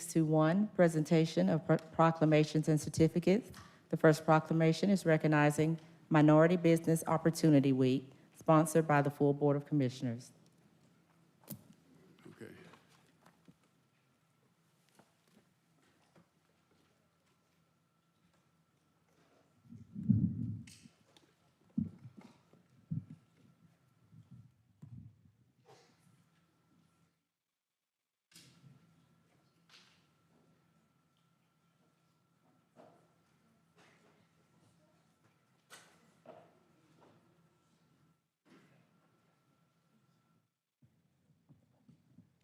621, presentation of proclamations and certificates. The first proclamation is recognizing Minority Business Opportunity Week, sponsored by the full Board of Commissioners. Okay.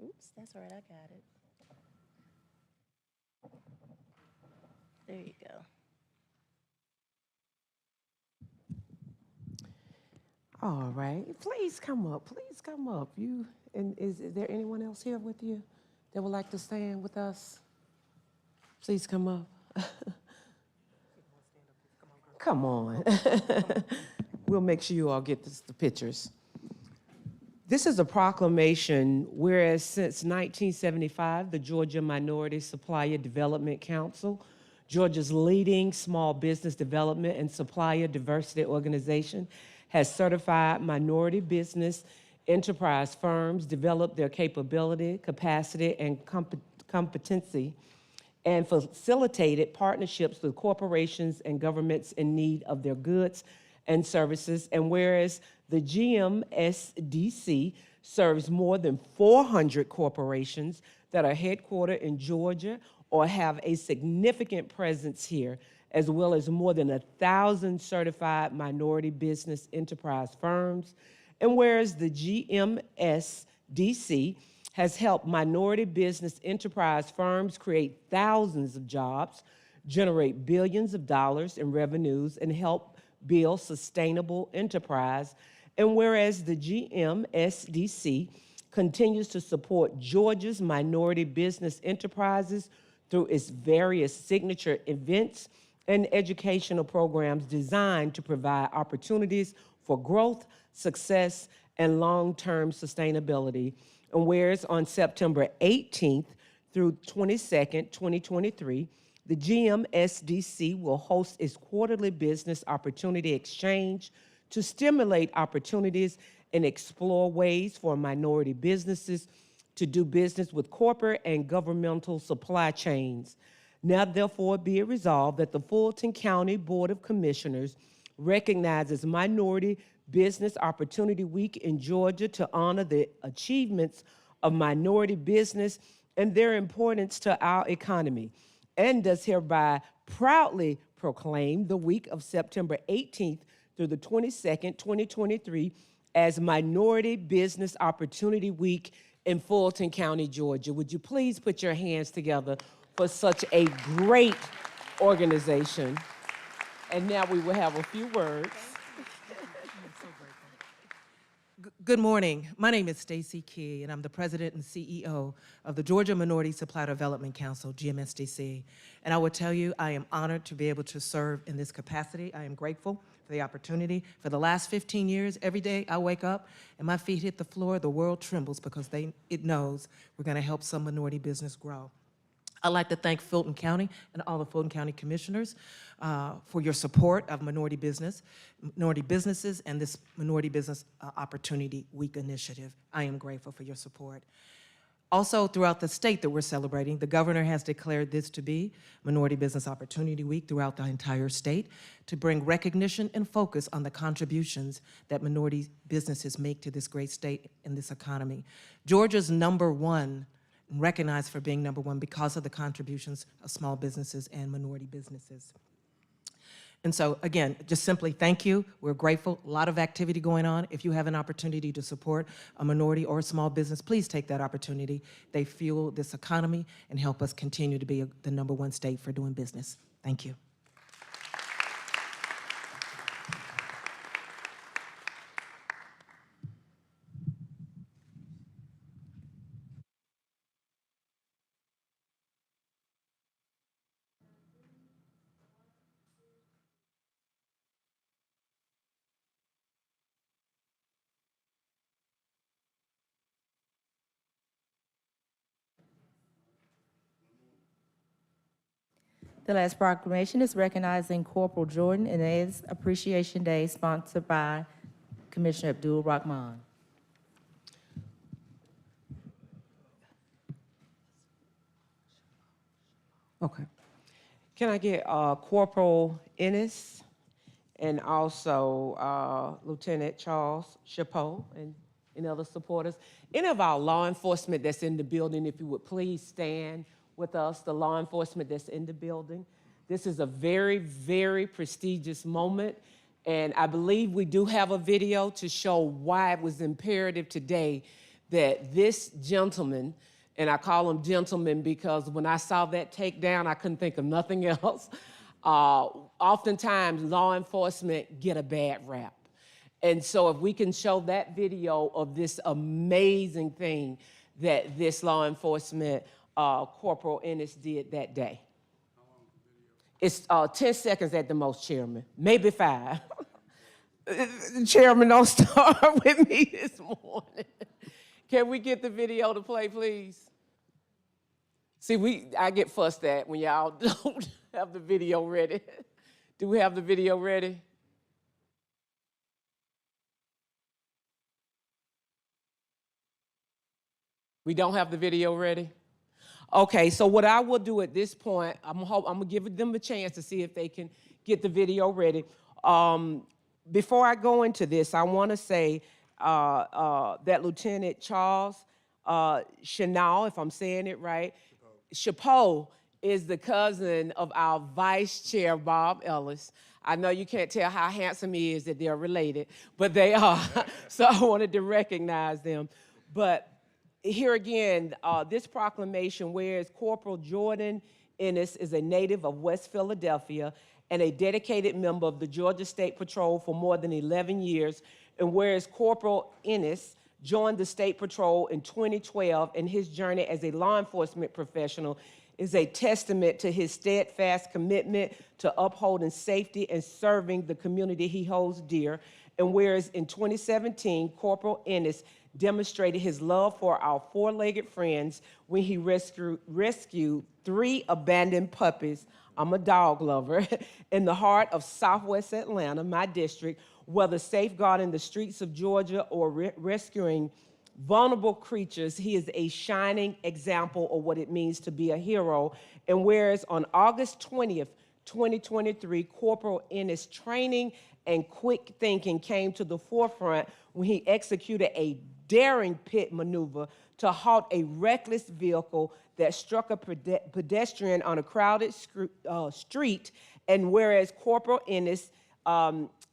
Oops, that's all right, I got it. There you go. All right, please come up, please come up. And is there anyone else here with you that would like to stand with us? Please come up. Come on. We'll make sure you all get the pictures. This is a proclamation, whereas since 1975, the Georgia Minority Supplier Development Council, Georgia's leading small business development and supplier diversity organization, has certified minority business enterprise firms, developed their capability, capacity, and competency, and facilitated partnerships with corporations and governments in need of their goods and services. And whereas the GMSDC serves more than 400 corporations that are headquartered in Georgia or have a significant presence here, as well as more than 1,000 certified minority business enterprise firms. And whereas the GMSDC has helped minority business enterprise firms create thousands of jobs, generate billions of dollars in revenues, and help build sustainable enterprise. And whereas the GMSDC continues to support Georgia's minority business enterprises through its various signature events and educational programs designed to provide opportunities for growth, success, and long-term sustainability. And whereas on September 18th through 22nd, 2023, the GMSDC will host its quarterly business opportunity exchange to stimulate opportunities and explore ways for minority businesses to do business with corporate and governmental supply chains. Now, therefore, be it resolved that the Fulton County Board of Commissioners recognizes Minority Business Opportunity Week in Georgia to honor the achievements of minority business and their importance to our economy, and does hereby proudly proclaim the week of September 18th through the 22nd, 2023, as Minority Business Opportunity Week in Fulton County, Georgia. Would you please put your hands together for such a great organization? And now we will have a few words. Good morning. My name is Stacy Key, and I'm the president and CEO of the Georgia Minority Supply Development Council, GMSDC. And I will tell you, I am honored to be able to serve in this capacity. I am grateful for the opportunity. For the last 15 years, every day I wake up and my feet hit the floor, the world trembles because it knows we're going to help some minority business grow. I'd like to thank Fulton County and all the Fulton County commissioners for your support of minority businesses, and this Minority Business Opportunity Week initiative. I am grateful for your support. Also, throughout the state that we're celebrating, the governor has declared this to be Minority Business Opportunity Week throughout the entire state to bring recognition and focus on the contributions that minority businesses make to this great state and this economy. Georgia's #1, recognized for being #1 because of the contributions of small businesses and minority businesses. And so, again, just simply thank you. We're grateful. A lot of activity going on. If you have an opportunity to support a minority or a small business, please take that opportunity. They fuel this economy and help us continue to be the #1 state for doing business. Thank you. The last proclamation is recognizing Corporal Jordan Inez Appreciation Day, sponsored by Commissioner Abdul Rahman. Okay. Can I get Corporal Ennis and also Lieutenant Charles Chapeau and any other supporters? Any of our law enforcement that's in the building, if you would please stand with us, the law enforcement that's in the building. This is a very, very prestigious moment, and I believe we do have a video to show why it was imperative today that this gentleman, and I call him gentleman because when I saw that takedown, I couldn't think of nothing else. Oftentimes, law enforcement get a bad rap. And so if we can show that video of this amazing thing that this law enforcement Corporal Ennis did that day. It's 10 seconds at the most, Chairman, maybe 5. Chairman, don't start with me this morning. Can we get the video to play, please? See, I get fussed at when y'all don't have the video ready. Do we have the video ready? We don't have the video ready? Okay, so what I will do at this point, I'm gonna give them a chance to see if they can get the video ready. Before I go into this, I wanna say that Lieutenant Charles Chanel, if I'm saying it right, Chapeau is the cousin of our Vice Chair, Bob Ellis. I know you can't tell how handsome he is that they're related, but they are. So I wanted to recognize them. But here again, this proclamation, whereas Corporal Jordan Ennis is a native of West Philadelphia and a dedicated member of the Georgia State Patrol for more than 11 years, and whereas Corporal Ennis joined the State Patrol in 2012, and his journey as a law enforcement professional is a testament to his steadfast commitment to upholding safety and serving the community he holds dear. And whereas in 2017, Corporal Ennis demonstrated his love for our four-legged friends when he rescued 3 abandoned puppies, I'm a dog lover, in the heart of Southwest Atlanta, my district, whether safeguarding the streets of Georgia or rescuing vulnerable creatures, he is a shining example of what it means to be a hero. And whereas on August 20th, 2023, Corporal Ennis' training and quick thinking came to the forefront when he executed a daring pit maneuver to halt a reckless vehicle that struck a pedestrian on a crowded street. And whereas Corporal Ennis'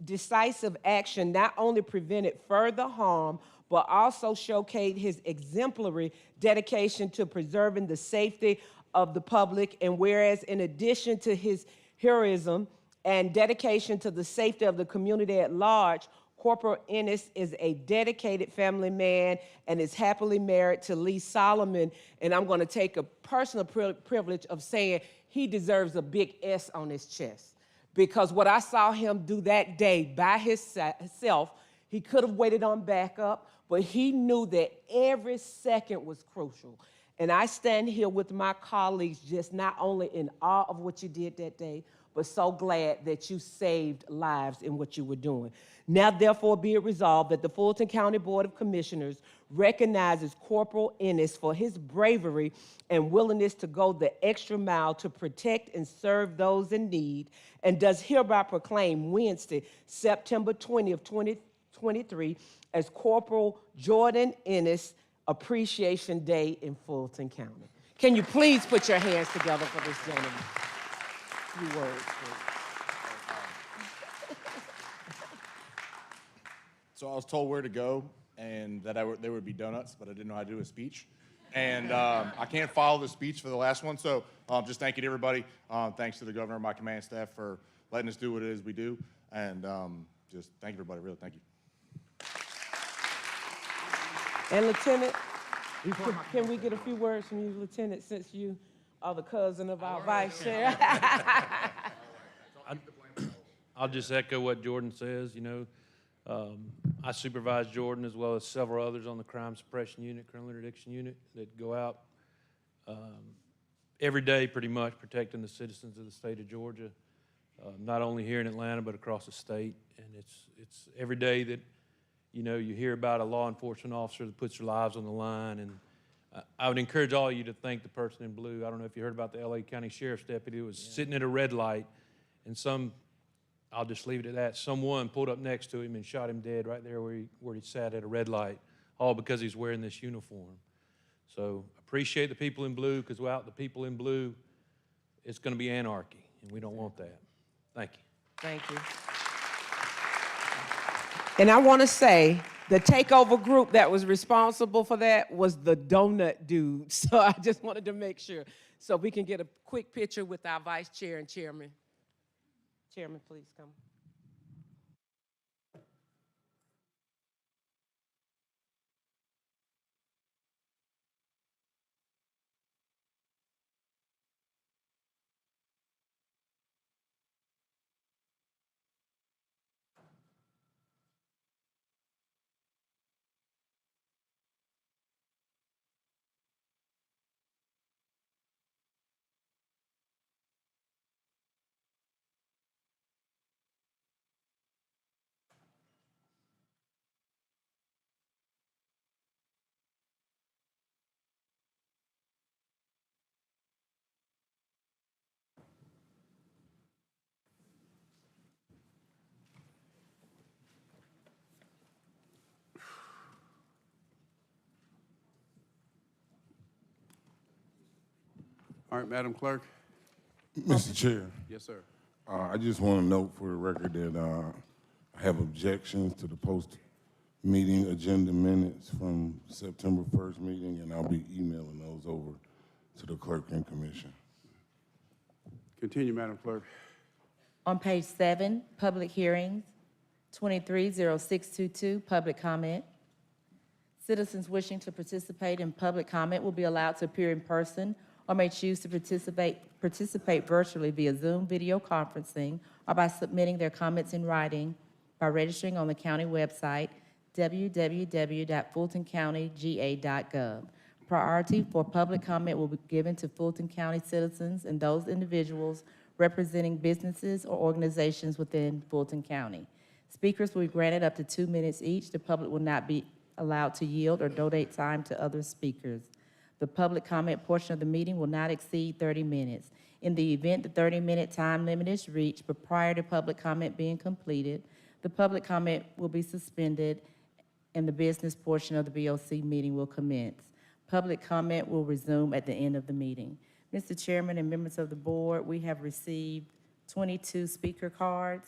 decisive action not only prevented further harm, but also showcased his exemplary dedication to preserving the safety of the public. And whereas in addition to his heroism and dedication to the safety of the community at large, Corporal Ennis is a dedicated family man and is happily married to Lee Solomon. And I'm gonna take a personal privilege of saying he deserves a big S on his chest, because what I saw him do that day by himself, he could have waited on backup, but he knew that every second was crucial. And I stand here with my colleagues just not only in awe of what you did that day, but so glad that you saved lives in what you were doing. Now, therefore, be it resolved that the Fulton County Board of Commissioners recognizes Corporal Ennis for his bravery and willingness to go the extra mile to protect and serve those in need, and does hereby proclaim Wednesday, September 20th, 2023, as Corporal Jordan Ennis Appreciation Day in Fulton County. Can you please put your hands together for this gentleman? Few words, please. So I was told where to go and that there would be donuts, but I didn't know how to do a speech. And I can't follow the speech for the last one, so just thank you to everybody. Thanks to the governor and my command staff for letting us do what it is we do. And just thank you, everybody, really, thank you. And Lieutenant, can we get a few words from you, Lieutenant, since you are the cousin of our vice chair? I'll just echo what Jordan says. You know, I supervise Jordan as well as several others on the crime suppression unit, criminal interdiction unit that go out every day pretty much protecting the citizens of the state of Georgia, not only here in Atlanta, but across the state. And it's every day that, you know, you hear about a law enforcement officer that puts their lives on the line. And I would encourage all of you to thank the person in blue. I don't know if you heard about the LA County Sheriff's deputy who was sitting at a red light, and I'll just leave it at that, someone pulled up next to him and shot him dead right there where he sat at a red light, all because he's wearing this uniform. So appreciate the people in blue, because without the people in blue, it's going to be anarchy, and we don't want that. Thank you. Thank you. And I want to say, the takeover group that was responsible for that was the donut dude. So I just wanted to make sure. So we can get a quick picture with our vice chair and chairman. Chairman, please come. All right, Madam Clerk. Mr. Chair, Yes, sir. I just want to note for the record that I have objections to the post-meeting agenda minutes from September 1st meeting, and I'll be emailing those over to the clerk and commission. Continue, Madam Clerk. On page 7, public hearings, 230622, public comment. Citizens wishing to participate in public comment will be allowed to appear in person or may choose to participate virtually via Zoom video conferencing or by submitting their comments in writing by registering on the county website, www.fultoncountyga.gov. Priority for public comment will be given to Fulton County citizens and those individuals representing businesses or organizations within Fulton County. Speakers will be granted up to 2 minutes each. The public will not be allowed to yield or donate time to other speakers. The public comment portion of the meeting will not exceed 30 minutes. In the event the 30-minute time limit is reached, but prior to public comment being completed, the public comment will be suspended and the business portion of the BOC meeting will commence. Public comment will resume at the end of the meeting. Mr. Chairman and members of the board, we have received 22 speaker cards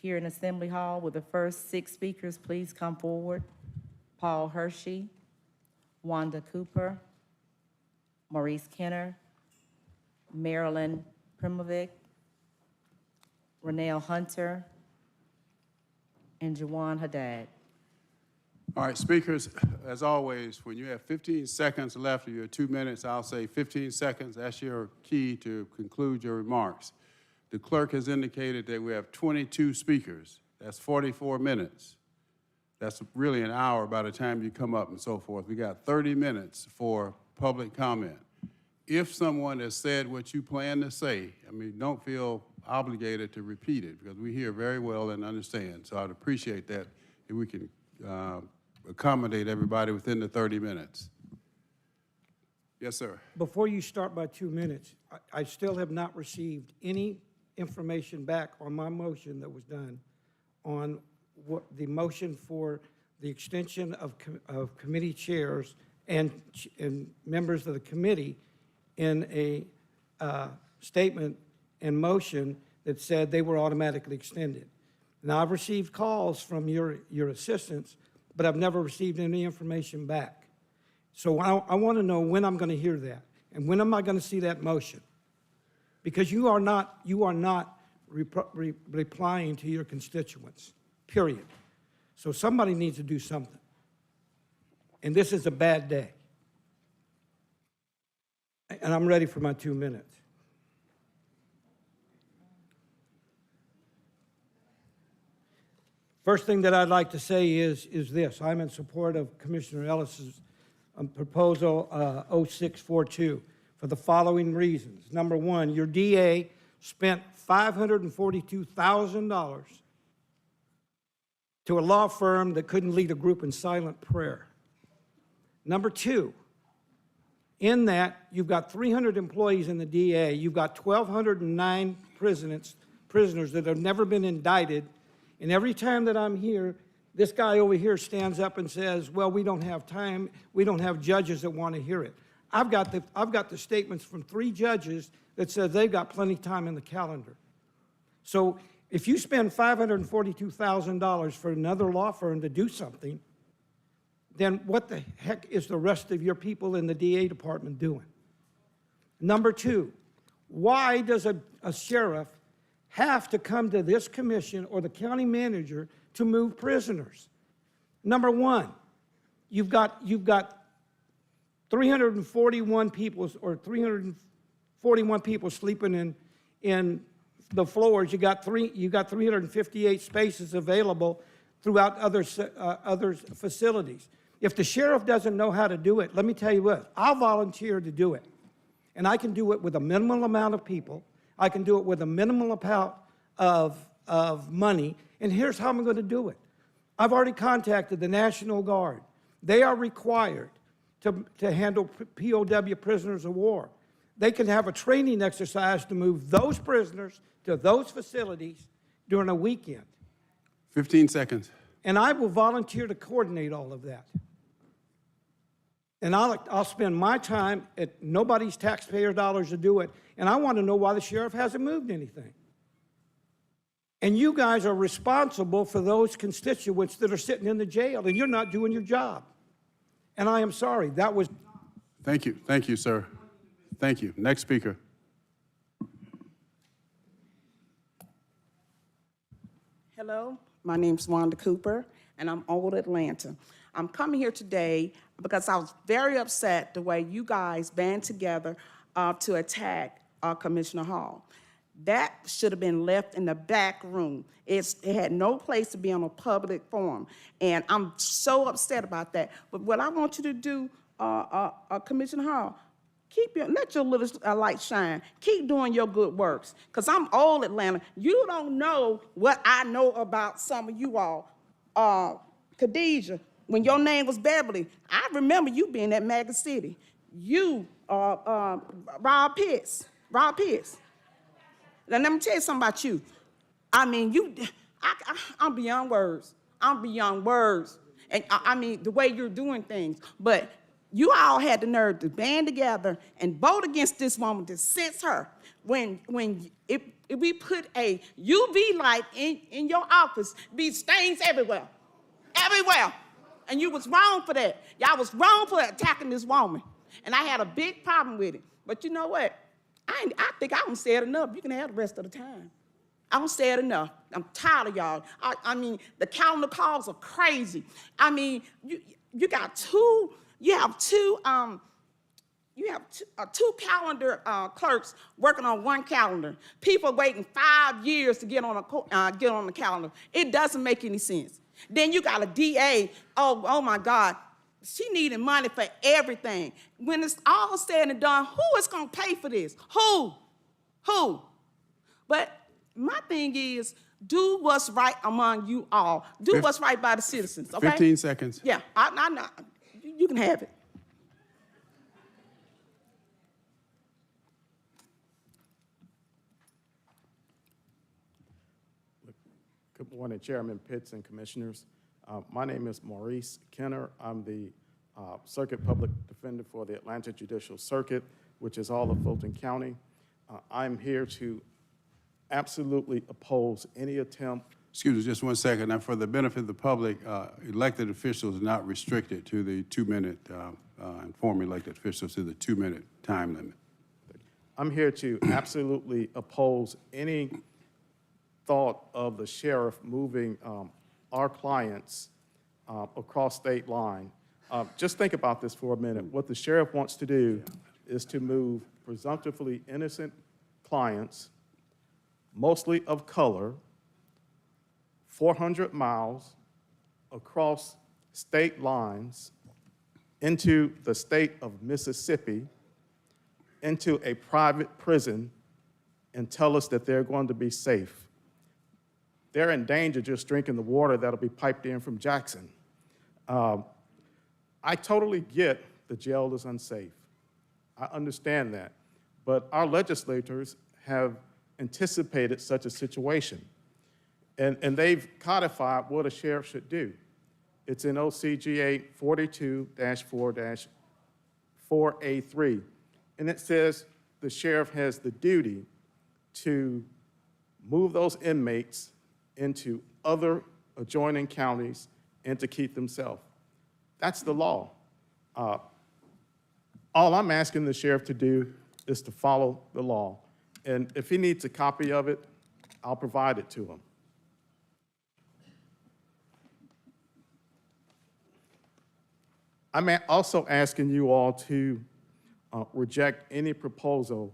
here in Assembly Hall. Will the first 6 speakers please come forward? Paul Hershey, Wanda Cooper, Maurice Kenner, Marilyn Primovic, Renelle Hunter, and Jawan Haddad. All right, speakers, as always, when you have 15 seconds left of your 2 minutes, I'll say 15 seconds. That's your key to conclude your remarks. The clerk has indicated that we have 22 speakers. That's 44 minutes. That's really an hour by the time you come up and so forth. We got 30 minutes for public comment. If someone has said what you plan to say, I mean, don't feel obligated to repeat it because we hear very well and understand. So I'd appreciate that if we can accommodate everybody within the 30 minutes. Yes, sir. Before you start by 2 minutes, I still have not received any information back on my motion that was done on what the motion for the extension of committee chairs and members of the committee in a statement and motion that said they were automatically extended. Now, I've received calls from your assistants, but I've never received any information back. So I want to know when I'm going to hear that, and when am I going to see that motion? Because you are not replying to your constituents, period. So somebody needs to do something. And this is a bad day. And I'm ready for my 2 minutes. First thing that I'd like to say is this. I'm in support of Commissioner Ellis's proposal 0642, for the following reasons. Number one, your DA spent $542,000 to a law firm that couldn't lead a group in silent prayer. Number two, in that, you've got 300 employees in the DA, you've got 1,209 prisoners that have never been indicted, and every time that I'm here, this guy over here stands up and says, well, we don't have time, we don't have judges that want to hear it. I've got the statements from 3 judges that says they've got plenty of time in the calendar. So if you spend $542,000 for another law firm to do something, then what the heck is the rest of your people in the DA department doing? Number two, why does a sheriff have to come to this commission or the county manager to move prisoners? Number one, you've got 341 people or 341 people sleeping in the floors. You got 358 spaces available throughout other facilities. If the sheriff doesn't know how to do it, let me tell you what, I'll volunteer to do it. And I can do it with a minimal amount of people. I can do it with a minimal amount of money. And here's how I'm going to do it. I've already contacted the National Guard. They are required to handle POW prisoners of war. They can have a training exercise to move those prisoners to those facilities during a weekend. 15 seconds. And I will volunteer to coordinate all of that. And I'll spend my time at nobody's taxpayer dollars to do it. And I want to know why the sheriff hasn't moved anything. And you guys are responsible for those constituents that are sitting in the jail, and you're not doing your job. And I am sorry, that was... Thank you, sir. Thank you. Next speaker. Hello, my name's Wanda Cooper, and I'm Old Atlanta. I'm coming here today because I was very upset the way you guys band together to attack Commissioner Hall. That should have been left in the back room. It had no place to be on a public forum, and I'm so upset about that. But what I want you to do, Commissioner Hall, let your little light shine. Keep doing your good works, because I'm Old Atlanta. You don't know what I know about some of you all. Khadijah, when your name was Beverly, I remember you being at Mega City. You, Rob Pitts. Now, let me tell you something about you. I mean, I'm beyond words. I'm beyond words. And I mean, the way you're doing things. But you all had the nerve to band together and vote against this woman to censor her. If we put a UV light in your office, be stains everywhere. Everywhere. And you was wrong for that. Y'all was wrong for attacking this woman. And I had a big problem with it. But you know what? I think I don't say it enough. You can have the rest of the time. I don't say it enough. I'm tired of y'all. I mean, the calendar calls are crazy. I mean, you have two calendar clerks working on one calendar. People waiting 5 years to get on the calendar. It doesn't make any sense. Then you got a DA. Oh my God. She needed money for everything. When it's all said and done, who is going to pay for this? Who? But my thing is, do what's right among you all. Do what's right by the citizens, okay? 15 seconds. Yeah, you can have it. Good morning, Chairman Pitts and Commissioners. My name is Maurice Kenner. I'm the Circuit Public Defender for the Atlanta Judicial Circuit, which is all of Fulton County. I'm here to absolutely oppose any attempt. Excuse me, just 1 second. Now, for the benefit of the public, elected officials are not restricted to the 2-minute, and former elected officials to the 2-minute time limit. I'm here to absolutely oppose any thought of the sheriff moving our clients across state line. Just think about this for a minute. What the sheriff wants to do is to move presumptively innocent clients, mostly of color, 400 miles across state lines into the state of Mississippi into a private prison and tell us that they're going to be safe. They're in danger just drinking the water that'll be piped in from Jackson. I totally get the jail is unsafe. I understand that. But our legislators have anticipated such a situation. And they've codified what a sheriff should do. It's in OCGA 42-4-4A3. And it says the sheriff has the duty to move those inmates into other adjoining counties and to keep them safe. That's the law. All I'm asking the sheriff to do is to follow the law. And if he needs a copy of it, I'll provide it to him. I'm also asking you all to reject any proposal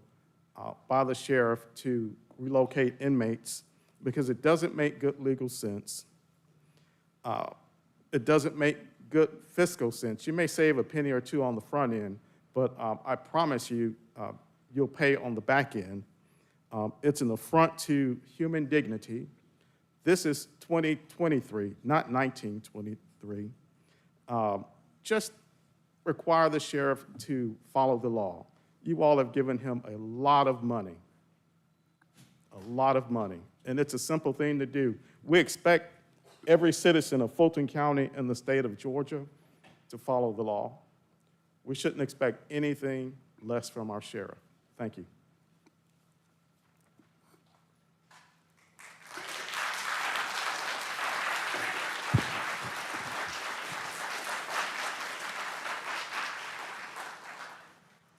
by the sheriff to relocate inmates because it doesn't make good legal sense. It doesn't make good fiscal sense. You may save a penny or two on the front end, but I promise you, you'll pay on the back end. It's an affront to human dignity. This is 2023, not 1923. Just require the sheriff to follow the law. You all have given him a lot of money, and it's a simple thing to do. We expect every citizen of Fulton County and the state of Georgia to follow the law. We shouldn't expect anything less from our sheriff. Thank you.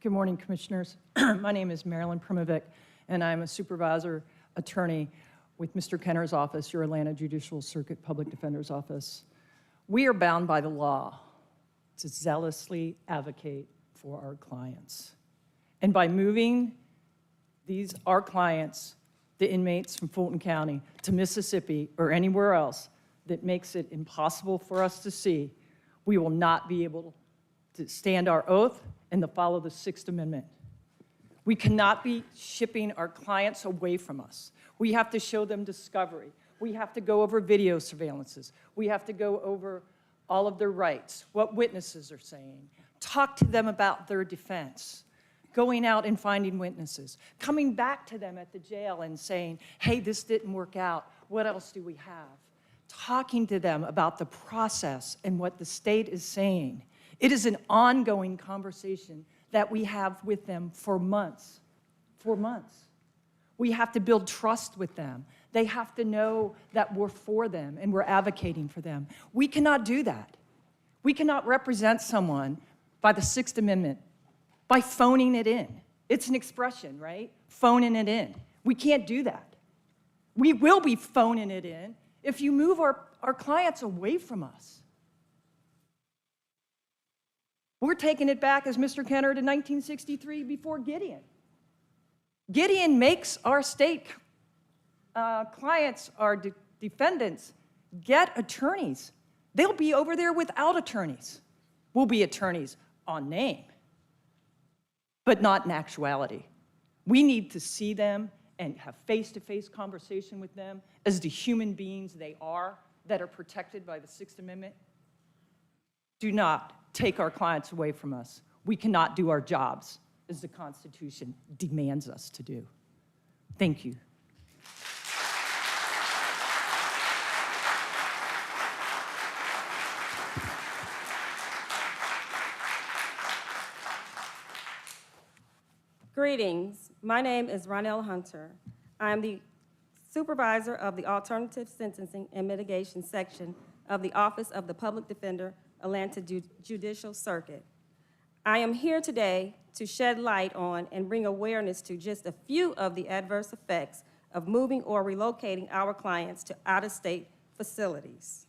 Good morning, Commissioners. My name is Marilyn Primovic, and I'm a supervisor attorney with Mr. Kenner's office, your Atlanta Judicial Circuit Public Defender's Office. We are bound by the law to zealously advocate for our clients. And by moving our clients, the inmates from Fulton County, to Mississippi or anywhere else that makes it impossible for us to see, we will not be able to stand our oath and to follow the Sixth Amendment. We cannot be shipping our clients away from us. We have to show them discovery. We have to go over video surveillances. We have to go over all of their rights, what witnesses are saying, talk to them about their defense, going out and finding witnesses, coming back to them at the jail and saying, hey, this didn't work out. What else do we have? Talking to them about the process and what the state is saying. It is an ongoing conversation that we have with them for months. We have to build trust with them. They have to know that we're for them and we're advocating for them. We cannot do that. We cannot represent someone by the Sixth Amendment, by phoning it in. It's an expression, right? Phoning it in. We can't do that. We will be phoning it in if you move our clients away from us. We're taking it back, as Mr. Kenner, to 1963 before Gideon. Gideon makes our state clients, our defendants, get attorneys. They'll be over there without attorneys. We'll be attorneys on name, but not in actuality. We need to see them and have face-to-face conversation with them as the human beings they are that are protected by the Sixth Amendment. Do not take our clients away from us. We cannot do our jobs as the Constitution demands us to do. Thank you. Greetings. My name is Ronell Hunter. I am the supervisor of the Alternative Sentencing and Mitigation section of the Office of the Public Defender, Atlanta Judicial Circuit. I am here today to shed light on and bring awareness to just a few of the adverse effects of moving or relocating our clients to out-of-state facilities.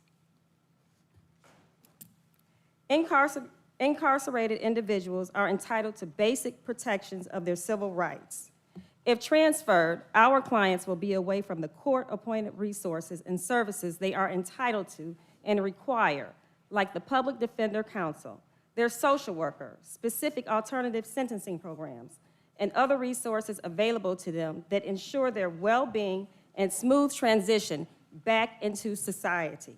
Incarcerated individuals are entitled to basic protections of their civil rights. If transferred, our clients will be away from the court-appointed resources and services they are entitled to and require, like the Public Defender Council, their social worker, specific alternative sentencing programs, and other resources available to them that ensure their well-being and smooth transition back into society.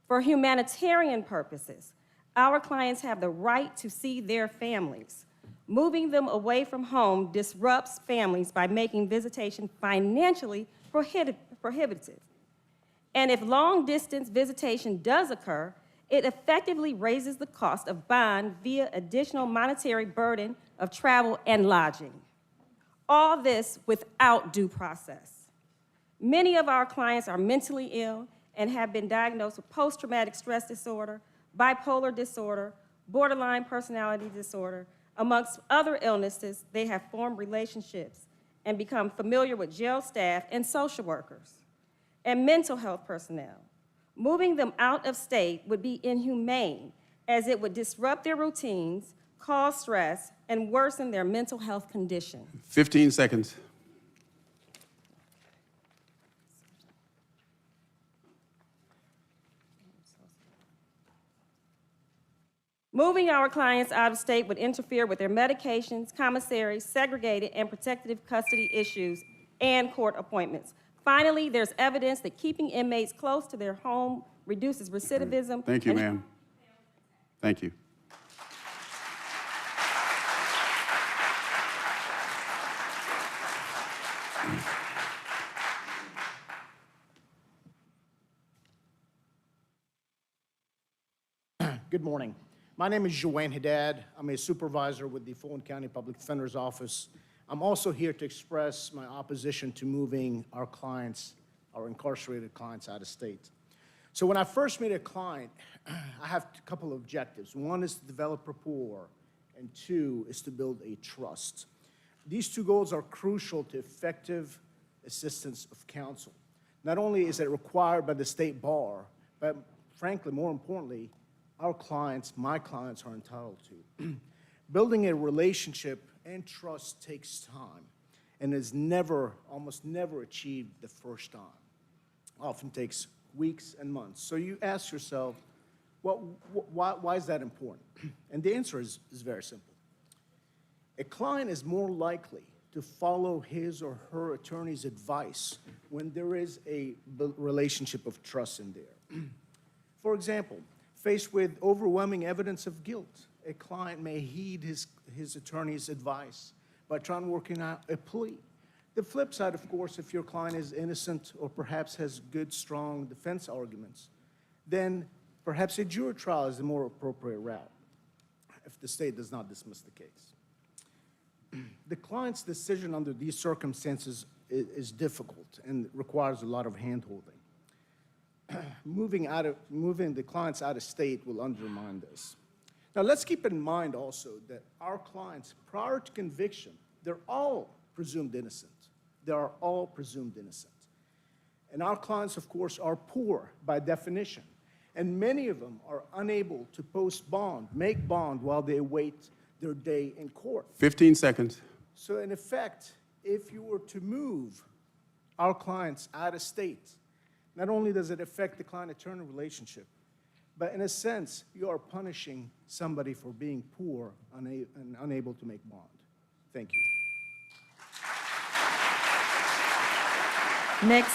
For humanitarian purposes, our clients have the right to see their families. Moving them away from home disrupts families by making visitation financially prohibitive. And if long-distance visitation does occur, it effectively raises the cost of bond via additional monetary burden of travel and lodging. All this without due process. Many of our clients are mentally ill and have been diagnosed with post-traumatic stress disorder, bipolar disorder, borderline personality disorder. Amongst other illnesses, they have formed relationships and become familiar with jail staff and social workers and mental health personnel. Moving them out of state would be inhumane, as it would disrupt their routines, cause stress, and worsen their mental health condition. 15 seconds. Moving our clients out of state would interfere with their medications, commissaries, segregated and protective custody issues, and court appointments. Finally, there's evidence that keeping inmates close to their home reduces recidivism. Thank you, ma'am. Thank you. Good morning. My name is Joanne Haddad. I'm a supervisor with the Fulton County Public Defender's Office. I'm also here to express my opposition to moving our clients, our incarcerated clients, out of state. So when I first meet a client, I have a couple of objectives. One is to develop rapport, and two is to build a trust. These two goals are crucial to effective assistance of counsel. Not only is it required by the state bar, but frankly, more importantly, our clients, my clients, are entitled to. Building a relationship and trust takes time and is almost never achieved the first time. Often takes weeks and months. So you ask yourself, why is that important? And the answer is very simple. A client is more likely to follow his or her attorney's advice when there is a relationship of trust in there. For example, faced with overwhelming evidence of guilt, a client may heed his attorney's advice by trying to work out a plea. The flip side, of course, if your client is innocent or perhaps has good, strong defense arguments, then perhaps a jury trial is the more appropriate route if the state does not dismiss the case. The client's decision under these circumstances is difficult and requires a lot of hand-holding. Moving the clients out of state will undermine this. Now, let's keep in mind also that our clients, prior to conviction, they're all presumed innocent. They are all presumed innocent. And our clients, of course, are poor by definition. And many of them are unable to post bond, make bond while they await their day in court. 15 seconds. So in effect, if you were to move our clients out of state, not only does it affect the client-attorney relationship, but in a sense, you are punishing somebody for being poor and unable to make bond. Thank you. Next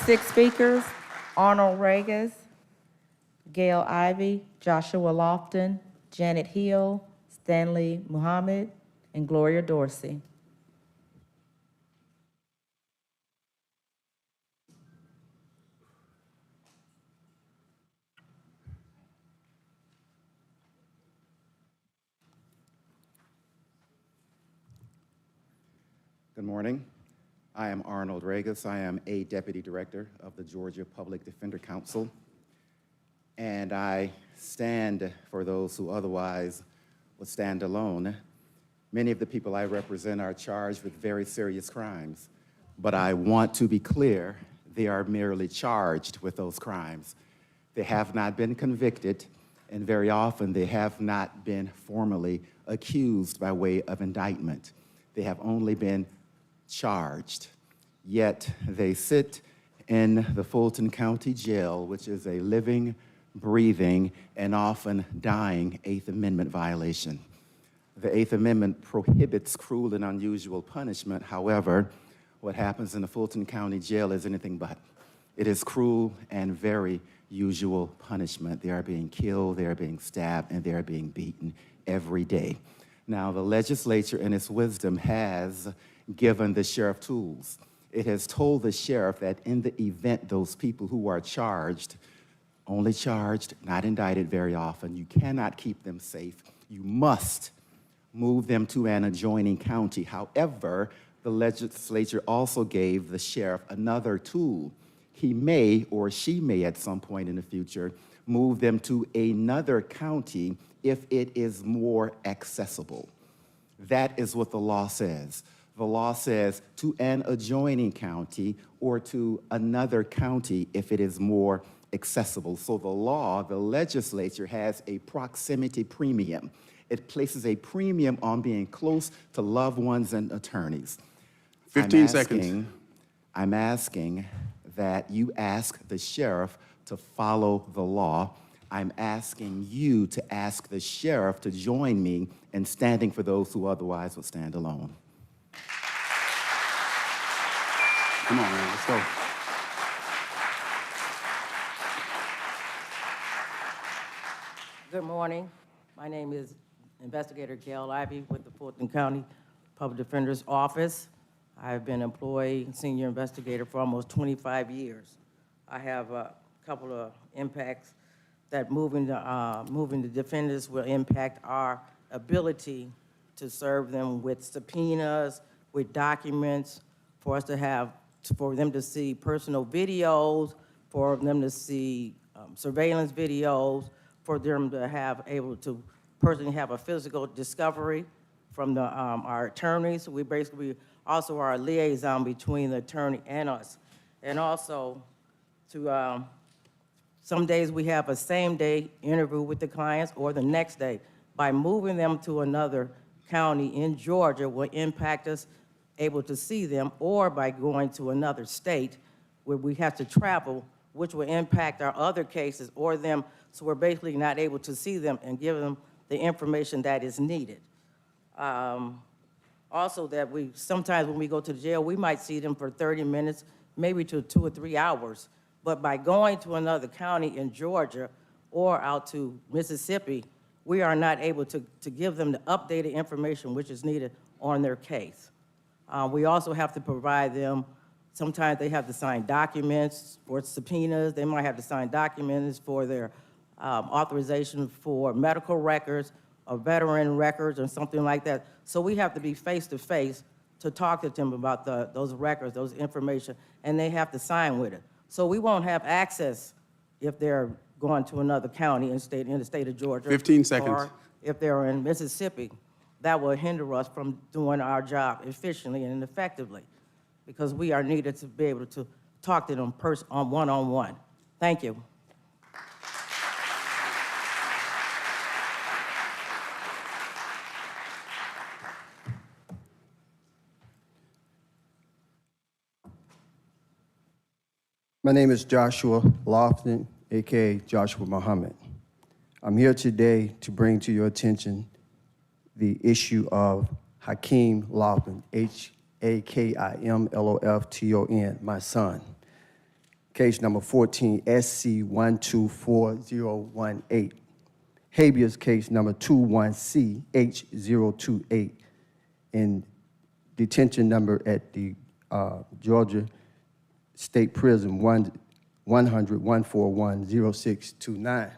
six speakers, Arnold Regas, Gail Ivey, Joshua Lofton, Janet Hill, Stanley Muhammad, and Gloria Dorsey. Good morning. I am Arnold Regas. I am a Deputy Director of the Georgia Public Defender Council, and I stand for those who otherwise would stand alone. Many of the people I represent are charged with very serious crimes, but I want to be clear, they are merely charged with those crimes. They have not been convicted, and very often they have not been formally accused by way of indictment. They have only been charged, yet they sit in the Fulton County Jail, which is a living, breathing, and often dying Eighth Amendment violation. The Eighth Amendment prohibits cruel and unusual punishment. However, what happens in the Fulton County Jail is anything but. It is cruel and very usual punishment. They are being killed, they are being stabbed, and they are being beaten every day. Now, the legislature, in its wisdom, has given the sheriff tools. It has told the sheriff that in the event those people who are charged, only charged, not indicted very often, you cannot keep them safe. You must move them to an adjoining county. However, the legislature also gave the sheriff another tool. He may, or she may at some point in the future, move them to another county if it is more accessible. That is what the law says. The law says to an adjoining county or to another county if it is more accessible. So the law, the legislature, has a proximity premium. It places a premium on being close to loved ones and attorneys. 15 seconds. I'm asking that you ask the sheriff to follow the law. I'm asking you to ask the sheriff to join me in standing for those who otherwise would stand alone. Come on, man, let's go. Good morning. My name is Investigator Gail Ivey with the Fulton County Public Defender's Office. I've been employed senior investigator for almost 25 years. I have a couple of impacts that moving the defenders will impact our ability to serve them with subpoenas, with documents, for us to have, for them to see personal videos, for them to see surveillance videos, for them to have able to personally have a physical discovery from the, our attorneys. We basically also are a liaison between the attorney and us. And also to, some days we have a same day interview with the clients or the next day. By moving them to another county in Georgia will impact us able to see them, or by going to another state where we have to travel, which will impact our other cases or them, so we're basically not able to see them and give them the information that is needed. Also that we, sometimes when we go to the jail, we might see them for 30 minutes, maybe to 2 or 3 hours. But by going to another county in Georgia or out to Mississippi, we are not able to give them the updated information which is needed on their case. We also have to provide them, sometimes they have to sign documents for subpoenas, they might have to sign documents for their authorization for medical records or veteran records or something like that. So we have to be face-to-face to talk to them about those records, those information, and they have to sign with it. So we won't have access if they're going to another county in the state of Georgia. 15 seconds. Or if they're in Mississippi. That will hinder us from doing our job efficiently and effectively, because we are needed to be able to talk to them on one-on-one. Thank you. My name is Joshua Lofton, aka Joshua Muhammad. I'm here today to bring to your attention the issue of Hakeem Lofton, H-A-K-I-M-L-O-F-T-O-N, my son. Case number 14, SC124018. Habeas case number 21CH028. In detention number at the Georgia State Prison 100-141-0629.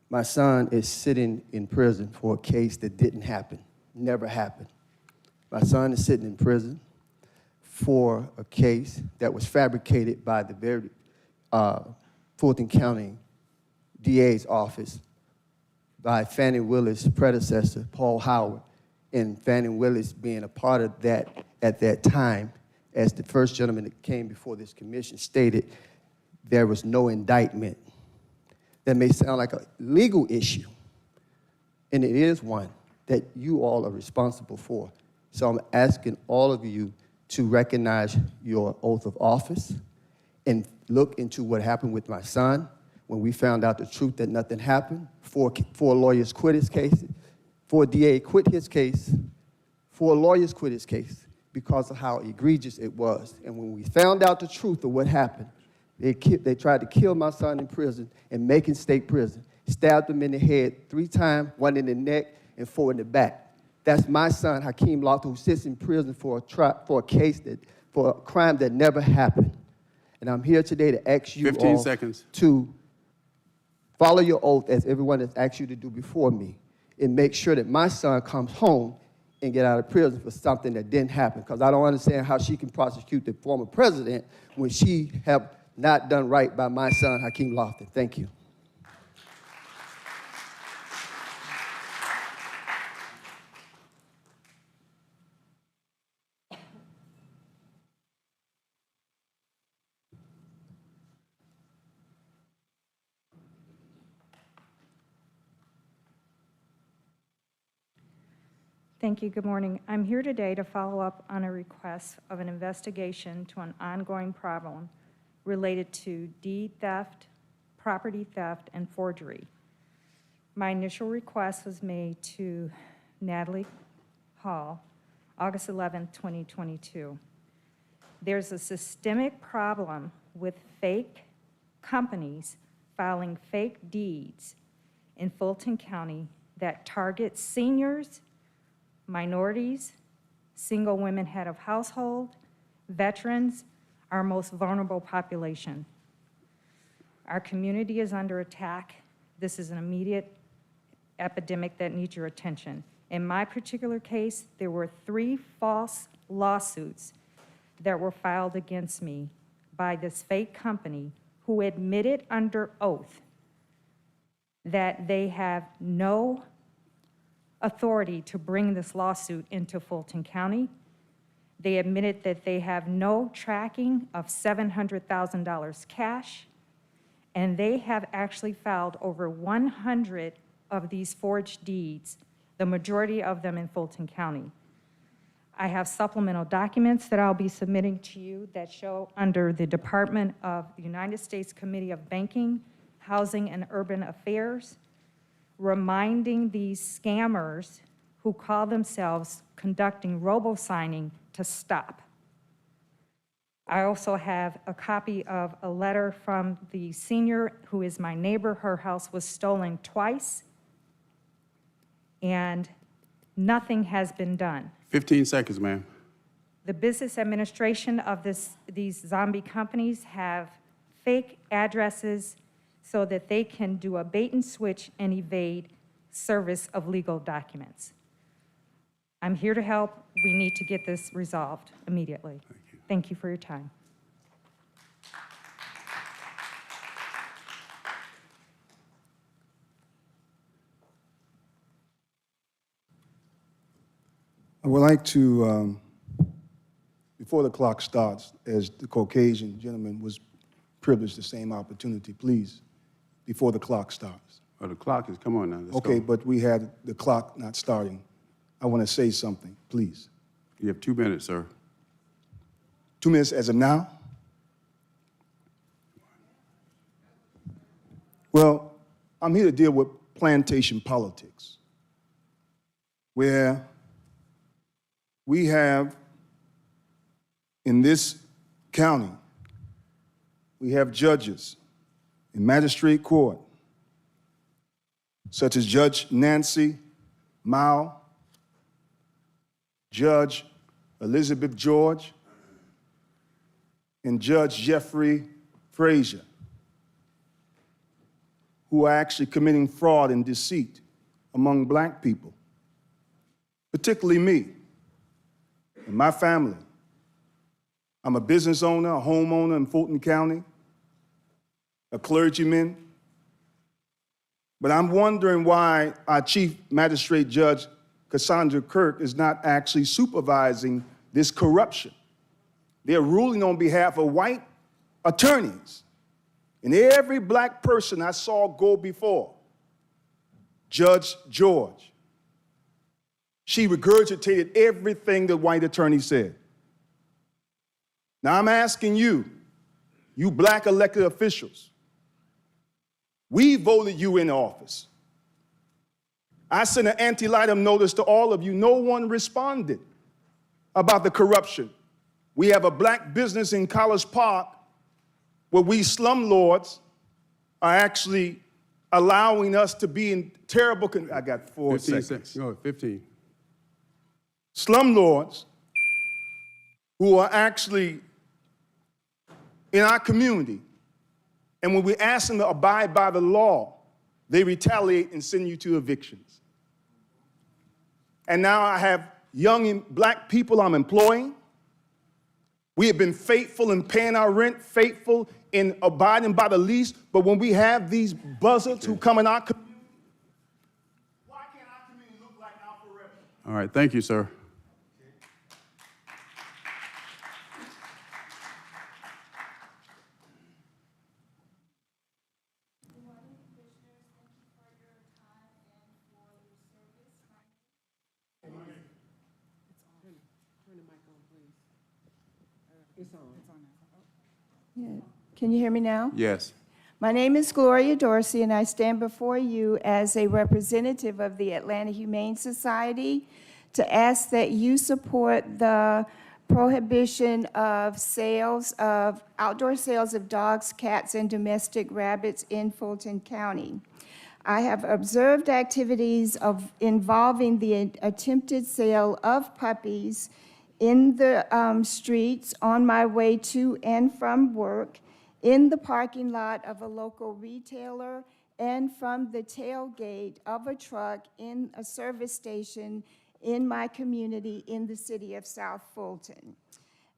My son is sitting in prison for a case that didn't happen, never happened. My son is sitting in prison for a case that was fabricated by the very Fulton County DA's office by Fannie Willis' predecessor, Paul Howard, and Fannie Willis being a part of that at that time. As the first gentleman that came before this commission stated, there was no indictment. That may sound like a legal issue, and it is one that you all are responsible for. So I'm asking all of you to recognize your oath of office and look into what happened with my son. when we found out the truth that nothing happened. Four lawyers quit his case. 4 DA quit his case. 4 lawyers quit his case because of how egregious it was. And when we found out the truth of what happened, they tried to kill my son in prison in Macon State Prison. Stabbed him in the head 3 times, 1 in the neck and 4 in the back. That's my son, Hakeem Lofton, who sits in prison for a case for a crime that never happened. And I'm here today to ask you 15 all seconds. to follow your oath as everyone has asked you to do before me and make sure that my son comes home and get out of prison for something that didn't happen. Because I don't understand how she can prosecute the former president when she have not done right by my son, Hakeem Lofton. Thank you. Thank you. Good morning. I'm here today to follow up on a request of an investigation to an ongoing problem related to deed theft, property theft, and forgery. My initial request was made to Natalie Hall, August 11, 2022. There's a systemic problem with fake companies filing fake deeds in Fulton County that target seniors, minorities, single women head of household, veterans, our most vulnerable population. Our community is under attack. This is an immediate epidemic that needs your attention. In my particular case, there were 3 false lawsuits that were filed against me by this fake company who admitted under oath that they have no authority to bring this lawsuit into Fulton County. They admitted that they have no tracking of $700,000 cash, and they have actually filed over 100 of these forged deeds, the majority of them in Fulton County. I have supplemental documents that I'll be submitting to you that show under the Department of the United States Committee of Banking, Housing, and Urban Affairs, reminding these scammers who call themselves conducting robo-signing to stop. I also have a copy of a letter from the senior who is my neighbor. Her house was stolen twice, and nothing has been done. 15 seconds, ma'am. The business administration of these zombie companies have fake addresses so that they can do a bait and switch and evade service of legal documents. I'm here to help. We need to get this resolved immediately. Thank you for your time. I would like to, before the clock starts, as the Caucasian gentleman was privileged the same opportunity, please, before the clock starts. Oh, the clock is, come on now, let's Okay, go. but we had the clock not starting. I want to say something, please. You have 2 minutes, sir. 2 minutes as of now? Well, I'm here to deal with plantation politics, where we have, in this county, we have judges in magistrate court, such as Judge Nancy Mao, Judge Elizabeth George, and Judge Jeffrey Frazier, who are actually committing fraud and deceit among black people, particularly me and my family. I'm a business owner, a homeowner in Fulton County, a clergyman, but I'm wondering why our Chief Magistrate Judge, Cassandra Kirk, is not actually supervising this corruption. They're ruling on behalf of white attorneys. And every black person I saw go before, Judge George, she regurgitated everything the white attorney said. Now I'm asking you, you black elected officials, We voted you in office. I sent an anti-litem notice to all of you. No one responded about the corruption. We have a black business in College Park where we slumlords are actually allowing us to be in terrible I got 4 seconds. Go ahead, 15. Slumlords who are actually in our community. And when we ask them to abide by the law, they retaliate and send you to evictions. And now I have young black people I'm employing. We have been faithful in paying our rent, faithful in abiding by the lease, but when we have these buzzards who come in our community, why can't our community look like Alpha Rebel? All right, thank you, sir. Yeah. Can you hear me now? Yes. My name is Gloria Dorsey, and I stand before you as a representative of the Atlanta Humane Society to ask that you support the prohibition of outdoor sales of dogs, cats, and domestic rabbits in Fulton County. I have observed activities involving the attempted sale of puppies in the streets on my way to and from work, in the parking lot of a local retailer, and from the tailgate of a truck in a service station in my community in the city of South Fulton.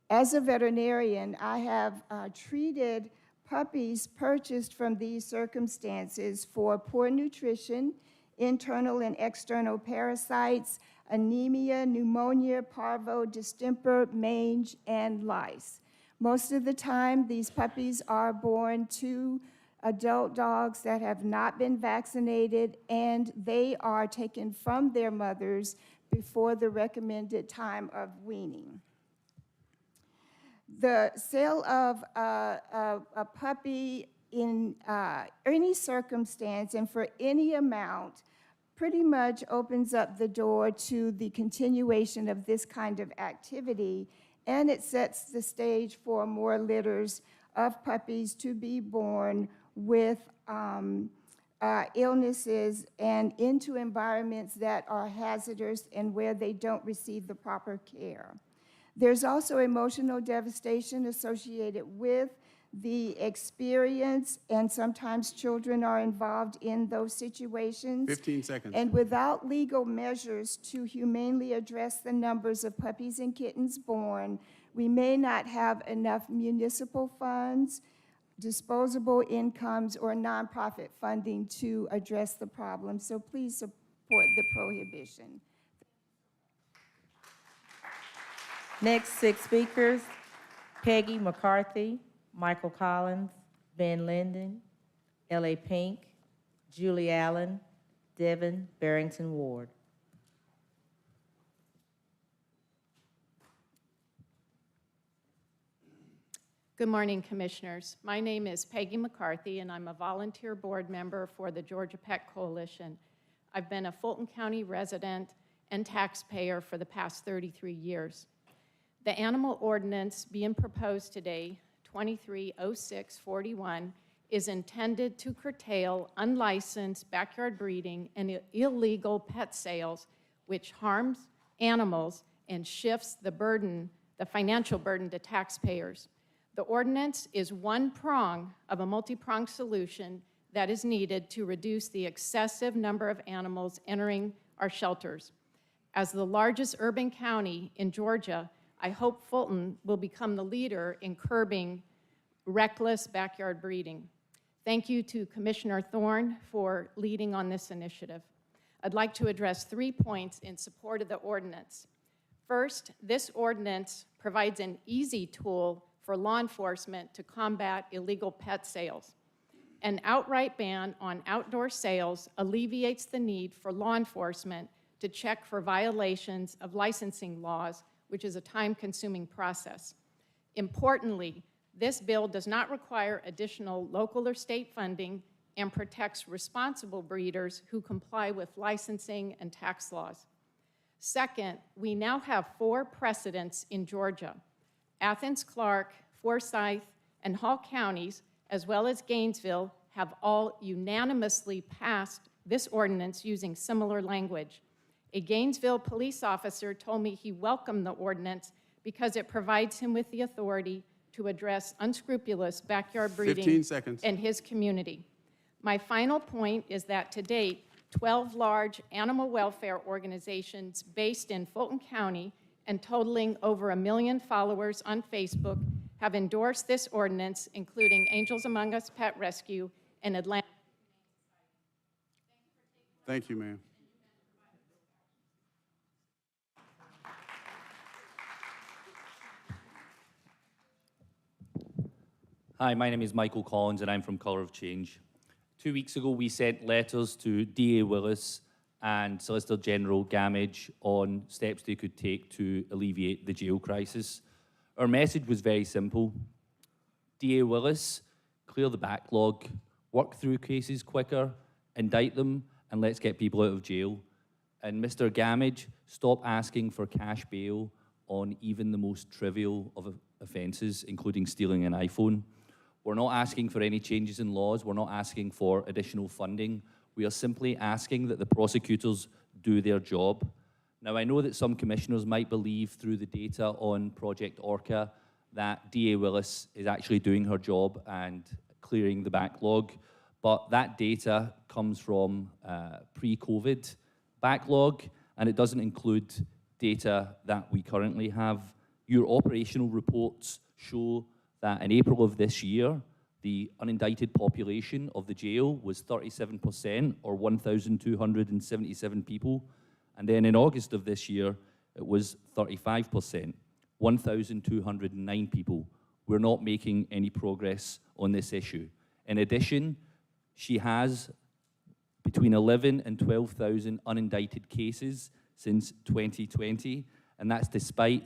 As a veterinarian, I have treated puppies purchased from these circumstances for poor nutrition, internal and external parasites, anemia, pneumonia, parvo, distemper, mange, and lice. Most of the time, these puppies are born to adult dogs that have not been vaccinated, and they are taken from their mothers before the recommended time of weaning. The sale of a puppy in any circumstance and for any amount pretty much opens up the door to the continuation of this kind of activity, and it sets the stage for more litters of puppies to be born with illnesses and into environments that are hazardous and where they don't receive the proper care. There's also emotional devastation associated with the experience, and sometimes children are involved in those situations. 15 seconds. And without legal measures to humanely address the numbers of puppies and kittens born, we may not have enough municipal funds, disposable incomes, or nonprofit funding to address the problem. So please support the prohibition. Next 6 speakers, Peggy McCarthy, Michael Collins, Ben Linden, L.A. Pink, Julie Allen, Devin Barrington Ward. Good morning, Commissioners. My name is Peggy McCarthy, and I'm a volunteer board member for the Georgia Pet Coalition. I've been a Fulton County resident and taxpayer for the past 33 years. The animal ordinance being proposed today, 230641, is intended to curtail unlicensed backyard breeding and illegal pet sales, which harms animals and shifts the financial burden to taxpayers. The ordinance is one prong of a multi-pronged solution that is needed to reduce the excessive number of animals entering our shelters. As the largest urban county in Georgia, I hope Fulton will become the leader in curbing reckless backyard breeding. Thank you to Commissioner Thorne for leading on this initiative. I'd like to address 3 points in support of the ordinance. First, this ordinance provides an easy tool for law enforcement to combat illegal pet sales. An outright ban on outdoor sales alleviates the need for law enforcement to check for violations of licensing laws, which is a time-consuming process. Importantly, this bill does not require additional local or state funding and protects responsible breeders who comply with licensing and tax laws. Second, we now have 4 precedents in Georgia. Athens, Clarke, Forsyth, and Hall counties, as well as Gainesville, have all unanimously passed this ordinance using similar language. A Gainesville police officer told me he welcomed the ordinance because it provides him with the authority to address unscrupulous backyard breeding 15 seconds. in his community. My final point is that to date, 12 large animal welfare organizations based in Fulton County and totaling over 1 million followers on Facebook have endorsed this ordinance, including Angels Among Us Pet Rescue and Atlanta. Thank you, ma'am. Hi, my name is Michael Collins, and I'm from Colour of Change. 2 weeks ago, we sent letters to DA Willis and Solicitor General Gamage on steps they could take to alleviate the jail crisis. Our message was very simple. DA Willis, clear the backlog, work through cases quicker, indict them, and let's get people out of jail. And Mr. Gamage, stop asking for cash bail on even the most trivial of offences, including stealing an iPhone. We're not asking for any changes in laws. We're not asking for additional funding. We are simply asking that the prosecutors do their job. Now, I know that some commissioners might believe through the data on Project Orca that DA Willis is actually doing her job and clearing the backlog, but that data comes from pre-COVID backlog, and it doesn't include data that we currently have. Your operational reports show that in April of this year, the unindicted population of the jail was 37%, or 1,277 people. And then in August of this year, it was 35%, 1,209 people. We're not making any progress on this issue. In addition, she has between 11 and 12,000 unindicted cases since 2020, and that's despite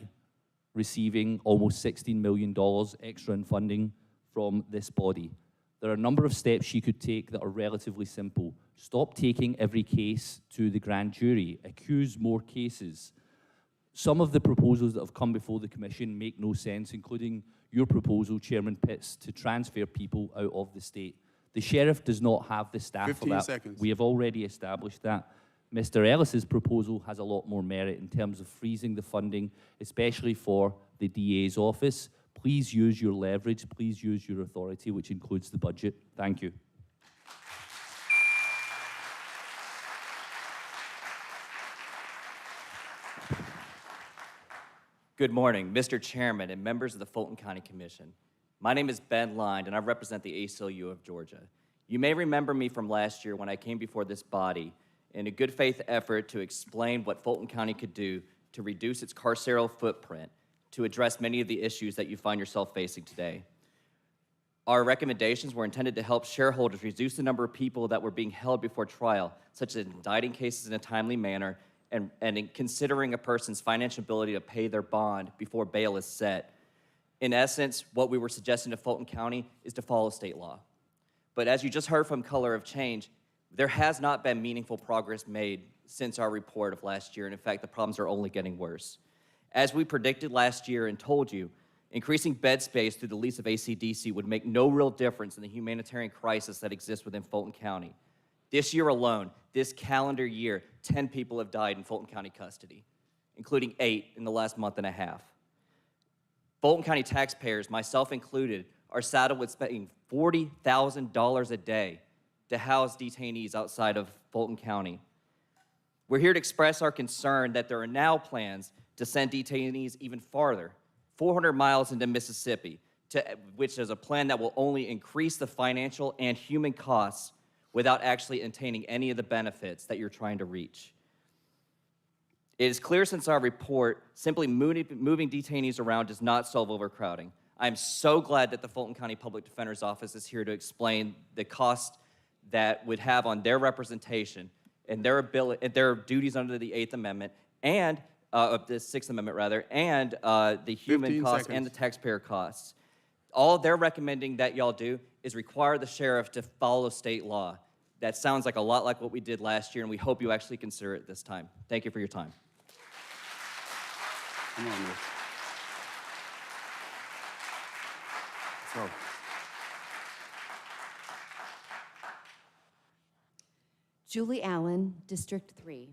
receiving almost $16 million extra in funding from this body. There are a number of steps she could take that are relatively simple. Stop taking every case to the grand jury. Accuse more cases. Some of the proposals that have come before the Commission make no sense, including your proposal, Chairman Pitts, to transfer people out of the state. The sheriff does not have the staff for 15 that. seconds. We have already established that. Mr. Ellis's proposal has a lot more merit in terms of freezing the funding, especially for the DA's office. Please use your leverage, please use your authority, which includes the budget. Thank you. Good morning, Mr. Chairman and members of the Fulton County Commission. My name is Ben Lind, and I represent the ACLU of Georgia. You may remember me from last year when I came before this body in a good faith effort to explain what Fulton County could do to reduce its carceral footprint to address many of the issues that you find yourself facing today. Our recommendations were intended to help shareholders reduce the number of people that were being held before trial, such as indicting cases in a timely manner and in considering a person's financial ability to pay their bond before bail is set. In essence, what we were suggesting to Fulton County is to follow state law. But as you just heard from Color of Change, there has not been meaningful progress made since our report of last year, and in fact, the problems are only getting worse. As we predicted last year and told you, increasing bed space through the lease of ACDC would make no real difference in the humanitarian crisis that exists within Fulton County. This year alone, this calendar year, 10 people have died in Fulton County custody, including 8 in the last month and a half. Fulton County taxpayers, myself included, are saddled with spending $40,000 a day to house detainees outside of Fulton County. We're here to express our concern that there are now plans to send detainees even farther, 400 miles into Mississippi, which is a plan that will only increase the financial and human costs without actually attaining any of the benefits that you're trying to reach. It is clear since our report, simply moving detainees around does not solve overcrowding. I'm so glad that the Fulton County Public Defender's Office is here to explain the cost that would have on their representation and their duties under the 8th Amendment and the 6th Amendment rather, and the human costs and the taxpayer costs. All they're recommending that y'all do is require the sheriff to follow state law. That sounds like a lot like what we did last year, and we hope you actually consider it this time. Thank you for your time. Come on, Miss. So, Julie Allen, District 3.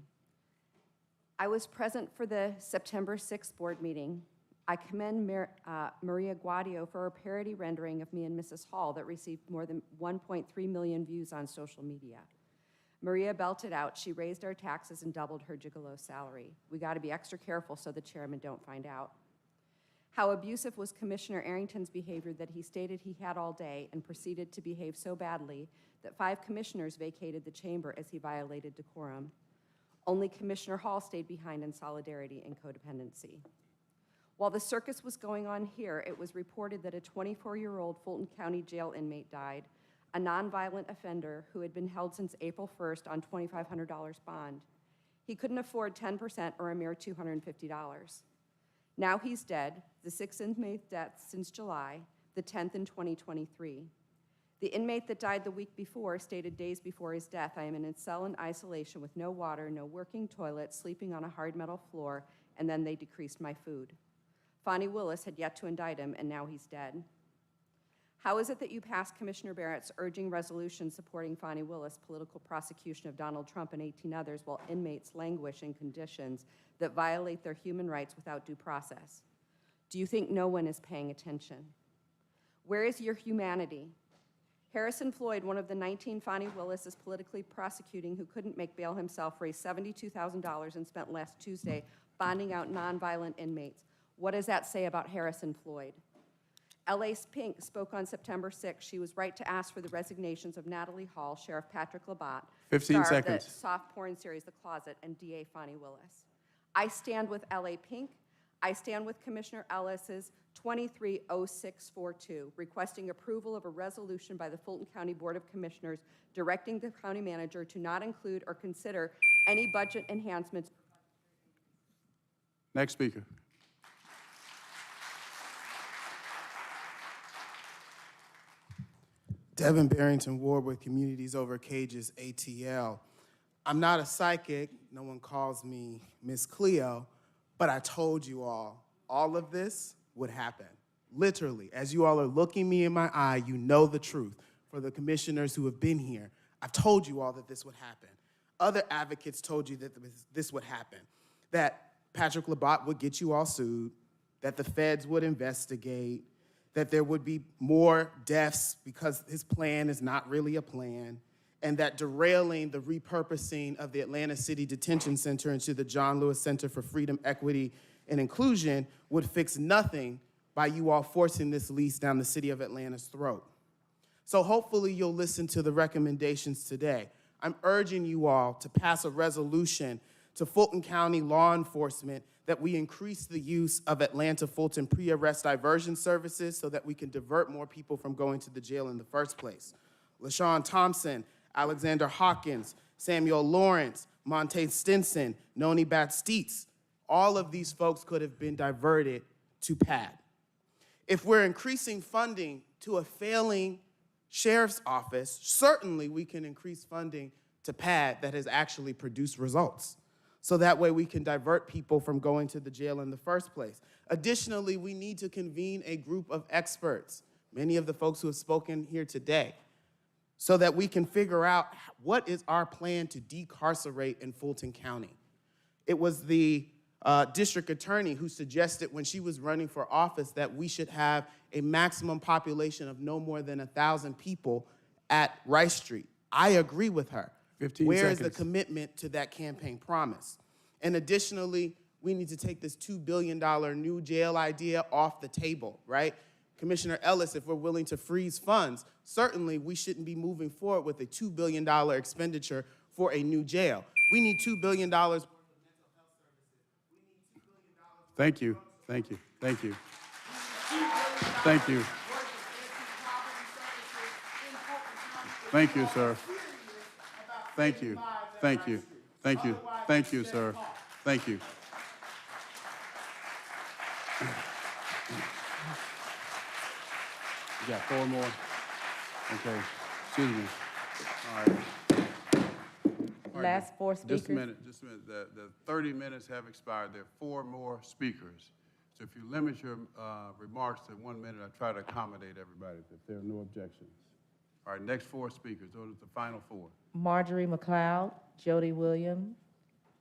I was present for the September 6th board meeting. I commend Maria Guadio for her parody rendering of me and Mrs. Hall that received more than 1.3 million views on social media. Maria belted out, she raised our taxes and doubled her gigolo salary. We got to be extra careful so the chairman don't find out. How abusive was Commissioner Arrington's behavior that he stated he had all day and proceeded to behave so badly that 5 commissioners vacated the chamber as he violated decorum. Only Commissioner Hall stayed behind in solidarity and codependency. While the circus was going on here, it was reported that a 24-year-old Fulton County jail inmate died, a nonviolent offender who had been held since April 1st on $2,500 bond. He couldn't afford 10% or a mere $250. Now he's dead, the 6th inmate death since July, the 10th in 2023. The inmate that died the week before stated days before his death, I am in a cell in isolation with no water, no working toilet, sleeping on a hard metal floor, and then they decreased my food. Fani Willis had yet to indict him, and now he's dead. How is it that you passed Commissioner Barrett's urging resolution supporting Fani Willis' political prosecution of Donald Trump and 18 others while inmates languish in conditions that violate their human rights without due process? Do you think no one is paying attention? Where is your humanity? Harrison Floyd, one of the 19 Fani Willis is politically prosecuting who couldn't make bail himself, raised $72,000 and spent last Tuesday bonding out nonviolent inmates. What does that say about Harrison Floyd? LA's Pink spoke on September 6th. She was right to ask for the resignations of Natalie Hall, Sheriff Patrick Labatt, 15 star seconds. of the soft porn series The Closet, and DA Fani Willis. I stand with LA Pink. I stand with Commissioner Ellis's 230642, requesting approval of a resolution by the Fulton County Board of Commissioners directing the county manager to not include or consider any budget enhancements. Next speaker. Devin Barrington Ward with Communities Over Cages, ATL. I'm not a psychic. No one calls me Miss Cleo, but I told you all of this would happen. Literally, as you all are looking me in my eye, you know the truth. For the commissioners who have been here, I've told you all that this would happen. Other advocates told you that this would happen, that Patrick Labatt would get you all sued, that the feds would investigate, that there would be more deaths because his plan is not really a plan, and that derailing the repurposing of the Atlanta City Detention Center into the John Lewis Center for Freedom, Equity, and Inclusion would fix nothing by you all forcing this lease down the city of Atlanta's throat. So hopefully you'll listen to the recommendations today. I'm urging you all to pass a resolution to Fulton County law enforcement that we increase the use of Atlanta Fulton pre-arrest diversion services so that we can divert more people from going to the jail in the first place. LaShawn Thompson, Alexander Hawkins, Samuel Lawrence, Monte Stinson, Noni Bat-Steets, all of these folks could have been diverted to PAD. If we're increasing funding to a failing sheriff's office, certainly we can increase funding to PAD that has actually produced results. So that way we can divert people from going to the jail in the first place. Additionally, we need to convene a group of experts, many of the folks who have spoken here today, so that we can figure out what is our plan to decarcerate in Fulton County. It was the district attorney who suggested when she was running for office that we should have a maximum population of no more than 1,000 people at Rice Street. I agree with her. 15 Where seconds. is the commitment to that campaign promise? And additionally, we need to take this $2 billion new jail idea off the table, right? Commissioner Ellis, if we're willing to freeze funds, certainly we shouldn't be moving forward with a $2 billion expenditure for a new jail. We need $2 billion. Thank you, thank you, thank you. Thank you. Thank you, sir. Thank you, thank you, thank you, thank you, sir. Thank you. You got 4 more? Okay, excuse me. All right. All right, Last 4 Just a speakers. minute, just a minute. The 30 minutes have expired. There are 4 more speakers. So if you limit your remarks to 1 minute, I try to accommodate everybody if there are no objections. All right, next 4 speakers. Those are the final 4. Marjorie McLeod, Jody Williams,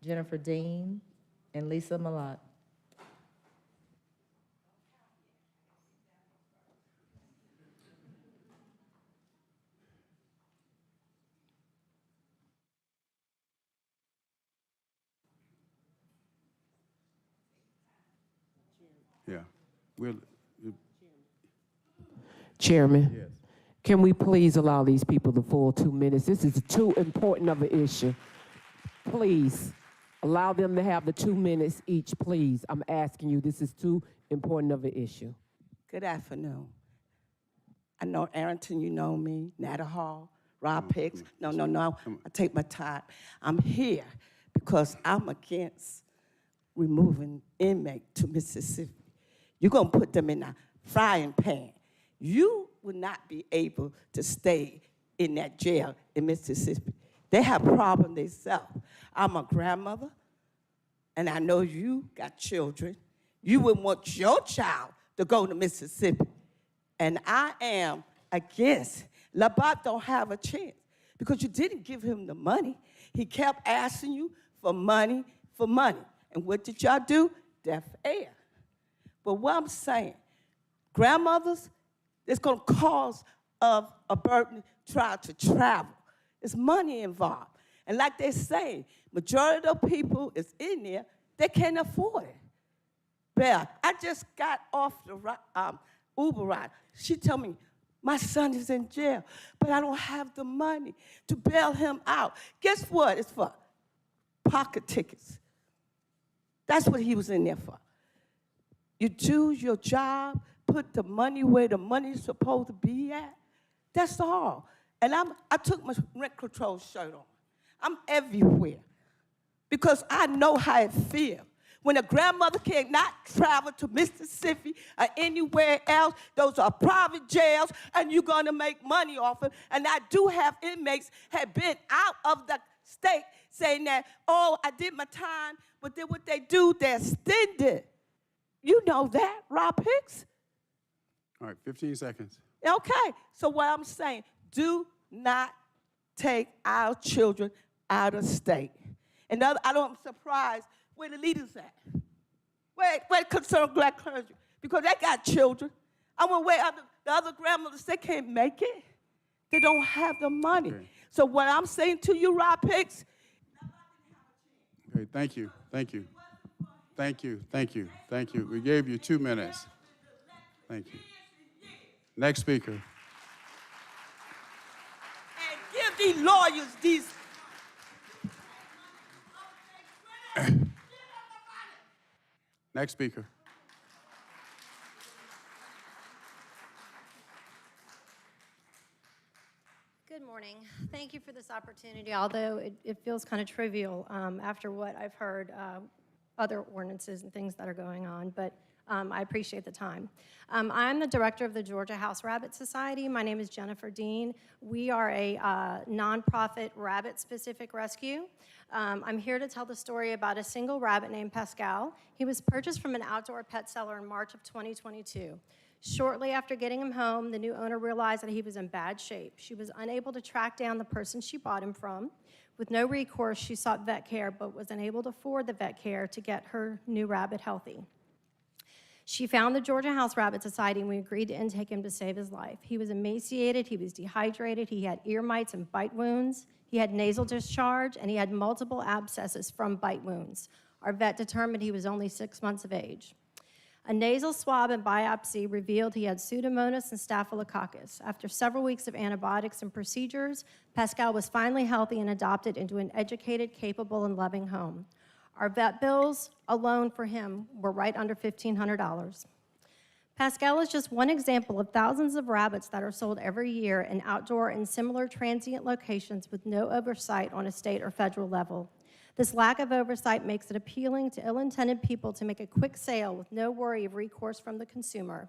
Jennifer Dean, and Lisa Malott. Yeah. Chairman, Yes. can we please allow these people the full 2 minutes? This is too important of an issue. Please, allow them to have the 2 minutes each, please. I'm asking you, this is too important of an issue. Good afternoon. I know Arrington, you know me, Nada Hall, Rob Hicks. No, I take my time. I'm here because I'm against removing inmate to Mississippi. You're gonna put them in a frying pan. You will not be able to stay in that jail in Mississippi. They have problems themselves. I'm a grandmother, and I know you got children. You wouldn't want your child to go to Mississippi. And I am against. Labat don't have a chance because you didn't give him the money. He kept asking you for money, for money. And what did y'all do? Deaf air. But what I'm saying, grandmothers, it's going to cause of a burden trying to travel. There's money involved. And like they say, majority of the people is in there, they can't afford it. Belle, I just got off the Uber ride. She told me, my son is in jail, but I don't have the money to bail him out. Guess what? It's for pocket tickets. That's what he was in there for. You do your job, put the money where the money's supposed to be at. That's all. And I took my rent control shirt on. I'm everywhere because I know how it feels. When a grandmother cannot travel to Mississippi or anywhere else, those are private jails, and you're going to make money off it. And I do have inmates have been out of the state saying that, oh, I did my time, but then what they do, they extend it. You know that, Rob Hicks? All right, 15 seconds. Okay, so what I'm saying, do not take our children out of state. And I'm surprised where the leaders at. Where concerned black clergy? Because they got children. I went where the other grandmothers, they can't make it. They don't have the money. Okay. So what I'm saying to you, Rob Hicks. Okay, thank you. We gave you 2 minutes. Thank you. Next speaker. And give these lawyers these. Next speaker. Good morning. Thank you for this opportunity, although it feels kind of trivial after what I've heard, other ordinances and things that are going on, but I appreciate the time. I'm the director of the Georgia House Rabbit Society. My name is Jennifer Dean. We are a nonprofit rabbit-specific rescue. I'm here to tell the story about a single rabbit named Pascal. He was purchased from an outdoor pet seller in March of 2022. Shortly after getting him home, the new owner realized that he was in bad shape. She was unable to track down the person she bought him from. With no recourse, she sought vet care, but was unable to afford the vet care to get her new rabbit healthy. She found the Georgia House Rabbit Society, and we agreed to intake him to save his life. He was emaciated, he was dehydrated, he had ear mites and bite wounds, he had nasal discharge, and he had multiple abscesses from bite wounds. Our vet determined he was only 6 months of age. A nasal swab and biopsy revealed he had Pseudomonas and Staphylococcus. After several weeks of antibiotics and procedures, Pascal was finally healthy and adopted into an educated, capable, and loving home. Our vet bills alone for him were right under $1,500. Pascal is just one example of thousands of rabbits that are sold every year in outdoor and similar transient locations with no oversight on a state or federal level. This lack of oversight makes it appealing to ill-intended people to make a quick sale with no worry of recourse from the consumer.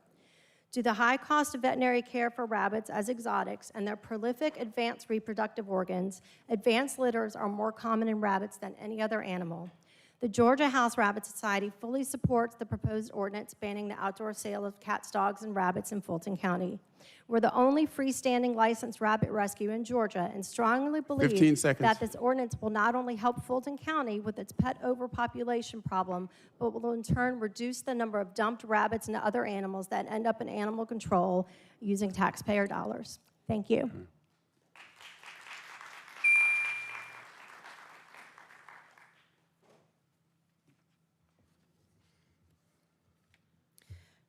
Due to the high cost of veterinary care for rabbits as exotics and their prolific advanced reproductive organs, advanced litters are more common in rabbits than any other animal. The Georgia House Rabbit Society fully supports the proposed ordinance banning the outdoor sale of cats, dogs, and rabbits in Fulton County. We're the only freestanding licensed rabbit rescue in Georgia and strongly 15 believe seconds. that this ordinance will not only help Fulton County with its pet overpopulation problem, but will in turn reduce the number of dumped rabbits and other animals that end up in animal control using taxpayer dollars. Thank you.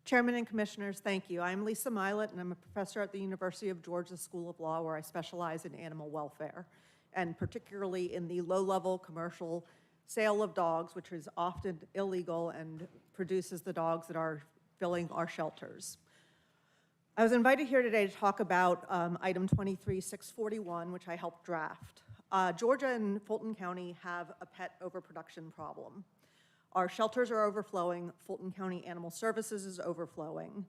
Chairman and Commissioners, thank you. I'm Lisa Milet, and I'm a professor at the University of Georgia School of Law, where I specialize in animal welfare, and particularly in the low-level commercial sale of dogs, which is often illegal and produces the dogs that are filling our shelters. I was invited here today to talk about item 23641, which I helped draft. Georgia and Fulton County have a pet overproduction problem. Our shelters are overflowing. Fulton County Animal Services is overflowing.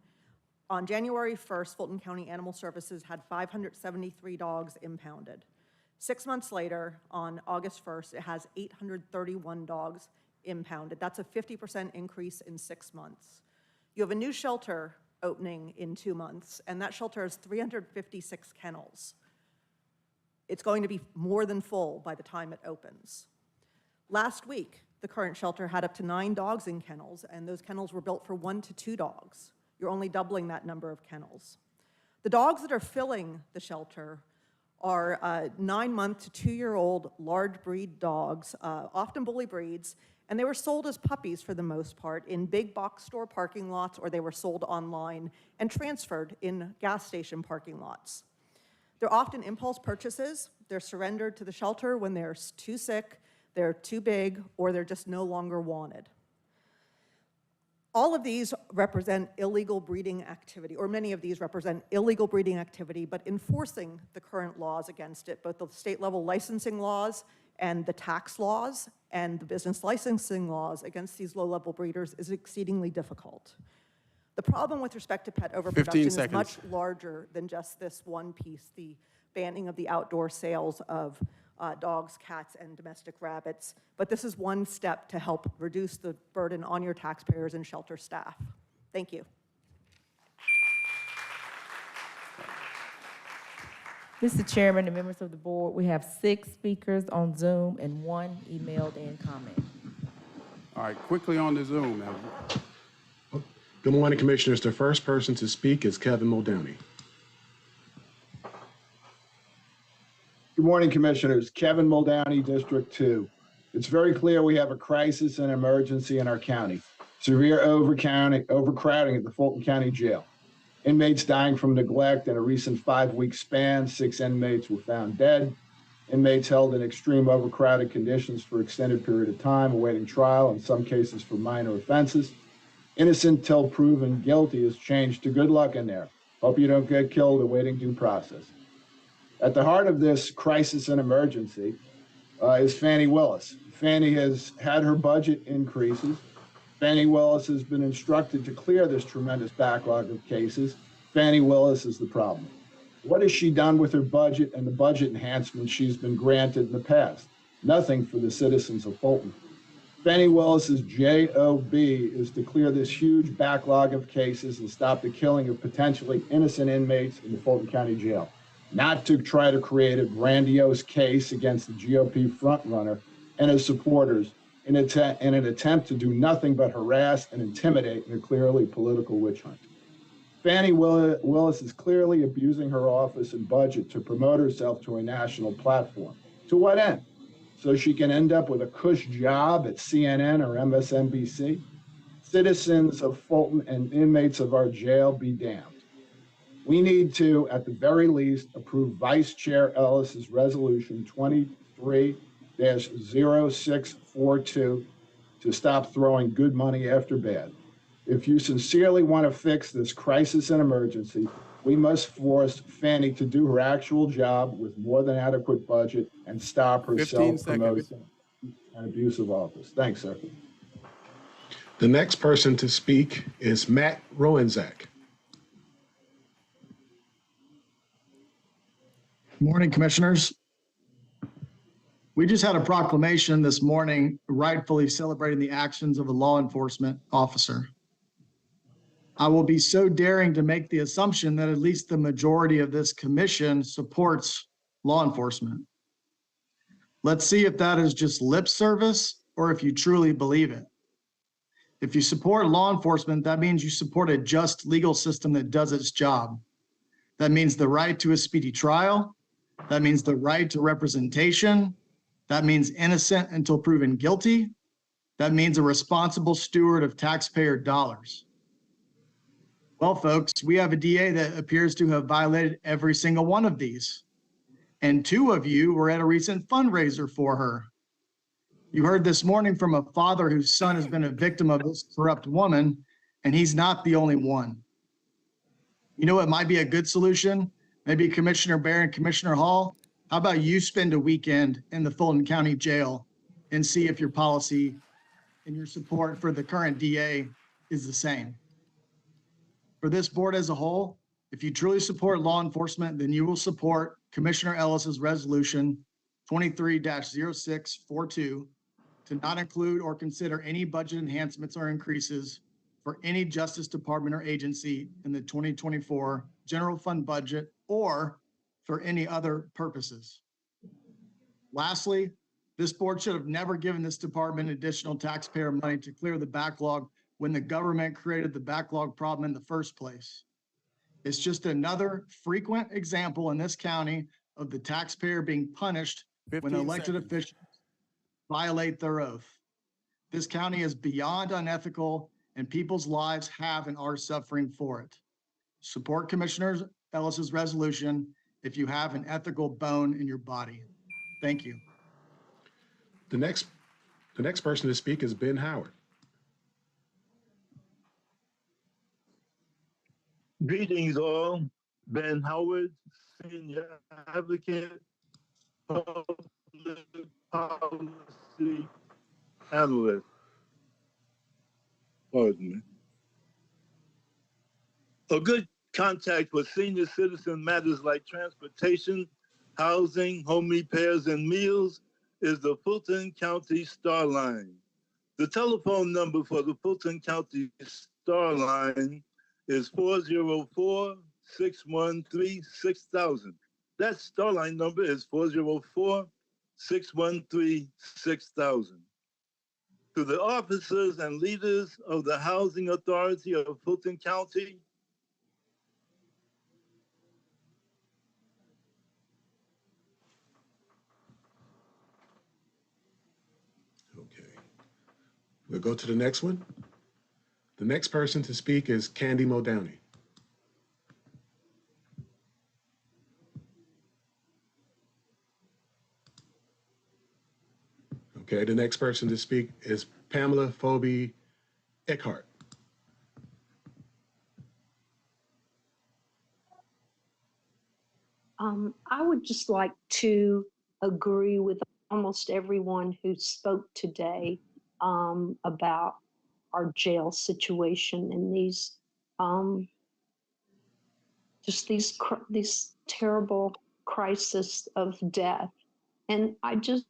On January 1st, Fulton County Animal Services had 573 dogs impounded. 6 months later, on August 1st, it has 831 dogs impounded. That's a 50% increase in 6 months. You have a new shelter opening in 2 months, and that shelter has 356 kennels. It's going to be more than full by the time it opens. Last week, the current shelter had up to 9 dogs in kennels, and those kennels were built for 1 to 2 dogs. You're only doubling that number of kennels. The dogs that are filling the shelter are 9-month to 2-year-old large breed dogs, often bully breeds, and they were sold as puppies for the most part in big box store parking lots, or they were sold online and transferred in gas station parking lots. They're often impulse purchases. They're surrendered to the shelter when they're too sick, they're too big, or they're just no longer wanted. All of these represent illegal breeding activity, or many of these represent illegal breeding activity, but enforcing the current laws against it, both the state-level licensing laws and the tax laws and the business licensing laws against these low-level breeders is exceedingly difficult. The problem with respect to pet overproduction is much larger than just this one piece, the banning of the outdoor sales of dogs, cats, and domestic rabbits, but this is one step to help reduce the burden on your taxpayers and shelter staff. Thank you. Mr. Chairman and members of the board, we have 6 speakers on Zoom and 1 emailed in comment. All right, quickly on the Zoom now. Good morning, Commissioners. The first person to speak is Kevin Muldowney. Good morning, Commissioners. Kevin Muldowney, District 2. It's very clear we have a crisis and emergency in our county. Severe overcrowding at the Fulton County Jail. Inmates dying from neglect. In a recent 5-week span, 6 inmates were found dead. Inmates held in extreme overcrowded conditions for extended period of time, awaiting trial, in some cases for minor offenses. Innocent till proven guilty is changed to good luck in there. Hope you don't get killed awaiting due process. At the heart of this crisis and emergency is Fannie Willis. Fannie has had her budget increases. Fannie Willis has been instructed to clear this tremendous backlog of cases. Fannie Willis is the problem. What has she done with her budget and the budget enhancements she's been granted in the past? Nothing for the citizens of Fulton. Fannie Willis's job is to clear this huge backlog of cases and stop the killing of potentially innocent inmates in the Fulton County Jail. Not to try to create a grandiose case against the GOP frontrunner and his supporters in an attempt to do nothing but harass and intimidate in a clearly political witch hunt. Fannie Willis is clearly abusing her office and budget to promote herself to a national platform. To what end? So she can end up with a cush job at CNN or MSNBC? Citizens of Fulton and inmates of our jail be damned. We need to, at the very least, approve Vice Chair Ellis's resolution 23-0642 to stop throwing good money after bad. If you sincerely want to fix this crisis and emergency, we must force Fannie to do her actual job with more than adequate budget and stop her self-promotion and abusive office. Thanks, sir. The next person to speak is Matt Rowenzak. Morning, Commissioners. We just had a proclamation this morning rightfully celebrating the actions of a law enforcement officer. I will be so daring to make the assumption that at least the majority of this commission supports law enforcement. Let's see if that is just lip service or if you truly believe it. If you support law enforcement, that means you support a just legal system that does its job. That means the right to a speedy trial. That means the right to representation. That means innocent until proven guilty. That means a responsible steward of taxpayer dollars. Well, folks, we have a DA that appears to have violated every single one of these. And 2 of you were at a recent fundraiser for her. You heard this morning from a father whose son has been a victim of this corrupt woman, and he's not the only one. You know what might be a good solution? Maybe Commissioner Barron, Commissioner Hall, how about you spend a weekend in the Fulton County Jail and see if your policy and your support for the current DA is the same. For this board as a whole, if you truly support law enforcement, then you will support Commissioner Ellis's resolution 23-0642 to not include or consider any budget enhancements or increases for any Justice Department or agency in the 2024 general fund budget or for any other purposes. Lastly, this board should have never given this department additional taxpayer money to clear the backlog when the government created the backlog problem in the first place. It's just another frequent example in this county of the taxpayer being punished when elected officials violate their oath. This county is beyond unethical and people's lives have and are suffering for it. Support Commissioner Ellis's resolution if you have an ethical bone in your body. Thank you. The next person to speak is Ben Howard. Greetings all. Ben Howard, Senior Advocate, Public Policy Analyst. Pardon me. A good contact for senior citizen matters like transportation, housing, home repairs, and meals is the Fulton County Star Line. The telephone number for the Fulton County Star Line is 404-613-6000. That Star Line number is 404-613-6000. To the officers and leaders of the Housing Authority of Fulton County, We'll go to the next one. The next person to speak is Candy Modowney. Okay, the next person to speak is Pamela Phoebe Eckhart. I would just like to agree with almost everyone who spoke today about our jail situation and these terrible crisis of death. And I just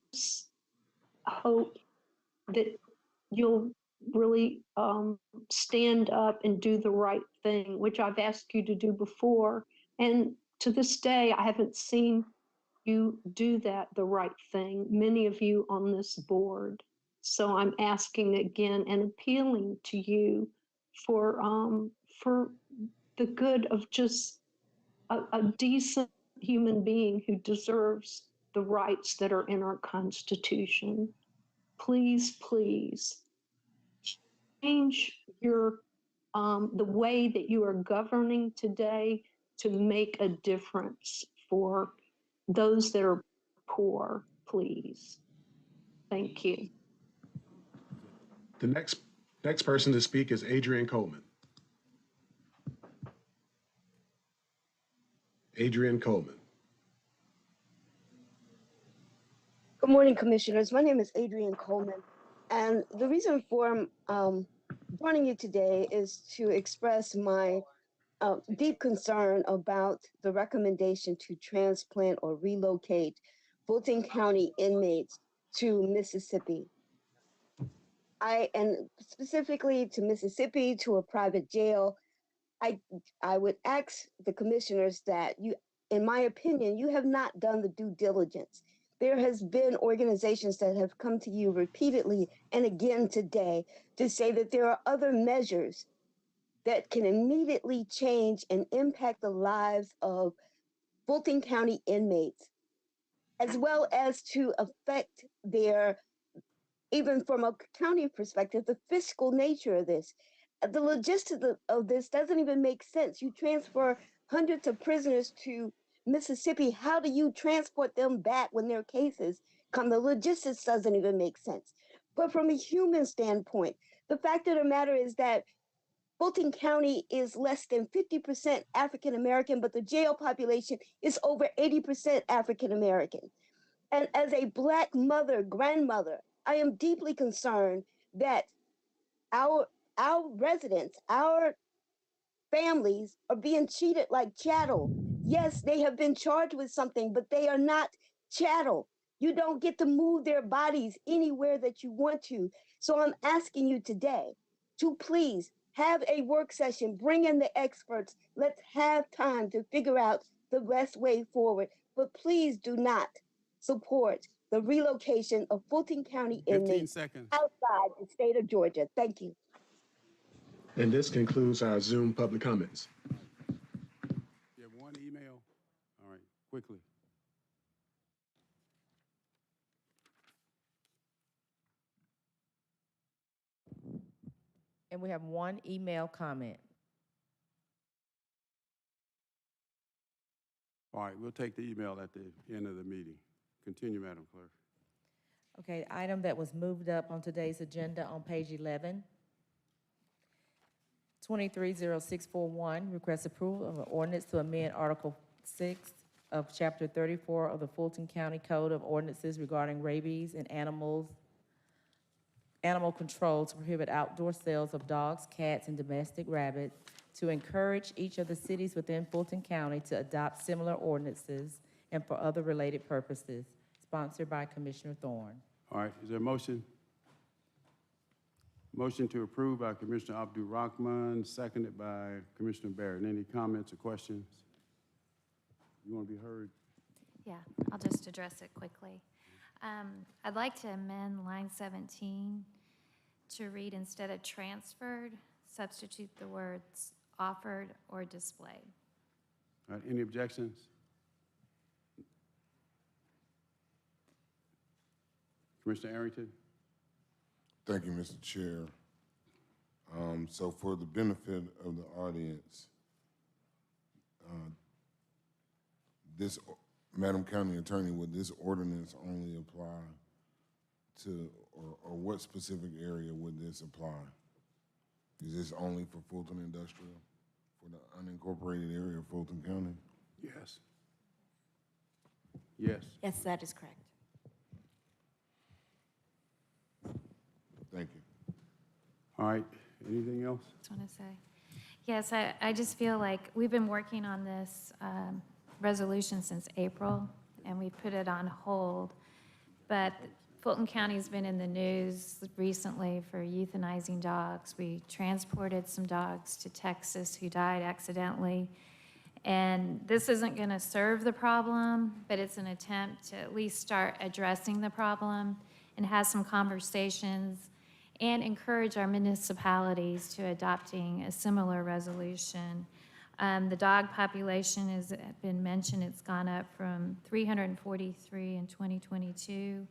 hope that you'll really stand up and do the right thing, which I've asked you to do before. And to this day, I haven't seen you do the right thing, many of you on this board. So I'm asking again and appealing to you for the good of just a decent human being who deserves the rights that are in our Constitution. Please, please change your the way that you are governing today to make a difference for those that are poor, please. Thank you. The next person to speak is Adrian Coleman. Adrian Coleman. Good morning, Commissioners. My name is Adrian Coleman, and the reason for joining you today is to express my deep concern about the recommendation to transplant or relocate Fulton County inmates to Mississippi. And specifically to Mississippi, to a private jail. I would ask the commissioners that you, in my opinion, you have not done the due diligence. There has been organizations that have come to you repeatedly and again today to say that there are other measures that can immediately change and impact the lives of Fulton County inmates, as well as to affect their, even from a county perspective, the fiscal nature of this. The logistics of this doesn't even make sense. You transfer hundreds of prisoners to Mississippi. How do you transport them back when their cases come? The logistics doesn't even make sense. But from a human standpoint, the fact of the matter is that Fulton County is less than 50% African American, but the jail population is over 80% African American. And as a Black mother, grandmother, I am deeply concerned that our residents, our families are being treated like chattel. Yes, they have been charged with something, but they are not chattel. You don't get to move their bodies anywhere that you want to. So I'm asking you today to please have a work session, bring in the experts. Let's have time to figure out the best way forward. But please do not support the relocation of Fulton County 15 inmates seconds. outside the state of Georgia. Thank you. And this concludes our Zoom public comments. You have one email? All right, quickly. And we have one email comment. All right, we'll take the email at the end of the meeting. Continue, Madam Clerk. Okay, item that was moved up on today's agenda on page 11. 230641, request approval of an ordinance to amend Article 6 of Chapter 34 of the Fulton County Code of Ordinances regarding rabies and animal control to prohibit outdoor sales of dogs, cats, and domestic rabbits, to encourage each of the cities within Fulton County to adopt similar ordinances and for other related purposes, sponsored by Commissioner Thorne. All right, is there a motion? Motion to approve by Commissioner Abdul Rahman, seconded by Commissioner Barrett. Any comments or questions? You want to be heard? Yeah, I'll just address it quickly. I'd like to amend line 17 to read, instead of transferred, substitute the words offered or displayed. All right, any objections? Commissioner Arrington? Thank you, Mr. Chair. So for the benefit of the audience, Madam County Attorney, would this ordinance only apply to, or what specific area would this apply? Is this only for Fulton Industrial, for the unincorporated area of Fulton County? Yes. Yes. Yes, that is correct. Thank you. All right, anything else? I just want to say, yes, I just feel like we've been working on this resolution since April, and we put it on hold. But Fulton County's been in the news recently for euthanizing dogs. We transported some dogs to Texas who died accidentally. And this isn't going to serve the problem, but it's an attempt to at least start addressing the problem and have some conversations and encourage our municipalities to adopting a similar resolution. The dog population has been mentioned. It's gone up from 343 in 2022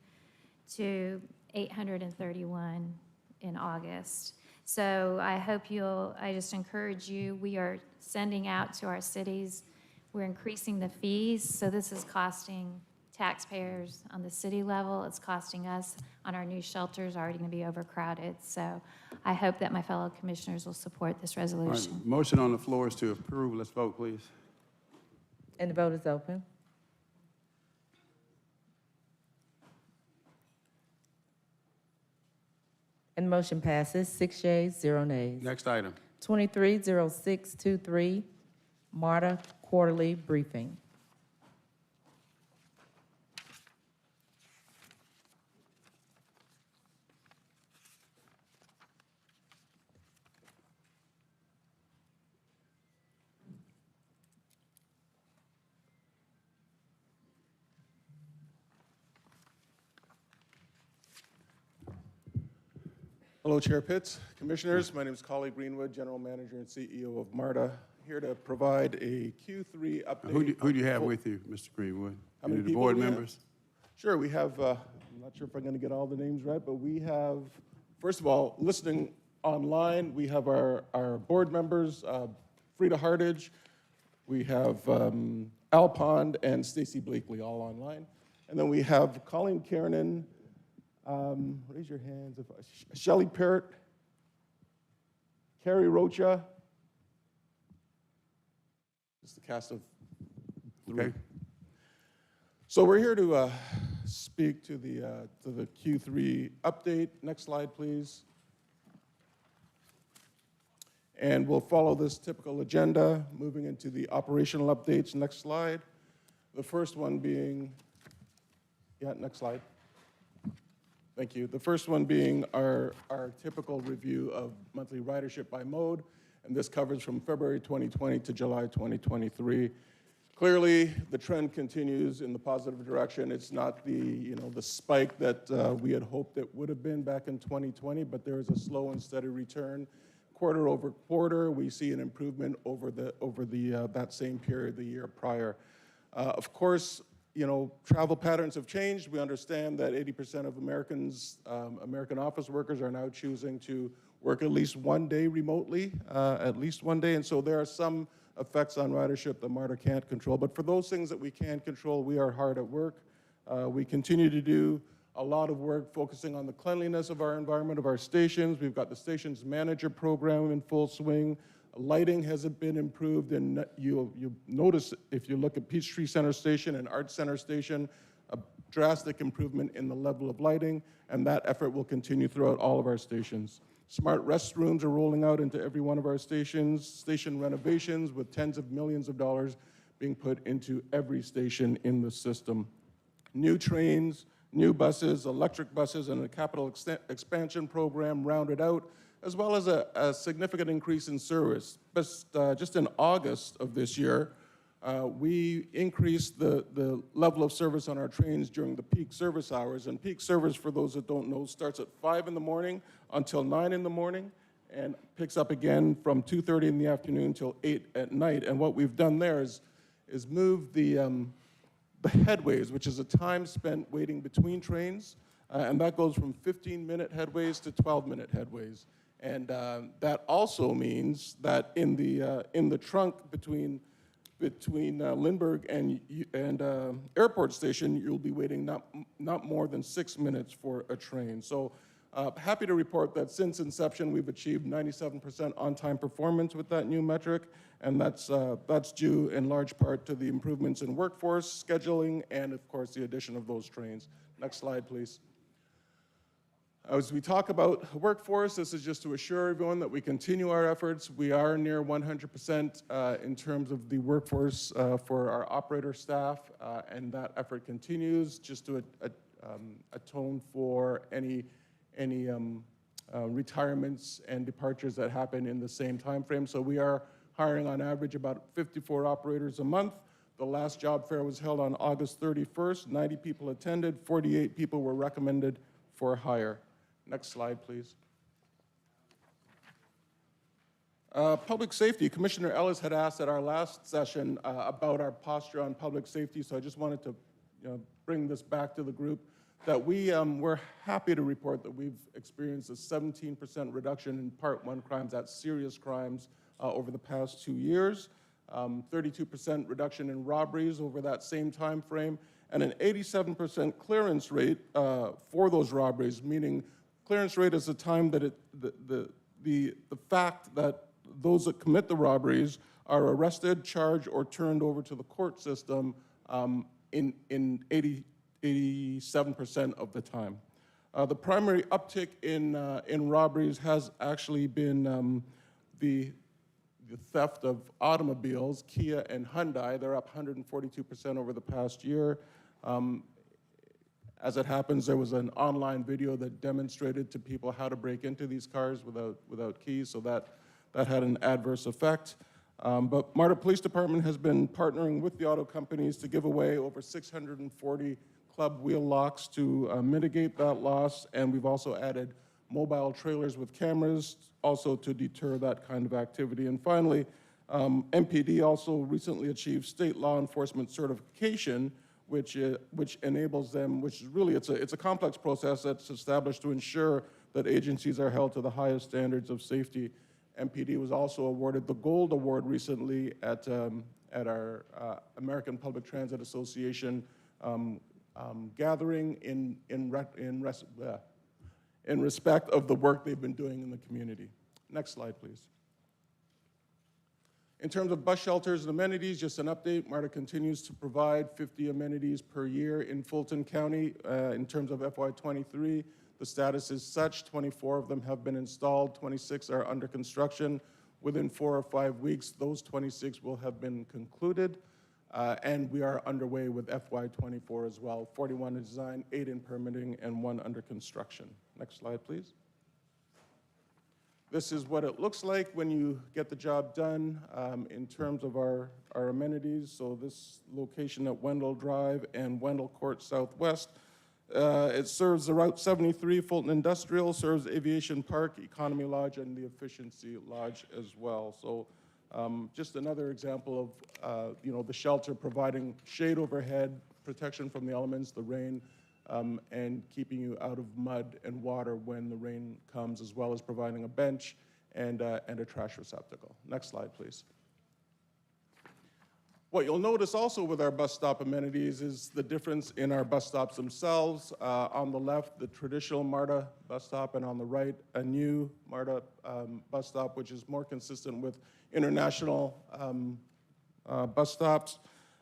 to 831 in August. So I just encourage you, we are sending out to our cities, we're increasing the fees, so this is costing taxpayers on the city level, it's costing us on our new shelters, already gonna be overcrowded. So I hope that my fellow commissioners will support this resolution. All right, motion on the floor is to approve. Let's vote, please. And the vote is open. And the motion passes, 6 yeas, 0 nays. Next item. 230623, MARTA Quarterly Briefing. Hello, Chair Pitts, Commissioners. My name is Collie Greenwood, General Manager and CEO of MARTA, here to provide a Q3 update. Who do you have with you, Mr. Greenwood? How many The people board do we have? members? Sure, we have, I'm not sure if I'm going to get all the names right, but we have, first of all, listening online, we have our board members, Frida Hartage, we have Al Pond and Stacy Blakely all online. And then we have Colleen Kiernan, raise your hands. Shelley Parrott, Carrie Rocha. Just the cast of three. Okay. So we're here to speak to the Q3 update. Next slide, please. And we'll follow this typical agenda, moving into the operational updates. Next slide. The first one being, next slide. Thank you. The first one being our typical review of monthly ridership by mode, and this covers from February 2020 to July 2023. Clearly, the trend continues in the positive direction. It's not the spike that we had hoped it would have been back in 2020, but there is a slow and steady return. Quarter over quarter, we see an improvement over that same period the year prior. Of course, travel patterns have changed. We understand that 80% of Americans, American office workers, are now choosing to work at least one day remotely, and so there are some effects on ridership that MARTA can't control. But for those things that we can control, we are hard at work. We continue to do a lot of work focusing on the cleanliness of our environment, of our stations. We've got the Stations Manager program in full swing. Lighting has been improved, and you'll notice if you look at Peachtree Center Station and Arts Center Station, a drastic improvement in the level of lighting, and that effort will continue throughout all of our stations. Smart restrooms are rolling out into every one of our stations, station renovations with tens of millions of dollars being put into every station in the system. New trains, new buses, electric buses, and a capital expansion program rounded out, as well as a significant increase in service. Just in August of this year, we increased the level of service on our trains during the peak service hours. And peak service, for those that don't know, starts at 5 in the morning until 9 in the morning and picks up again from 2:30 in the afternoon till 8 at night. And what we've done there is move the headways, which is a time spent waiting between trains, and that goes from 15-minute headways to 12-minute headways. And that also means that in the trunk between Lindbergh and Airport Station, you'll be waiting not more than 6 minutes for a train. So happy to report that since inception, we've achieved 97% on-time performance with that new metric, and that's due in large part to the improvements in workforce, scheduling, and of course the addition of those trains. Next slide, please. As we talk about workforce, this is just to assure everyone that we continue our efforts. We are near 100% in terms of the workforce for our operator staff, and that effort continues just to atone for any retirements and departures that happen in the same time frame. So we are hiring on average about 54 operators a month. The last job fair was held on August 31st. 90 people attended, 48 people were recommended for hire. Next slide, please. Public safety. Commissioner Ellis had asked at our last session about our posture on public safety, so I just wanted to bring this back to the group, that we're happy to report that we've experienced a 17% reduction in Part 1 crimes, that's serious crimes, over the past 2 years, 32% reduction in robberies over that same time frame, and an 87% clearance rate for those robberies, meaning clearance rate is the time that the fact that those that commit the robberies are arrested, charged, or turned over to the court system in 87% of the time. The primary uptick in robberies has actually been the the theft of automobiles, Kia and Hyundai. They're up 142% over the past year. As it happens, there was an online video that demonstrated to people how to break into these cars without keys, so that had an adverse effect. But MARTA Police Department has been partnering with the auto companies to give away over 640 club wheel locks to mitigate that loss, and we've also added mobile trailers with cameras also to deter that kind of activity. And finally, MPD also recently achieved state law enforcement certification, which enables them, which is really, it's a complex process that's established to ensure that agencies are held to the highest standards of safety. MPD was also awarded the Gold Award recently at our American Public Transit Association gathering in respect of the work they've been doing in the community. Next slide, please. In terms of bus shelters and amenities, just an update, MARTA continues to provide 50 amenities per year in Fulton County. In terms of FY23, the status is such, 24 of them have been installed, 26 are under construction. Within 4 or 5 weeks, those 26 will have been concluded, and we are underway with FY24 as well. 41 in design, 8 in permitting, and 1 under construction. Next slide, please. This is what it looks like when you get the job done in terms of our amenities. So this location at Wendell Drive and Wendell Court Southwest, it serves the Route 73, Fulton Industrial, serves Aviation Park, Economy Lodge, and the Efficiency Lodge as well. So just another example of the shelter providing shade overhead, protection from the elements, the rain, and keeping you out of mud and water when the rain comes, as well as providing a bench and a trash receptacle. Next slide, please. What you'll notice also with our bus stop amenities is the difference in our bus stops themselves. On the left, the traditional MARTA bus stop, and on the right, a new MARTA bus stop, which is more consistent with international bus stops.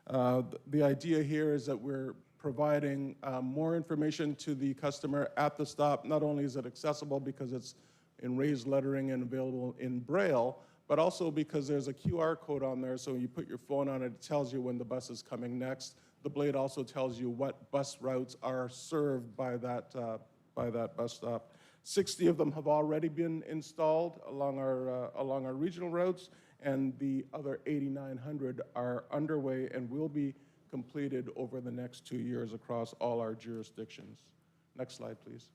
The idea here is that we're providing more information to the customer at the stop. Not only is it accessible because it's in raised lettering and available in Braille, but also because there's a QR code on there, so you put your phone on it, it tells you when the bus is coming next. The blade also tells you what bus routes are served by that bus stop. 60 of them have already been installed along our regional routes, and the other 8,900 are underway and will be completed over the next 2 years across all our jurisdictions. Next slide, please.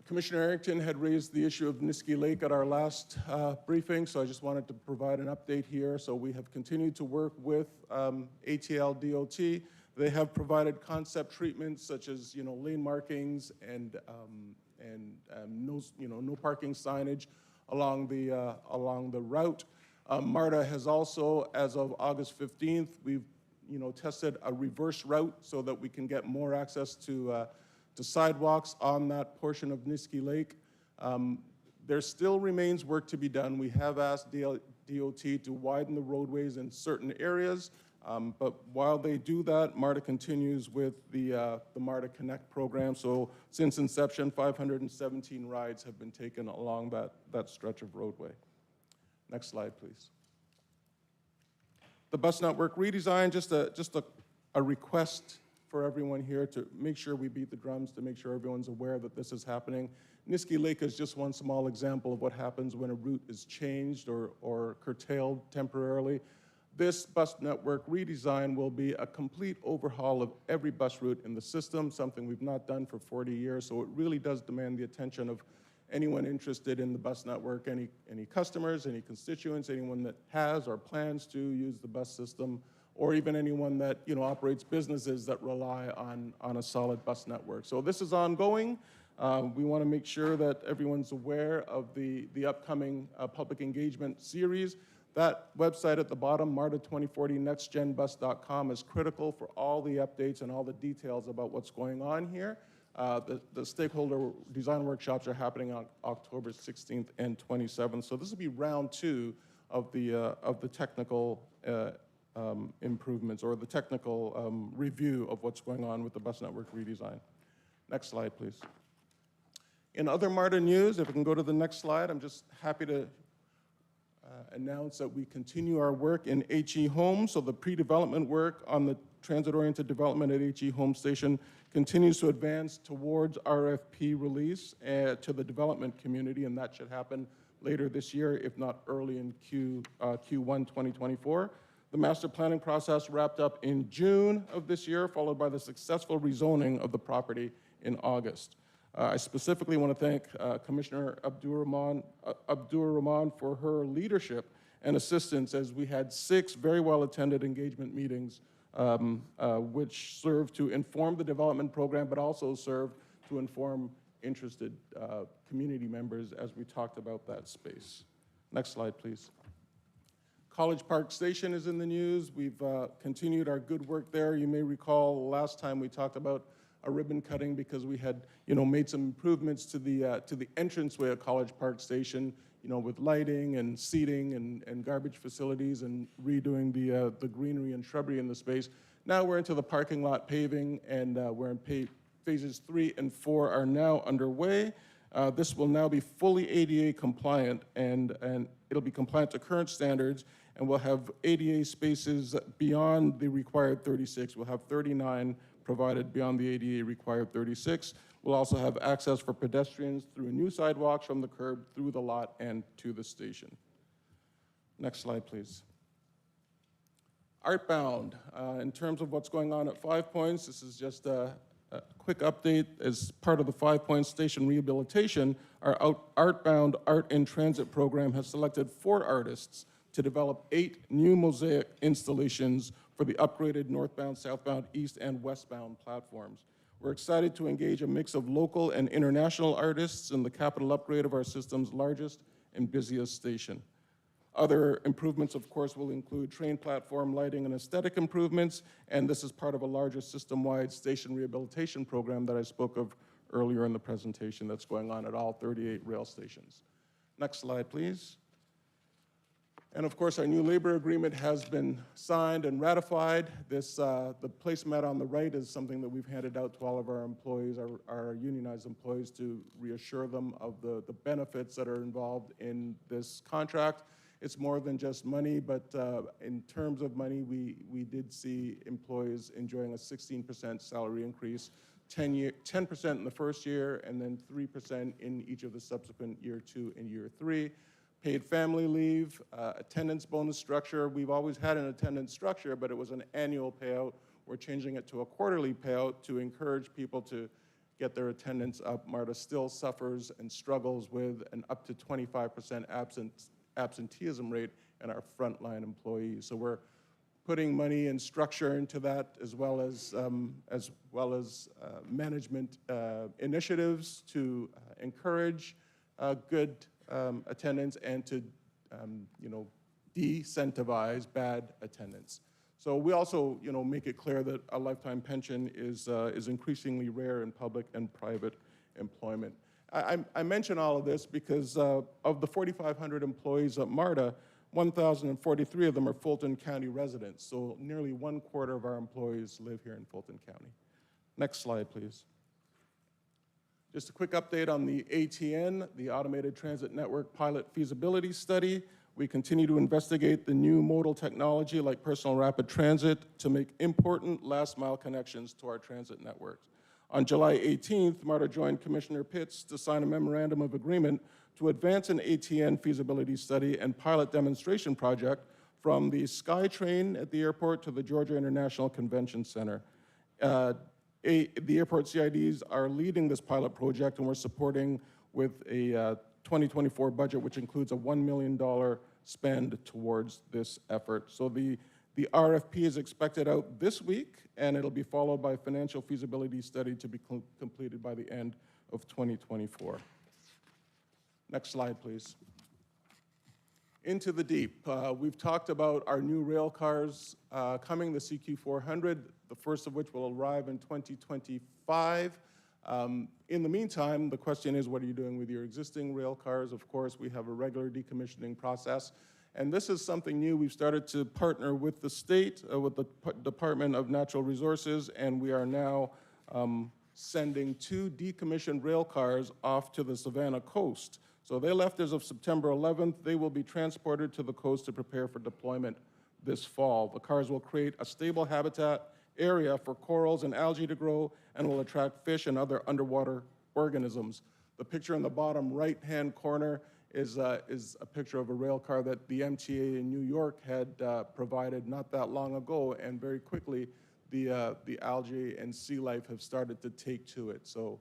Commissioner Arrington had raised the issue of Niski Lake at our last briefing, so I just wanted to provide an update here. So we have continued to work with ATL DOT. They have provided concept treatments such as lane markings and no parking signage along the route. MARTA has also, as of August 15th, we've tested a reverse route so that we can get more access to sidewalks on that portion of Niski Lake. There still remains work to be done. We have asked DOT to widen the roadways in certain areas, but while they do that, MARTA continues with the MARTA Connect program. So since inception, 517 rides have been taken along that stretch of roadway. Next slide, please. The bus network redesign, just a request for everyone here to make sure we beat the drums, to make sure everyone's aware that this is happening. Niski Lake is just one small example of what happens when a route is changed or curtailed temporarily. This bus network redesign will be a complete overhaul of every bus route in the system, something we've not done for 40 years, so it really does demand the attention of anyone interested in the bus network, any customers, any constituents, anyone that has or plans to use the bus system, or even anyone that operates businesses that rely on a solid bus network. So this is ongoing. We want to make sure that everyone's aware of the upcoming public engagement series. That website at the bottom, MARTA2040nextgenbus.com, is critical for all the updates and all the details about what's going on here. The stakeholder design workshops are happening on October 16th and 27th. So this will be round 2 of the technical improvements, or the technical review of what's going on with the bus network redesign. Next slide, please. In other MARTA news, if we can go to the next slide, I'm just happy to announce that we continue our work in HE Home. So the pre-development work on the transit-oriented development at HE Home Station continues to advance towards RFP release to the development community, and that should happen later this year, if not early in Q1 2024. The master planning process wrapped up in June of this year, followed by the successful rezoning of the property in August. I specifically want to thank Commissioner Abdur-Rahman for her leadership and assistance, as we had 6 very well-attended engagement meetings, which served to inform the development program, but also served to inform interested community members as we talked about that space. Next slide, please. College Park Station is in the news. We've continued our good work there. You may recall last time we talked about a ribbon cutting because we had, made some improvements to the entranceway at College Park Station, with lighting and seating and garbage facilities and redoing the greenery and shrubbery in the space. Now we're into the parking lot paving, and we're in phases 3 and 4 are now underway. This will now be fully ADA compliant, and it'll be compliant to current standards, and we'll have ADA spaces beyond the required 36. We'll have 39 provided beyond the ADA required 36. We'll also have access for pedestrians through new sidewalks from the curb through the lot and to the station. Next slide, please. Artbound, in terms of what's going on at 5 Points, this is just a quick update. As part of the 5 Points station rehabilitation, our Artbound Art in Transit program has selected 4 artists to develop 8 new mosaic installations for the upgraded northbound, southbound, east, and westbound platforms. We're excited to engage a mix of local and international artists in the capital upgrade of our system's largest and busiest station. Other improvements, of course, will include train platform lighting and aesthetic improvements, and this is part of a larger system-wide station rehabilitation program that I spoke of earlier in the presentation that's going on at all 38 rail stations. Next slide, please. And of course, our new labor agreement has been signed and ratified. This, the placemat on the right is something that we've handed out to all of our employees, our unionized employees, to reassure them of the benefits that are involved in this contract. It's more than just money, but in terms of money, we did see employees enjoying a 16% salary increase, 10% in the first year, and then 3% in each of the subsequent year 2 and year 3. Paid family leave, attendance bonus structure. We've always had an attendance structure, but it was an annual payout. We're changing it to a quarterly payout to encourage people to get their attendance up. MARTA still suffers and struggles with an up to 25% absenteeism rate in our frontline employees. So we're putting money and structure into that, as well as management initiatives to encourage good attendance and to de-incentivize bad attendance. So we also make it clear that a lifetime pension is increasingly rare in public and private employment. I mention all of this because of the 4,500 employees at MARTA, 1,043 of them are Fulton County residents. So nearly 1/4 of our employees live here in Fulton County. Next slide, please. Just a quick update on the ATN, the Automated Transit Network Pilot Feasibility Study. We continue to investigate the new modal technology like personal rapid transit to make important last-mile connections to our transit networks. On July 18th, MARTA joined Commissioner Pitts to sign a memorandum of agreement to advance an ATN feasibility study and pilot demonstration project from the SkyTrain at the airport to the Georgia International Convention Center. The airport CIDs are leading this pilot project, and we're supporting with a 2024 budget, which includes a $1 million spend towards this effort. So the RFP is expected out this week, and it'll be followed by a financial feasibility study to be completed by the end of 2024. Next slide, please. Into the deep. We've talked about our new rail cars coming, the CQ400, the first of which will arrive in 2025. In the meantime, the question is, what are you doing with your existing rail cars? Of course, we have a regular decommissioning process. And this is something new. We've started to partner with the state, with the Department of Natural Resources, and we are now sending 2 decommissioned rail cars off to the Savannah coast. So they left as of September 11th. They will be transported to the coast to prepare for deployment this fall. The cars will create a stable habitat area for corals and algae to grow and will attract fish and other underwater organisms. The picture in the bottom right-hand corner is a picture of a rail car that the MTA in New York had provided not that long ago, and very quickly the algae and sea life have started to take to it. So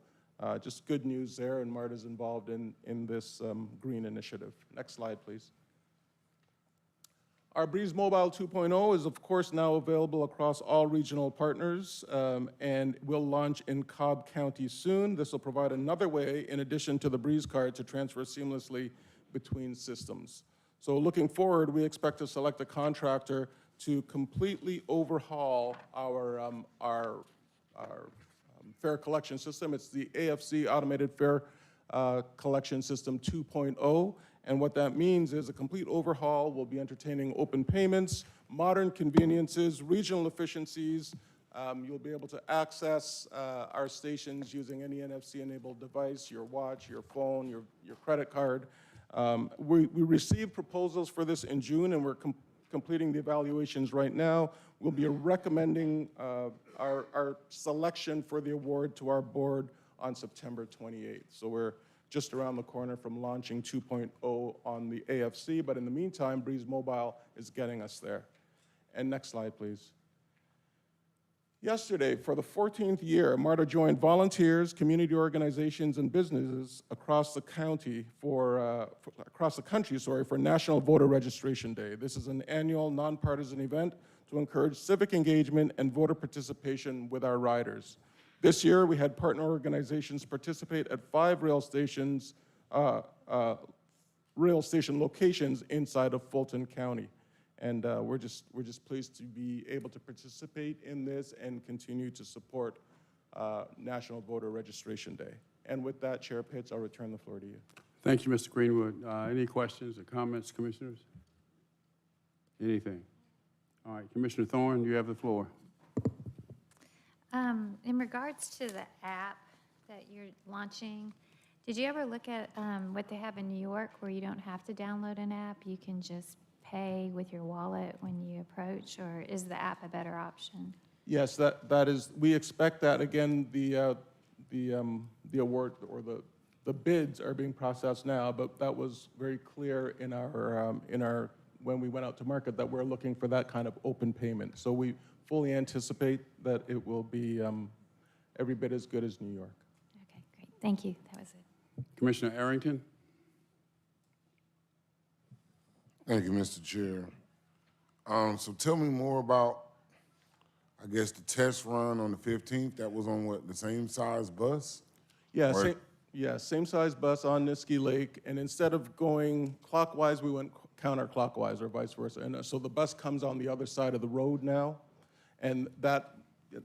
just good news there, and MARTA's involved in this green initiative. Next slide, please. Our Breeze Mobile 2.0 is, of course, now available across all regional partners and will launch in Cobb County soon. This will provide another way, in addition to the Breeze card, to transfer seamlessly between systems. So looking forward, we expect to select a contractor to completely overhaul our fare collection system. It's the AFC Automated Fare Collection System 2.0. And what that means is a complete overhaul will be entertaining open payments, modern conveniences, regional efficiencies. You'll be able to access our stations using any NFC-enabled device, your watch, your phone, your credit card. We received proposals for this in June, and we're completing the evaluations right now. We'll be recommending our selection for the award to our board on September 28th. So we're just around the corner from launching 2.0 on the AFC, but in the meantime, Breeze Mobile is getting us there. And next slide, please. Yesterday, for the 14th year, MARTA joined volunteers, community organizations, and businesses across the county for National Voter Registration Day. This is an annual nonpartisan event to encourage civic engagement and voter participation with our riders. This year, we had partner organizations participate at 5 rail station locations inside of Fulton County. And we're just pleased to be able to participate in this and continue to support National Voter Registration Day. And with that, Chair Pitts, I'll return the floor to you. Thank you, Mr. Greenwood. Any questions or comments, commissioners? Anything? All right, Commissioner Thorne, you have the floor. In regards to the app that you're launching, did you ever look at what they have in New York where you don't have to download an app? You can just pay with your wallet when you approach, or is the app a better option? Yes, that is, we expect that. Again, the award or the bids are being processed now, but that was very clear in our when we went out to market that we're looking for that kind of open payment. So we fully anticipate that it will be every bit as good as New York. Okay, great. Thank you. That was it. Commissioner Arrington. Thank you, Mr. Chair. So tell me more about, I guess, the test run on the 15th. That was on what, the same size bus? Yeah, same size bus on Niskey Lake, and instead of going clockwise, we went counterclockwise or vice versa. And so the bus comes on the other side of the road now, and that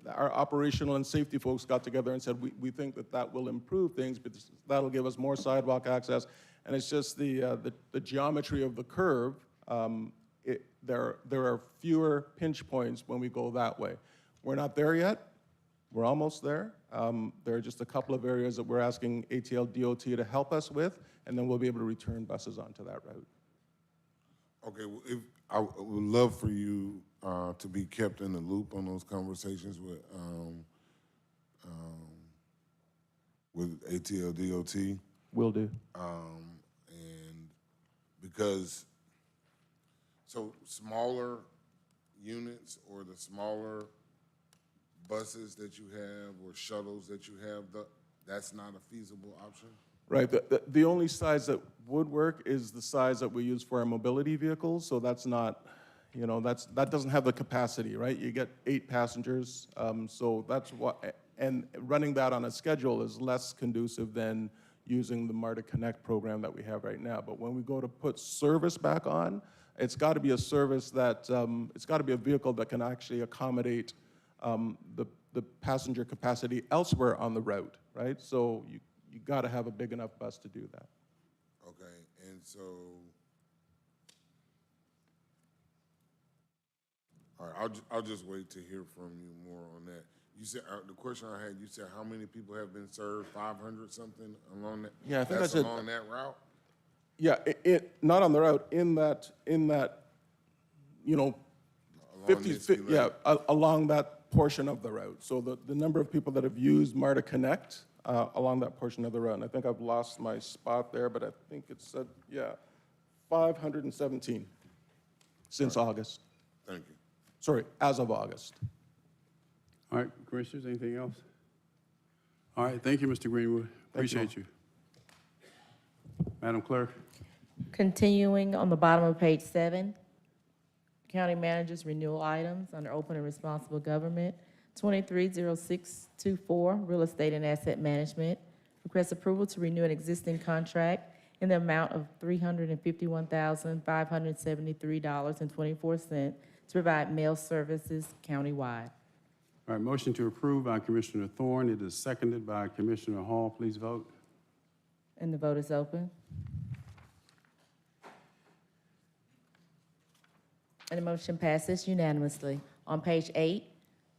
our operational and safety folks got together and said, we think that will improve things, but that'll give us more sidewalk access. And it's just the geometry of the curve. There are fewer pinch points when we go that way. We're not there yet. We're almost there. There are just a couple of areas that we're asking ATL DOT to help us with, and then we'll be able to return buses onto that route. Okay, well, I would love for you to be kept in the loop on those conversations with ATL DOT. Will do. And because, so smaller units or the smaller buses that you have or shuttles that you have, that's not a feasible option? Right, the only size that would work is the size that we use for our mobility vehicles, so that's not, that doesn't have the capacity, right? You get 8 passengers, so that's what, and running that on a schedule is less conducive than using the MARTA Connect program that we have right now. But when we go to put service back on, it's got to be a service that, it's got to be a vehicle that can actually accommodate the passenger capacity elsewhere on the route, right? So you got to have a big enough bus to do that. Okay, and so, all right, I'll just wait to hear from you more on that. You said, the question I had, you said how many people have been served? 500 something along that? Yeah, I think I that's said- along that route? Yeah, not on the route, in that, you know, Along 50, Nisky Lane? yeah, along that portion of the route. So the number of people that have used MARTA Connect along that portion of the route, and I think I've lost my spot there, but I think it said, yeah, 517 since August. Thank you. Sorry, as of August. All right, Commissioners, anything else? All right, thank you, Mr. Greenwood. Appreciate you. Madam Clerk? Continuing on the bottom of page 7, county managers renewal items under open and responsible government. 230624, real estate and asset management. Request approval to renew an existing contract in the amount of $351,573.24 to provide mail services countywide. All right, motion to approve by Commissioner Thorne. It is seconded by Commissioner Hall. Please vote. And the vote is open. And the motion passes unanimously. On page 8,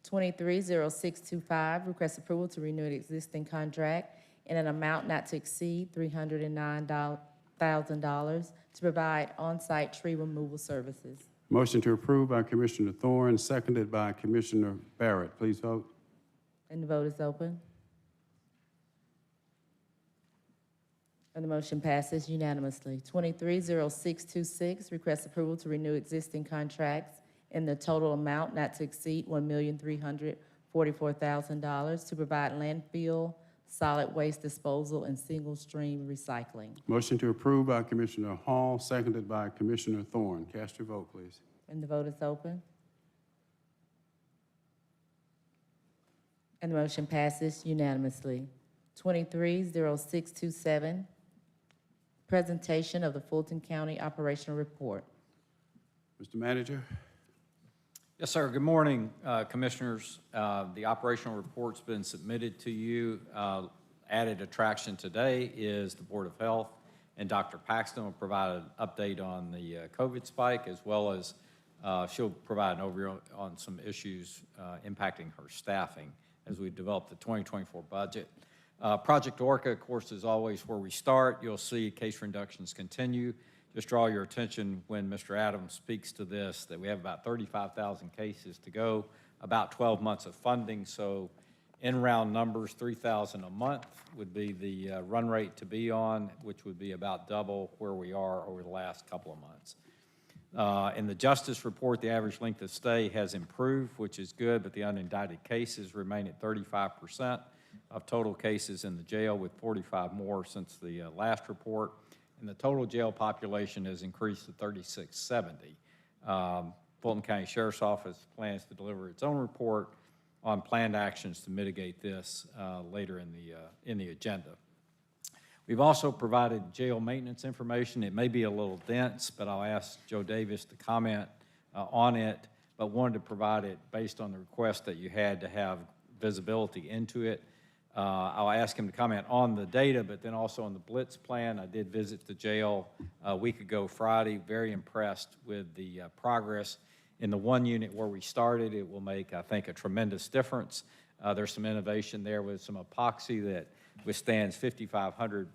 230625, request approval to renew an existing contract in an amount not to exceed $309,000 to provide on-site tree removal services. Motion to approve by Commissioner Thorne, seconded by Commissioner Barrett. Please vote. And the vote is open. And the motion passes unanimously. 230626, request approval to renew existing contracts in the total amount not to exceed $1,344,000 to provide landfill, solid waste disposal, and single-stream recycling. Motion to approve by Commissioner Hall, seconded by Commissioner Thorne. Cast your vote, please. And the vote is open. And the motion passes unanimously. 230627, presentation of the Fulton County Operational Report. Mr. Manager? Yes, sir. Good morning, Commissioners. The operational report's been submitted to you. Added attraction today is the Board of Health, and Dr. Paxton will provide an update on the COVID spike, as well as she'll provide an overview on some issues impacting her staffing as we develop the 2024 budget. Project Orca, of course, is always where we start. You'll see case reductions continue. Just draw your attention when Mr. Adams speaks to this, that we have about 35,000 cases to go, about 12 months of funding. So in round numbers, 3,000 a month would be the run rate to be on, which would be about double where we are over the last couple of months. In the Justice Report, the average length of stay has improved, which is good, but the unindicted cases remain at 35% of total cases in the jail, with 45 more since the last report. And the total jail population has increased to 3,670. Fulton County Sheriff's Office plans to deliver its own report on planned actions to mitigate this later in the agenda. We've also provided jail maintenance information. It may be a little dense, but I'll ask Joe Davis to comment on it, but wanted to provide it based on the request that you had to have visibility into it. I'll ask him to comment on the data, but then also on the Blitz plan. I did visit the jail a week ago Friday, very impressed with the progress. In the one unit where we started, it will make, I think, a tremendous difference. There's some innovation there with some epoxy that withstands 5,500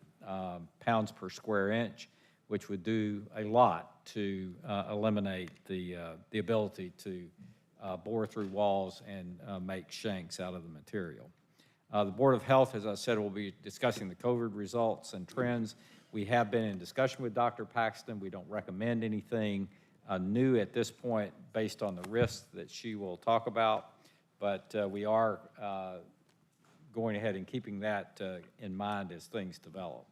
pounds per square inch, which would do a lot to eliminate the ability to bore through walls and make shanks out of the material. The Board of Health, as I said, will be discussing the COVID results and trends. We have been in discussion with Dr. Paxton. We don't recommend anything new at this point based on the risks that she will talk about, but we are going ahead and keeping that in mind as things develop.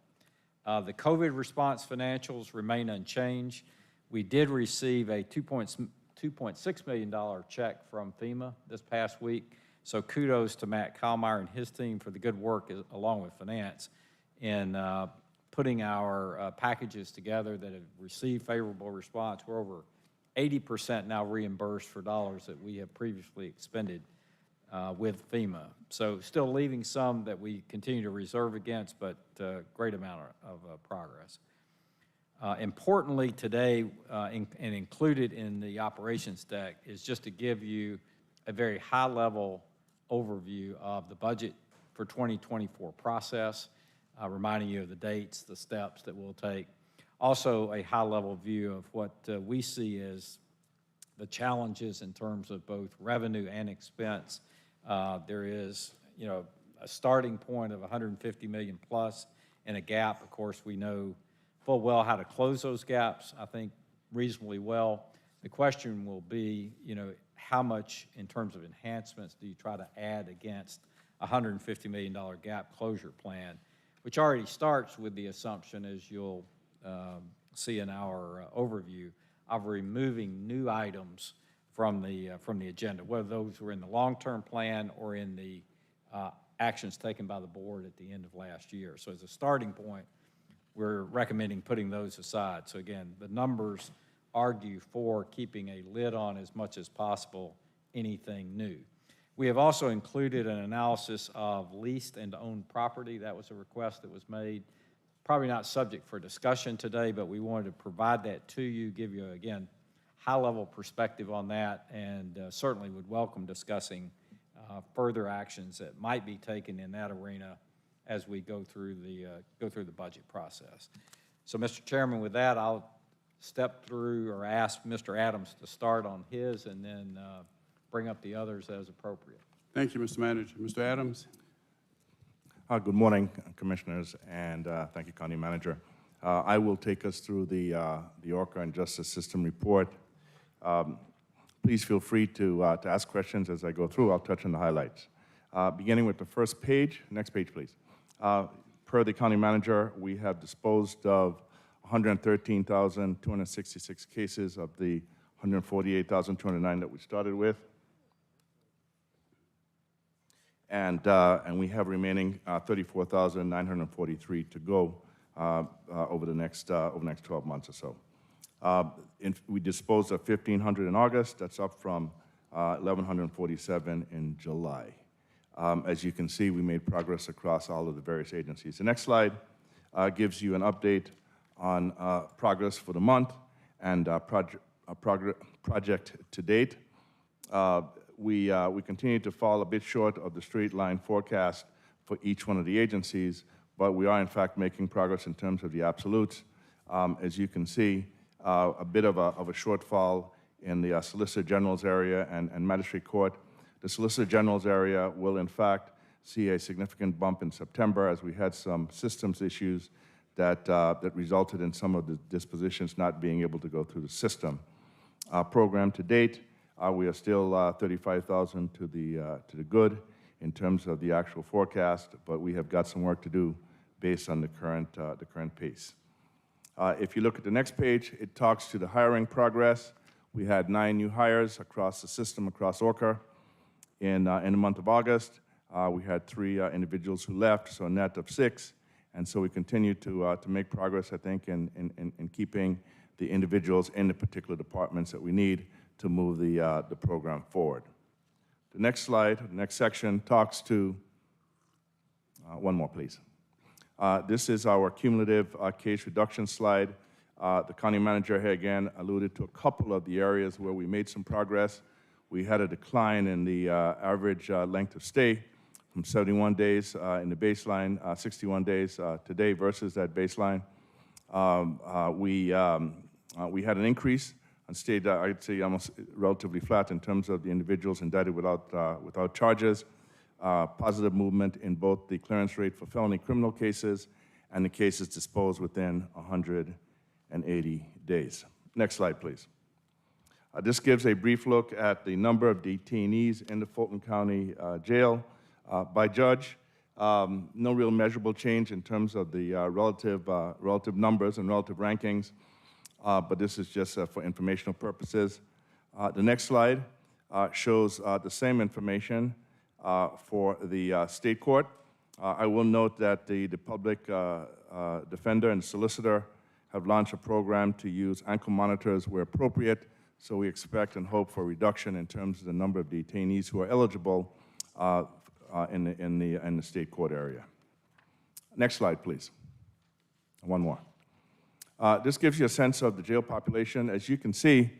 The COVID response financials remain unchanged. We did receive a $2.6 million check from FEMA this past week. So kudos to Matt Kallmeyer and his team for the good work, along with finance, in putting our packages together that have received favorable response. We're over 80% now reimbursed for dollars that we have previously expended with FEMA. So still leaving some that we continue to reserve against, but great amount of progress. Importantly today, and included in the operations deck, is just to give you a very high-level overview of the budget for 2024 process, reminding you of the dates, the steps that we'll take. Also, a high-level view of what we see as the challenges in terms of both revenue and expense. There is, a starting point of 150 million plus and a gap. Of course, we know full well how to close those gaps, I think, reasonably well. The question will be, how much in terms of enhancements do you try to add against a $150 million gap closure plan, which already starts with the assumption, as you'll see in our overview, of removing new items from the agenda, whether those were in the long-term plan or in the actions taken by the board at the end of last year. So as a starting point, we're recommending putting those aside. So again, the numbers argue for keeping a lid on as much as possible anything new. We have also included an analysis of leased and owned property. That was a request that was made. Probably not subject for discussion today, but we wanted to provide that to you, give you, again, high-level perspective on that, and certainly would welcome discussing further actions that might be taken in that arena as we go through the budget process. So, Mr. Chairman, with that, I'll step through or ask Mr. Adams to start on his and then bring up the others as appropriate. Thank you, Mr. Manager. Mr. Adams? Good morning, Commissioners, and thank you, County Manager. I will take us through the Orca and Justice System report. Please feel free to ask questions as I go through. I'll touch on the highlights. Beginning with the first page. Next page, please. Per the County Manager, we have disposed of 113,266 cases of the 148,209 that we started with. And we have remaining 34,943 to go over the next 12 months or so. We disposed of 1,500 in August. That's up from 1,147 in July. As you can see, we made progress across all of the various agencies. The next slide gives you an update on progress for the month and project to date. We continue to fall a bit short of the straight line forecast for each one of the agencies, but we are in fact making progress in terms of the absolutes. As you can see, a bit of a shortfall in the Solicitor General's area and Magistrate Court. The Solicitor General's area will in fact see a significant bump in September as we had some systems issues that resulted in some of the dispositions not being able to go through the system. Program to date, we are still 35,000 to the good in terms of the actual forecast, but we have got some work to do based on the current pace. If you look at the next page, it talks to the hiring progress. We had 9 new hires across the system, across Orca. In the month of August, we had 3 individuals who left, so a net of 6. And so we continue to make progress, I think, in keeping the individuals in the particular departments that we need to move the program forward. The next slide, the next section, talks to, one more, please. This is our cumulative case reduction slide. The County Manager here again alluded to a couple of the areas where we made some progress. We had a decline in the average length of stay from 71 days in the baseline, 61 days today versus that baseline. We had an increase and stayed, I'd say, almost relatively flat in terms of the individuals indicted without charges. Positive movement in both the clearance rate for felony criminal cases and the cases disposed within 180 days. Next slide, please. This gives a brief look at the number of detainees in the Fulton County Jail by judge. No real measurable change in terms of the relative numbers and relative rankings, but this is just for informational purposes. The next slide shows the same information for the state court. I will note that the public defender and solicitor have launched a program to use ankle monitors where appropriate, so we expect and hope for a reduction in terms of the number of detainees who are eligible in the state court area. Next slide, please. One more. This gives you a sense of the jail population. As you can see,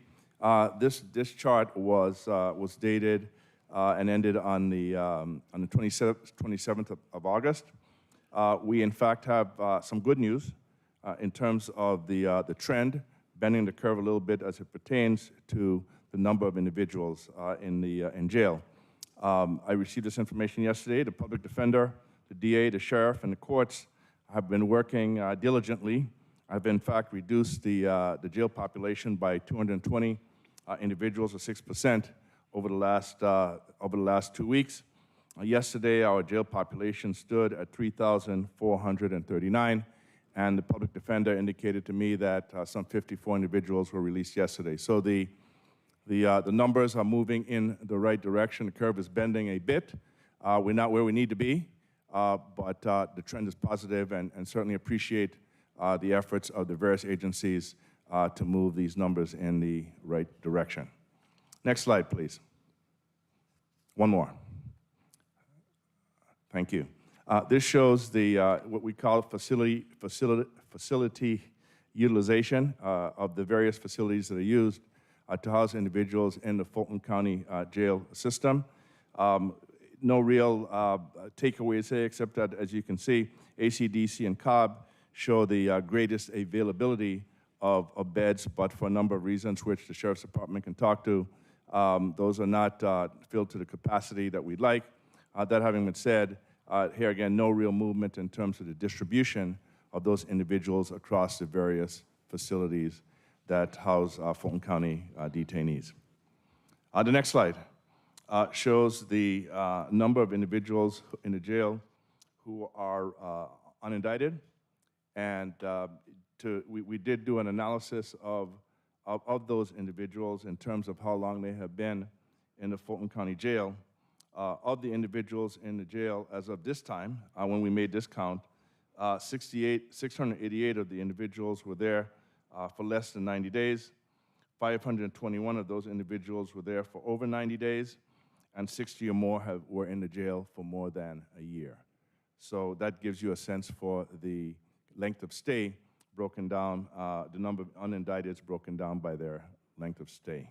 this chart was dated and ended on the 27th of August. We, in fact, have some good news in terms of the trend, bending the curve a little bit as it pertains to the number of individuals in jail. I received this information yesterday. The public defender, the DA, the sheriff, and the courts have been working diligently. I've, in fact, reduced the jail population by 220 individuals, or 6%, over the last 2 weeks. Yesterday, our jail population stood at 3,439, and the public defender indicated to me that some 54 individuals were released yesterday. So the numbers are moving in the right direction. The curve is bending a bit. We're not where we need to be, but the trend is positive, and certainly appreciate the efforts of the various agencies to move these numbers in the right direction. Next slide, please. One more. Thank you. This shows the what we call facility utilization of the various facilities that are used to house individuals in the Fulton County jail system. No real takeaways here, except that, as you can see, ACDC and Cobb show the greatest availability of beds, but for a number of reasons, which the Sheriff's Department can talk to, those are not filled to the capacity that we'd like. That having been said, here again, no real movement in terms of the distribution of those individuals across the various facilities that house Fulton County detainees. The next slide shows the number of individuals in the jail who are unindicted, and we did do an analysis of those individuals in terms of how long they have been in the Fulton County jail. Of the individuals in the jail as of this time, when we made this count, 688 of the individuals were there for less than 90 days. 521 of those individuals were there for over 90 days, and 60 or more were in the jail for more than a year. So that gives you a sense for the length of stay broken down, the number of unindicteds broken down by their length of stay.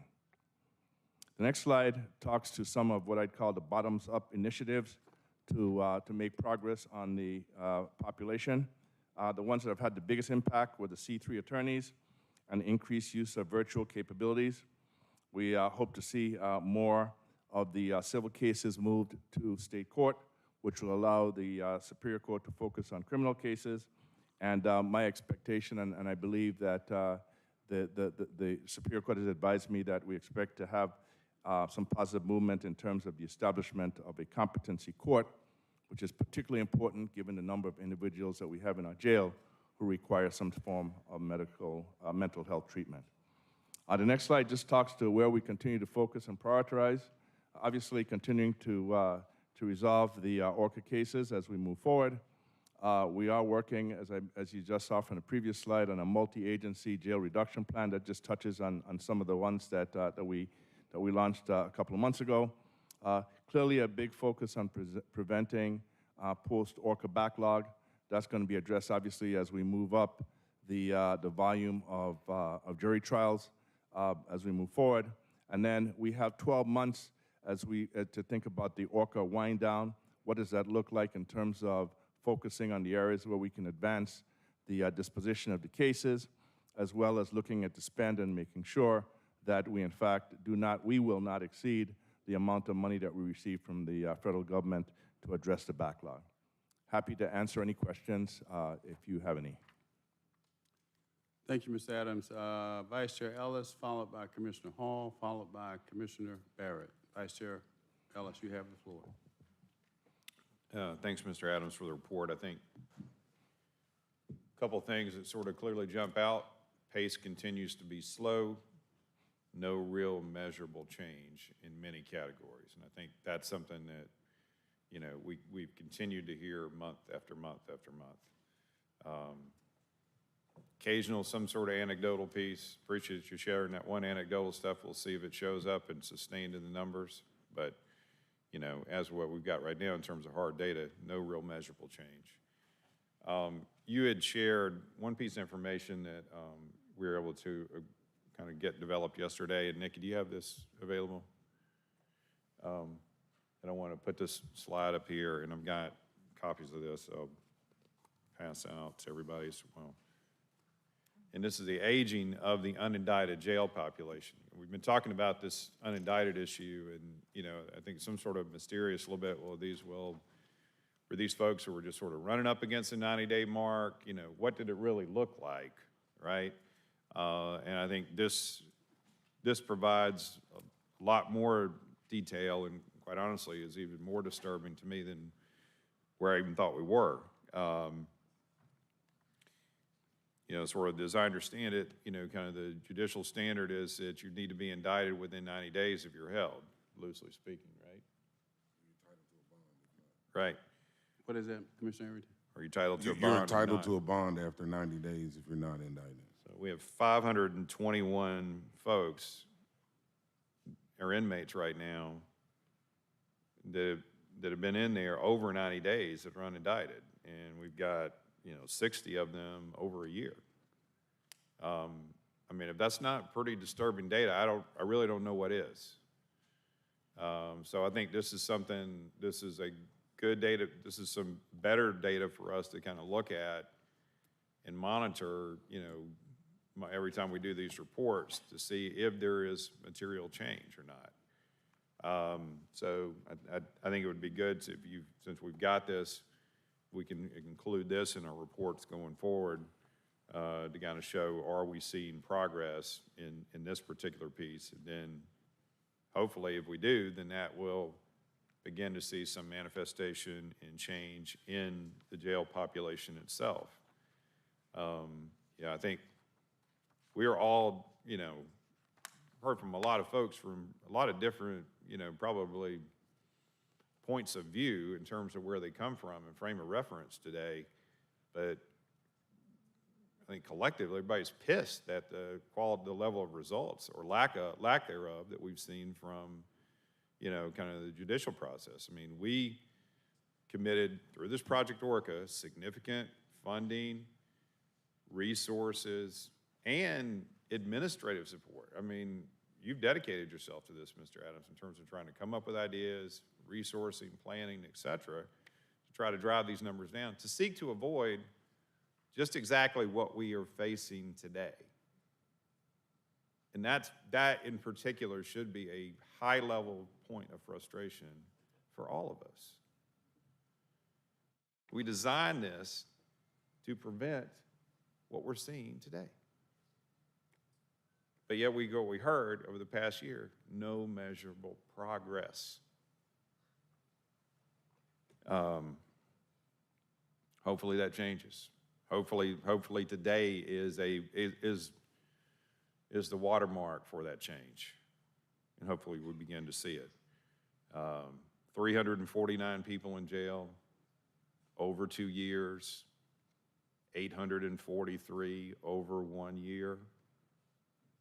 The next slide talks to some of what I'd call the bottoms-up initiatives to make progress on the population. The ones that have had the biggest impact were the C3 attorneys and the increased use of virtual capabilities. We hope to see more of the civil cases moved to state court, which will allow the Superior Court to focus on criminal cases. And my expectation, and I believe that the Superior Court has advised me that we expect to have some positive movement in terms of the establishment of a competency court, which is particularly important given the number of individuals that we have in our jail who require some form of mental health treatment. The next slide just talks to where we continue to focus and prioritize. Obviously, continuing to resolve the Orca cases as we move forward. We are working, as you just saw from the previous slide, on a multi-agency jail reduction plan that just touches on some of the ones that we launched a couple of months ago. Clearly a big focus on preventing post-Orca backlog. That's going to be addressed, obviously, as we move up the volume of jury trials as we move forward. And then we have 12 months to think about the Orca wind down. What does that look like in terms of focusing on the areas where we can advance the disposition of the cases, as well as looking at the spend and making sure that we, in fact, we will not exceed the amount of money that we receive from the federal government to address the backlog. Happy to answer any questions if you have any. Thank you, Mr. Adams. Vice Chair Ellis, followed by Commissioner Hall, followed by Commissioner Barrett. Vice Chair Ellis, you have the floor. Thanks, Mr. Adams, for the report. I think a couple things that sort of clearly jump out. Pace continues to be slow. No real measurable change in many categories. And I think that's something that, you know, we've continued to hear month after month after month. Occasional, some sort of anecdotal piece. Appreciate you sharing that one anecdotal stuff. We'll see if it shows up and sustained in the numbers. But, you know, as what we've got right now in terms of hard data, no real measurable change. You had shared one piece of information that we were able to kind of get developed yesterday. And Nikki, do you have this available? and I want to put this slide up here, and I've got copies of this, so I'll pass out to everybody as well. And this is the aging of the unindicted jail population. We've been talking about this unindicted issue, and, you know, I think some sort of mysterious little bit, were these folks who were just sort of running up against the 90-day mark, you know, what did it really look like, right? And I think this provides a lot more detail, and quite honestly is even more disturbing to me than where I even thought we were. You know, sort of as I understand it, you know, kind of the judicial standard is that you need to be indicted within 90 days if you're held, loosely speaking, right? Right. What is that, Commissioner Arrington? Are you entitled to a bond? You're entitled to a bond after 90 days if you're not indicted. So we have 521 folks, or inmates right now, that have been in there over 90 days that are unindicted. And we've got, you know, 60 of them over a year. I mean, if that's not pretty disturbing data, I really don't know what is. So I think this is a good data, this is some better data for us to kind of look at and monitor, you know, every time we do these reports to see if there is material change or not. So I think it would be good to, since we've got this, we can include this in our reports going forward to kind of show, are we seeing progress in this particular piece? And then hopefully if we do, then that will begin to see some manifestation and change in the jail population itself. Yeah, I think we are all, you know, heard from a lot of folks from a lot of different, you know, probably points of view in terms of where they come from and frame of reference today, but I think collectively everybody's pissed at the quality, the level of results or lack thereof that we've seen from, you know, kind of the judicial process. I mean, we committed through this Project Orca significant funding, resources, and administrative support. I mean, you've dedicated yourself to this, Mr. Adams, in terms of trying to come up with ideas, resourcing, planning, et cetera, to try to drive these numbers down, to seek to avoid just exactly what we are facing today. And that in particular should be a high-level point of frustration for all of us. We designed this to prevent what we're seeing today. But yet we heard over the past year, no measurable progress. Hopefully that changes. Hopefully today is the watermark for that change. And hopefully we begin to see it. 349 people in jail over 2 years, 843 over 1 year.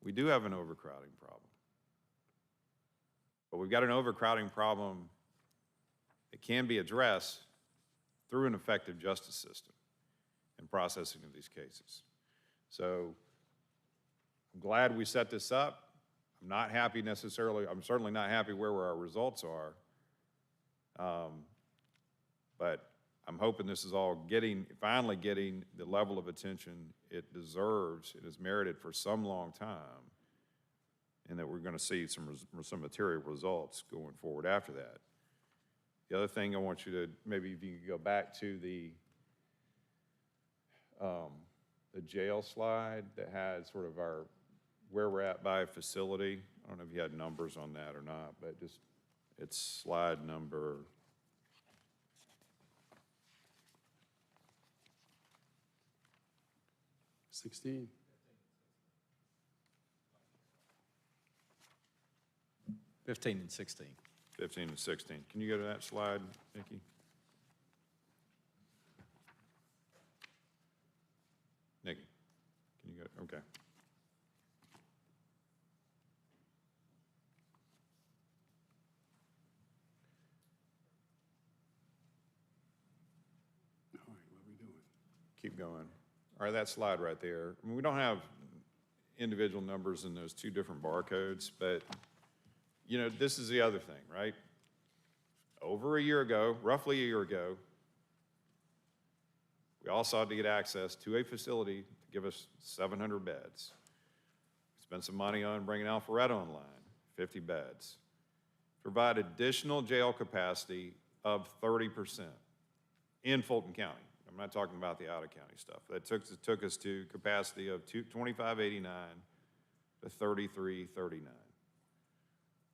We do have an overcrowding problem. But we've got an overcrowding problem that can be addressed through an effective justice system and processing of these cases. So I'm glad we set this up. I'm not happy necessarily, I'm certainly not happy where our results are. But I'm hoping this is all finally getting the level of attention it deserves, it has merited for some long time, and that we're going to see some material results going forward after that. The other thing I want you to, maybe if you could go back to the jail slide that had sort of where we're at by facility. I don't know if you had numbers on that or not, but it's slide number 16. 15 and 16. 15 and 16. Can you go to that slide, Nikki? Nikki, can you go? Okay. All right, what are we doing? Keep going. All right, that slide right there. I mean, we don't have individual numbers in those two different barcodes, but, you know, this is the other thing, right? over a year ago, roughly a year ago, we all sought to get access to a facility to give us 700 beds. We spent some money on bringing Alpharetta online, 50 beds. Provide additional jail capacity of 30% in Fulton County. I'm not talking about the out-of-county stuff. That took us to capacity of 2589 to 3339.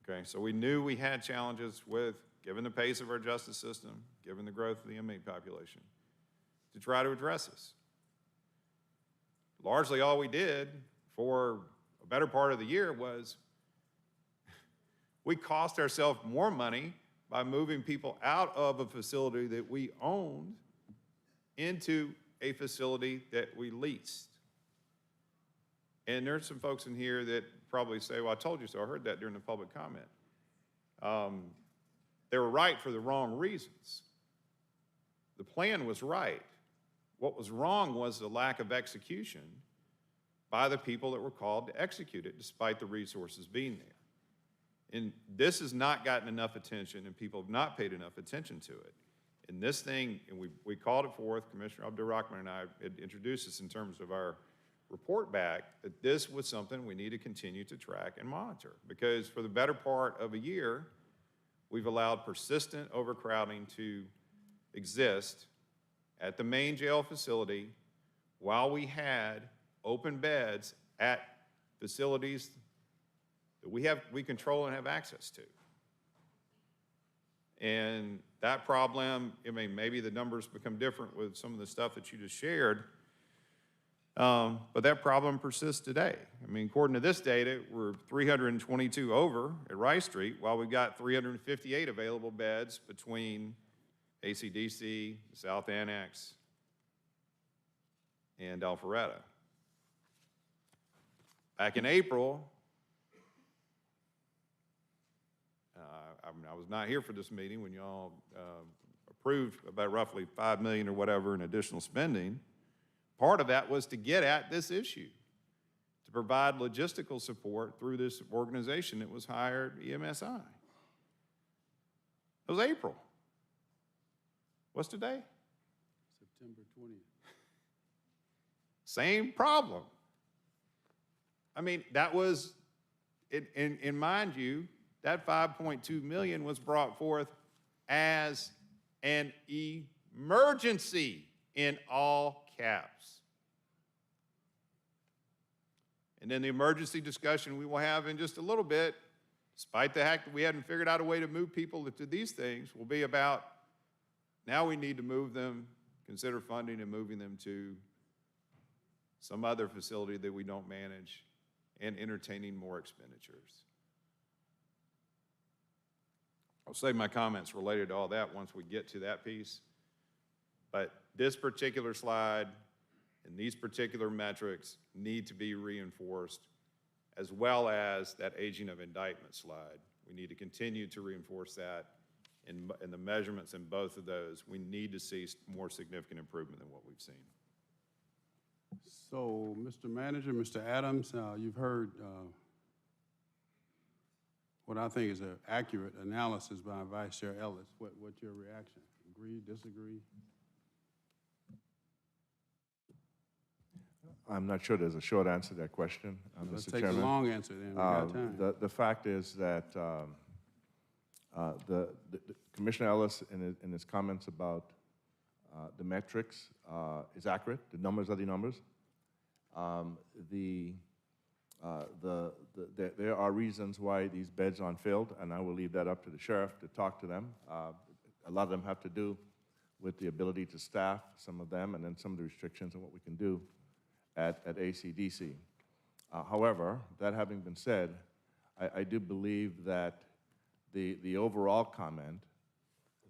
Okay, so we knew we had challenges with, given the pace of our justice system, given the growth of the inmate population, to try to address this. Largely all we did for a better part of the year was we cost ourselves more money by moving people out of a facility that we owned into a facility that we leased. And there's some folks in here that probably say, well, I told you so. I heard that during the public comment. They were right for the wrong reasons. The plan was right. What was wrong was the lack of execution by the people that were called to execute it, despite the resources being there. And this has not gotten enough attention, and people have not paid enough attention to it. And this thing, and we called it forth, Commissioner Abdul-Rahman and I had introduced this in terms of our report back, that this was something we need to continue to track and monitor. Because for the better part of a year, we've allowed persistent overcrowding to exist at the main jail facility while we had open beds at facilities that we control and have access to. And that problem, I mean, maybe the numbers become different with some of the stuff that you just shared, but that problem persists today. I mean, according to this data, we're 322 over at Rice Street, while we've got 358 available beds between ACDC, the South Annex, and Alpharetta. Back in April, I was not here for this meeting when y'all approved about roughly $5 million or whatever in additional spending. Part of that was to get at this issue, to provide logistical support through this organization that was hired, EMSI. It was April. What's today? September 20th. Same problem. I mean, that was, and mind you, that $5.2 million was brought forth as an emergency in all caps. And then the emergency discussion we will have in just a little bit, despite the fact that we hadn't figured out a way to move people to these things, will be about now we need to move them, consider funding and moving them to some other facility that we don't manage and entertaining more expenditures. I'll save my comments related to all that once we get to that piece. But this particular slide and these particular metrics need to be reinforced, as well as that aging of indictment slide. We need to continue to reinforce that, and the measurements in both of those. We need to see more significant improvement than what we've seen. So, Mr. Manager, Mr. Adams, you've heard what I think is an accurate analysis by Vice Chair Ellis. What's your reaction? Agree, disagree? I'm not sure there's a short answer to that question, Let's Mr. take Chairman. the long answer then, we got time. The fact is that the Commissioner Ellis, in his comments about the metrics, is accurate. The numbers are the numbers. There are reasons why these beds aren't filled, and I will leave that up to the sheriff to talk to them. A lot of them have to do with the ability to staff, some of them, and then some of the restrictions on what we can do at ACDC. However, that having been said, I do believe that the overall comment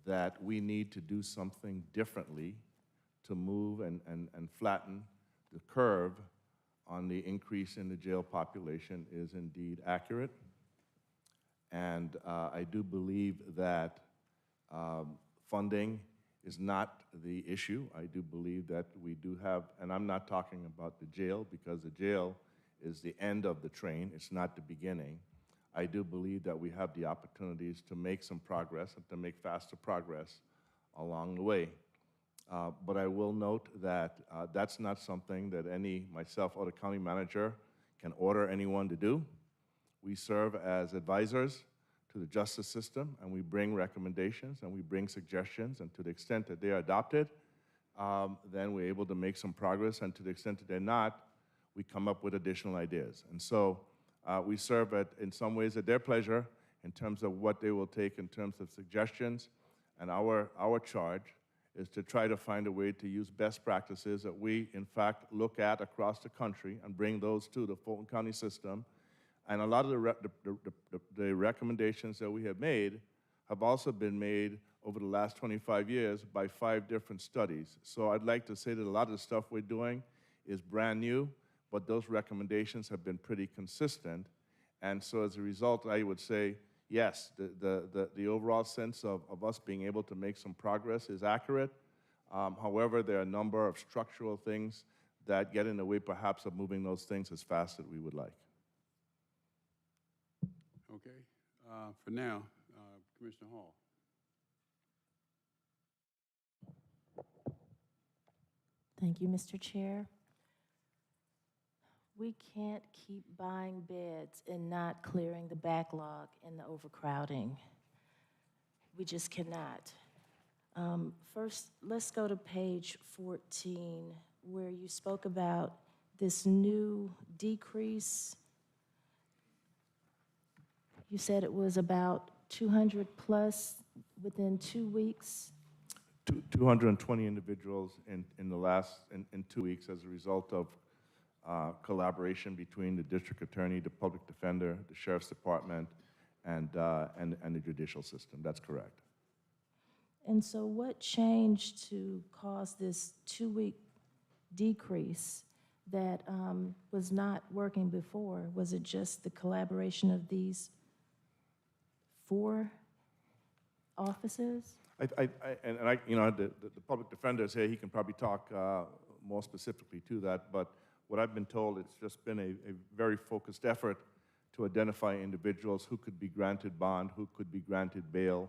that we need to do something differently to move and flatten the curve on the increase in the jail population is indeed accurate. And I do believe that funding is not the issue. I do believe that we do have, and I'm not talking about the jail, because the jail is the end of the train, it's not the beginning. I do believe that we have the opportunities to make some progress and to make faster progress along the way. But I will note that that's not something that myself or the county manager can order anyone to do. We serve as advisors to the justice system, and we bring recommendations and we bring suggestions, and to the extent that they are adopted, then we're able to make some progress, and to the extent that they're not, we come up with additional ideas. And so we serve in some ways at their pleasure in terms of what they will take in terms of suggestions, and our charge is to try to find a way to use best practices that we, in fact, look at across the country and bring those to the Fulton County system. And a lot of the recommendations that we have made have also been made over the last 25 years by 5 different studies. So I'd like to say that a lot of the stuff we're doing is brand new, but those recommendations have been pretty consistent. And so as a result, I would say, yes, the overall sense of us being able to make some progress is accurate. However, there are a number of structural things that get in the way perhaps of moving those things as fast as we would like. Okay. For now, Commissioner Hall. Thank you, Mr. Chair. We can't keep buying beds and not clearing the backlog and the overcrowding. We just cannot. First, let's go to page 14, where you spoke about this new decrease. You said it was about 200 plus within 2 weeks. 220 individuals in 2 weeks as a result of collaboration between the district attorney, the public defender, the sheriff's department, and the judicial system. That's correct. And so what changed to cause this 2-week decrease that was not working before? Was it just the collaboration of these 4 offices? The public defender is here. He can probably talk more specifically to that. But what I've been told, it's just been a very focused effort to identify individuals who could be granted bond, who could be granted bail,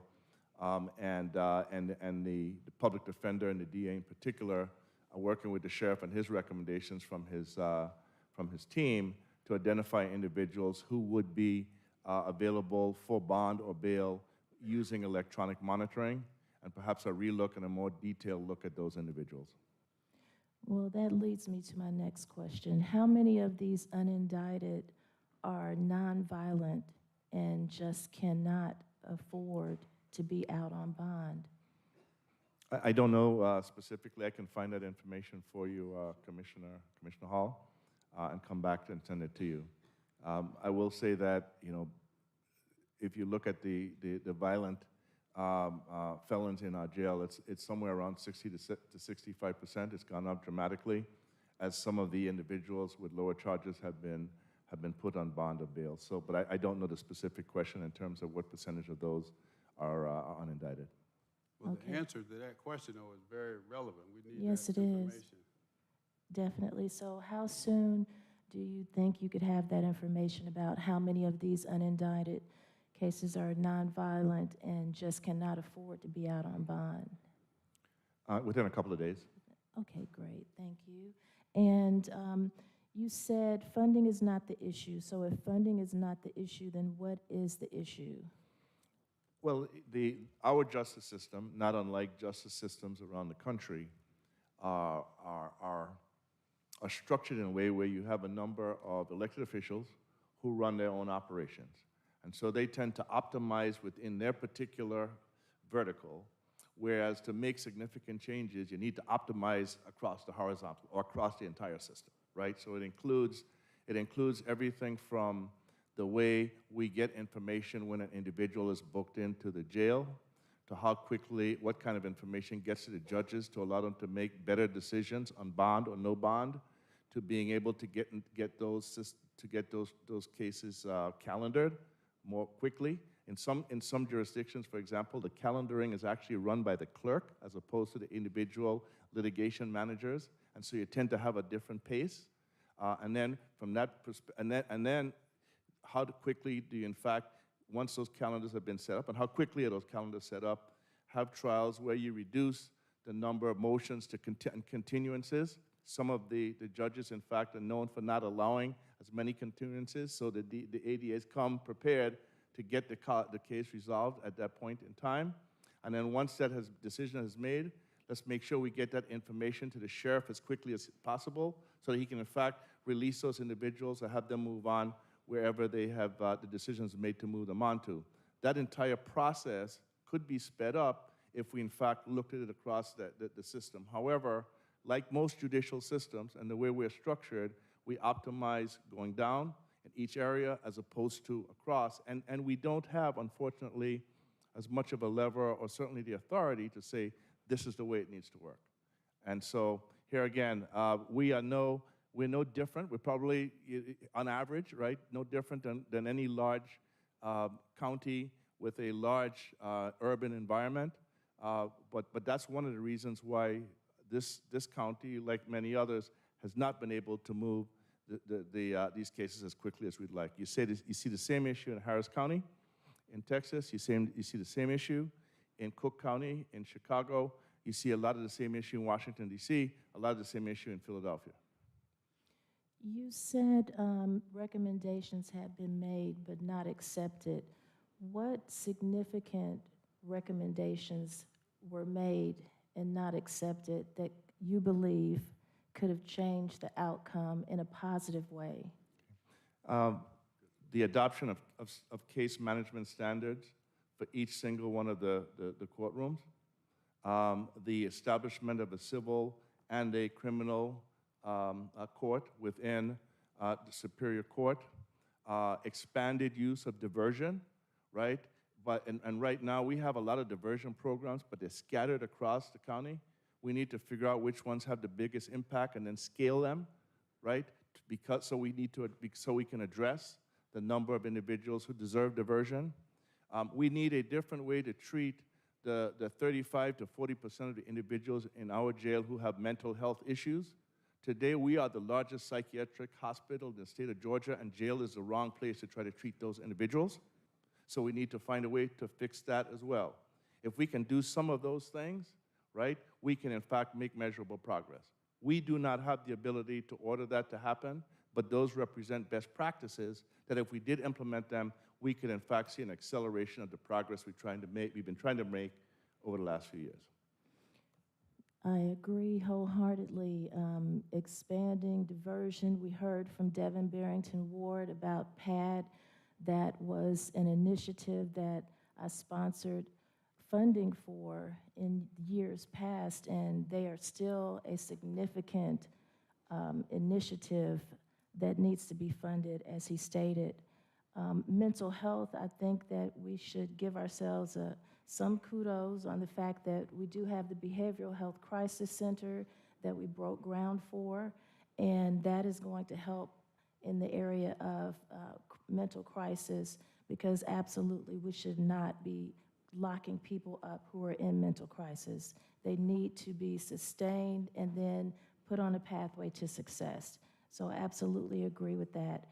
and the public defender and the DA in particular are working with the sheriff and his recommendations from his team to identify individuals who would be available for bond or bail using electronic monitoring, and perhaps a relook and a more detailed look at those individuals. Well, that leads me to my next question. How many of these unindicted are nonviolent and just cannot afford to be out on bond? I don't know specifically. I can find that information for you, Commissioner Hall, and come back and send it to you. I will say that, if you look at the violent felons in our jail, it's somewhere around 60 to 65%. It's gone up dramatically as some of the individuals with lower charges have been put on bond or bail. So, but I don't know the specific question in terms of what percentage of those are unindicted. Well, Okay. the answer to that question, though, is very relevant. We need Yes, that it is. information. Definitely. So how soon do you think you could have that information about how many of these unindicted cases are nonviolent and just cannot afford to be out on bond? Within a couple of days. Okay, great. Thank you. And you said funding is not the issue. So if funding is not the issue, then what is the issue? Well, our justice system, not unlike justice systems around the country, are structured in a way where you have a number of elected officials who run their own operations. And so they tend to optimize within their particular vertical, whereas to make significant changes, you need to optimize across the horizontal or across the entire system, right? So it includes everything from the way we get information when an individual is booked into the jail, to how quickly, what kind of information gets to the judges to allow them to make better decisions on bond or no bond, to being able to get those cases calendared more quickly. In some jurisdictions, for example, the calendaring is actually run by the clerk as opposed to the individual litigation managers, and so you tend to have a different pace. And then from that perspective, and then how quickly do you, in fact, once those calendars have been set up, and how quickly are those calendars set up, have trials where you reduce the number of motions to and continuances. Some of the judges, in fact, are known for not allowing as many continuances, so the ADAs come prepared to get the case resolved at that point in time. And then once that decision is made, let's make sure we get that information to the sheriff as quickly as possible so that he can, in fact, release those individuals or have them move on wherever they have the decisions made to move them on to. That entire process could be sped up if we, in fact, looked at it across the system. However, like most judicial systems and the way we're structured, we optimize going down in each area as opposed to across. And we don't have, unfortunately, as much of a lever or certainly the authority to say, this is the way it needs to work. And so here again, we're no different. We're probably, on average, right, no different than any large county with a large urban environment. But that's one of the reasons why this county, like many others, has not been able to move these cases as quickly as we'd like. You see the same issue in Harris County, in Texas. You see the same issue in Cook County, in Chicago. You see a lot of the same issue in Washington, D.C., a lot of the same issue in Philadelphia. You said recommendations have been made but not accepted. What significant recommendations were made and not accepted that you believe could have changed the outcome in a positive way? The adoption of case management standards for each single one of the courtrooms, the establishment of a civil and a criminal court within the Superior Court, expanded use of diversion, right? And right now we have a lot of diversion programs, but they're scattered across the county. We need to figure out which ones have the biggest impact and then scale them, right? So we can address the number of individuals who deserve diversion. We need a different way to treat the 35 to 40% of the individuals in our jail who have mental health issues. Today, we are the largest psychiatric hospital in the state of Georgia, and jail is the wrong place to try to treat those individuals. So we need to find a way to fix that as well. If we can do some of those things, right, we can in fact make measurable progress. We do not have the ability to order that to happen, but those represent best practices that if we did implement them, we could in fact see an acceleration of the progress we've been trying to make over the last few years. I agree wholeheartedly. Expanding diversion, we heard from Devin Barrington Ward about PAD. That was an initiative that I sponsored funding for in years past, and they are still a significant initiative that needs to be funded, as he stated. Mental health, I think that we should give ourselves some kudos on the fact that we do have the Behavioral Health Crisis Center that we broke ground for, and that is going to help in the area of mental crisis, because absolutely we should not be locking people up who are in mental crisis. They need to be sustained and then put on a pathway to success. So I absolutely agree with that.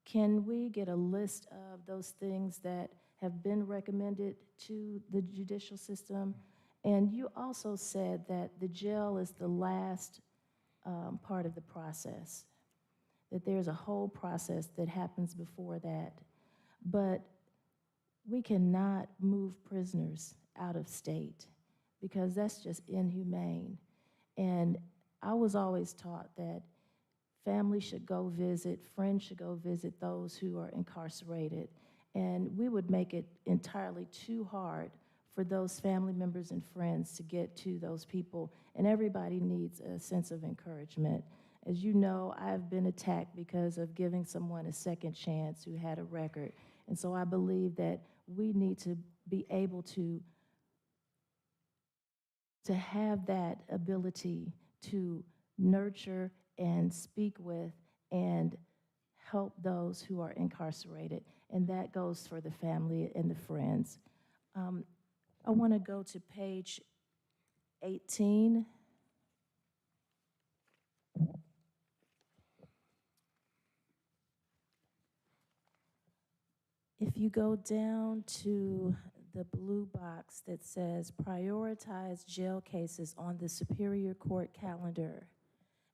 Can we get a list of those things that have been recommended to the judicial system? And you also said that the jail is the last part of the process, that there's a whole process that happens before that. But we cannot move prisoners out of state because that's just inhumane. And I was always taught that families should go visit, friends should go visit those who are incarcerated. And we would make it entirely too hard for those family members and friends to get to those people. And everybody needs a sense of encouragement. As you know, I've been attacked because of giving someone a second chance who had a record. And so I believe that we need to be able to have that ability to nurture and speak with and help those who are incarcerated. And that goes for the family and the friends. I want to go to page 18. If you go down to the blue box that says prioritize jail cases on the Superior Court calendar,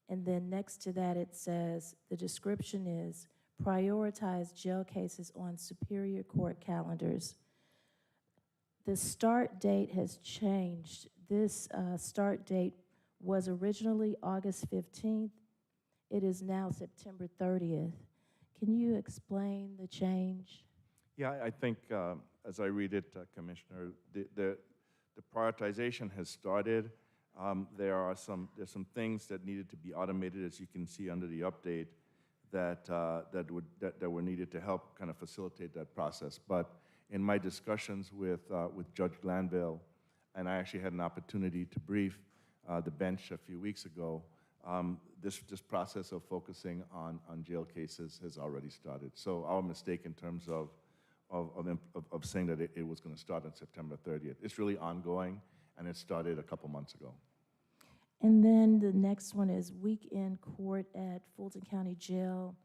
and then next to that it says, the description is prioritize jail cases on Superior Court calendars. The start date has changed. This start date was originally August 15th. It is now September 30th. Can you explain the change? Yeah, I think, as I read it, Commissioner, the prioritization has started. There's some things that needed to be automated, as you can see under the update, that were needed to help kind of facilitate that process. But in my discussions with Judge Glanville, and I actually had an opportunity to brief the bench a few weeks ago, this process of focusing on jail cases has already started. So our mistake in terms of saying that it was going to start on September 30th. It's really ongoing, and it started a couple months ago. And then the next one is weekend court at Fulton County Jail.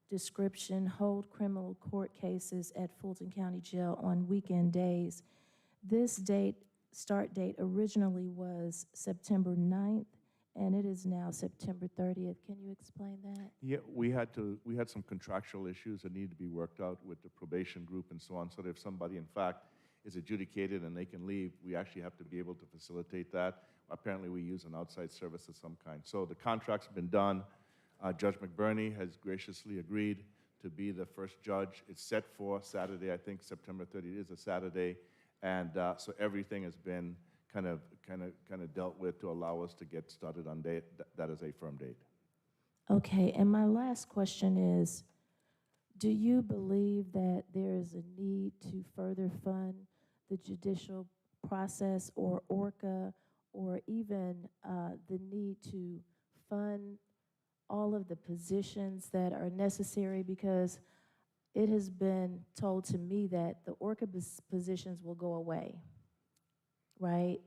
Description, hold criminal court cases at Fulton County Jail on weekend days. This start date originally was September 9th, and it is now September 30th. Can you explain that? Yeah, we had some contractual issues that needed to be worked out with the probation group and so on, so that if somebody, in fact, is adjudicated and they can leave, we actually have to be able to facilitate that. Apparently, we use an outside service of some kind. So the contract's been done. Judge McBurney has graciously agreed to be the first judge. It's set for Saturday, I think September 30th is a Saturday, and so everything has been kind of dealt with to allow us to get started on date. That is a firm date. Okay, and my last question is, do you believe that there is a need to further fund the judicial process or Orca, or even the need to fund all of the positions that are necessary? Because it has been told to me that the Orca positions will go away, right?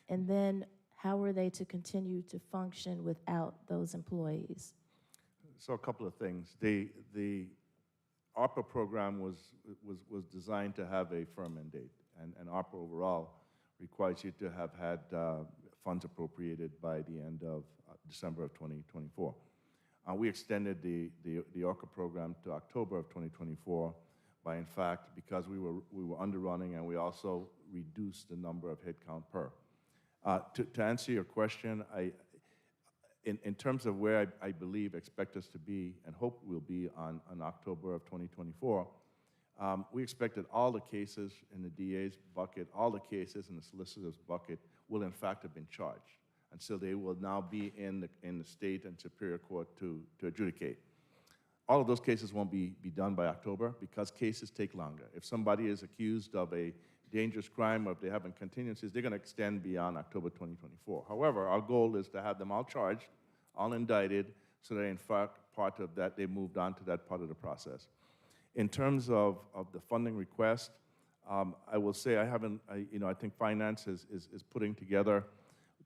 And then how are they to continue to function without those employees? So a couple of things. The ARPA program was designed to have a firm end date, and ARPA overall requires you to have had funds appropriated by the end of December of 2024. We extended the Orca program to October of 2024 by, in fact, because we were underrunning, and we also reduced the number of headcount per. To answer your question, in terms of where I believe, expect us to be, and hope we'll be on October of 2024, we expect that all the cases in the DA's bucket, all the cases in the solicitor's bucket will in fact have been charged. And so they will now be in the state and superior court to adjudicate. All of those cases won't be done by October because cases take longer. If somebody is accused of a dangerous crime or if they have contingencies, they're going to extend beyond October 2024. However, our goal is to have them all charged, all indicted, so that in fact part of that, they moved on to that part of the process. In terms of the funding request, I will say I think finance is putting together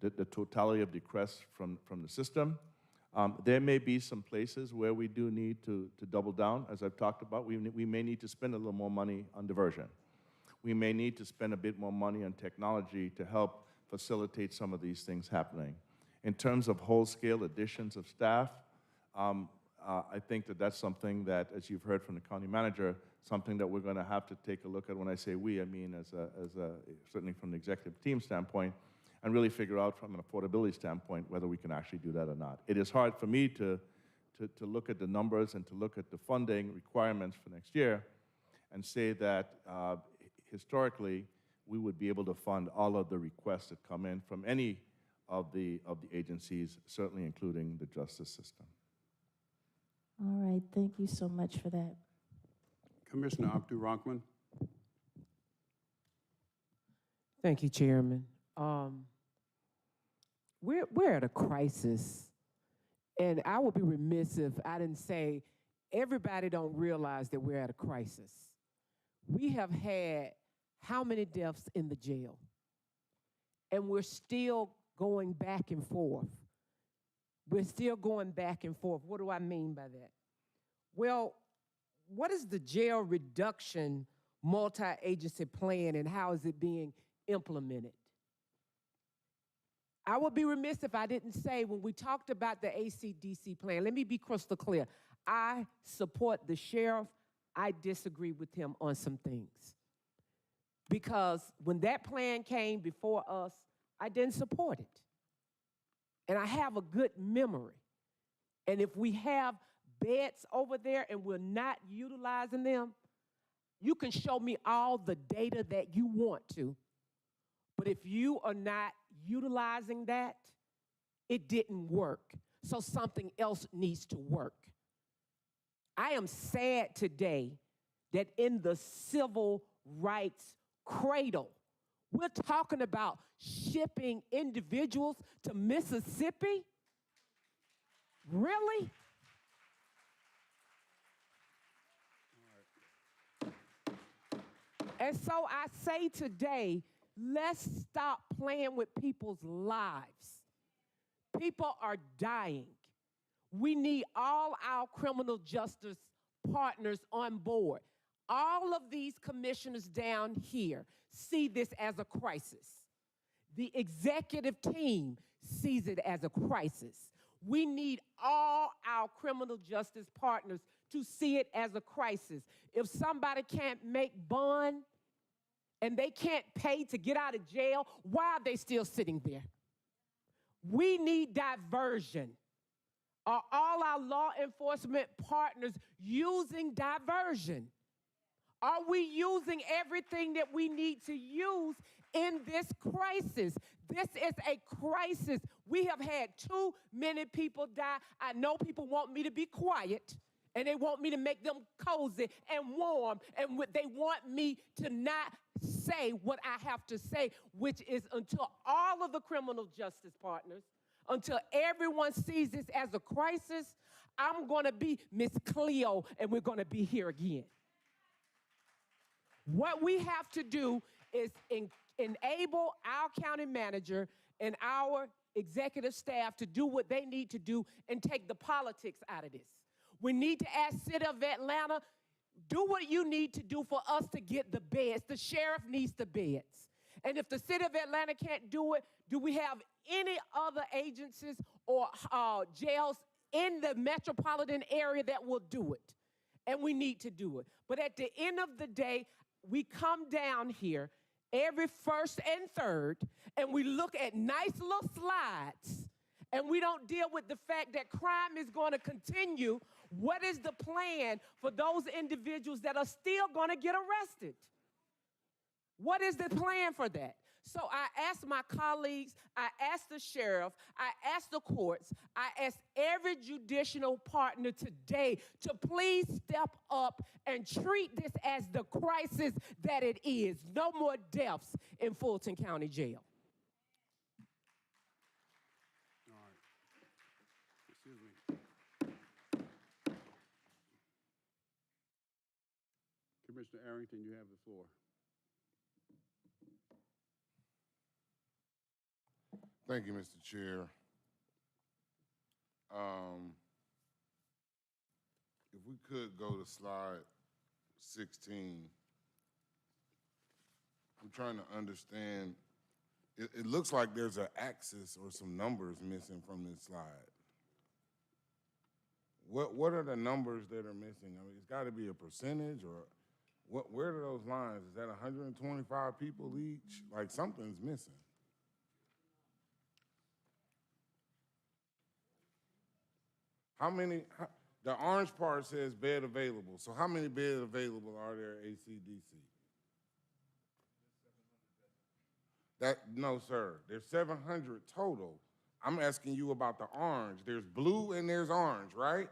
the totality of the requests from the system. There may be some places where we do need to double down, as I've talked about. We may need to spend a little more money on diversion. We may need to spend a bit more money on technology to help facilitate some of these things happening. In terms of whole-scale additions of staff, I think that's something that, as you've heard from the county manager, something that we're going to have to take a look at. When I say we, I mean certainly from the executive team standpoint, and really figure out from an affordability standpoint whether we can actually do that or not. It is hard for me to look at the numbers and to look at the funding requirements for next year and say that historically we would be able to fund all of the requests that come in from any of the agencies, certainly including the justice system. All right, thank you so much for that. Commissioner Abdu Rahman. Thank you, Chairman. We're at a crisis, and I would be remiss if I didn't say everybody don't realize that we're at a crisis. We have had how many deaths in the jail? And we're still going back and forth. We're still going back and forth. What do I mean by that? Well, what is the jail reduction multi-agency plan and how is it being implemented? I would be remiss if I didn't say when we talked about the ACDC plan, let me be crystal clear. I support the sheriff. I disagree with him on some things. Because when that plan came before us, I didn't support it. And I have a good memory. And if we have beds over there and we're not utilizing them, you can show me all the data that you want to. But if you are not utilizing that, it didn't work. So something else needs to work. I am sad today that in the civil rights cradle, we're talking about shipping individuals to Mississippi? Really? And so I say today, let's stop playing with people's lives. People are dying. We need all our criminal justice partners on board. All of these commissioners down here see this as a crisis. The executive team sees it as a crisis. We need all our criminal justice partners to see it as a crisis. If somebody can't make bond and they can't pay to get out of jail, why are they still sitting there? We need diversion. Are all our law enforcement partners using diversion? Are we using everything that we need to use in this crisis? This is a crisis. We have had too many people die. I know people want me to be quiet, and they want me to make them cozy and warm, and they want me to not say what I have to say, which is until all of the criminal justice partners, until everyone sees this as a crisis, I'm going to be Miss Cleo, and we're going to be here again. What we have to do is enable our county manager and our executive staff to do what they need to do and take the politics out of this. We need to ask City of Atlanta, do what you need to do for us to get the beds. The sheriff needs the beds. And if the City of Atlanta can't do it, do we have any other agencies or jails in the metropolitan area that will do it? And we need to do it. But at the end of the day, we come down here every first and third, and we look at nice little slides, and we don't deal with the fact that crime is going to continue. What is the plan for those individuals that are still going to get arrested? What is the plan for that? So I asked my colleagues, I asked the sheriff, I asked the courts, I asked every judicial partner today to please step up and treat this as the crisis that it is. No more deaths in Fulton County Jail. All right. Excuse me. Commissioner Arrington, you have the floor. Thank you, Mr. Chair. If we could go to slide 16. I'm trying to understand. It looks like there's an axis or some numbers missing from this slide. What are the numbers that are missing? I mean, it's got to be a percentage or where are those lines? Is that 125 people each? Like something's missing. How many, the orange part says bed available. So how many beds available are there at ACDC? No, sir. There's 700 total. I'm asking you about the orange. There's blue and there's orange, right?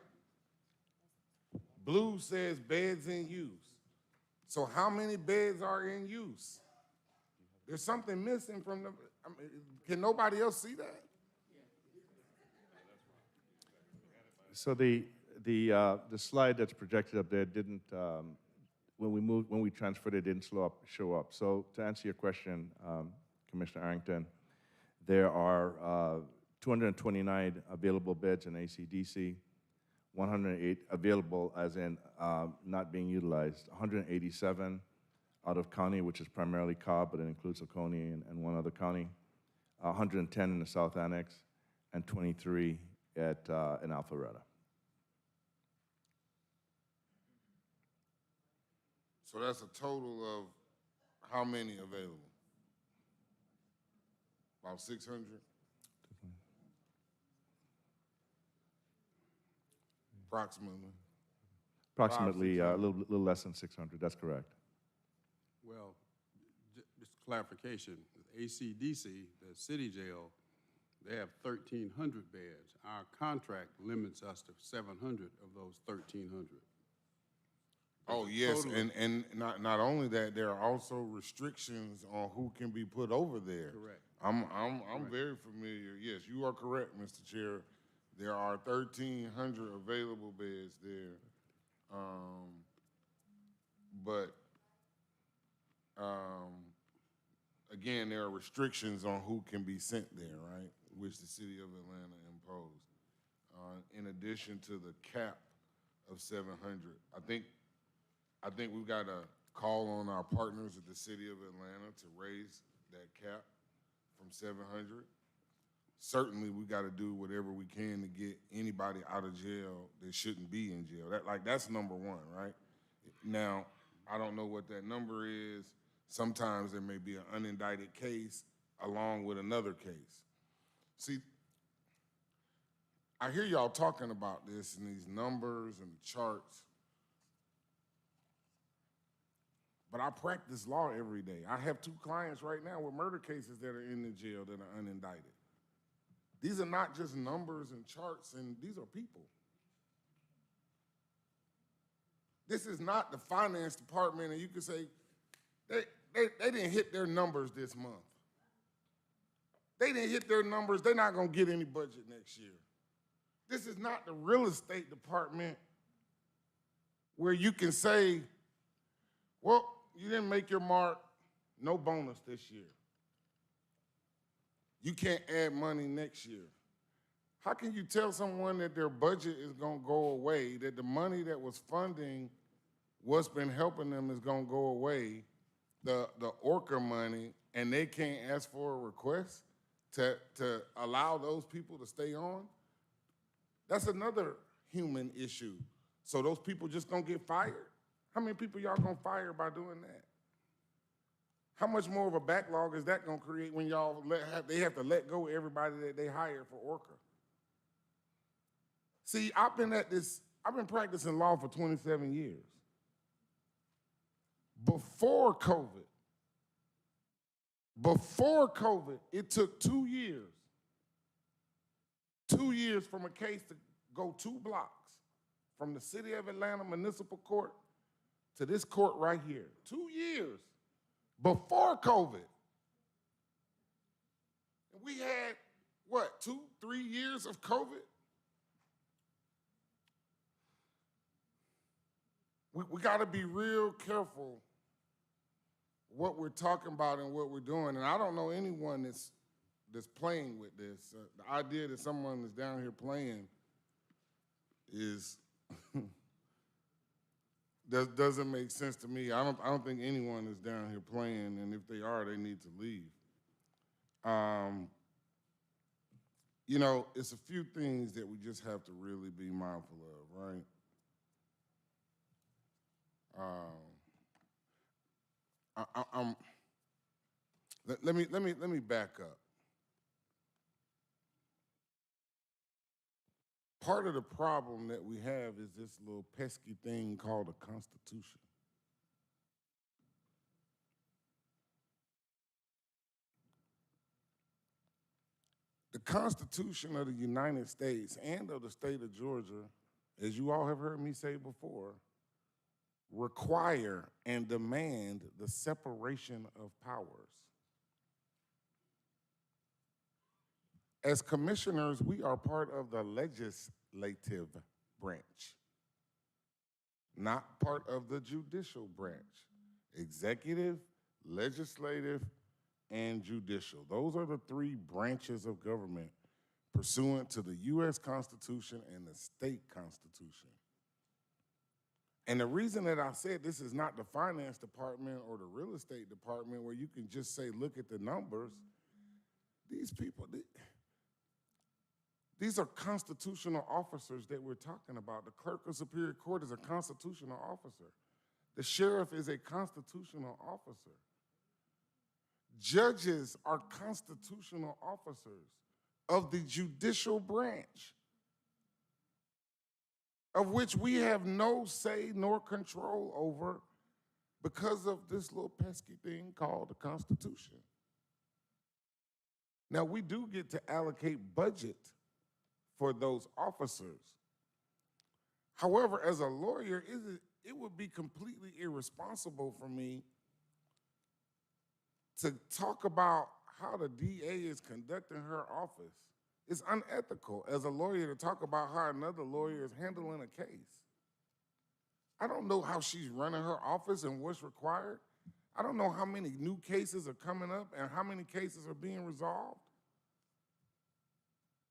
Blue says beds in use. So how many beds are in use? There's something missing from the, can nobody else see that? So the slide that's projected up there didn't, when we transferred it, didn't show up. So to answer your question, Commissioner Arrington, there are 229 available beds in ACDC, 108 available, as in not being utilized, 187 out of county, which is primarily Cobb, but it includes Oconee and one other county, 110 in the South Annex, and 23 in Alpharetta. So that's a total of how many available? About 600? Approximately. Approximately a little less than 600, that's correct. Well, just clarification, ACDC, the city jail, they have 1,300 beds. Our contract limits us to 700 of those 1,300. Oh, yes, and not only that, there are also restrictions on who can be put over there. Correct. I'm very familiar. Yes, you are correct, Mr. Chair. There are 1,300 available beds there. But again, there are restrictions on who can be sent there, right? Which the city of Atlanta imposed. In addition to the cap of 700, I think we've got to call on our partners at the city of Atlanta to raise that cap from 700. Certainly, we got to do whatever we can to get anybody out of jail that shouldn't be in jail. That's number one, right? Now, I don't know what that number is. Sometimes there may be an unindicted case along with another case. See, I hear y'all talking about this and these numbers and the charts, but I practice law every day. I have 2 clients right now with murder cases that are in the jail that are unindicted. These are not just numbers and charts, and these are people. This is not the finance department, and you can say, they didn't hit their numbers this month. They didn't hit their numbers, they're not gonna get any budget next year. This is not the real estate department where you can say, well, you didn't make your mark, no bonus this year. You can't add money next year. How can you tell someone that their budget is gonna go away, that the money that was funding what's been helping them is gonna go away, the Orca money, and they can't ask for a request to allow those people to stay on? That's another human issue. So those people just gonna get fired? How many people y'all gonna fire by doing that? How much more of a backlog is that gonna create when y'all they have to let go of everybody that they hired for Orca? See, I've been practicing law for 27 years. Before COVID, it took 2 years. 2 years from a case to go 2 blocks from the city of Atlanta Municipal Court to this court right here. 2 years before COVID. And we had, what, 2-3 years of COVID? We got to be real careful what we're talking about and what we're doing. And I don't know anyone that's playing with this. The idea that someone is down here playing is doesn't make sense to me. I don't think anyone is down here playing, and if they are, they need to leave. You know, it's a few things that we just have to really be mindful of, right? Let me back up. Part of the problem that we have is this little pesky thing called a Constitution. The Constitution of the United States and of the state of Georgia, as you all have heard me say before, require and demand the separation of powers. As commissioners, we are part of the legislative branch, not part of the judicial branch. Executive, legislative, and judicial. Those are the 3 branches of government pursuant to the U.S. Constitution and the state constitution. And the reason that I said this is not the finance department or the real estate department where you can just say, look at the numbers, these people, these are constitutional officers that we're talking about. The clerk of Superior Court is a constitutional officer. The sheriff is a constitutional officer. Judges are constitutional officers of the judicial branch, of which we have no say nor control over because of this little pesky thing called the Constitution. Now, we do get to allocate budget for those officers. However, as a lawyer, it would be completely irresponsible for me to talk about how the DA is conducting her office. It's unethical as a lawyer to talk about how another lawyer is handling a case. I don't know how she's running her office and what's required. I don't know how many new cases are coming up and how many cases are being resolved.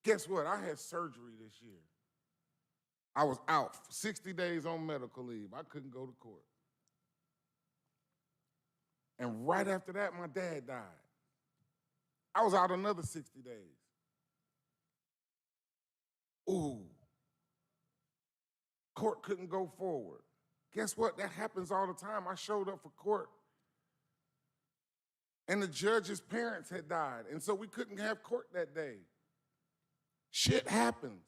Guess what? I had surgery this year. I was out for 60 days on medical leave. I couldn't go to court. And right after that, my dad died. I was out another 60 days. Ooh. Court couldn't go forward. Guess what? That happens all the time. I showed up for court, and the judge's parents had died, and so we couldn't have court that day. Shit happens.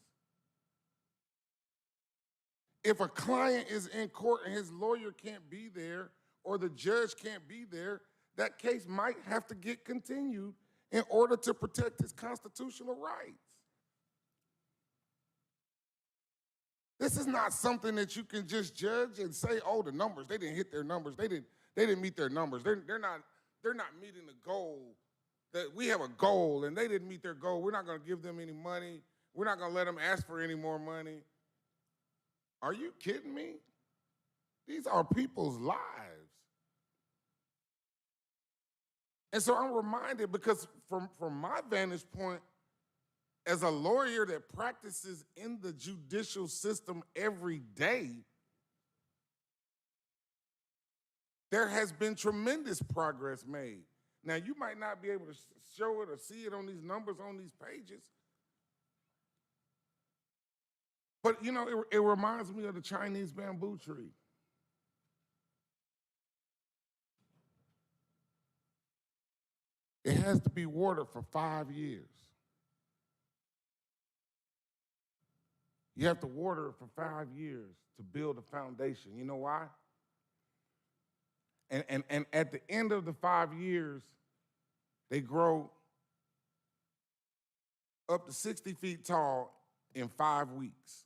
If a client is in court and his lawyer can't be there or the judge can't be there, that case might have to get continued in order to protect his constitutional rights. This is not something that you can just judge and say, oh, the numbers, they didn't hit their numbers. They didn't meet their numbers. They're not meeting the goal. That we have a goal and they didn't meet their goal. We're not going to give them any money. We're not going to let them ask for any more money. Are you kidding me? These are people's lives. And so I'm reminded, because from my vantage point, as a lawyer that practices in the judicial system every day, there has been tremendous progress made. Now, you might not be able to show it or see it on these numbers on these pages, but you know, it reminds me of the Chinese bamboo tree. It has to be watered for 5 years. You have to water it for 5 years to build a foundation. You know why? And at the end of the 5 years, they grow up to 60 feet tall in 5 weeks.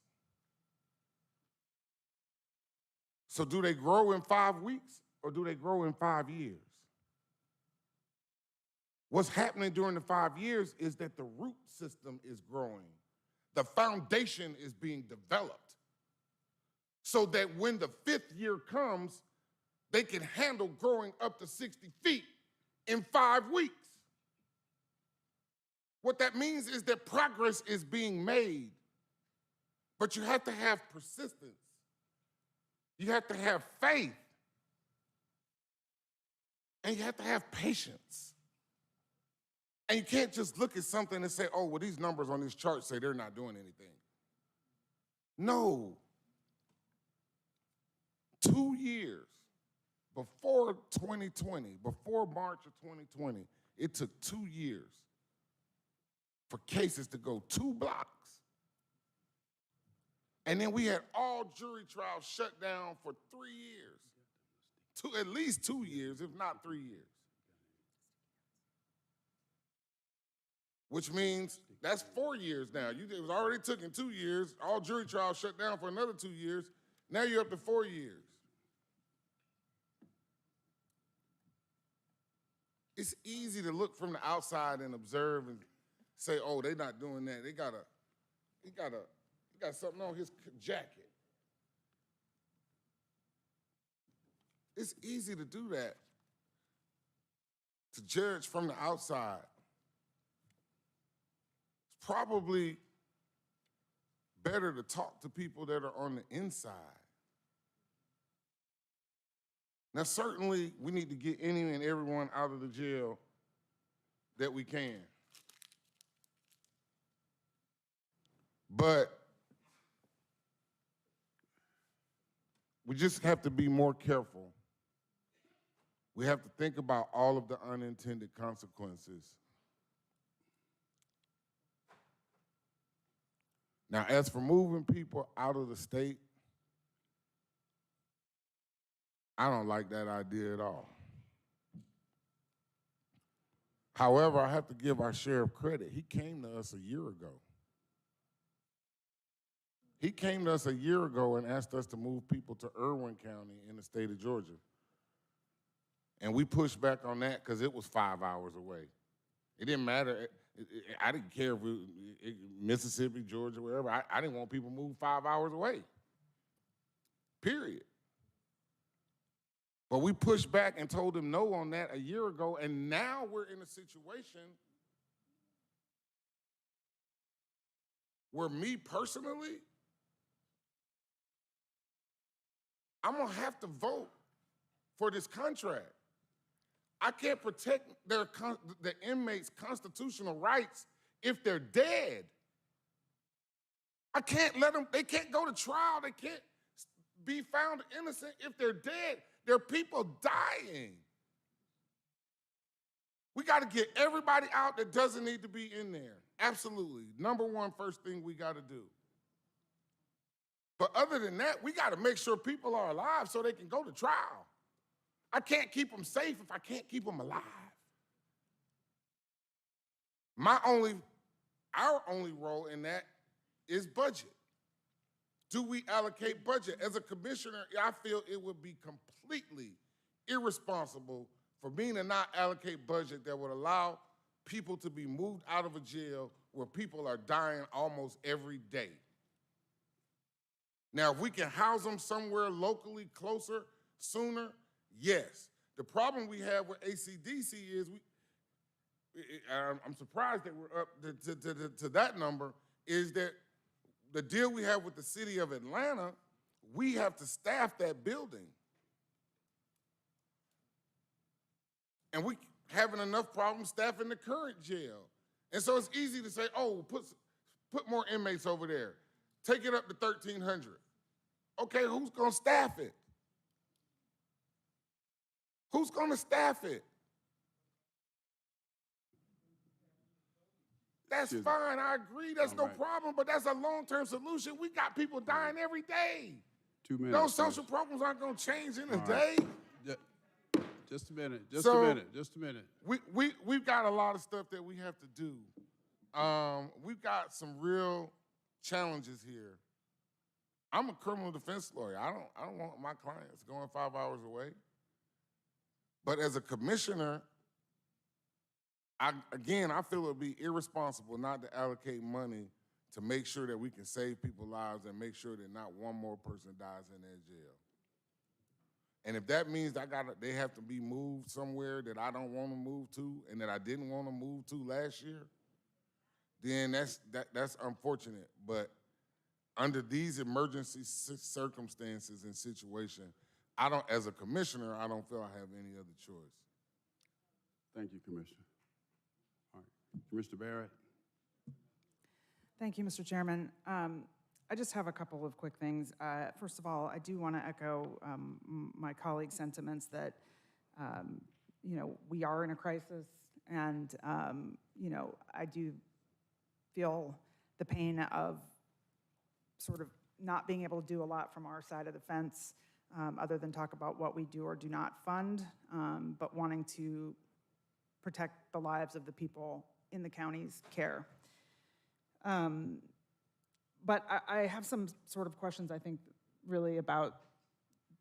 So do they grow in 5 weeks or do they grow in 5 years? What's happening during the 5 years is that the root system is growing. The foundation is being developed so that when the 5th year comes, they can handle growing up to 60 feet in 5 weeks. What that means is that progress is being made, but you have to have persistence. You have to have faith, and you have to have patience. And you can't just look at something and say, oh, well, these numbers on this chart say they're not doing anything. No. 2 years before 2020, before March of 2020, it took 2 years for cases to go 2 blocks. And then we had all jury trials shut down for 3 years. At least 2 years, if not 3 years. Which means that's 4 years now. It was already taken 2 years. All jury trials shut down for another 2 years. Now you're up to 4 years. It's easy to look from the outside and observe and say, oh, they're not doing that. He got something on his jacket. It's easy to do that, to judge from the outside. probably better to talk to people that are on the inside. Now, certainly, we need to get any and everyone out of the jail that we can. But we just have to be more careful. We have to think about all of the unintended consequences. Now, as for moving people out of the state, I don't like that idea at all. However, I have to give our sheriff credit. He came to us a year ago. He came to us a year ago and asked us to move people to Irwin County in the state of Georgia. And we pushed back on that because it was 5 hours away. It didn't matter. I didn't care if it Mississippi, Georgia, wherever. I didn't want people to move 5 hours away, period. But we pushed back and told them no on that a year ago, and now we're in a situation where me personally, I'm gonna have to vote for this contract. I can't protect the inmates' constitutional rights if they're dead. I can't let them, they can't go to trial, they can't be found innocent if they're dead. There are people dying. We gotta get everybody out that doesn't need to be in there. Absolutely. Number one, first thing we gotta do. But other than that, we gotta make sure people are alive so they can go to trial. I can't keep them safe if I can't keep them alive. Our only role in that is budget. Do we allocate budget? As a commissioner, I feel it would be completely irresponsible for me to not allocate budget that would allow people to be moved out of a jail where people are dying almost every day. Now, if we can house them somewhere locally closer, sooner, yes. The problem we have with ACDC is I'm surprised that we're up to that number, is that the deal we have with the city of Atlanta, we have to staff that building. And we having enough problems staffing the current jail. And so it's easy to say, oh, put more inmates over there. Take it up to 1,300. Okay, who's gonna staff it? Who's gonna staff it? That's fine, I agree, that's no problem, but that's a long-term solution. We got people dying every day. 2 minutes. Those social programs aren't gonna change in a day. Just a minute, just a minute. We've got a lot of stuff that we have to do. We've got some real challenges here. I'm a criminal defense lawyer. I don't want my clients going 5 hours away. But as a commissioner, I feel it would be irresponsible not to allocate money to make sure that we can save people's lives and make sure that not one more person dies in that jail. And if that means they have to be moved somewhere that I don't want to move to and that I didn't want to move to last year, then that's unfortunate. But under these emergency circumstances and situations, as a commissioner, I don't feel I have any other choice. Thank you, Commissioner. All right, Commissioner Barrett. Thank you, Mr. Chairman. I just have a couple of quick things. First of all, I do want to echo my colleagues' sentiments that, we are in a crisis, and, I do feel the pain of sort of not being able to do a lot from our side of the fence, other than talk about what we do or do not fund, but wanting to protect the lives of the people in the county's care. But I have some sort of questions, I think, really about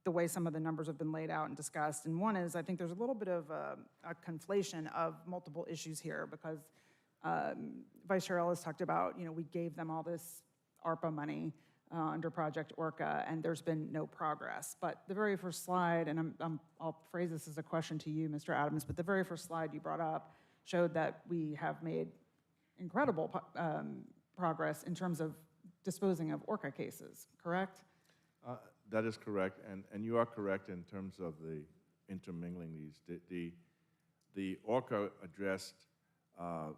the way some of the numbers have been laid out and discussed. And one is, I think there's a little bit of a conflation of multiple issues here, because Vice Chair Ellis talked about, we gave them all this ARPA money under Project Orca, and there's been no progress. But the very first slide, and I'll phrase this as a question to you, Mr. Adams, but the very first slide you brought up showed that we have made incredible progress in terms of disposing of Orca cases, correct? That is correct, and you are correct in terms of the intermingling these. The Orca addressed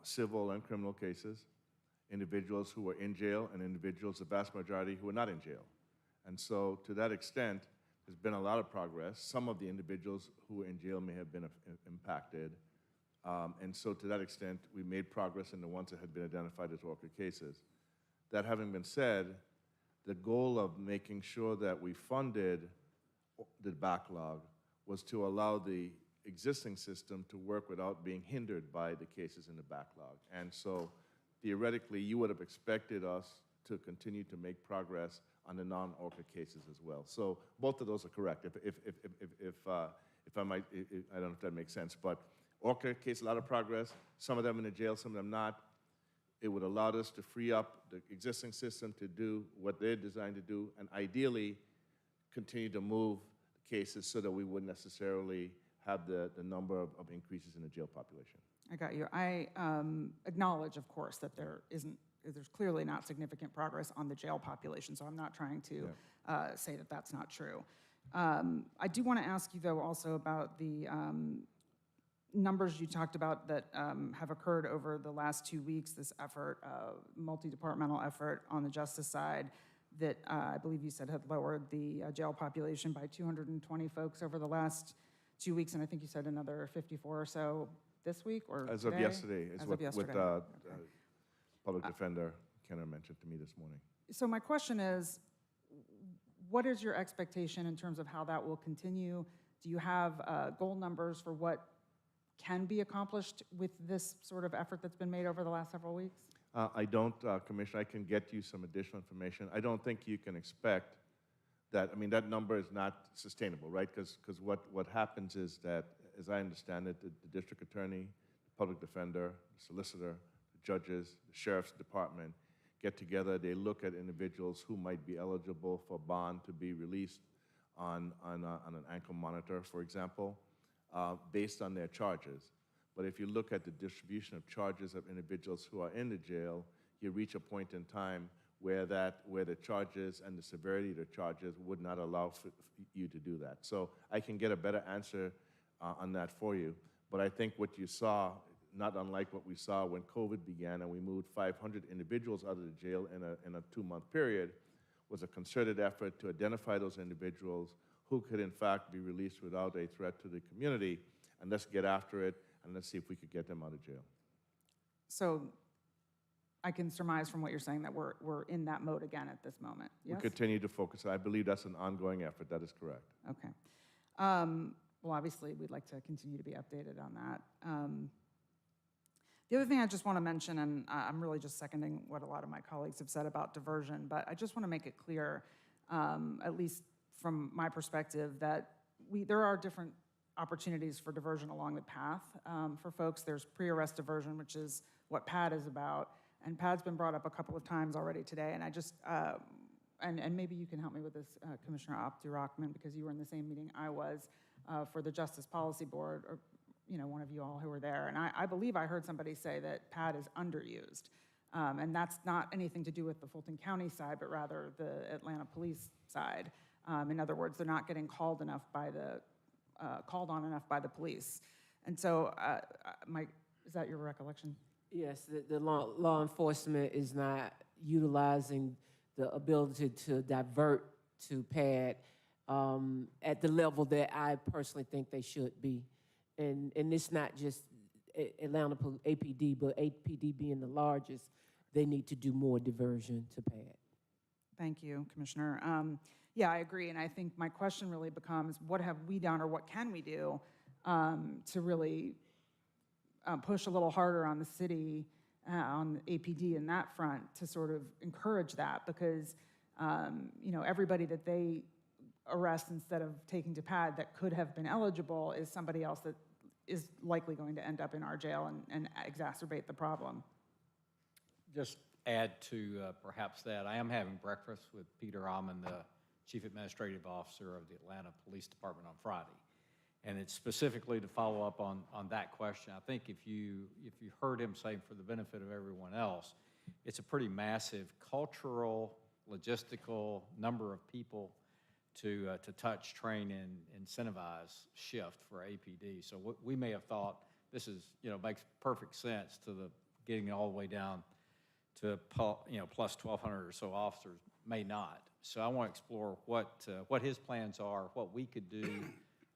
civil and criminal cases, individuals who were in jail, and individuals, the vast majority, who were not in jail. And so to that extent, there's been a lot of progress. Some of the individuals who were in jail may have been impacted. And so to that extent, we made progress in the ones that had been identified as Orca cases. That having been said, the goal of making sure that we funded the backlog was to allow the existing system to work without being hindered by the cases in the backlog. And so theoretically, you would have expected us to continue to make progress on the non-Orca cases as well. So both of those are correct. If I might, I don't know if that makes sense, but Orca case, a lot of progress, some of them in the jail, some of them not. It would allow us to free up the existing system to do what they're designed to do, and ideally continue to move cases so that we wouldn't necessarily have the number of increases in the jail population. I got you. I acknowledge, of course, that there's clearly not significant progress on the jail population, so I'm not trying to say that that's not true. I do want to ask you, though, also about the numbers you talked about that have occurred over the last 2 weeks, this effort, multi-departmental effort on the justice side that I believe you said had lowered the jail population by 220 folks over the last 2 weeks, and I think you said another 54 or so this week or As today? of yesterday, is As what of yesterday. Public Defender Kenner mentioned to me this morning. So my question is, what is your expectation in terms of how that will continue? Do you have goal numbers for what can be accomplished with this sort of effort that's been made over the last several weeks? I don't, Commissioner. I can get you some additional information. I don't think you can expect that. I mean, that number is not sustainable, right? Because what happens is that, as I understand it, the district attorney, the public defender, the solicitor, the judges, the sheriff's department get together. They look at individuals who might be eligible for bond to be released on an ankle monitor, for example, based on their charges. But if you look at the distribution of charges of individuals who are in the jail, you reach a point in time where the charges and the severity of the charges would not allow for you to do that. So I can get a better answer on that for you. But I think what you saw, not unlike what we saw when COVID began and we moved 500 individuals out of the jail in a 2-month period, was a concerted effort to identify those individuals who could in fact be released without a threat to the community, and let's get after it, and let's see if we could get them out of jail. So I can surmise from what you're saying that we're in that mode again at this moment, yes? We continue to focus. I believe that's an ongoing effort. That is correct. Okay. Well, obviously, we'd like to continue to be updated on that. The other thing I just want to mention, and I'm really just seconding what a lot of my colleagues have said about diversion, but I just want to make it clear, at least from my perspective, that there are different opportunities for diversion along the path. For folks, there's pre-arrest diversion, which is what PAD is about, and PAD's been brought up a couple of times already today, and I just, and maybe you can help me with this, Commissioner Abdurrahman, because you were in the same meeting I was for the Justice Policy Board, or one of you all who were there, and I believe I heard somebody say that PAD is underused, and that's not anything to do with the Fulton County side, but rather the Atlanta Police side. In other words, they're not getting called on enough by the police. And so, is that your recollection? Yes, the law enforcement is not utilizing the ability to divert to PAD at the level that I personally think they should be. And it's not just Atlanta APD, but APD being the largest, they need to do more diversion to PAD. Thank you, Commissioner. Yeah, I agree, and I think my question really becomes, what have we done or what can we do to really push a little harder on the city, on the APD in that front to sort of encourage that, because everybody that they arrest instead of taking to PAD that could have been eligible is somebody else that is likely going to end up in our jail and exacerbate the problem. Just add to perhaps that, I am having breakfast with Peter Amon, the Chief Administrative Officer of the Atlanta Police Department, on Friday. And it's specifically to follow up on that question. I think if you heard him say, for the benefit of everyone else, it's a pretty massive cultural, logistical number of people to touch, train, and incentivize shift for APD. So we may have thought this is, makes perfect sense to the getting all the way down to, plus 1,200 or so officers, may not. So I want to explore what his plans are, what we could do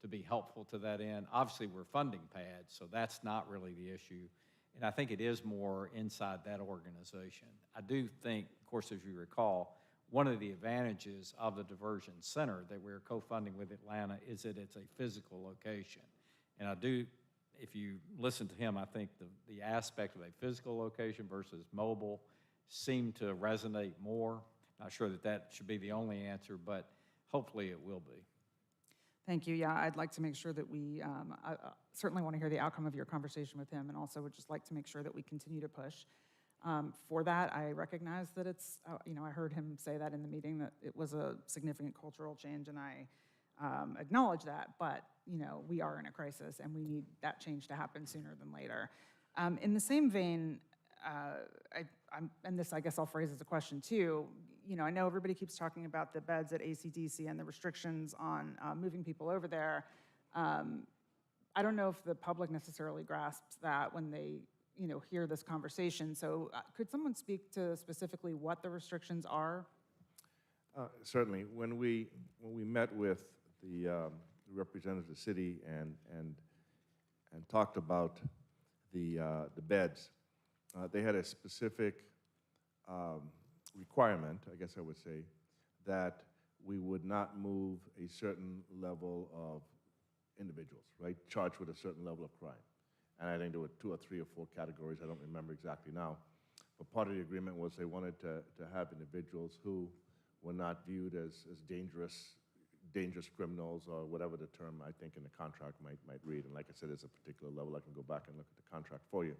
to be helpful to that end. Obviously, we're funding pads, so that's not really the issue. And I think it is more inside that organization. I do think, of course, as you recall, one of the advantages of the diversion center that we're co-funding with Atlanta is that it's a physical location. And I do, if you listen to him, I think the aspect of a physical location versus mobile seem to resonate more. Not sure that should be the only answer, but hopefully it will be. Thank you. Yeah, I'd like to make sure that we, I certainly want to hear the outcome of your conversation with him, and also would just like to make sure that we continue to push. For that, I recognize that it's, I heard him say that in the meeting, that it was a significant cultural change, and I acknowledge that, but, we are in a crisis, and we need that change to happen sooner than later. In the same vein, and this, I guess I'll phrase as a question too, I know everybody keeps talking about the beds at ACDC and the restrictions on moving people over there. I don't know if the public necessarily grasps that when they, hear this conversation. So could someone speak to specifically what the restrictions are? Certainly. When we met with the representative of the city and talked about the beds, they had a specific requirement, I guess I would say, that we would not move a certain level of individuals, right, charged with a certain level of crime. And I think there were 2 or 3 or 4 categories, I don't remember exactly now. But part of the agreement was they wanted to have individuals who were not viewed as dangerous criminals, or whatever the term I think in the contract might read. And like I said, there's a particular level. I can go back and look at the contract for you.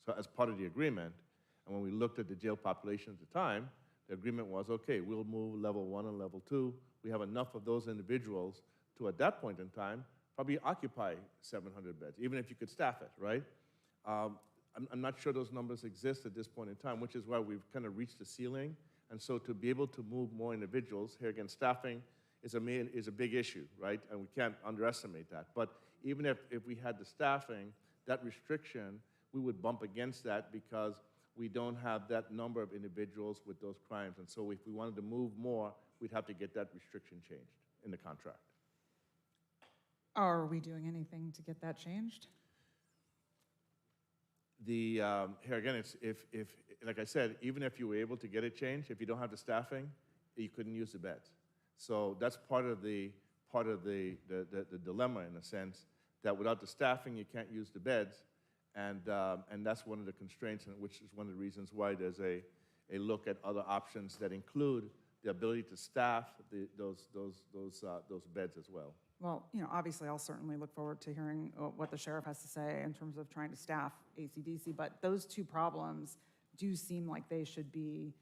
So as part of the agreement, and when we looked at the jail population at the time, the agreement was, okay, we'll move level 1 and level 2. We have enough of those individuals to, at that point in time, probably occupy 700 beds, even if you could staff it, right? I'm not sure those numbers exist at this point in time, which is why we've kind of reached the ceiling. And so to be able to move more individuals, here again, staffing is a big issue, right? And we can't underestimate that. But even if we had the staffing, that restriction, we would bump against that because we don't have that number of individuals with those crimes. And so if we wanted to move more, we'd have to get that restriction changed in the contract. Are we doing anything to get that changed? Here again, it's if like I said, even if you were able to get it changed, if you don't have the staffing, you couldn't use the beds. So that's part of the dilemma, in a sense, that without the staffing, you can't use the beds. And that's one of the constraints, and which is one of the reasons why there's a look at other options that include the ability to staff those beds as well. Well, obviously, I'll certainly look forward to hearing what the sheriff has to say in terms of trying to staff ACDC, but those 2 problems do seem like they should be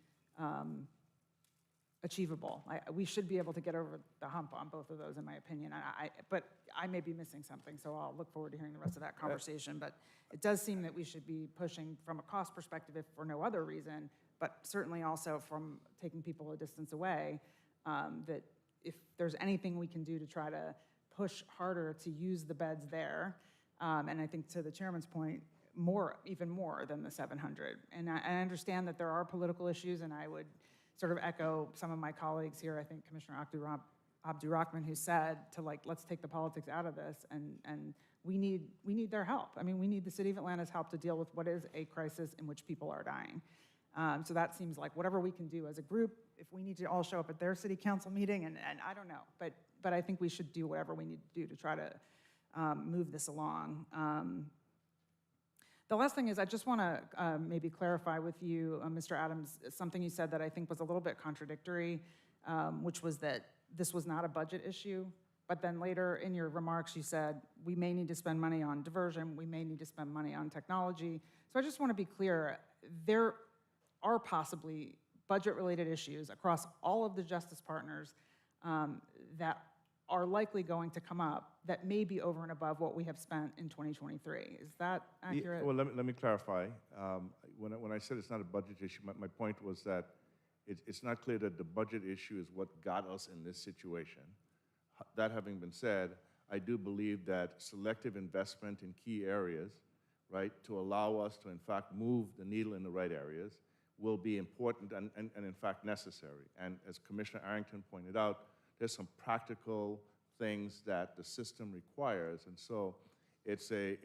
achievable. We should be able to get over the hump on both of those, in my opinion. But I may be missing something, so I'll look forward to hearing the rest of that conversation. But it does seem that we should be pushing from a cost perspective, if for no other reason, but certainly also from taking people a distance away, that if there's anything we can do to try to push harder to use the beds there, and I think to the chairman's point, even more than the 700. And I understand that there are political issues, and I would sort of echo some of my colleagues here, I think Commissioner Abdurrahman, who said let's take the politics out of this, and we need their help. I mean, we need the city of Atlanta's help to deal with what is a crisis in which people are dying. So that seems like whatever we can do as a group, if we need to all show up at their city council meeting, and I don't know, but I think we should do whatever we need to do to try to move this along. The last thing is I just want to maybe clarify with you, Mr. Adams, something you said that I think was a little bit contradictory, which was that this was not a budget issue. But then later in your remarks, you said, we may need to spend money on diversion, we may need to spend money on technology. So I just want to be clear, there are possibly budget-related issues across all of the justice partners that are likely going to come up that may be over and above what we have spent in 2023. Is that accurate? Well, let me clarify. When I said it's not a budget issue, my point was that it's not clear that the budget issue is what got us in this situation. That having been said, I do believe that selective investment in key areas, right, to allow us to in fact move the needle in the right areas will be important and in fact necessary. And as Commissioner Arrington pointed out, there's some practical things that the system requires, and so it's a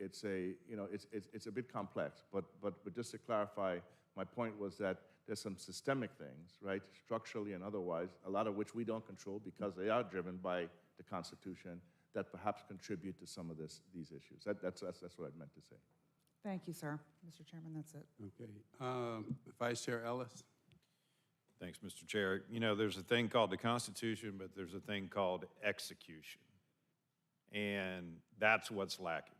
bit complex. But just to clarify, my point was that there's some systemic things, right, structurally and otherwise, a lot of which we don't control because they are driven by the Constitution, that perhaps contribute to some of these issues. That's what I meant to say. Thank you, sir. Mr. Chairman, that's it. Okay. Vice Chair Ellis. Thanks, Mr. Chair. You know, there's a thing called the Constitution, but there's a thing called execution. And that's what's lacking.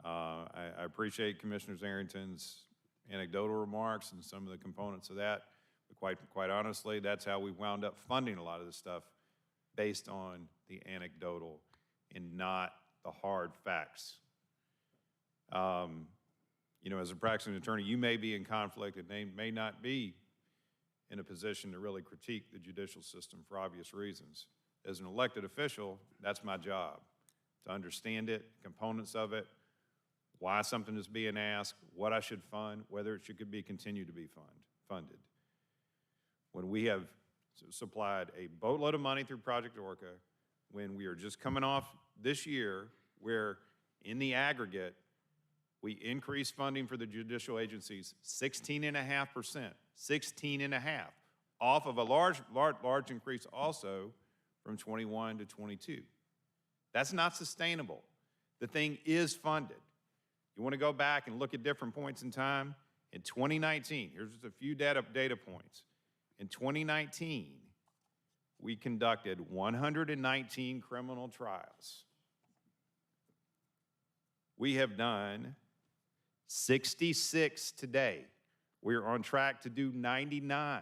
I appreciate Commissioner Arrington's anecdotal remarks and some of the components of that, but quite honestly, that's how we wound up funding a lot of this stuff, based on the anecdotal and not the hard facts. You know, as a practicing attorney, you may be in conflict and they may not be in a position to really critique the judicial system for obvious reasons. As an elected official, that's my job, to understand it, components of it, why something is being asked, what I should fund, whether it should be continued to be funded. When we have supplied a boatload of money through Project Orca, when we are just coming off this year where in the aggregate, we increased funding for the judicial agencies 16.5%, 16.5%, off of a large increase also from 21 to 22. That's not sustainable. The thing is funded. You want to go back and look at different points in time? In 2019, here's just a few data points. In 2019, we conducted 119 criminal trials. We have done 66 today. We're on track to do 99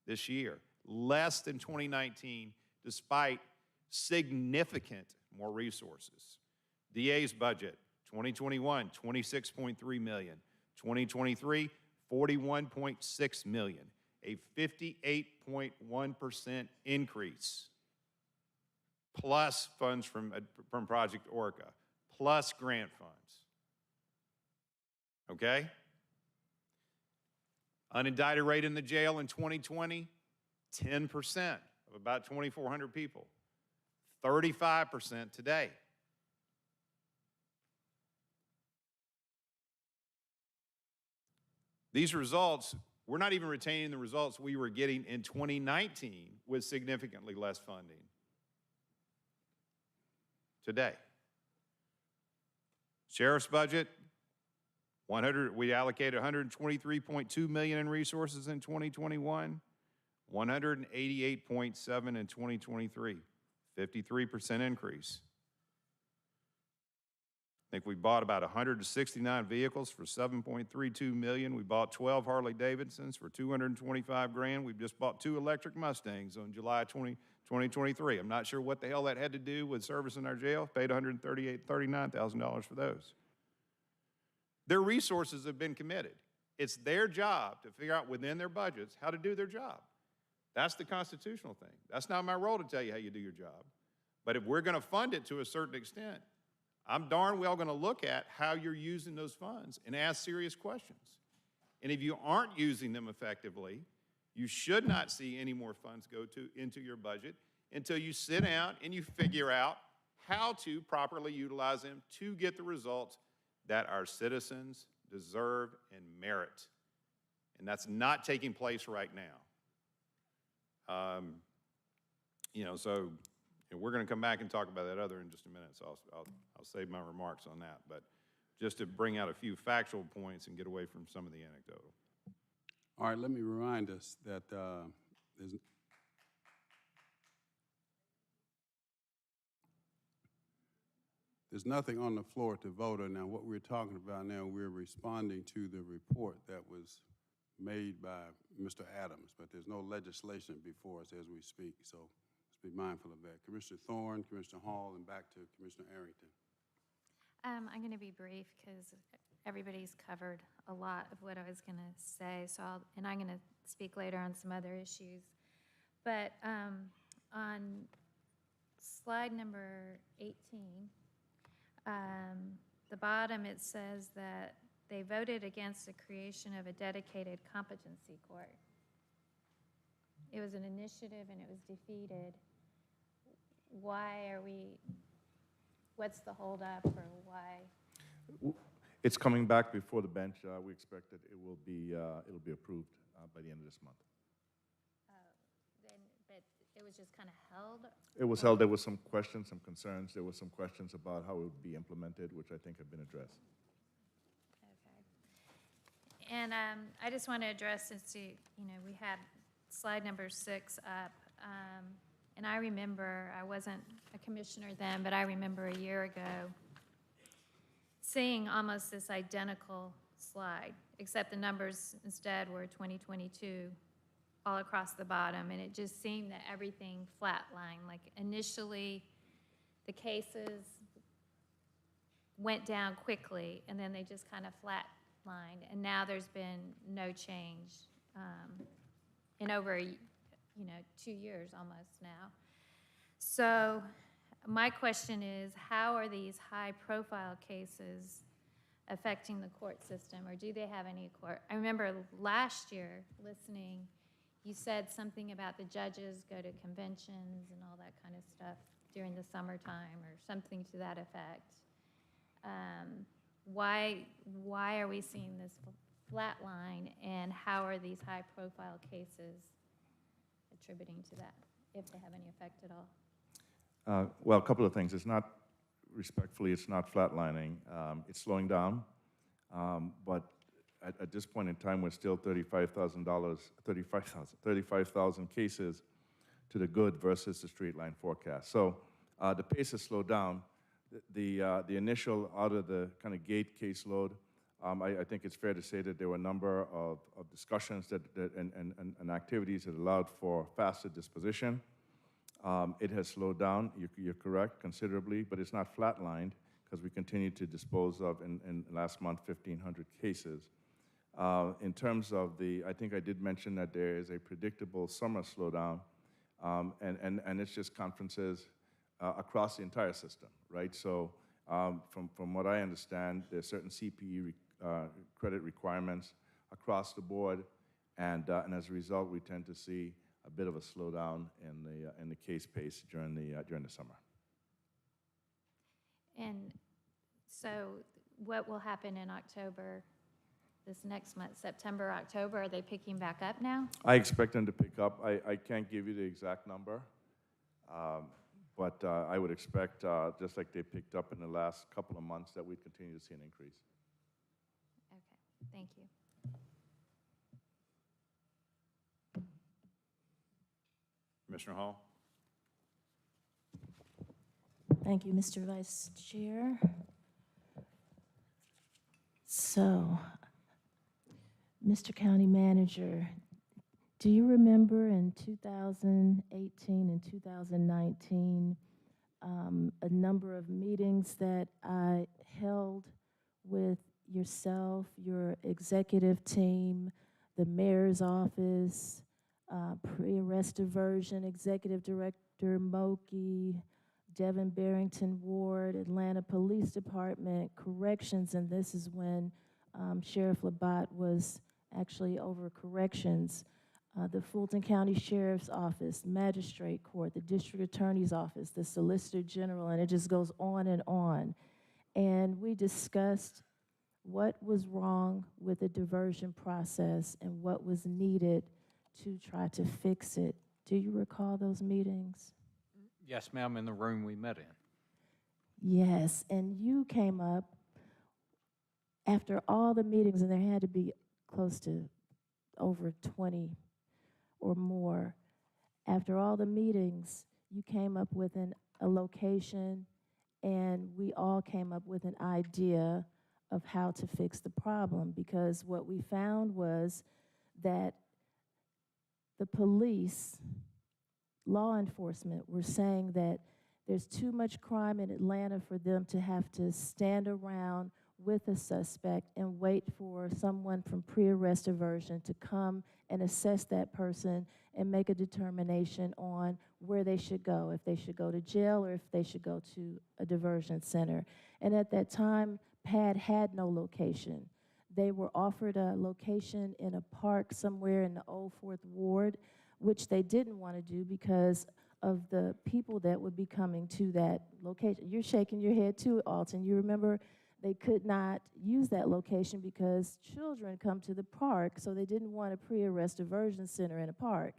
this year, less than 2019, despite significant more resources. DA's budget, 2021, $26.3 million. 2023, $41.6 million, a 58.1% increase, plus funds from Project Orca, plus grant funds. Okay? Unindicted rate in the jail in 2020, 10% of about 2,400 people, 35% today. These results, we're not even retaining the results we were getting in 2019 with significantly less funding today. Sheriff's budget, we allocated $123.2 million in resources in 2021, $188.7 in 2023, 53% increase. I think we bought about 169 vehicles for $7.32 million. We bought 12 Harley Davidsons for $225 grand. We've just bought 2 electric Mustangs on July 2023. I'm not sure what the hell that had to do with service in our jail. Paid $139,000 for those. Their resources have been committed. It's their job to figure out within their budgets how to do their job. That's the constitutional thing. That's not my role to tell you how you do your job. But if we're going to fund it to a certain extent, I'm darn well going to look at how you're using those funds and ask serious questions. And if you aren't using them effectively, you should not see any more funds go into your budget until you sit down and you figure out how to properly utilize them to get the results that our citizens deserve and merit. And that's not taking place right now. So we're going to come back and talk about that other in just a minute, so I'll save my remarks on that. But just to bring out a few factual points and get away from some of the anecdotal. All right, let me remind us that there's nothing on the floor to vote on now. What we're talking about now, we're responding to the report that was made by Mr. Adams, but there's no legislation before us as we speak. So Let's be mindful of that. Commissioner Thorne, Commissioner Hall, and back to Commissioner Arrington. I'm going to be brief because everybody's covered a lot of what I was going to say. And I'm going to speak later on some other issues. But on slide number 18, the bottom, it says that they voted against the creation of a dedicated competency court. It was an initiative and it was defeated. What's the holdup, or why? It's coming back before the bench. We expect that it'll be approved by the end of this month. But it was just kind of held? It was held. There was some questions, some concerns. There were some questions about how it would be implemented, which I think have been addressed. Okay. And I just want to address, since we had slide number 6 up, and I remember, I wasn't a commissioner then, but I remember a year ago seeing almost this identical slide, except the numbers instead were 2022 all across the bottom, and it just seemed that everything flatlined. Like initially, the cases went down quickly, and then they just kind of flatlined, and now there's been no change in over 2 years almost now. So my question is, how are these high-profile cases affecting the court system, or do they have any court? I remember last year listening, you said something about the judges go to conventions and all that kind of stuff during the summertime, or something to that effect. Why are we seeing this flat line, and how are these high-profile cases attributing to that, if they have any effect at all? Well, a couple of things. It's not flatlining. It's slowing down. But at this point in time, we're still 35,000 cases to the good versus the straight line forecast. So the pace has slowed down. The initial out of the kind of gate caseload, I think it's fair to say that there were a number of discussions and activities that allowed for faster disposition. It has slowed down, you're correct, considerably, but it's not flatlined, because we continue to dispose of, in last month, 1,500 cases. In terms of I think I did mention that there is a predictable summer slowdown, and it's just conferences across the entire system, right? So from what I understand, there's certain CPE credit requirements across the board, and as a result, we tend to see a bit of a slowdown in the case pace during the summer. And so what will happen in October, this next month, September, October? Are they picking back up now? I expect them to pick up. I can't give you the exact number, but I would expect, just like they picked up in the last couple of months, that we'd continue to see an increase. Okay, thank you. Commissioner Hall? Thank you, Mr. Vice Chair. So, Mr. County Manager, do you remember in 2018 and 2019 a number of meetings that I held with yourself, your executive team, the mayor's office, pre-arrest diversion, Executive Director Moki, Devin Barrington Ward, Atlanta Police Department, Corrections, and this is when Sheriff Labatt was actually over corrections, the Fulton County Sheriff's Office, Magistrate Court, the District Attorney's Office, the Solicitor General, and it just goes on and on. And we discussed what was wrong with the diversion process and what was needed to try to fix it. Do you recall those meetings? Yes, ma'am, in the room we met in. Yes, and you came up after all the meetings, and there had to be close to over 20 or more. After all the meetings, you came up with a location, and we all came up with an idea of how to fix the problem, because what we found was that the police law enforcement were saying that there's too much crime in Atlanta for them to have to stand around with a suspect and wait for someone from pre-arrest diversion to come and assess that person and make a determination on where they should go, if they should go to jail or if they should go to a diversion center. And at that time, PAD had no location. They were offered a location in a park somewhere in the old 4th Ward, which they didn't want to do because of the people that would be coming to that location. You're shaking your head too, Alton. You remember they could not use that location because children come to the park, so they didn't want a pre-arrest diversion center in a park.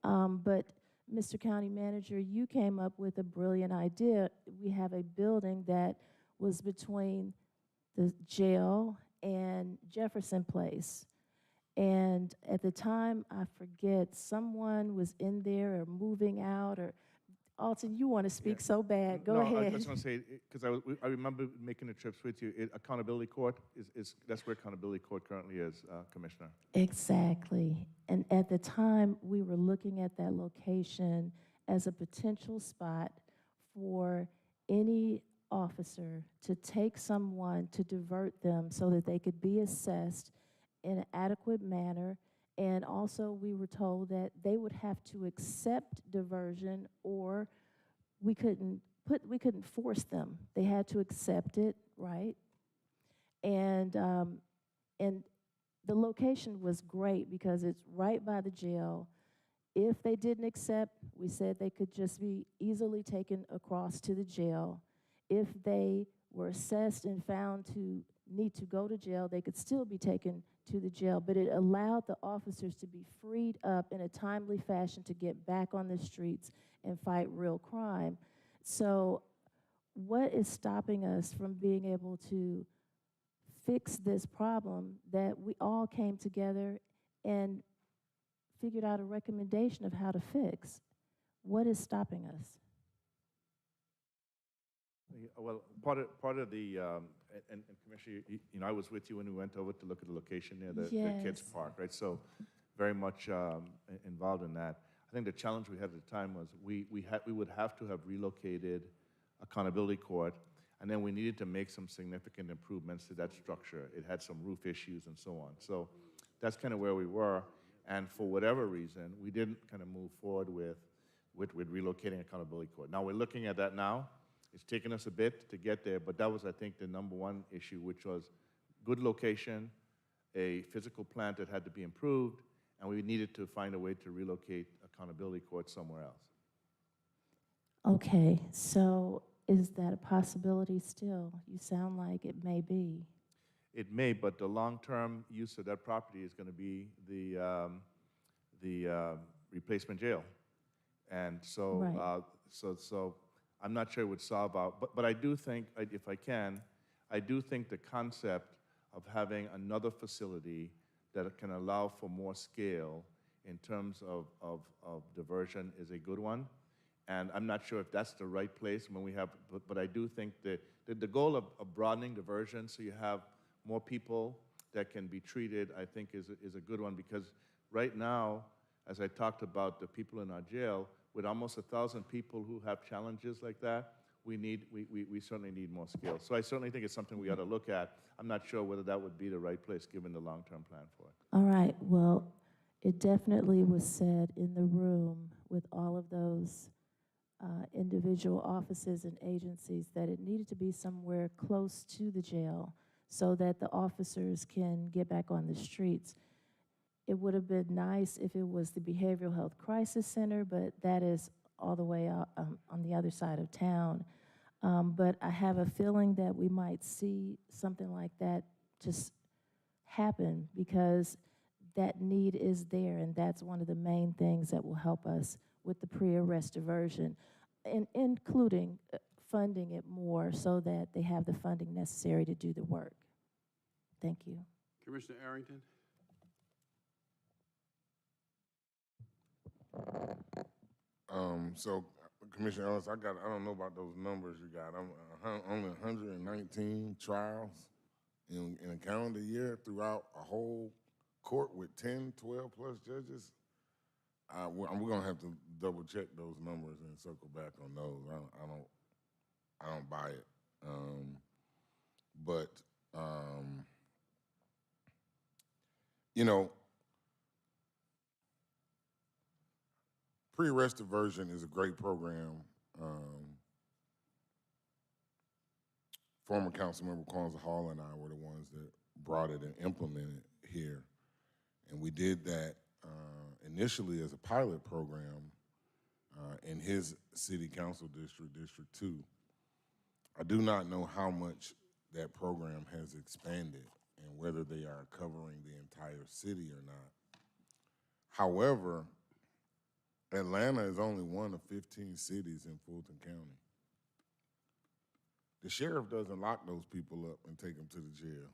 But Mr. County Manager, you came up with a brilliant idea. We have a building that was between the jail and Jefferson Place. And at the time, I forget, someone was in there or moving out, or Alton, you want to speak so bad. Go ahead. I was just going to say, because I remember making the trips with you, accountability court, that's where accountability court currently is, Commissioner. Exactly. And at the time, we were looking at that location as a potential spot for any officer to take someone to divert them so that they could be assessed in an adequate manner. And also, we were told that they would have to accept diversion, or we couldn't force them. They had to accept it, right? And the location was great because it's right by the jail. If they didn't accept, we said they could just be easily taken across to the jail. If they were assessed and found to need to go to jail, they could still be taken to the jail, but it allowed the officers to be freed up in a timely fashion to get back on the streets and fight real crime. So what is stopping us from being able to fix this problem that we all came together and figured out a recommendation of how to fix? What is stopping us? Well, part of the, and Commissioner, I was with you when we went over to look at the location near the kids' park, right? So very much involved in that. I think the challenge we had at the time was we would have to have relocated accountability court, and then we needed to make some significant improvements to that structure. It had some roof issues and so on. So that's kind of where we were, and for whatever reason, we didn't kind of move forward with relocating accountability court. Now we're looking at that now. It's taken us a bit to get there, but that was, I think, the #1 issue, which was good location, a physical plant that had to be improved, and we needed to find a way to relocate accountability court somewhere else. Okay, so is that a possibility still? You sound like it may be. It may, but the long-term use of that property is going to be the replacement jail, and so Right. so I'm not sure it would solve out, but I do think, if I can, I do think the concept of having another facility that can allow for more scale in terms of diversion is a good one. And I'm not sure if that's the right place when we have, but I do think that the goal of broadening diversion so you have more people that can be treated, I think is a good one, because right now, as I talked about the people in our jail, with almost 1,000 people who have challenges like that, we certainly need more skills. So I certainly think it's something we ought to look at. I'm not sure whether that would be the right place given the long-term plan for it. All right, well, it definitely was said in the room with all of those individual offices and agencies that it needed to be somewhere close to the jail so that the officers can get back on the streets. It would have been nice if it was the Behavioral Health Crisis Center, but that is all the way out on the other side of town. But I have a feeling that we might see something like that just happen because that need is there, and that's one of the main things that will help us with the pre-arrest diversion, including funding it more so that they have the funding necessary to do the work. Thank you. Commissioner Arrington? So, Commissioner Ellis, I don't know about those numbers you got. I'm only 119 trials in a calendar year throughout a whole court with 10, 12 plus judges. we're gonna have to double check those numbers and circle back on those. I don't buy it. But you know, pre-arrest diversion is a great program. Former Councilmember Kwanzaa Hall and I were the ones that brought it and implemented it here. And we did that initially as a pilot program in his city council district, District 2. I do not know how much that program has expanded and whether they are covering the entire city or not. However, Atlanta is only one of 15 cities in Fulton County. The sheriff doesn't lock those people up and take them to the jail.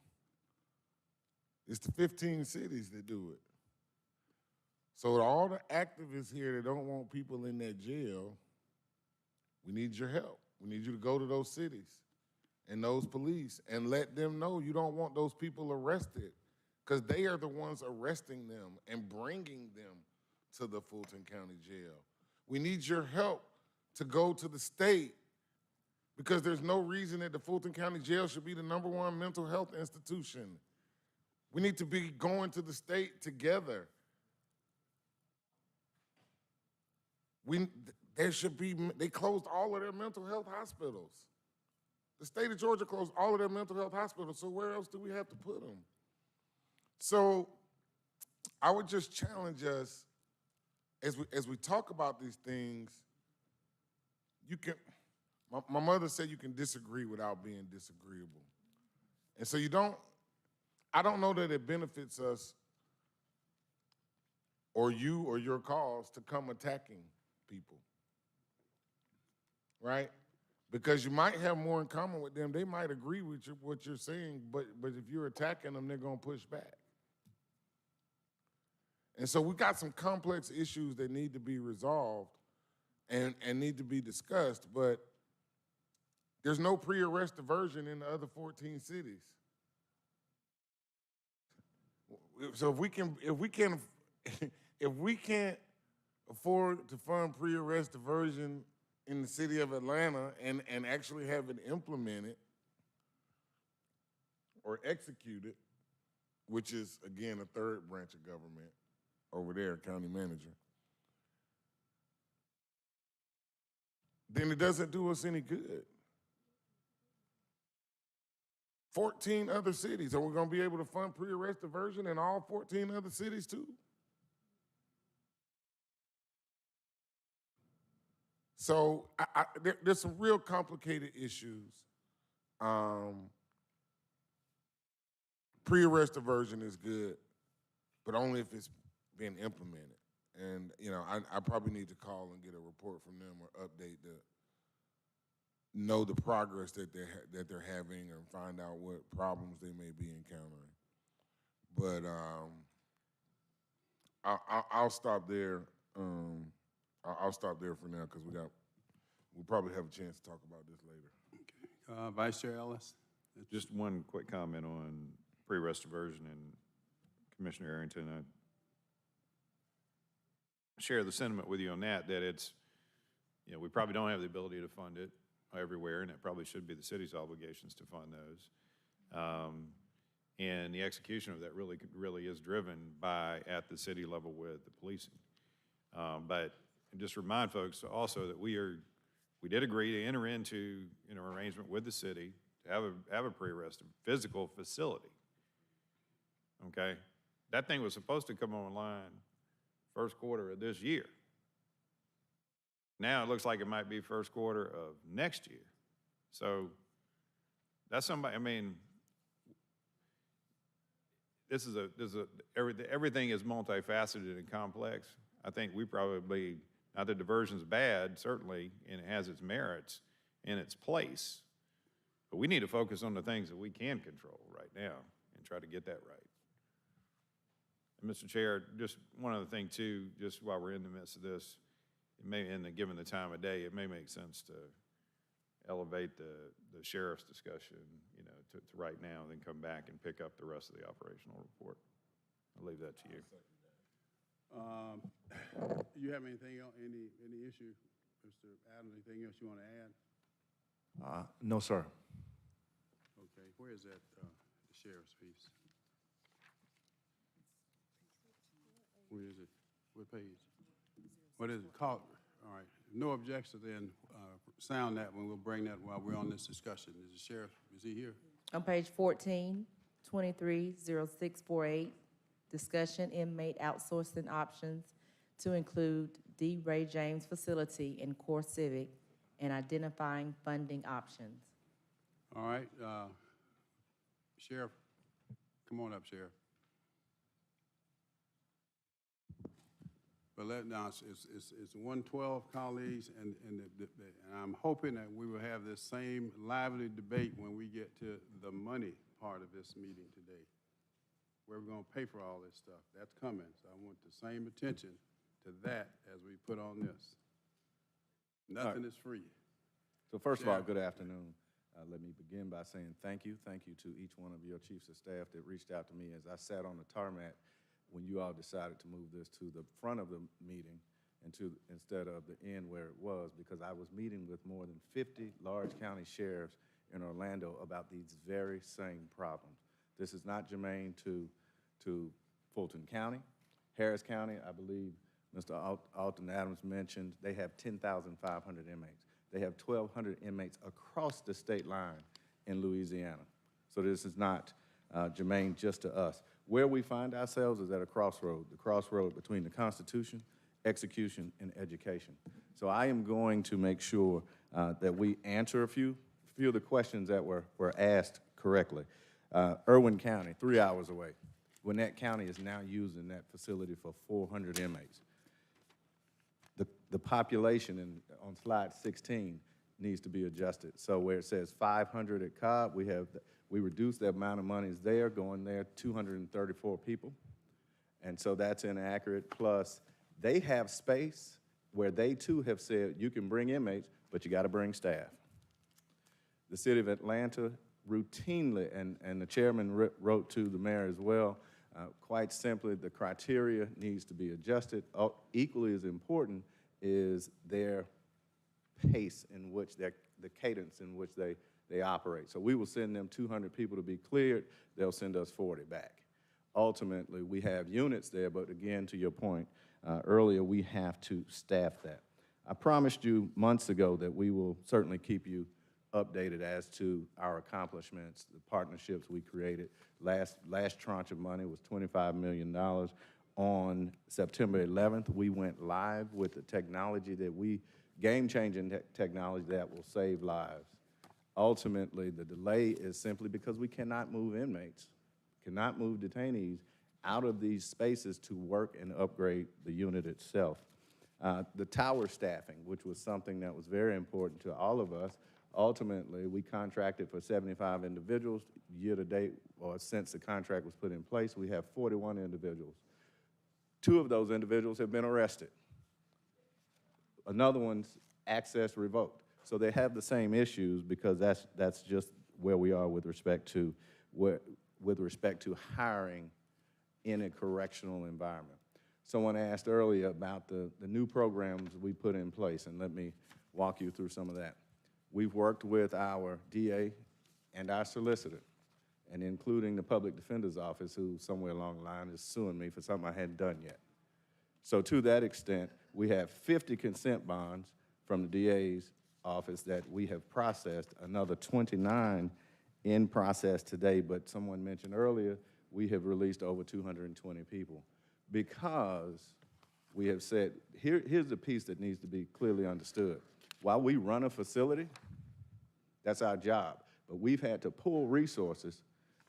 It's the 15 cities that do it. So all the activists here that don't want people in that jail, we need your help. We need you to go to those cities and those police and let them know you don't want those people arrested, because they are the ones arresting them and bringing them to the Fulton County Jail. We need your help to go to the state, because there's no reason that the Fulton County Jail should be the #1 mental health institution. We need to be going to the state together. They closed all of their mental health hospitals. The state of Georgia closed all of their mental health hospitals, so where else do we have to put them? So I would just challenge us, as we talk about these things, my mother said you can disagree without being disagreeable. And so I don't know that it benefits us or you or your cause to come attacking people, right? Because you might have more in common with them. They might agree with what you're saying, but if you're attacking them, they're gonna push back. And so we got some complex issues that need to be resolved and need to be discussed, but there's no pre-arrest diversion in the other 14 cities. So if we can't afford to fund pre-arrest diversion in the city of Atlanta and actually have it implemented or executed, which is, again, a third branch of government over there, county manager, then it doesn't do us any good. 14 other cities. Are we going to be able to fund pre-arrest diversion in all 14 other cities too? So there's some real complicated issues. Pre-arrest diversion is good, but only if it's been implemented. And I probably need to call and get a report from them or update know the progress that they're having, or find out what problems they may be encountering. But I'll stop there. I'll stop there for now, because we'll probably have a chance to talk about this later. Vice Chair Ellis? Just one quick comment on pre-arrest diversion, and Commissioner Arrington, I share the sentiment with you on that it's, we probably don't have the ability to fund it everywhere, and it probably should be the city's obligations to fund those. And the execution of that really is driven at the city level with the policing. But just remind folks also that we did agree to enter into an arrangement with the city to have a pre-arrest physical facility. Okay, that thing was supposed to come online first quarter of this year. Now it looks like it might be first quarter of next year. So that's somebody. I mean, everything is multifaceted and complex. I think we probably, not that diversion's bad, certainly, and it has its merits in its place, but we need to focus on the things that we can control right now and try to get that right. And Mr. Chair, just one other thing too, just while we're in the midst of this, given the time of day, it may make sense to elevate the sheriff's discussion, to right now, and then come back and pick up the rest of the operational report. I'll leave that to you. You have anything else, any issue, Mr. Adams, anything else you want to add? No, sir. Okay, where is that, the sheriff's piece? Where is it? What page? What is it called? All right, no objection then, sound that when we'll bring that while we're on this discussion. Is the sheriff, is he here? On page 14, 230648, discussion inmate outsourcing options to include D. Ray James Facility and Core Civic, and identifying funding options. All right, Sheriff, come on up, Sheriff. But now it's 112 colleagues, and I'm hoping that we will have this same lively debate when we get to the money part of this meeting today, where we're going to pay for all this stuff. That's coming, so I want the same attention to that as we put on this. Nothing is free. So first of all, good afternoon. Let me begin by saying thank you. Thank you to each one of your chiefs of staff that reached out to me as I sat on the tarmac when you all decided to move this to the front of the meeting instead of the end where it was, because I was meeting with more than 50 large county sheriffs in Orlando about these very same problems. This is not germane to Fulton County. Harris County, I believe Mr. Alton Adams mentioned, they have 10,500 inmates. They have 1,200 inmates across the state line in Louisiana. So this is not germane just to us. Where we find ourselves is at a crossroad, the crossroad between the Constitution, execution, and education. So I am going to make sure that we answer a few of the questions that were asked correctly. Irwin County, 3 hours away. Gwinnett County is now using that facility for 400 inmates. The population on slide 16 needs to be adjusted. So where it says 500 at Cobb, we reduced the amount of monies there, going there 234 people. And so that's inaccurate. Plus, they have space where they too have said you can bring inmates, but you got to bring staff. The city of Atlanta routinely, and the chairman wrote to the mayor as well, quite simply, the criteria needs to be adjusted. Equally as important is their pace in which the cadence in which they operate. So we will send them 200 people to be cleared. They'll send us 40 back. Ultimately, we have units there, but again, to your point earlier, we have to staff that. I promised you months ago that we will certainly keep you updated as to our accomplishments, the partnerships we created. Last tranche of money was $25 million. On September 11th, we went live with the technology game-changing technology that will save lives. Ultimately, the delay is simply because we cannot move inmates, cannot move detainees out of these spaces to work and upgrade the unit itself. The tower staffing, which was something that was very important to all of us, ultimately, we contracted for 75 individuals. Year to date, or since the contract was put in place, we have 41 individuals. 2 of those individuals have been arrested. Another one's access revoked. So they have the same issues because that's just where we are with respect to hiring in a correctional environment. Someone asked earlier about the new programs we put in place, and let me walk you through some of that. We've worked with our DA and our solicitor, and including the public defender's office, who somewhere along the line is suing me for something I hadn't done yet. So to that extent, we have 50 consent bonds from the DA's office that we have processed, another 29 in process today, but someone mentioned earlier, we have released over 220 people because we have said, here's the piece that needs to be clearly understood. While we run a facility, that's our job, but we've had to pull resources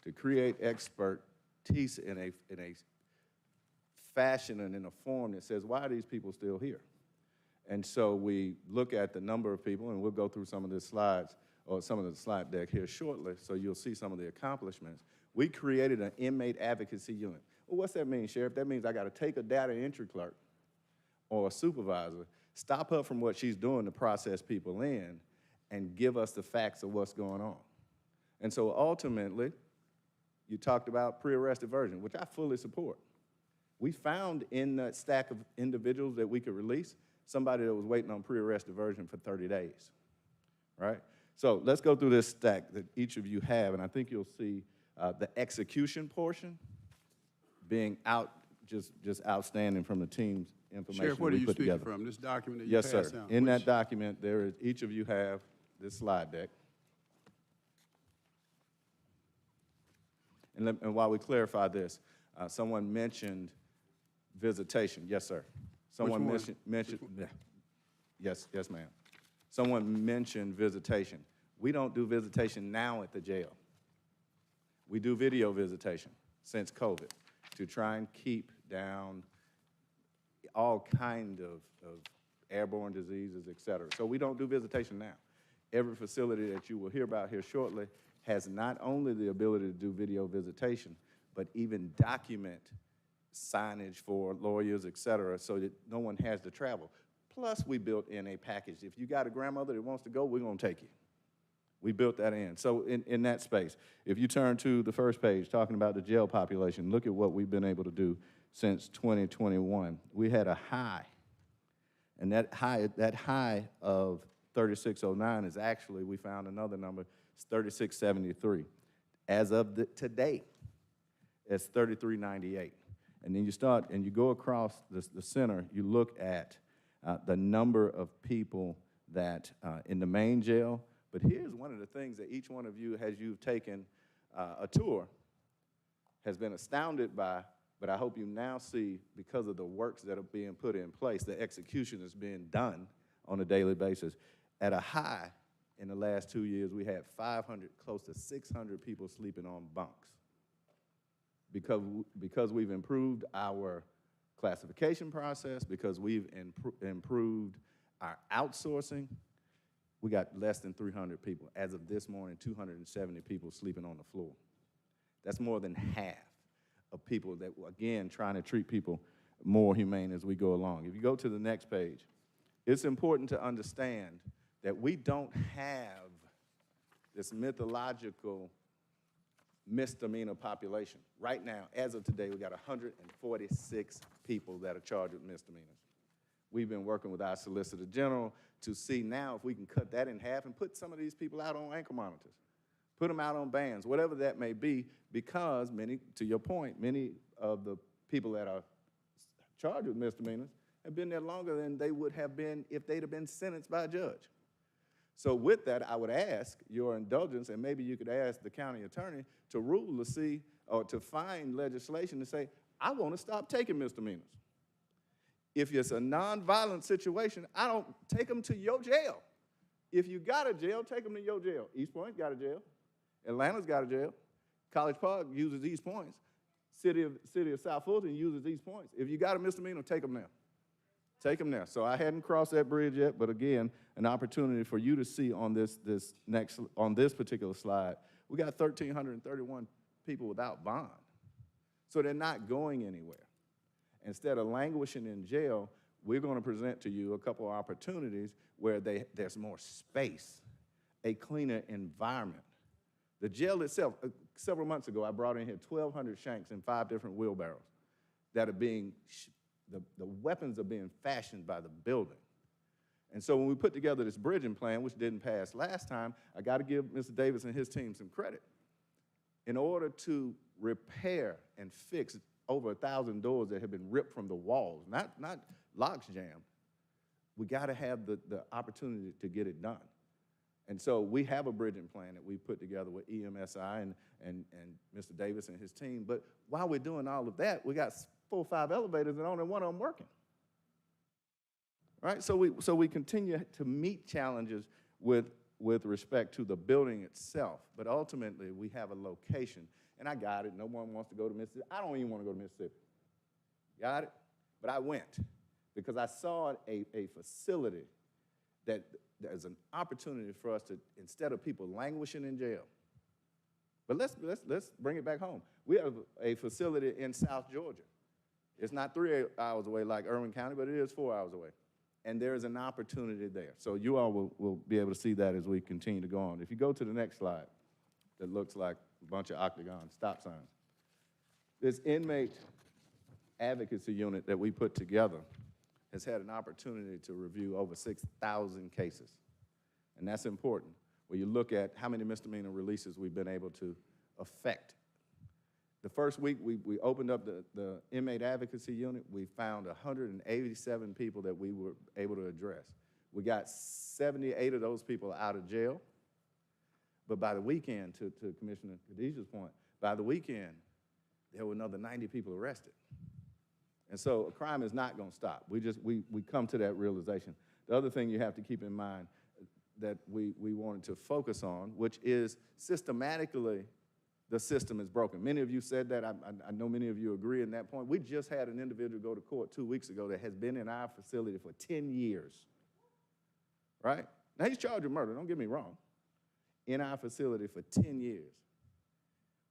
to create expertise in a fashion and in a form that says, why are these people still here? And so we look at the number of people, and we'll go through some of the slides, or some of the slide deck here shortly, so you'll see some of the accomplishments. We created an inmate advocacy unit. Well, what's that mean, Sheriff? That means I got to take a data entry clerk or a supervisor, stop her from what she's doing to process people in, and give us the facts of what's going on. And so ultimately, you talked about pre-arrest diversion, which I fully support. We found in that stack of individuals that we could release, somebody that was waiting on pre-arrest diversion for 30 days, right? So let's go through this stack that each of you have, and I think you'll see the execution portion being just outstanding from the team's information Sheriff, what we are you put speaking together. from? This document that you Yes, passed sir. out? In that document, there is, each of you have this slide deck. And while we clarify this, someone mentioned visitation. Yes, sir. Someone one? mentioned yes, ma'am. Someone mentioned visitation. We don't do visitation now at the jail. We do video visitation since COVID to try and keep down all kind of airborne diseases, et cetera. So we don't do visitation now. Every facility that you will hear about here shortly has not only the ability to do video visitation, but even document signage for lawyers, et cetera, so that no one has to travel. Plus, we built in a package. If you got a grandmother that wants to go, we're gonna take you. We built that in. So in that space, if you turn to the first page, talking about the jail population, look at what we've been able to do since 2021. We had a high, and that high of 3609 is actually, we found another number, it's 3673. As of today, it's 3398. And then you start, and you go across the center, you look at the number of people that in the main jail. But here's one of the things that each one of you, as you've taken a tour, has been astounded by, but I hope you now see, because of the works that are being put in place, the execution is being done on a daily basis. At a high in the last 2 years, we had 500, close to 600 people sleeping on bunks. Because we've improved our classification process, because we've improved our outsourcing, we got less than 300 people. As of this morning, 270 people sleeping on the floor. That's more than half of people that, again, trying to treat people more humane as we go along. If you go to the next page, it's important to understand that we don't have this mythological misdemeanor population. Right now, as of today, we got 146 people that are charged with misdemeanors. We've been working with our Solicitor General to see now if we can cut that in half and put some of these people out on ankle monitors, put them out on bans, whatever that may be, because many, to your point, many of the people that are charged with misdemeanors have been there longer than they would have been if they'd have been sentenced by a judge. So with that, I would ask your indulgence, and maybe you could ask the county attorney to rule to see, or to find legislation to say, I want to stop taking misdemeanors. If it's a nonviolent situation, I don't take them to your jail. If you got a jail, take them to your jail. East Point's got a jail. Atlanta's got a jail. College Park uses East Points. City of South Fulton uses East Points. If you got a misdemeanor, take them there. Take them there. So I hadn't crossed that bridge yet, but again, an opportunity for you to see on this particular slide, we got 1,331 people without bond. So they're not going anywhere. Instead of languishing in jail, we're going to present to you a couple of opportunities where there's more space, a cleaner environment. The jail itself, several months ago, I brought in here 1,200 shanks in 5 different wheelbarrows that are being, the weapons are being fashioned by the building. And so when we put together this bridging plan, which didn't pass last time, I got to give Mr. Davis and his team some credit. In order to repair and fix over 1,000 doors that have been ripped from the walls, not locks jammed, we got to have the opportunity to get it done. And so we have a bridging plan that we put together with EMSI and Mr. Davis and his team. But while we're doing all of that, we got 4 or 5 elevators and only one of them working. Right? So we continue to meet challenges with respect to the building itself. But ultimately, we have a location. And I got it. No one wants to go to Mississippi. I don't even want to go to Mississippi. Got it? But I went because I saw a facility that there's an opportunity for us to, instead of people languishing in jail. But let's bring it back home. We have a facility in South Georgia. It's not 3 hours away like Irwin County, but it is 4 hours away. And there is an opportunity there. So you all will be able to see that as we continue to go on. If you go to the next slide, that looks like a bunch of octagon stop signs. This inmate advocacy unit that we put together has had an opportunity to review over 6,000 cases. And that's important. When you look at how many misdemeanor releases we've been able to effect. The first week we opened up the inmate advocacy unit, we found 187 people that we were able to address. We got 78 of those people out of jail. But by the weekend, to Commissioner Khadijah's point, by the weekend, there were another 90 people arrested. And so crime is not going to stop. We come to that realization. The other thing you have to keep in mind that we wanted to focus on, which is systematically, the system is broken. Many of you said that. I know many of you agree in that point. We just had an individual go to court 2 weeks ago that has been in our facility for 10 years, right? Now, he's charged with murder, don't get me wrong, in our facility for 10 years.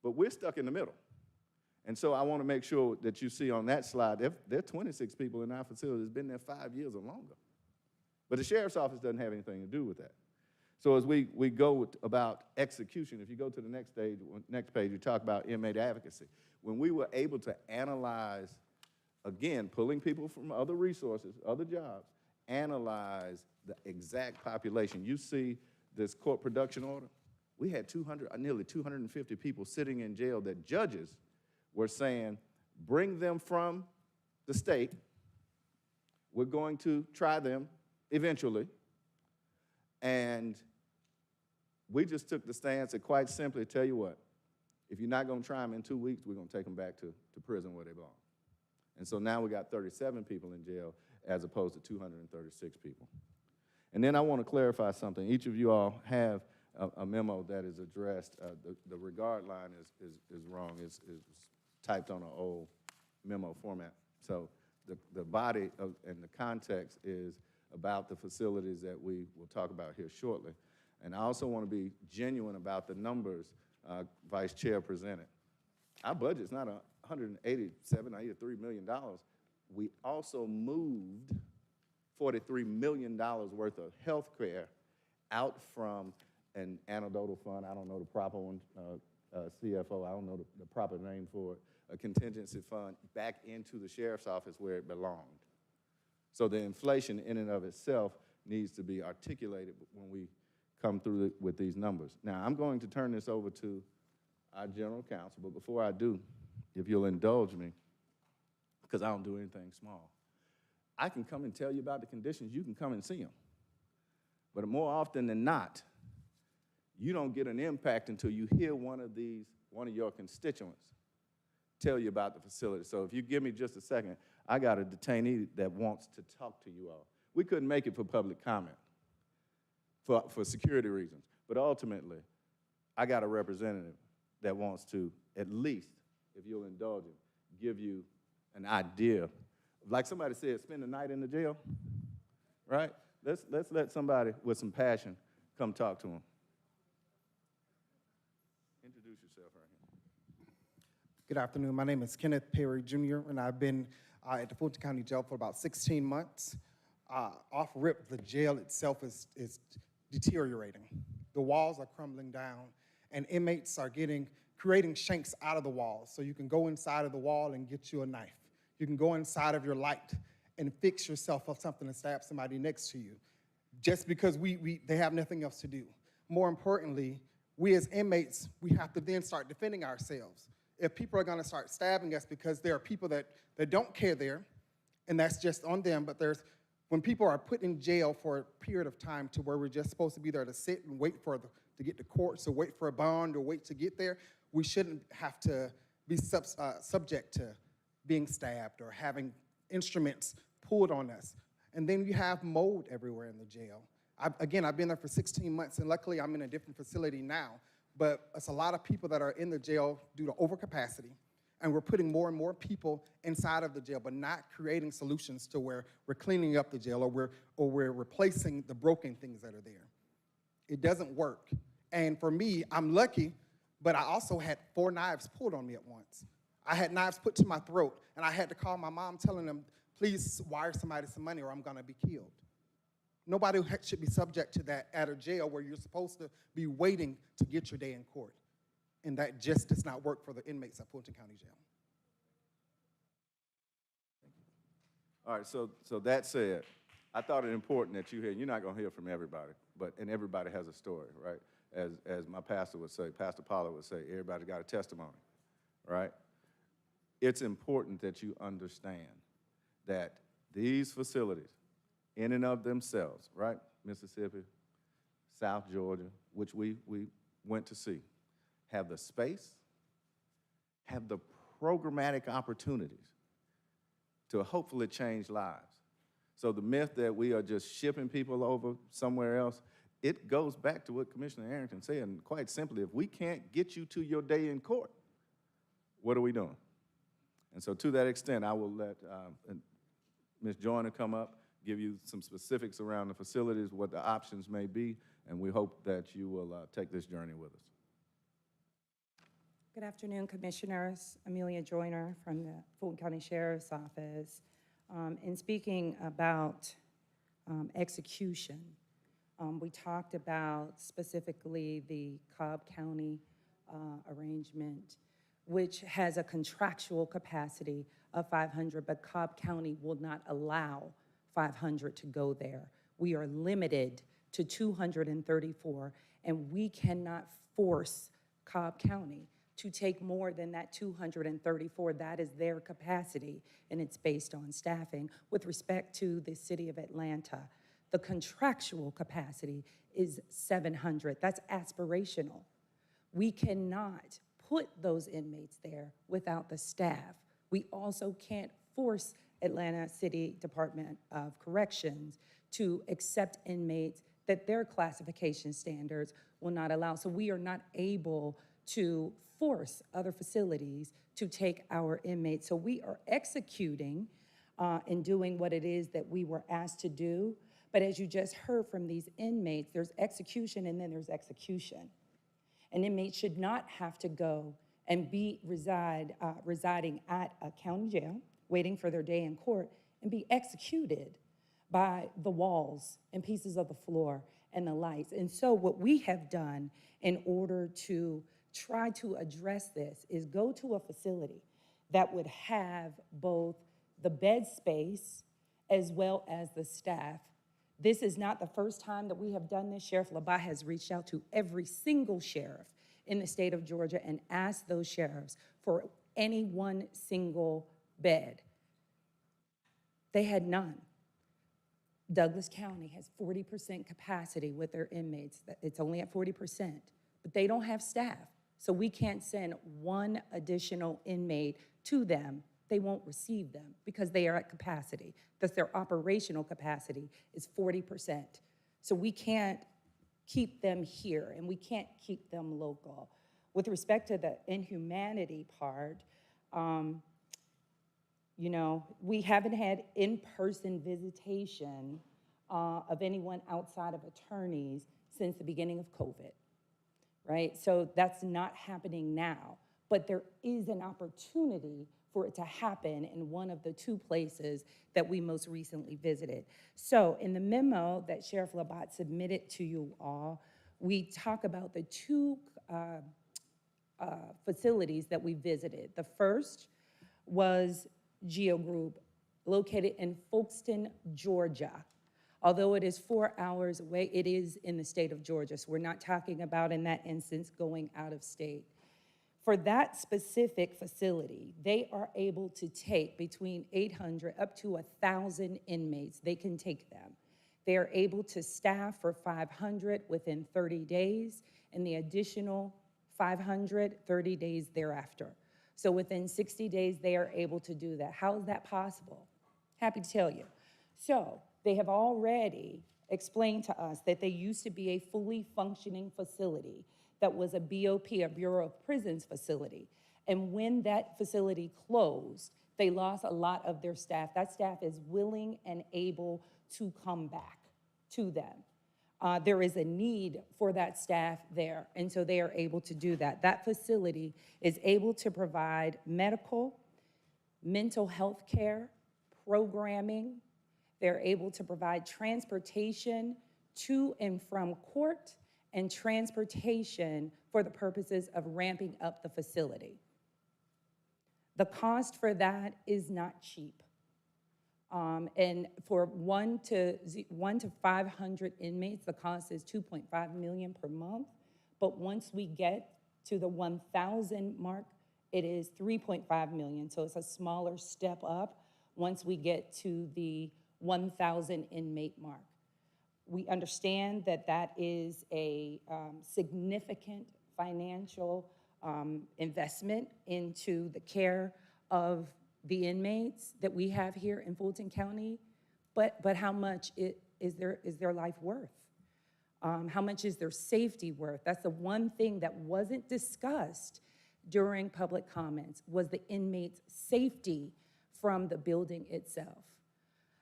But we're stuck in the middle. And so I want to make sure that you see on that slide, there are 26 people in our facility that's been there 5 years or longer. But the sheriff's office doesn't have anything to do with that. So as we go about execution, if you go to the next page, you talk about inmate advocacy. When we were able to analyze, again, pulling people from other resources, other jobs, analyze the exact population. You see this court production order? We had nearly 250 people sitting in jail that judges were saying, bring them from the state. We're going to try them eventually. And we just took the stance that quite simply, tell you what, if you're not going to try them in 2 weeks, we're going to take them back to prison where they belong. And so now we got 37 people in jail as opposed to 236 people. And then I want to clarify something. Each of you all have a memo that is addressed. The regard line is wrong. It's typed on an old memo format. So the body and the context is about the facilities that we will talk about here shortly. And I also want to be genuine about the numbers Vice Chair presented. Our budget's not $187 or $83 million. We also moved $43 million worth of health care out from an anecdotal fund, I don't know the proper one, CFO, I don't know the proper name for it, a contingency fund, back into the sheriff's office where it belonged. So the inflation in and of itself needs to be articulated when we come through with these numbers. Now, I'm going to turn this over to our general counsel, but before I do, if you'll indulge me, because I don't do anything small, I can come and tell you about the conditions, you can come and see them. But more often than not, you don't get an impact until you hear one of your constituents tell you about the facility. So if you give me just a second, I got a detainee that wants to talk to you all. We couldn't make it for public comment for security reasons, but ultimately, I got a representative that wants to, at least, if you'll indulge him, give you an idea. Like somebody said, spend the night in the jail, right? Let's let somebody with some passion come talk to him. Introduce yourself right here. Good afternoon. My name is Kenneth Perry Jr., and I've been at the Fulton County Jail for about 16 months. Off rip, the jail itself is deteriorating. The walls are crumbling down, and inmates are creating shanks out of the walls. So you can go inside of the wall and get you a knife. You can go inside of your light and fix yourself up something and stab somebody next to you, just because they have nothing else to do. More importantly, we as inmates, we have to then start defending ourselves. If people are going to start stabbing us because there are people that don't care there, and that's just on them, but when people are put in jail for a period of time to where we're just supposed to be there to sit and wait to get to court, so wait for a bond or wait to get there, we shouldn't have to be subject to being stabbed or having instruments pulled on us. And then you have mold everywhere in the jail. I've been there for 16 months, and luckily I'm in a different facility now, but it's a lot of people that are in the jail due to overcapacity, and we're putting more and more people inside of the jail, but not creating solutions to where we're cleaning up the jail or we're replacing the broken things that are there. It doesn't work. And for me, I'm lucky, but I also had 4 knives pulled on me at once. I had knives put to my throat, and I had to call my mom telling them, please wire somebody some money or I'm gonna be killed. Nobody should be subject to that at a jail where you're supposed to be waiting to get your day in court. And that just does not work for the inmates at Fulton County Jail. All right, so that said, I thought it important that you hear, you're not gonna hear from everybody, and everybody has a story, right? As my pastor would say, Pastor Paula would say, everybody got a testimony, right? It's important that you understand that these facilities, in and of themselves, right? Mississippi, South Georgia, which we went to see, have the space, have the programmatic opportunities to hopefully change lives. So the myth that we are just shipping people over somewhere else, it goes back to what Commissioner Arrington said, and quite simply, if we can't get you to your day in court, what are we doing? And so to that extent, I will let Ms. Joyner come up, give you some specifics around the facilities, what the options may be, and we hope that you will take this journey with us. Good afternoon, Commissioners. Amelia Joyner from the Fulton County Sheriff's Office. In speaking about execution, we talked about specifically the Cobb County arrangement, which has a contractual capacity of 500, but Cobb County will not allow 500 to go there. We are limited to 234, and we cannot force Cobb County to take more than that 234. That is their capacity, and it's based on staffing. With respect to the city of Atlanta, the contractual capacity is 700. That's aspirational. We cannot put those inmates there without the staff. We also can't force Atlanta City Department of Corrections to accept inmates that their classification standards will not allow. So we are not able to force other facilities to take our inmates. So we are executing and doing what it is that we were asked to do. But as you just heard from these inmates, there's execution and then there's execution. An inmate should not have to go and be residing at a county jail, waiting for their day in court, and be executed by the walls and pieces of the floor and the lights. And so what we have done in order to try to address this is go to a facility that would have both the bed space as well as the staff. This is not the first time that we have done this. Sheriff Labat has reached out to every single sheriff in the state of Georgia and asked those sheriffs for any one single bed. They had none. Douglas County has 40% capacity with their inmates. It's only at 40%, but they don't have staff. So we can't send one additional inmate to them. They won't receive them because they are at capacity. That's their operational capacity is 40%. So we can't keep them here and we can't keep them local. With respect to the inhumanity part, you know, we haven't had in-person visitation of anyone outside of attorneys since the beginning of COVID, right? So that's not happening now, but there is an opportunity for it to happen in one of the two places that we most recently visited. So in the memo that Sheriff Labat submitted to you all, we talk about the two facilities that we visited. The first was Geo Group, located in Fulton, Georgia. Although it is 4 hours away, it is in the state of Georgia. So we're not talking about, in that instance, going out of state. For that specific facility, they are able to take between 800 up to 1,000 inmates. They can take them. They are able to staff for 500 within 30 days, and the additional 500, 30 days thereafter. So within 60 days, they are able to do that. How is that possible? Happy to tell you. So they have already explained to us that they used to be a fully functioning facility that was a BOP, a Bureau of Prisons facility. And when that facility closed, they lost a lot of their staff. That staff is willing and able to come back to them. There is a need for that staff there, and so they are able to do that. That facility is able to provide medical, mental health care, programming. They're able to provide transportation to and from court and transportation for the purposes of ramping up the facility. The cost for that is not cheap. And for 1 to 500 inmates, the cost is $2.5 million per month. But once we get to the 1,000 mark, it is $3.5 million. So it's a smaller step up once we get to the 1,000 inmate mark. We understand that that is a significant financial investment into the care of the inmates that we have here in Fulton County, but how much is their life worth? How much is their safety worth? That's the one thing that wasn't discussed during public comments, was the inmates' safety from the building itself.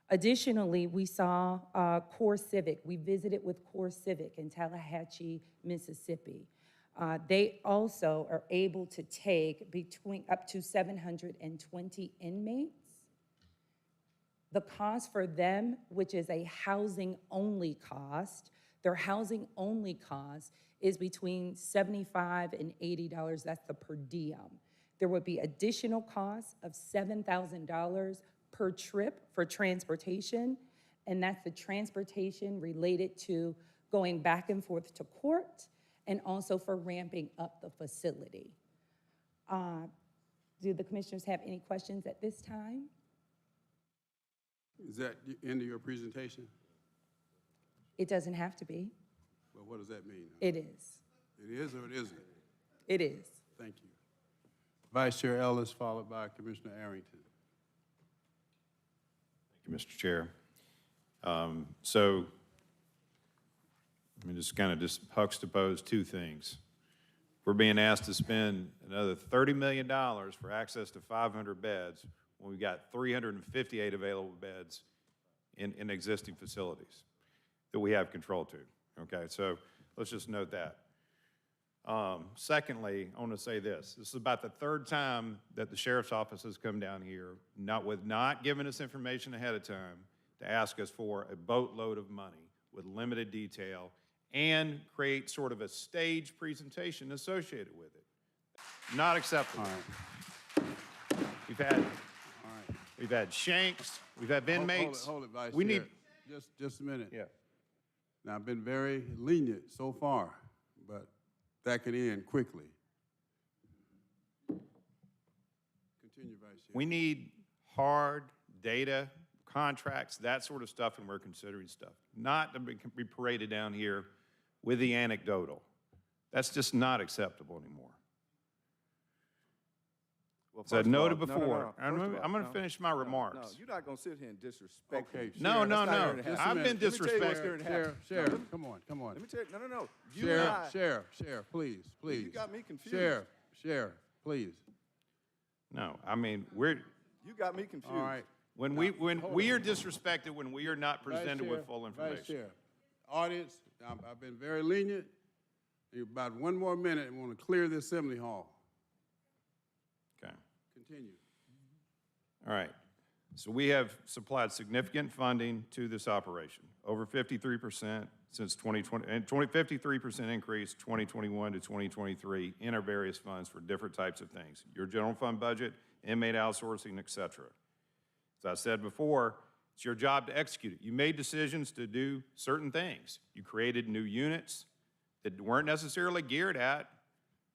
Additionally, we saw Core Civic. We visited with Core Civic in Tallahatchie, Mississippi. They also are able to take up to 720 inmates. The cost for them, which is a housing-only cost, their housing-only cost is between $75 and $80. That's the per diem. There would be additional costs of $7,000 per trip for transportation, and that's the transportation related to going back and forth to court and also for ramping up the facility. Do the commissioners have any questions at this time? Is that the end of your presentation? It doesn't have to be. Well, what does that mean? It is. It is or it isn't? It is. Thank you. Vice Chair Ellis, followed by Commissioner Arrington. Thank you, Mr. Chair. So let me just kind of juxtapose two things. We're being asked to spend another $30 million for access to 500 beds when we've got 358 available beds in existing facilities that we have control to. Okay, so let's just note that. Secondly, I want to say this. This is about the third time that the sheriff's office has come down here, not giving us information ahead of time, to ask us for a boatload of money with limited detail and create sort of a staged presentation associated with it. Not acceptable. All right. We've had shanks, we've had inmates. Hold it, Vice we Chair. need Just a minute. Yeah. Now, I've been very lenient so far, but that could end quickly. Continue, Vice Chair. We need hard data, contracts, that sort of stuff, and we're considering stuff. Not to be paraded down here with the anecdotal. That's just not acceptable anymore. Well, As I noted no, before, no, no. I'm going to finish my remarks. No, you're not going to sit here and disrespect. Okay, me. No, Sheriff, no, that's no. not gonna I've been disrespected. Sheriff, come on. Let me tell you, no. You and I, Sheriff, please. You got me confused. Sheriff, please. No, I mean, we're, You got me confused. All right. when we are disrespected, when we are not presented with full Vice information. Chair, audience, I've been very lenient. About one more minute, I want to clear the assembly hall. Okay. Continue. All right. So we have supplied significant funding to this operation, over 53% since 2020, and 53% increase 2021 to 2023 in our various funds for different types of things. Your general fund budget, inmate outsourcing, et cetera. As I said before, it's your job to execute it. You made decisions to do certain things. You created new units that weren't necessarily geared at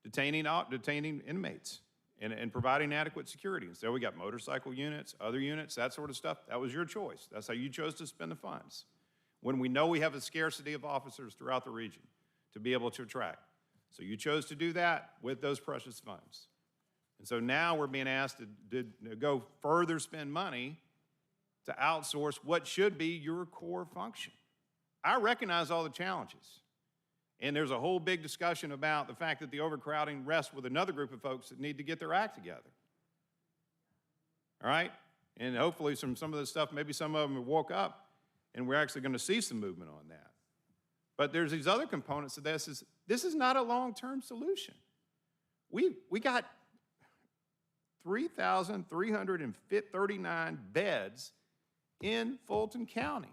detaining inmates and providing adequate security. And so we got motorcycle units, other units, that sort of stuff. That was your choice. That's how you chose to spend the funds. When we know we have a scarcity of officers throughout the region to be able to attract. So you chose to do that with those precious funds. And so now we're being asked to go further spend money to outsource what should be your core function. I recognize all the challenges. And there's a whole big discussion about the fact that the overcrowding rests with another group of folks that need to get their act together. All right? And hopefully some of this stuff, maybe some of them have woke up and we're actually going to see some movement on that. But there's these other components of this. This is not a long-term solution. We got 3,339 beds in Fulton County.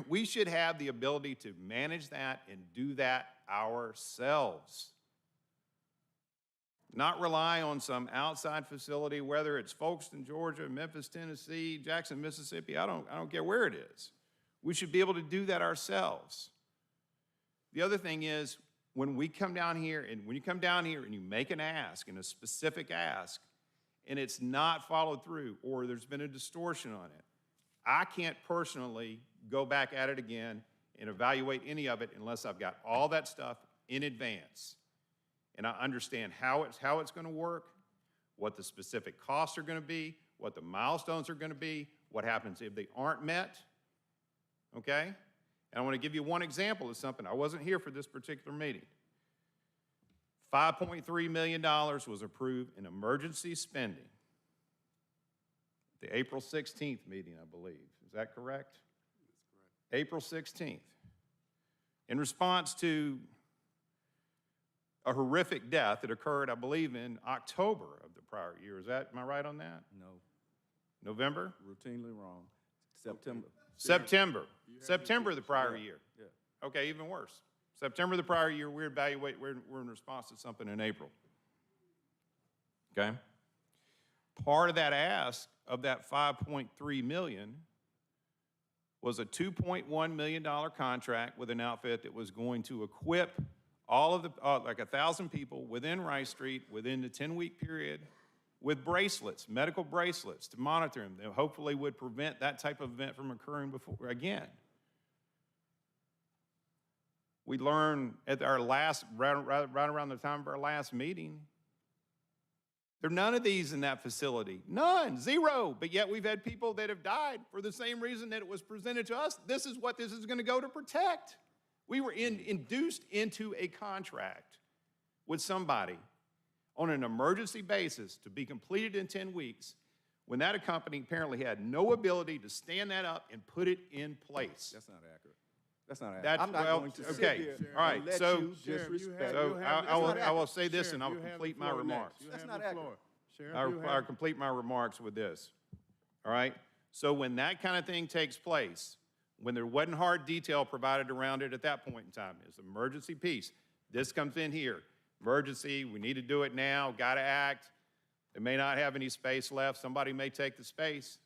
We should have the ability to manage that and do that ourselves. not rely on some outside facility, whether it's Folkestone, Georgia, Memphis, Tennessee, Jackson, Mississippi, I don't care where it is. We should be able to do that ourselves. The other thing is, when you come down here and you make an ask, and a specific ask, and it's not followed through, or there's been a distortion on it, I can't personally go back at it again and evaluate any of it unless I've got all that stuff in advance. And I understand how it's going to work, what the specific costs are going to be, what the milestones are going to be, what happens if they aren't met, okay? And I want to give you one example of something. I wasn't here for this particular meeting. $5.3 million was approved in emergency spending. The April 16th meeting, I believe. Is that correct? That's correct. April 16th. In response to a horrific death that occurred, I believe, in October of the prior year. Am I right on that? No. November? Routinely wrong. September. September of the prior year. Yeah. Okay, even worse. September of the prior year, we're in response to something in April. Okay? Part of that ask of that $5.3 million was a $2.1 million contract with an outfit that was going to equip all of the, like 1,000 people within Rice Street within the 10-week period with bracelets, medical bracelets, to monitor them that hopefully would prevent that type of event from occurring before again. We learned at our last, right around the time of our last meeting, there are none of these in that facility. None, zero. But yet we've had people that have died for the same reason that it was presented to us. This is what this is going to go to protect. We were induced into a contract with somebody on an emergency basis to be completed in 10 weeks when that company apparently had no ability to stand that up and put it in place. That's not accurate. That's not accurate. I'm not going to sit here all right, and let so, you disrespect. I will say this, and I'll complete my remarks. That's not accurate. I'll complete my remarks with this, all right? So when that kind of thing takes place, when there wasn't hard detail provided around it at that point in time, it's an emergency piece. This comes in here. Emergency, we need to do it now, got to act. They may not have any space left. Somebody may take the space.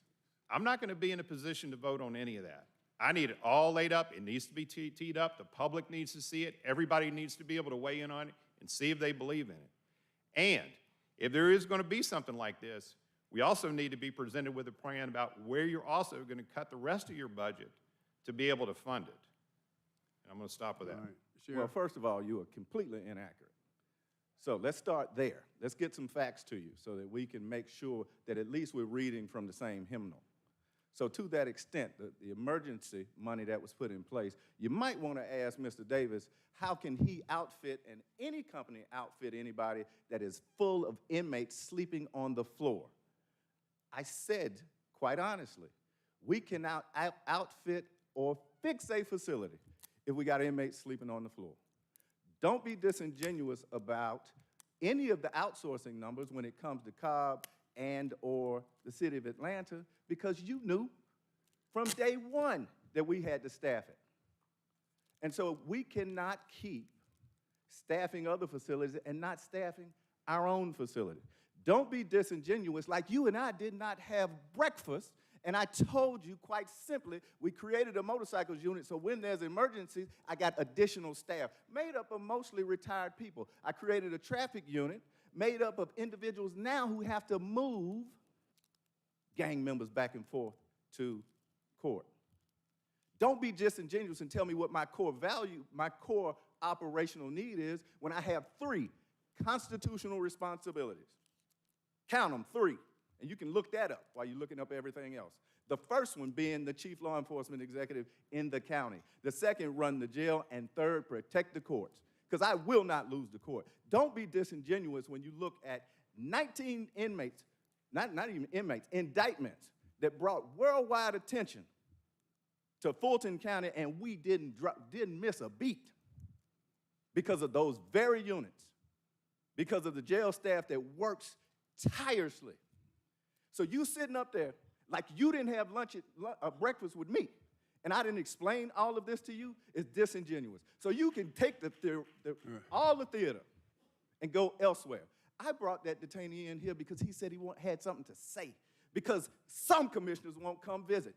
I'm not going to be in a position to vote on any of that. I need it all laid up. It needs to be teed up. The public needs to see it. Everybody needs to be able to weigh in on it and see if they believe in it. And if there is going to be something like this, we also need to be presented with a plan about where you're also going to cut the rest of your budget to be able to fund it. And I'm going to stop with that. Right. Well, first of all, you are completely inaccurate. So let's start there. Let's get some facts to you so that we can make sure that at least we're reading from the same hymnal. So to that extent, the emergency money that was put in place, you might want to ask Mr. Davis, how can he outfit, and any company outfit anybody that is full of inmates sleeping on the floor? I said, quite honestly, we cannot outfit or fix a facility if we got inmates sleeping on the floor. Don't be disingenuous about any of the outsourcing numbers when it comes to Cobb and or the city of Atlanta, because you knew from day one that we had to staff it. And so we cannot keep staffing other facilities and not staffing our own facility. Don't be disingenuous like you and I did not have breakfast. And I told you quite simply, we created a motorcycles unit so when there's emergencies, I got additional staff made up of mostly retired people. I created a traffic unit made up of individuals now who have to move gang members back and forth to court. Don't be disingenuous and tell me what my core value, my core operational need is when I have 3 constitutional responsibilities. Count them, 3. And you can look that up while you're looking up everything else. The first one being the chief law enforcement executive in the county. The second, run the jail. And third, protect the courts. Because I will not lose the court. Don't be disingenuous when you look at 19 inmates, not even inmates, indictments that brought worldwide attention to Fulton County, and we didn't miss a beat because of those very units, because of the jail staff that works tirelessly. So you sitting up there like you didn't have breakfast with me, and I didn't explain all of this to you, is disingenuous. So you can take all the theater and go elsewhere. I brought that detainee in here because he said he had something to say, because some commissioners won't come visit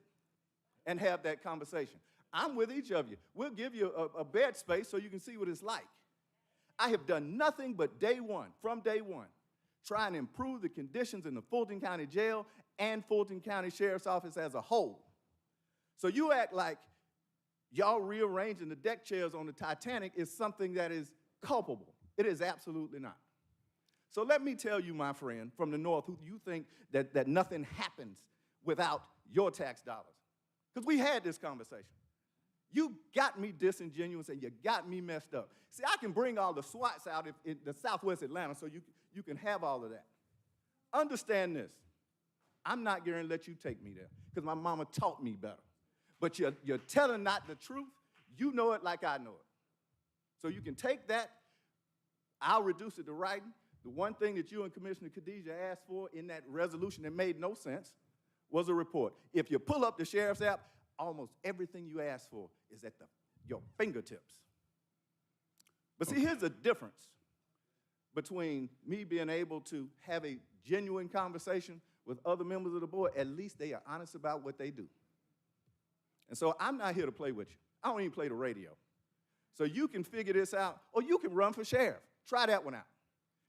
and have that conversation. I'm with each of you. We'll give you a bed space so you can see what it's like. I have done nothing but from day one, try and improve the conditions in the Fulton County Jail and Fulton County Sheriff's Office as a whole. So you act like y'all rearranging the deck chairs on the Titanic is something that is culpable. It is absolutely not. So let me tell you, my friend from the North, who you think that nothing happens without your tax dollars, because we had this conversation. You got me disingenuous and you got me messed up. See, I can bring all the SWATs out in the Southwest Atlanta so you can have all of that. Understand this. I'm not going to let you take me there because my mama taught me better. But you're telling not the truth. You know it like I know it. So you can take that. I'll reduce it to writing. The one thing that you and Commissioner Khadijah asked for in that resolution that made no sense was a report. If you pull up the sheriff's app, almost everything you asked for is at your fingertips. But see, here's the difference between me being able to have a genuine conversation with other members of the board. At least they are honest about what they do. And so I'm not here to play with you. I don't even play the radio. So you can figure this out, or you can run for sheriff. Try that one out.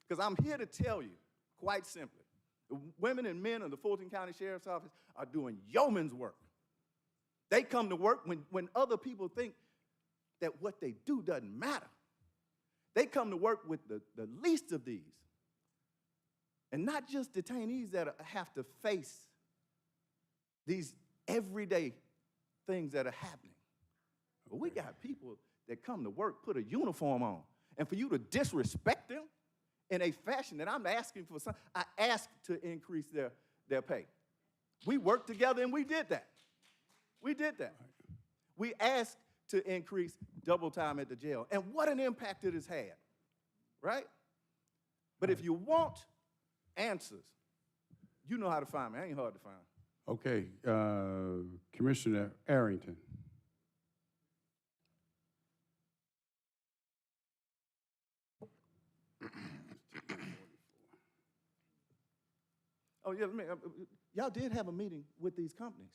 Because I'm here to tell you, quite simply, the women and men of the Fulton County Sheriff's Office are doing yeoman's work. They come to work when other people think that what they do doesn't matter. They come to work with the least of these. And not just detainees that have to face these everyday things that are happening. But we got people that come to work, put a uniform on, and for you to disrespect them in a fashion that I'm asking for, I asked to increase their pay. We worked together and we did that. We did that. We asked to increase double time at the jail. And what an impact it has had, right? But if you want answers, you know how to find me. I ain't hard to find. Okay, Commissioner Arrington. Oh, yeah, y'all did have a meeting with these companies.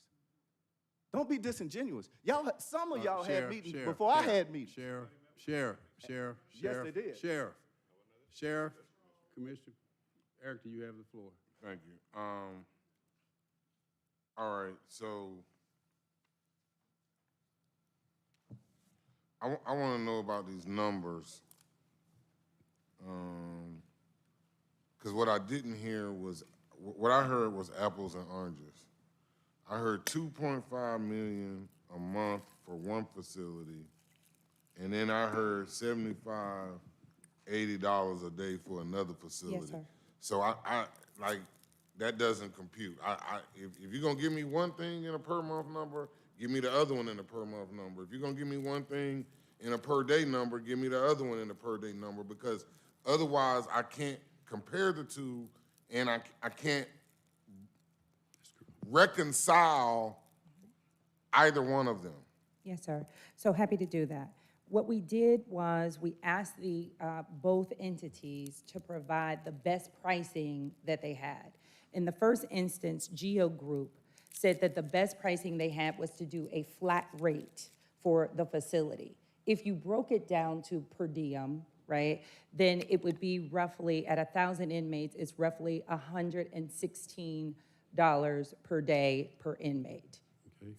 Don't be disingenuous. Some of y'all had meetings before I had meetings. Sheriff. Yes, they did. Sheriff, Commissioner Arrington, you have the floor. Thank you. All right, so I want to know about these numbers, because what I didn't hear was, what I heard was apples and oranges. I heard $2.5 million a month for one facility, and then I heard $75, $80 a day for another facility. Yes, sir. So I like, that doesn't compute. If you're gonna give me one thing in a per month number, give me the other one in a per month number. If you're gonna give me one thing in a per day number, give me the other one in a per day number, because otherwise I can't compare the two, and I can't reconcile either one of them. Yes, sir. So happy to do that. What we did was we asked both entities to provide the best pricing that they had. In the first instance, Geo Group said that the best pricing they had was to do a flat rate for the facility. If you broke it down to per diem, right, then it would be roughly, at 1,000 inmates, it's roughly $116 per day per inmate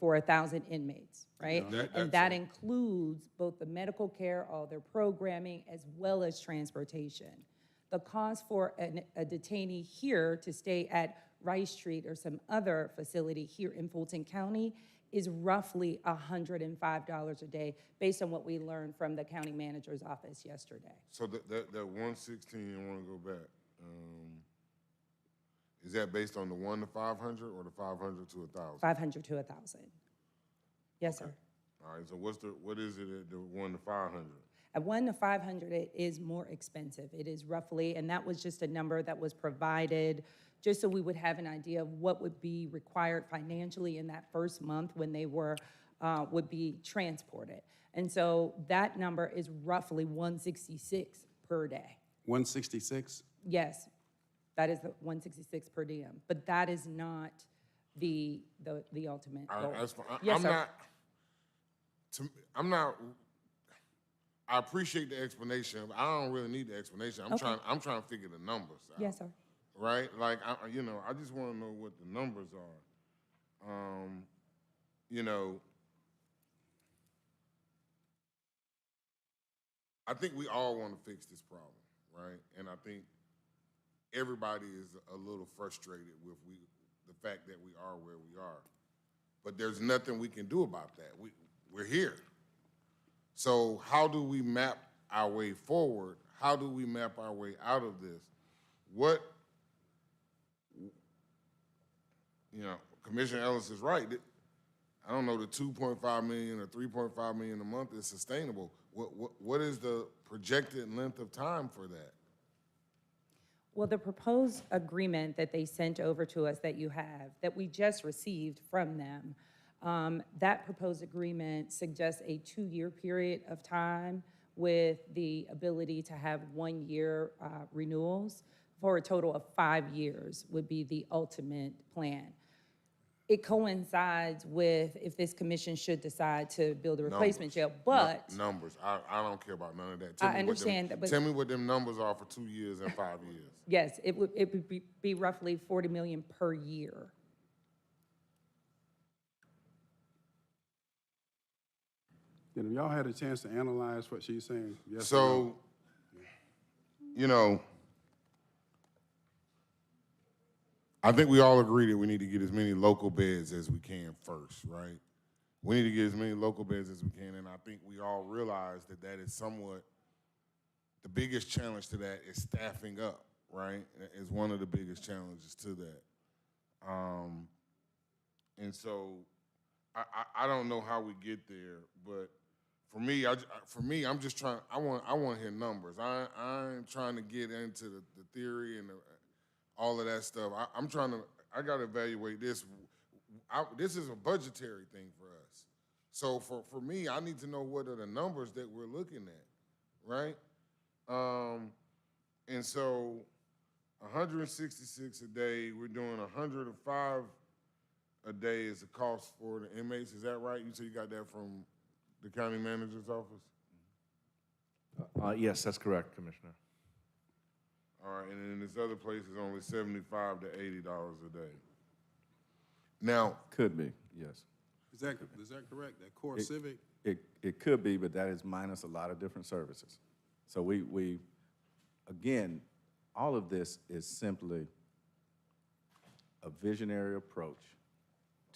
for 1,000 inmates, right? And that includes both the medical care, all their programming, as well as transportation. The cost for a detainee here to stay at Rice Street or some other facility here in Fulton County is roughly $105 a day, based on what we learned from the county manager's office yesterday. So that 116, I want to go back. Is that based on the 1 to 500 or the 500 to 1,000? 500 to 1,000. Yes, sir. All right, so what is it at the 1 to 500? At 1 to 500, it is more expensive. It is roughly, and that was just a number that was provided just so we would have an idea of what would be required financially in that first month when they would be transported. And so that number is roughly 166 per day. 166? Yes, that is the 166 per diem, but that is not the ultimate All goal. right, that's fine. Yes, sir. I appreciate the explanation. But I don't really need the explanation. I'm trying to figure the numbers out. Yes, sir. Right? Like, I just want to know what the numbers are. I think we all want to fix this problem, right? And I think everybody is a little frustrated with the fact that we are where we are. But there's nothing we can do about that. We're here. So how do we map our way forward? How do we map our way out of this? Commissioner Ellis is right. I don't know, the 2.5 million or 3.5 million a month is sustainable. What is the projected length of time for that? Well, the proposed agreement that they sent over to us that you have, that we just received from them, that proposed agreement suggests a 2-year period of time with the ability to have 1-year renewals for a total of 5 years would be the ultimate plan. It coincides with if this commission should decide to build a replacement jail, but Numbers. I don't care about none of that. I understand that, but tell me what them numbers are for 2 years and 5 years. yes, it would be roughly 40 million per year. Have y'all had a chance to analyze what she's saying? Yes or So, I think we all agree that we need to get as many local beds as we can first, right? We need to get as many local beds as we can, and I think we all realize that that is somewhat, the biggest challenge to that is staffing up, right? Is one of the biggest challenges to that. And so, I don't know how we get there, but for me, I'm just trying. I want to hear numbers. I ain't trying to get into the theory and all of that stuff. I got to evaluate this. This is a budgetary thing for us. So for me, I need to know what are the numbers that we're looking at, right? And so 166 a day, we're doing 105 a day is the cost for the inmates. Is that right? You said you got that from the county manager's office? Yes, that's correct, Commissioner. All right, and then this other place is only $75 to $80 a day. Now, Could be, yes. Is that correct? That core civic? It could be, but that is minus a lot of different services. So we again, all of this is simply a visionary approach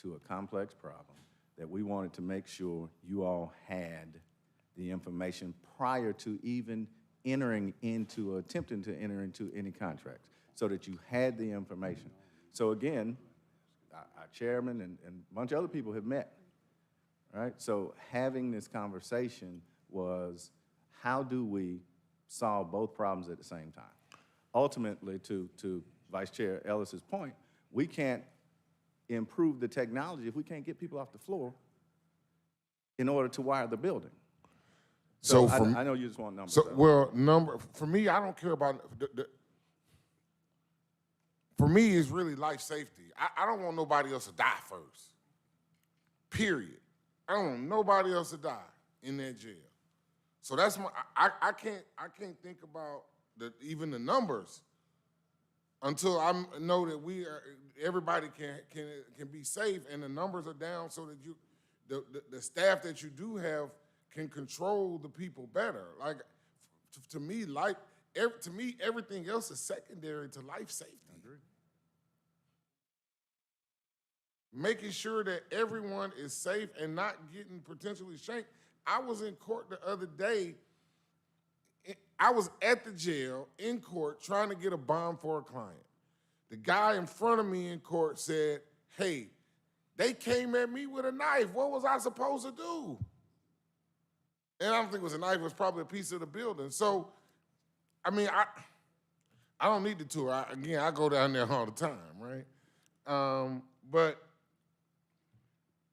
to a complex problem that we wanted to make sure you all had the information prior to even entering into or attempting to enter into any contracts, so that you had the information. So again, our chairman and a bunch of other people have met, right? So having this conversation was, how do we solve both problems at the same time? Ultimately, to Vice Chair Ellis's point, we can't improve the technology if we can't get people off the floor in order to wire the building. So I know you just want numbers. For me, I don't care about for me, it's really life safety. I don't want nobody else to die first. Period. I don't want nobody else to die in that jail. So that's I can't think about even the numbers until I know that everybody can be safe and the numbers are down, so that the staff that you do have can control the people better. Like, to me, everything else is secondary to life safety. Making sure that everyone is safe and not getting potentially shanked. I was in court the other day. I was at the jail in court trying to get a bond for a client. The guy in front of me in court said, "Hey, they came at me with a knife. What was I supposed to do?" And I don't think it was a knife. It was probably a piece of the building. So, I mean, I don't need the tour. I go down there all the time, right? But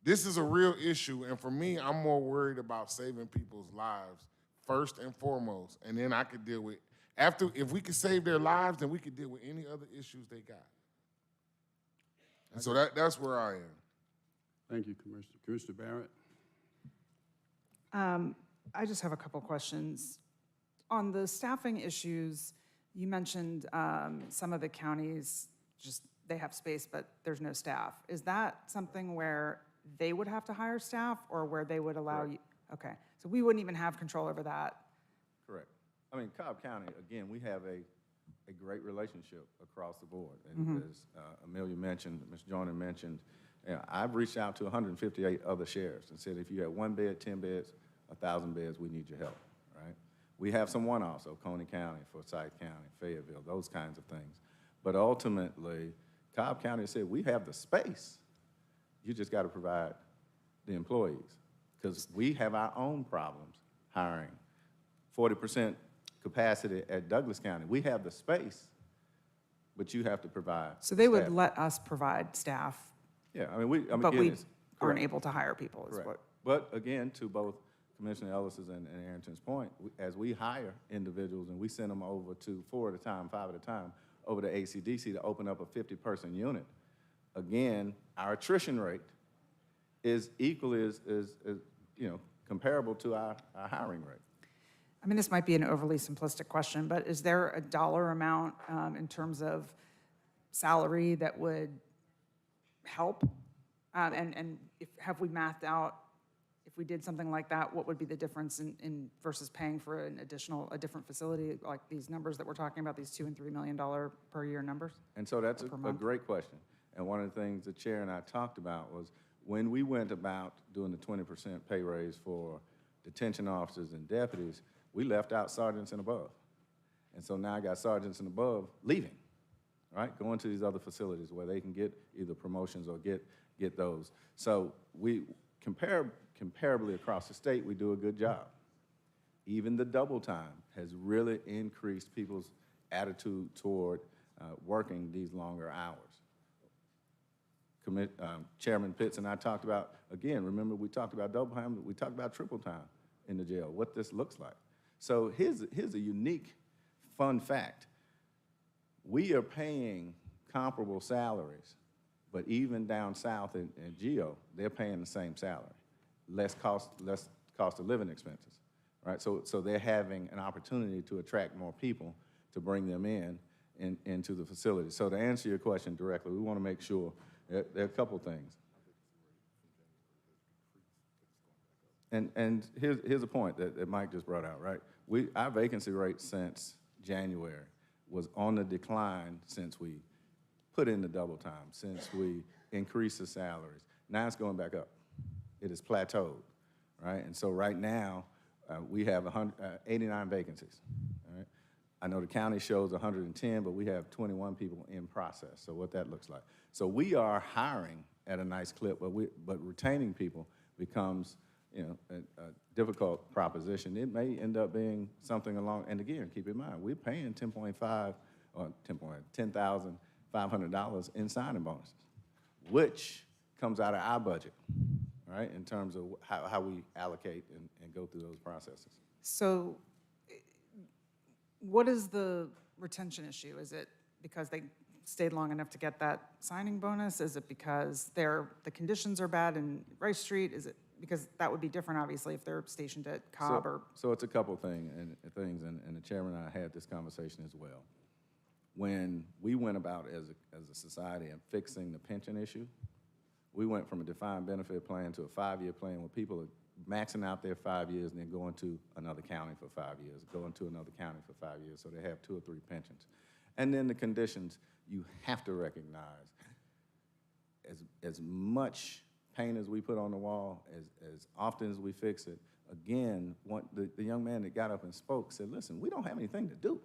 this is a real issue, and for me, I'm more worried about saving people's lives first and foremost, and then I could deal with If we could save their lives, then we could deal with any other issues they got. And so that's where I am. Thank you, Commissioner. Commissioner Barrett? I just have a couple questions. On the staffing issues, you mentioned some of the counties, they have space, but there's no staff. Is that something where they would have to hire staff or where they would allow you? Okay, so we wouldn't even have control over that. Correct. I mean, Cobb County, again, we have a great relationship across the board. And as Amelia mentioned, Ms. Joyner mentioned, I've reached out to 158 other sheriffs and said, if you have 1 bed, 10 beds, 1,000 beds, we need your help, right? We have some one-offs, Coney County, Forsyth County, Fayetteville, those kinds of things. But ultimately, Cobb County said, we have the space. You just got to provide the employees, because we have our own problems hiring. 40% capacity at Douglas County. We have the space, but you have to provide. So they would staff. let us provide staff, Yeah, I mean, but we it's aren't correct. able to hire people, is Correct. what. But again, to both Commissioner Ellis's and Arrington's point, as we hire individuals and we send them over to 4 at a time, 5 at a time, over to ACDC to open up a 50-person unit, again, our attrition rate is equally as comparable to our hiring rate. I mean, this might be an overly simplistic question, but is there a dollar amount in terms of salary that would help? And have we mathed out, if we did something like that, what would be the difference in versus paying for a different facility, like these numbers that we're talking about, these $2 and $3 million per year numbers? And so that's a great question. And one of the things the chair and I talked about was when we went about doing the 20% pay raise for detention officers and deputies, we left out sergeants and above. And so now I got sergeants and above leaving, right? Going to these other facilities where they can get either promotions or get those. So we comparably across the state, we do a good job. Even the double time has really increased people's attitude toward working these longer hours. Chairman Pitts and I talked about, again, remember we talked about double time, we talked about triple time in the jail, what this looks like. So here's a unique fun fact. We are paying comparable salaries, but even down south in Geo, they're paying the same salary, less cost of living expenses, right? So they're having an opportunity to attract more people to bring them into the facility. So to answer your question directly, we want to make sure there are a couple things. And here's a point that Mike just brought out, right? Our vacancy rate since January was on the decline since we put in the double time, since we increased the salaries. Now it's going back up. It is plateaued, right? And so right now, we have 89 vacancies, all right? I know the county shows 110, but we have 21 people in process, so what that looks like. So we are hiring at a nice clip, but retaining people becomes a difficult proposition. It may end up being something along, and again, keep in mind, we're paying $10,500 in signing bonuses, which comes out of our budget, right, in terms of how we allocate and go through those processes. So what is the retention issue? Is it because they stayed long enough to get that signing bonus? Is it because the conditions are bad in Rice Street? Is it because that would be different, obviously, if they're stationed at Cobb or? So it's a couple things, and the chairman and I had this conversation as well. When we went about as a society and fixing the pension issue, we went from a defined benefit plan to a 5-year plan where people are maxing out their 5 years and then going to another county for 5 years, going to another county for 5 years, so they have 2 or 3 pensions. And then the conditions, you have to recognize, as much paint as we put on the wall, as often as we fix it, again, the young man that got up and spoke said, listen, we don't have anything to do.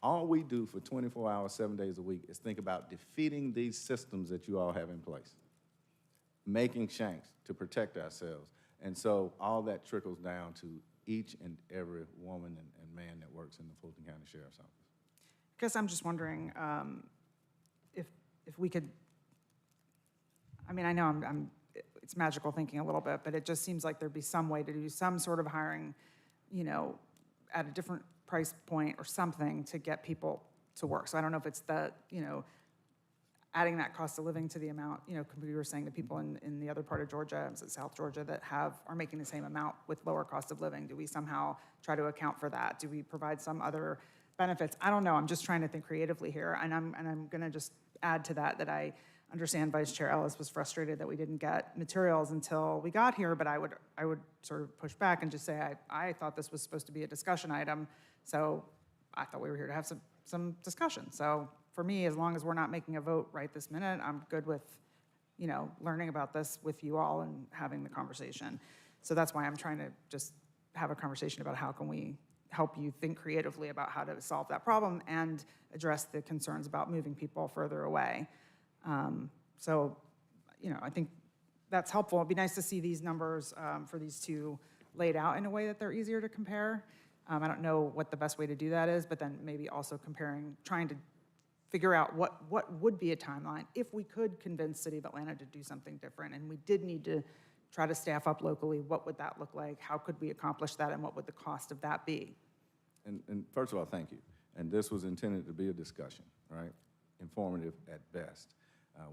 All we do for 24 hours, 7 days a week is think about defeating these systems that you all have in place, making shanks to protect ourselves. And so all that trickles down to each and every woman and man that works in the Fulton County Sheriff's Office. I guess I'm just wondering if we could, I mean, I know it's magical thinking a little bit, but it just seems like there'd be some way to do some sort of hiring, at a different price point or something to get people to work. So I don't know if it's the, adding that cost of living to the amount, we were saying the people in the other part of Georgia, is it South Georgia, that are making the same amount with lower cost of living. Do we somehow try to account for that? Do we provide some other benefits? I don't know. I'm just trying to think creatively here. And I'm going to just add to that I understand Vice Chair Ellis was frustrated that we didn't get materials until we got here, but I would sort of push back and just say I thought this was supposed to be a discussion item, so I thought we were here to have some discussion. So for me, as long as we're not making a vote right this minute, I'm good with, learning about this with you all and having the conversation. So that's why I'm trying to just have a conversation about how can we help you think creatively about how to solve that problem and address the concerns about moving people further away. I think that's helpful. It'd be nice to see these numbers for these two laid out in a way that they're easier to compare. I don't know what the best way to do that is, but then maybe also trying to figure out what would be a timeline if we could convince City of Atlanta to do something different and we did need to try to staff up locally. What would that look like? How could we accomplish that, and what would the cost of that be? And first of all, thank you. And this was intended to be a discussion, right? Informative at best.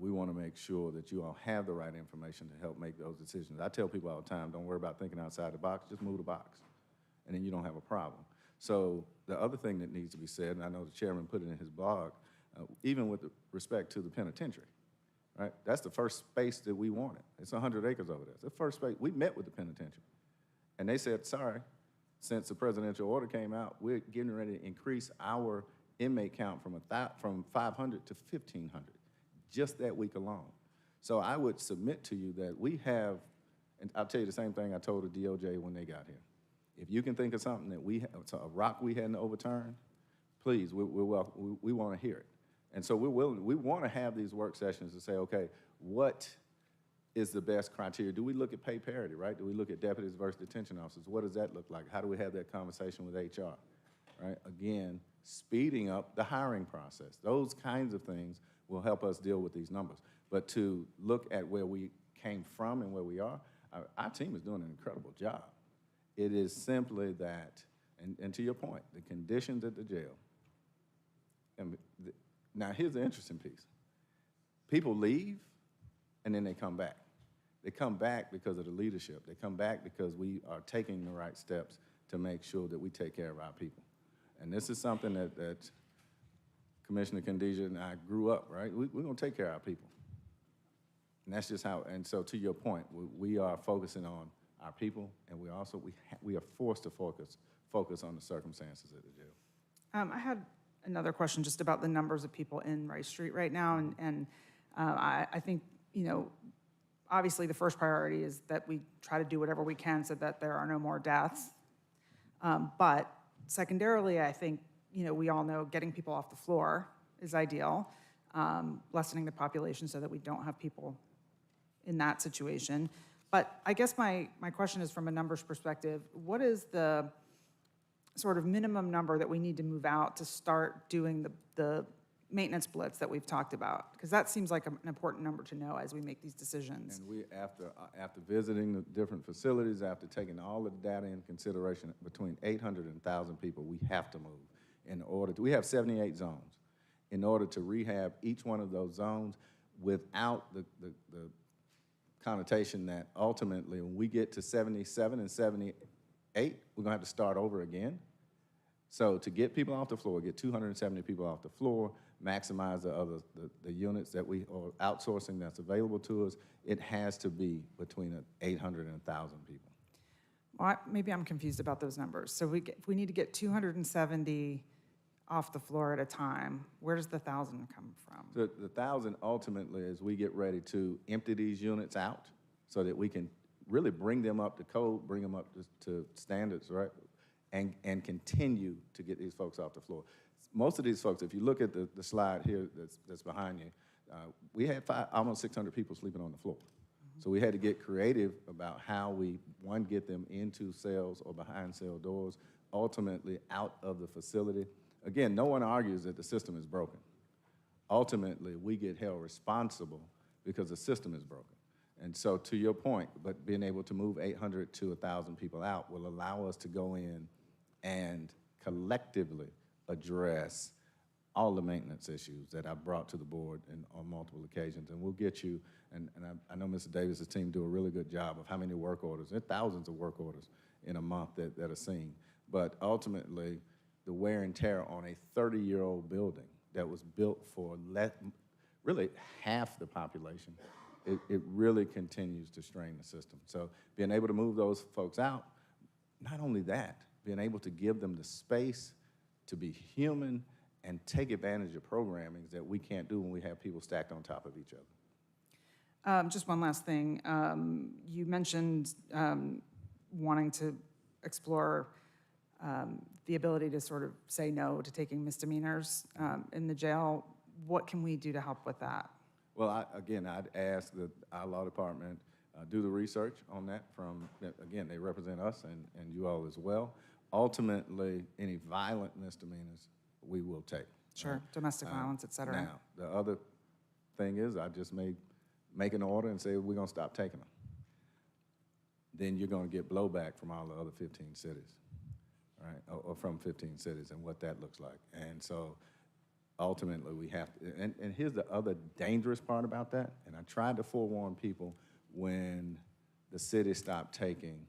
We want to make sure that you all have the right information to help make those decisions. I tell people all the time, don't worry about thinking outside the box, just move the box, and then you don't have a problem. So the other thing that needs to be said, and I know the chairman put it in his blog, even with respect to the penitentiary, right? That's the first space that we wanted. It's 100 acres over there. It's the first space. We met with the penitentiary, and they said, sorry, since the presidential order came out, we're getting ready to increase our inmate count from 500 to 1,500, just that week alone. So I would submit to you that we have, and I'll tell you the same thing I told the DOJ when they got here. If you can think of something that a rock we hadn't overturned, please, we want to hear it. And so we want to have these work sessions to say, okay, what is the best criteria? Do we look at pay parity, right? Do we look at deputies versus detention officers? What does that look like? How do we have that conversation with HR, right? Again, speeding up the hiring process. Those kinds of things will help us deal with these numbers. But to look at where we came from and where we are, our team is doing an incredible job. It is simply that, and to your point, the conditions at the jail. Now, here's the interesting piece. People leave, and then they come back. They come back because of the leadership. They come back because we are taking the right steps to make sure that we take care of our people. And this is something that Commissioner Khadija and I grew up, right? We're going to take care of our people. And that's just how, and so to your point, we are focusing on our people, and we are forced to focus on the circumstances at the jail. I had another question just about the numbers of people in Rice Street right now, and I think, obviously the first priority is that we try to do whatever we can so that there are no more deaths. But secondarily, I think, we all know getting people off the floor is ideal, lessening the population so that we don't have people in that situation. But I guess my question is from a numbers perspective, what is the sort of minimum number that we need to move out to start doing the maintenance blitz that we've talked about? Because that seems like an important number to know as we make these decisions. And we, after visiting the different facilities, after taking all of the data in consideration, between 800 and 1,000 people we have to move in order to, we have 78 zones. In order to rehab each one of those zones without the connotation that ultimately when we get to 77 and 78, we're gonna have to start over again. So to get people off the floor, get 270 people off the floor, maximize the units that we are outsourcing that's available to us, it has to be between 800 and 1,000 people. Well, maybe I'm confused about those numbers. So if we need to get 270 off the floor at a time, where does the 1,000 come from? The 1,000 ultimately is we get ready to empty these units out so that we can really bring them up to code, bring them up to standards, right? And continue to get these folks off the floor. Most of these folks, if you look at the slide here that's behind you, we had almost 600 people sleeping on the floor. So we had to get creative about how we, one, get them into cells or behind cell doors, ultimately out of the facility. Again, no one argues that the system is broken. Ultimately, we get held responsible because the system is broken. And so to your point, but being able to move 800 to 1,000 people out will allow us to go in and collectively address all the maintenance issues that I've brought to the board on multiple occasions. And we'll get you, and I know Mr. Davis's team do a really good job of how many work orders. There are thousands of work orders in a month that are seen. But ultimately, the wear and tear on a 30-year-old building that was built for really half the population, it really continues to strain the system. So being able to move those folks out, not only that, being able to give them the space to be human and take advantage of programming that we can't do when we have people stacked on top of each other. Just one last thing. You mentioned wanting to explore the ability to sort of say no to taking misdemeanors in the jail. What can we do to help with that? Well, I'd ask that our law department do the research on that again, they represent us and you all as well. Ultimately, any violent misdemeanors we will take. Sure, domestic violence, et cetera. Now, the other thing is I just may make an order and say we're gonna stop taking them. Then you're gonna get blowback from all the other 15 cities, right? Or from 15 cities and what that looks like. And so ultimately we have to, and here's the other dangerous part about that, and I tried to forewarn people when the city stopped taking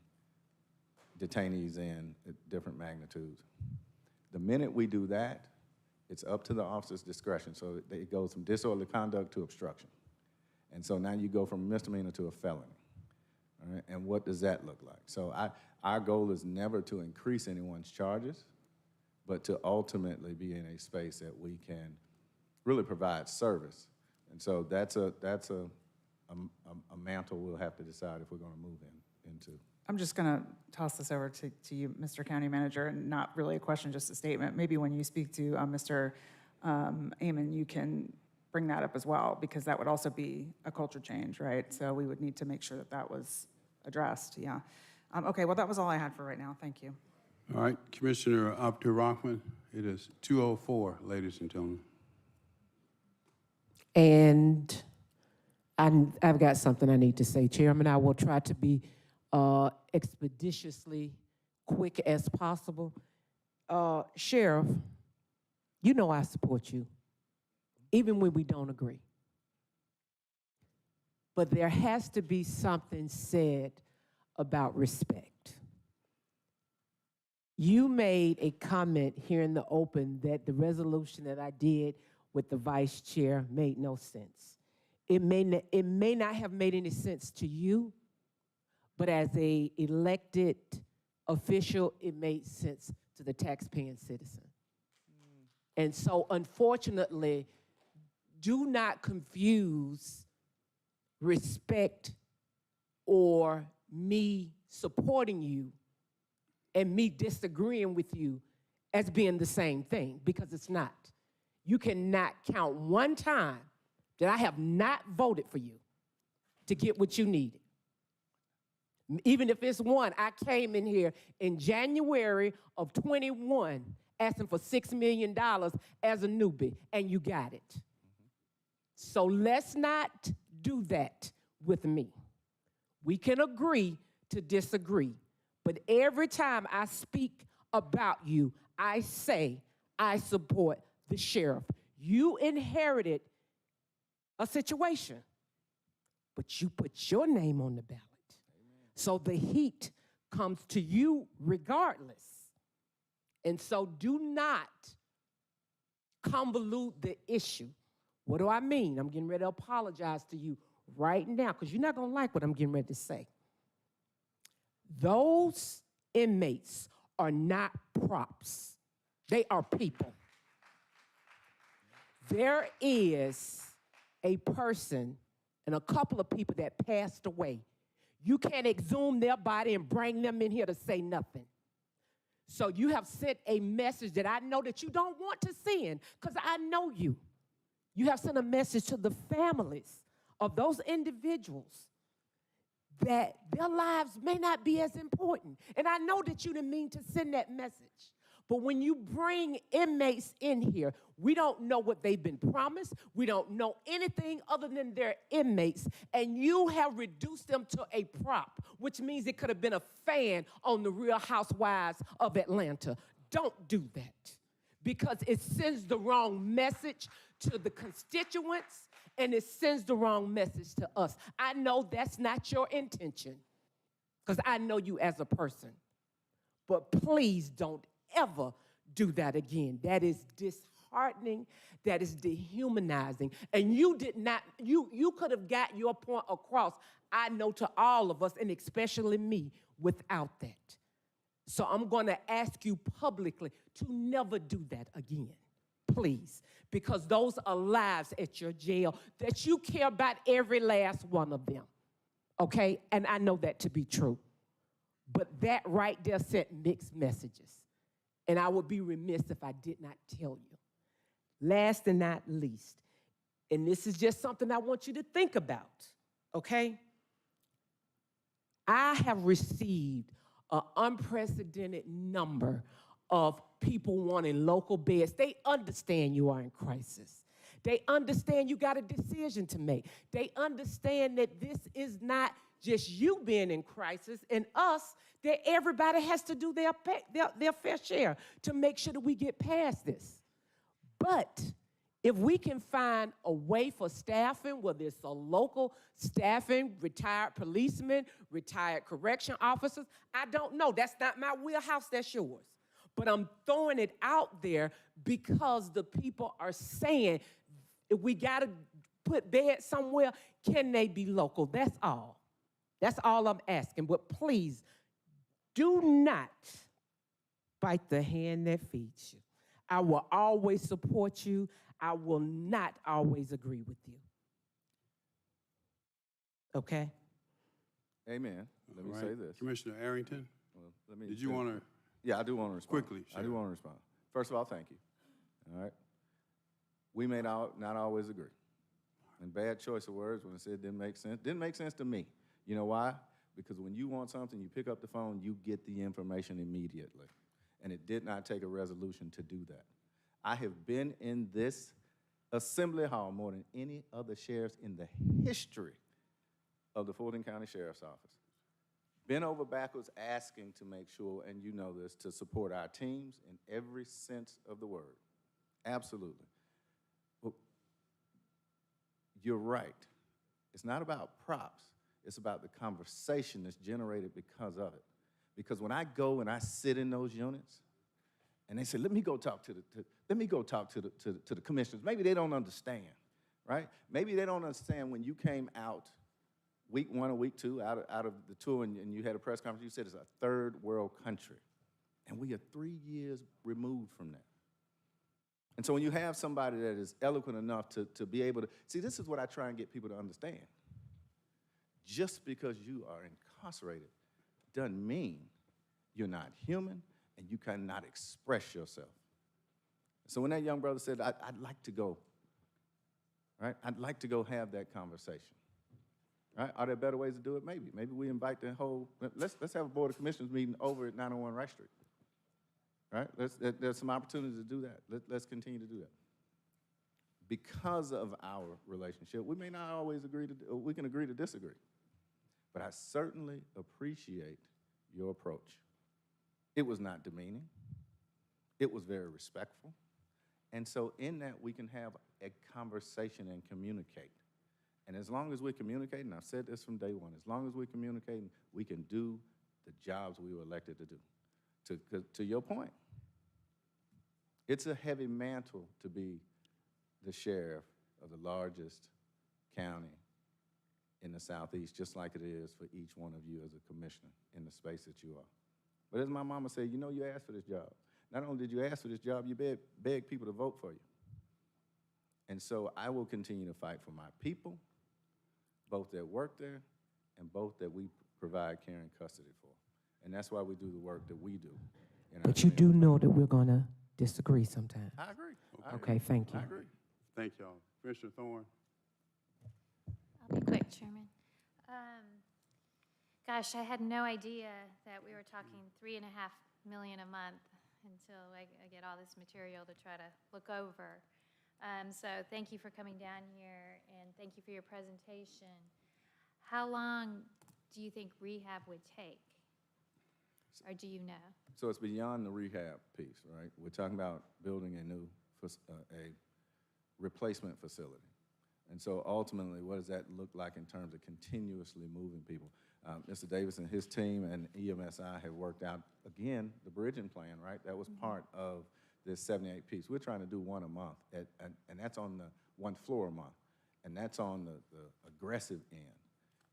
detainees in at different magnitudes. The minute we do that, it's up to the officer's discretion. So it goes from disorderly conduct to obstruction. And so now you go from misdemeanor to a felony. All right? And what does that look like? So our goal is never to increase anyone's charges, but to ultimately be in a space that we can really provide service. And so that's a mantle we'll have to decide if we're going to move into. I'm just going to toss this over to you, Mr. County Manager, and not really a question, just a statement. Maybe when you speak to Mr. Amon, you can bring that up as well, because that would also be a culture change, right? So we would need to make sure that that was addressed, yeah. Okay, well, that was all I had for right now. Thank you. All right, Commissioner Abdur-Rahman, it is 2:04, ladies and gentlemen. And I've got something I need to say, Chairman. I will try to be expeditiously quick as possible. Sheriff, you know I support you, even when we don't agree. But there has to be something said about respect. You made a comment here in the open that the resolution that I did with the vice chair made no sense. It may not have made any sense to you, but as an elected official, it made sense to the taxpaying citizen. And so, unfortunately, do not confuse respect or me supporting you and me disagreeing with you as being the same thing, because it's not. You cannot count one time that I have not voted for you to get what you needed. Even if it's one, I came in here in January of 21 asking for $6 million as a newbie, and you got it. So let's not do that with me. We can agree to disagree, but every time I speak about you, I say I support the sheriff. You inherited a situation, but you put your name on the ballot. So the heat comes to you regardless. And so do not convolute the issue. What do I mean? I'm getting ready to apologize to you right now, because you're not going to like what I'm getting ready to say. Those inmates are not props. They are people. There is a person and a couple of people that passed away. You can't exhume their body and bring them in here to say nothing. So you have sent a message that I know that you don't want to send, because I know you. You have sent a message to the families of those individuals that their lives may not be as important. And I know that you didn't mean to send that message. But when you bring inmates in here, we don't know what they've been promised. We don't know anything other than they're inmates. And you have reduced them to a prop, which means it could have been a fan on the Real Housewives of Atlanta. don't do that because it sends the wrong message to the constituents and it sends the wrong message to us. I know that's not your intention because I know you as a person. But please don't ever do that again. That is disheartening. That is dehumanizing. And you did not, you could have got your point across, I know, to all of us, and especially me, without that. So I'm going to ask you publicly to never do that again, please, because those are lives at your jail that you care about every last one of them, okay? And I know that to be true. But that right there sent mixed messages. And I would be remiss if I did not tell you. Last and not least, and this is just something I want you to think about, okay? I have received an unprecedented number of people wanting local beds. They understand you are in crisis. They understand you got a decision to make. They understand that this is not just you being in crisis and us, that everybody has to do their fair share to make sure that we get past this. But if we can find a way for staffing, whether it's a local staffing, retired policemen, retired correction officers, I don't know. That's not my wheelhouse, that's yours. But I'm throwing it out there because the people are saying, if we gotta put beds somewhere, can they be local? That's all. That's all I'm asking. But please, do not bite the hand that feeds you. I will always support you. I will not always agree with you. Okay? Amen. Let me say this. Commissioner Arrington, Well, let me did you want to? Yeah, I do want to respond. Quickly, I do want to respond. First of all, thank you. All right? We may not always agree. And bad choice of words when I said didn't make sense. Didn't make sense to me. You know why? Because when you want something, you pick up the phone, you get the information immediately. And it did not take a resolution to do that. I have been in this assembly hall more than any other sheriffs in the history of the Fulton County Sheriff's Office. Been over backwards asking to make sure, and you know this, to support our teams in every sense of the word. Absolutely. But you're right. It's not about props. It's about the conversation that's generated because of it. Because when I go and I sit in those units, and they say, let me go talk to the commissioners. Maybe they don't understand, right? Maybe they don't understand when you came out week 1 or week 2 out of the tour and you had a press conference, you said it's a third world country. And we are 3 years removed from that. And so when you have somebody that is eloquent enough to be able to, see, this is what I try and get people to understand. Just because you are incarcerated doesn't mean you're not human and you cannot express yourself. So when that young brother said, I'd like to go, right? I'd like to go have that conversation, right? Are there better ways to do it? Maybe. Maybe we invite the whole, let's have a Board of Commissioners meeting over at 901 Rice Street, right? There's some opportunities to do that. Let's continue to do that. Because of our relationship, we may not always agree to, we can agree to disagree. But I certainly appreciate your approach. It was not demeaning. It was very respectful. And so in that, we can have a conversation and communicate. And as long as we communicate, and I've said this from day one, as long as we communicate, we can do the jobs we were elected to do. To your point, it's a heavy mantle to be the sheriff of the largest county in the Southeast, just like it is for each one of you as a commissioner in the space that you are. But as my mama said, you know you asked for this job. Not only did you ask for this job, you begged people to vote for you. And so I will continue to fight for my people, both that work there and both that we provide care and custody for. And that's why we do the work that we do. But you do know that we're going to disagree sometime. I agree. Okay, thank you. I agree. Thank y'all. Commissioner Thorne. I'll be quick, Chairman. Gosh, I had no idea that we were talking $3.5 million a month until I get all this material to try to look over. So thank you for coming down here, and thank you for your presentation. How long do you think rehab would take? or do you know? So it's beyond the rehab piece, right? We're talking about building a new, a replacement facility. And so ultimately, what does that look like in terms of continuously moving people? Mr. Davis and his team and EMSI have worked out, again, the bridging plan, right? That was part of this 78 piece. We're trying to do one a month, and that's on the one floor a month, and that's on the aggressive end.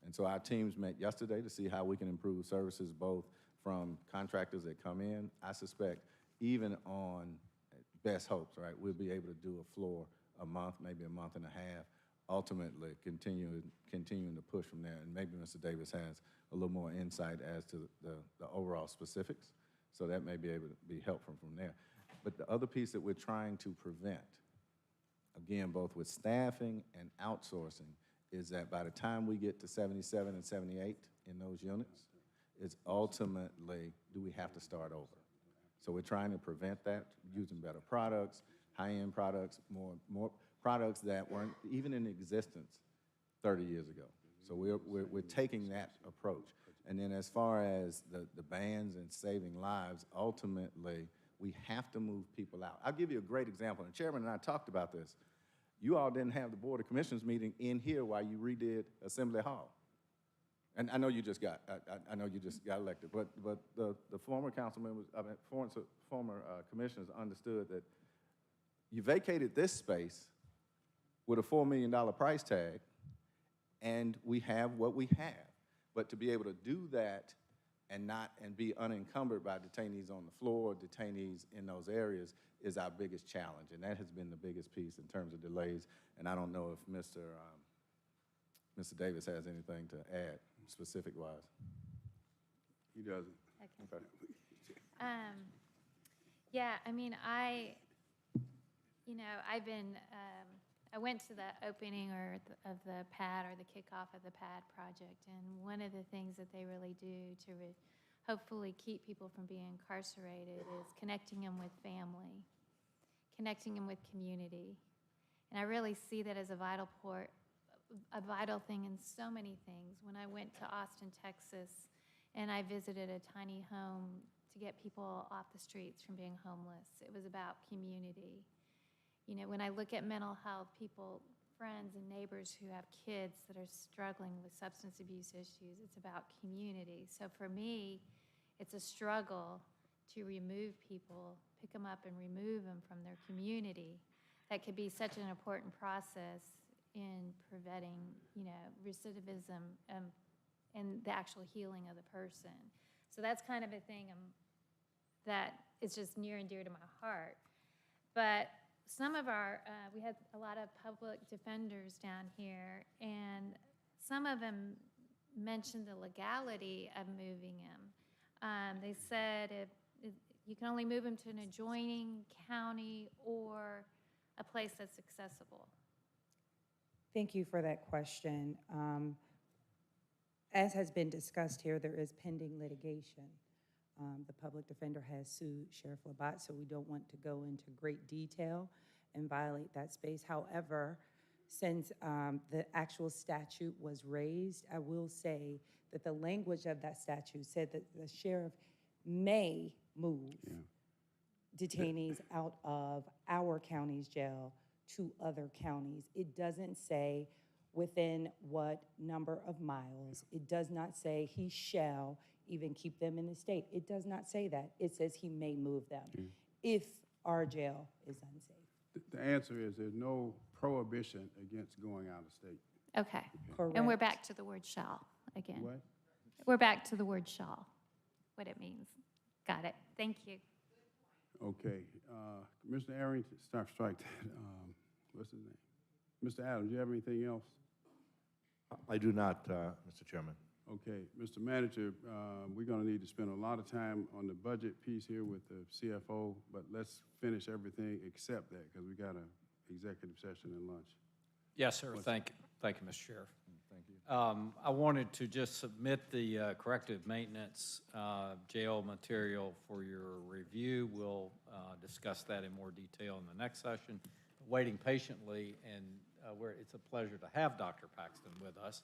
And so our teams met yesterday to see how we can improve services both from contractors that come in. I suspect even on best hopes, right, we'll be able to do a floor a month, maybe a month and a half, ultimately continuing to push from there. And maybe Mr. Davis has a little more insight as to the overall specifics, so that may be able to be helpful from there. But the other piece that we're trying to prevent, again, both with staffing and outsourcing, is that by the time we get to 77 and 78 in those units, is ultimately, do we have to start over? So we're trying to prevent that using better products, high-end products, more products that weren't even in existence 30 years ago. So we're taking that approach. And then as far as the bans and saving lives, ultimately, we have to move people out. I'll give you a great example, and Chairman and I talked about this. You all didn't have the Board of Commissioners meeting in here while you redid Assembly Hall. And I know you just got, I know you just got elected, but the former council members, former commissioners understood that you vacated this space with a $4 million price tag, and we have what we have. But to be able to do that and be unencumbered by detainees on the floor, detainees in those areas, is our biggest challenge. And that has been the biggest piece in terms of delays. And I don't know if Mr. Davis has anything to add, specific-wise. He doesn't. Okay. Yeah, I mean, I've been, I went to the opening of the PAD, or the kickoff of the PAD project, and one of the things that they really do to hopefully keep people from being incarcerated is connecting them with family, connecting them with community. And I really see that as a vital thing in so many things. When I went to Austin, Texas, and I visited a tiny home to get people off the streets from being homeless, it was about community. You know, when I look at mental health, people, friends and neighbors who have kids that are struggling with substance abuse issues, it's about community. So for me, it's a struggle to remove people, pick them up and remove them from their community. That could be such an important process in preventing, recidivism and the actual healing of the person. So that's kind of a thing that is just near and dear to my heart. But some of we had a lot of public defenders down here, and some of them mentioned the legality of moving him. They said if you can only move him to an adjoining county or a place that's accessible. Thank you for that question. As has been discussed here, there is pending litigation. The public defender has sued Sheriff Labatt, so we don't want to go into great detail and violate that space. However, since the actual statute was raised, I will say that the language of that statute said that the sheriff may move detainees out of our county's jail to other counties. It doesn't say within what number of miles. It does not say he shall even keep them in the state. It does not say that. It says he may move them if our jail is unsafe. The answer is there's no prohibition against going out of state. Okay. Correct. And we're back to the word shall again. What? We're back to the word shall, what it means. Got it. Thank you. Okay. Commissioner Arrington, strike that. What's his name? Mr. Adams, do you have anything else? I do not, Mr. Chairman. Okay, Mr. Manager, we're going to need to spend a lot of time on the budget piece here with the CFO, but let's finish everything except that, because we got an executive session and lunch. Yes, sir. Thank you, Mr. Sheriff. Thank you. I wanted to just submit the corrective maintenance jail material for your review. We'll discuss that in more detail in the next session. Waiting patiently, and it's a pleasure to have Dr. Paxton with us.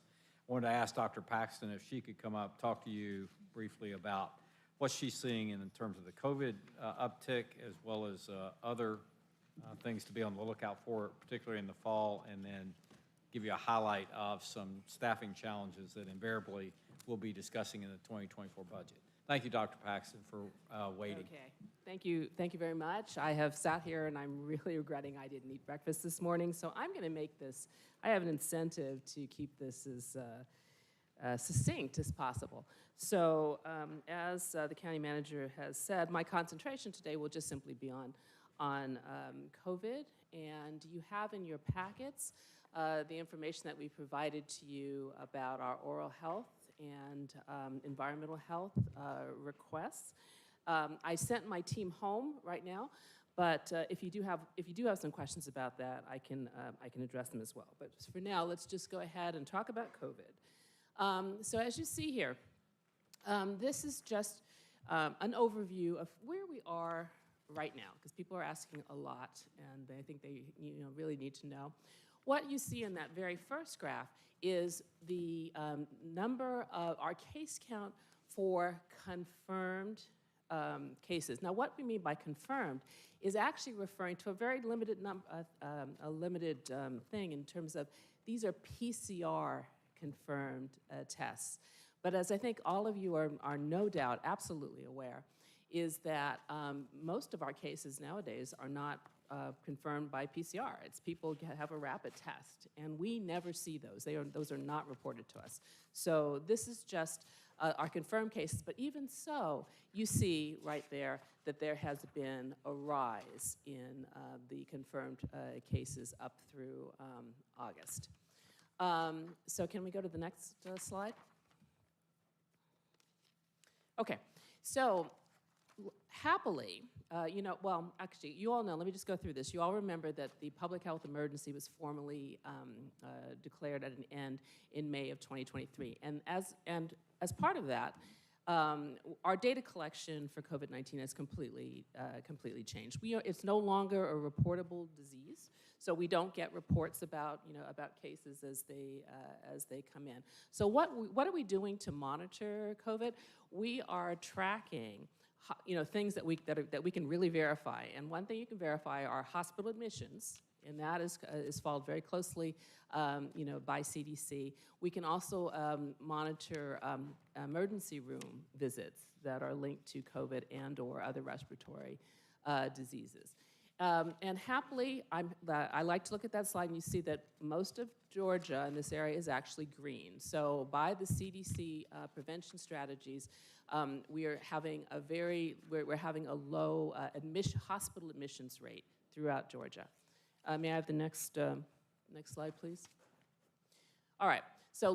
I wanted to ask Dr. Paxton if she could come up, talk to you briefly about what she's seeing in terms of the COVID uptick, as well as other things to be on the lookout for, particularly in the fall, and then give you a highlight of some staffing challenges that invariably we'll be discussing in the 2024 budget. Thank you, Dr. Paxton, for waiting. Okay. Thank you very much. I have sat here and I'm really regretting I didn't eat breakfast this morning, so I'm going to make this, I have an incentive to keep this as succinct as possible. So as the county manager has said, my concentration today will just simply be on COVID, and you have in your packets the information that we provided to you about our oral health and environmental health requests. I sent my team home right now, but if you do have some questions about that, I can address them as well. But for now, let's just go ahead and talk about COVID. So as you see here, this is just an overview of where we are right now, because people are asking a lot, and I think they really need to know. What you see in that very first graph is the number of our case count for confirmed cases. Now, what we mean by confirmed is actually referring to a very limited thing in terms of these are PCR confirmed tests. But as I think all of you are no doubt absolutely aware, is that most of our cases nowadays are not confirmed by PCR. It's people have a rapid test, and we never see those. Those are not reported to us. So this is just our confirmed cases, but even so, you see right there that there has been a rise in the confirmed cases up through August. So can we go to the next slide? Okay, so happily, well, actually, you all know, let me just go through this. You all remember that the public health emergency was formally declared at an end in May of 2023. And as part of that, our data collection for COVID-19 has completely changed. It's no longer a reportable disease, so we don't get reports about cases as they come in. So what are we doing to monitor COVID? We are tracking things that we can really verify. And one thing you can verify are hospital admissions, and that is followed very closely, by CDC. We can also monitor emergency room visits that are linked to COVID and/or other respiratory diseases. And happily, I like to look at that slide, and you see that most of Georgia in this area is actually green. So by the CDC prevention strategies, we are having we're having a low hospital admissions rate throughout Georgia. May I have the next slide, please? All right, so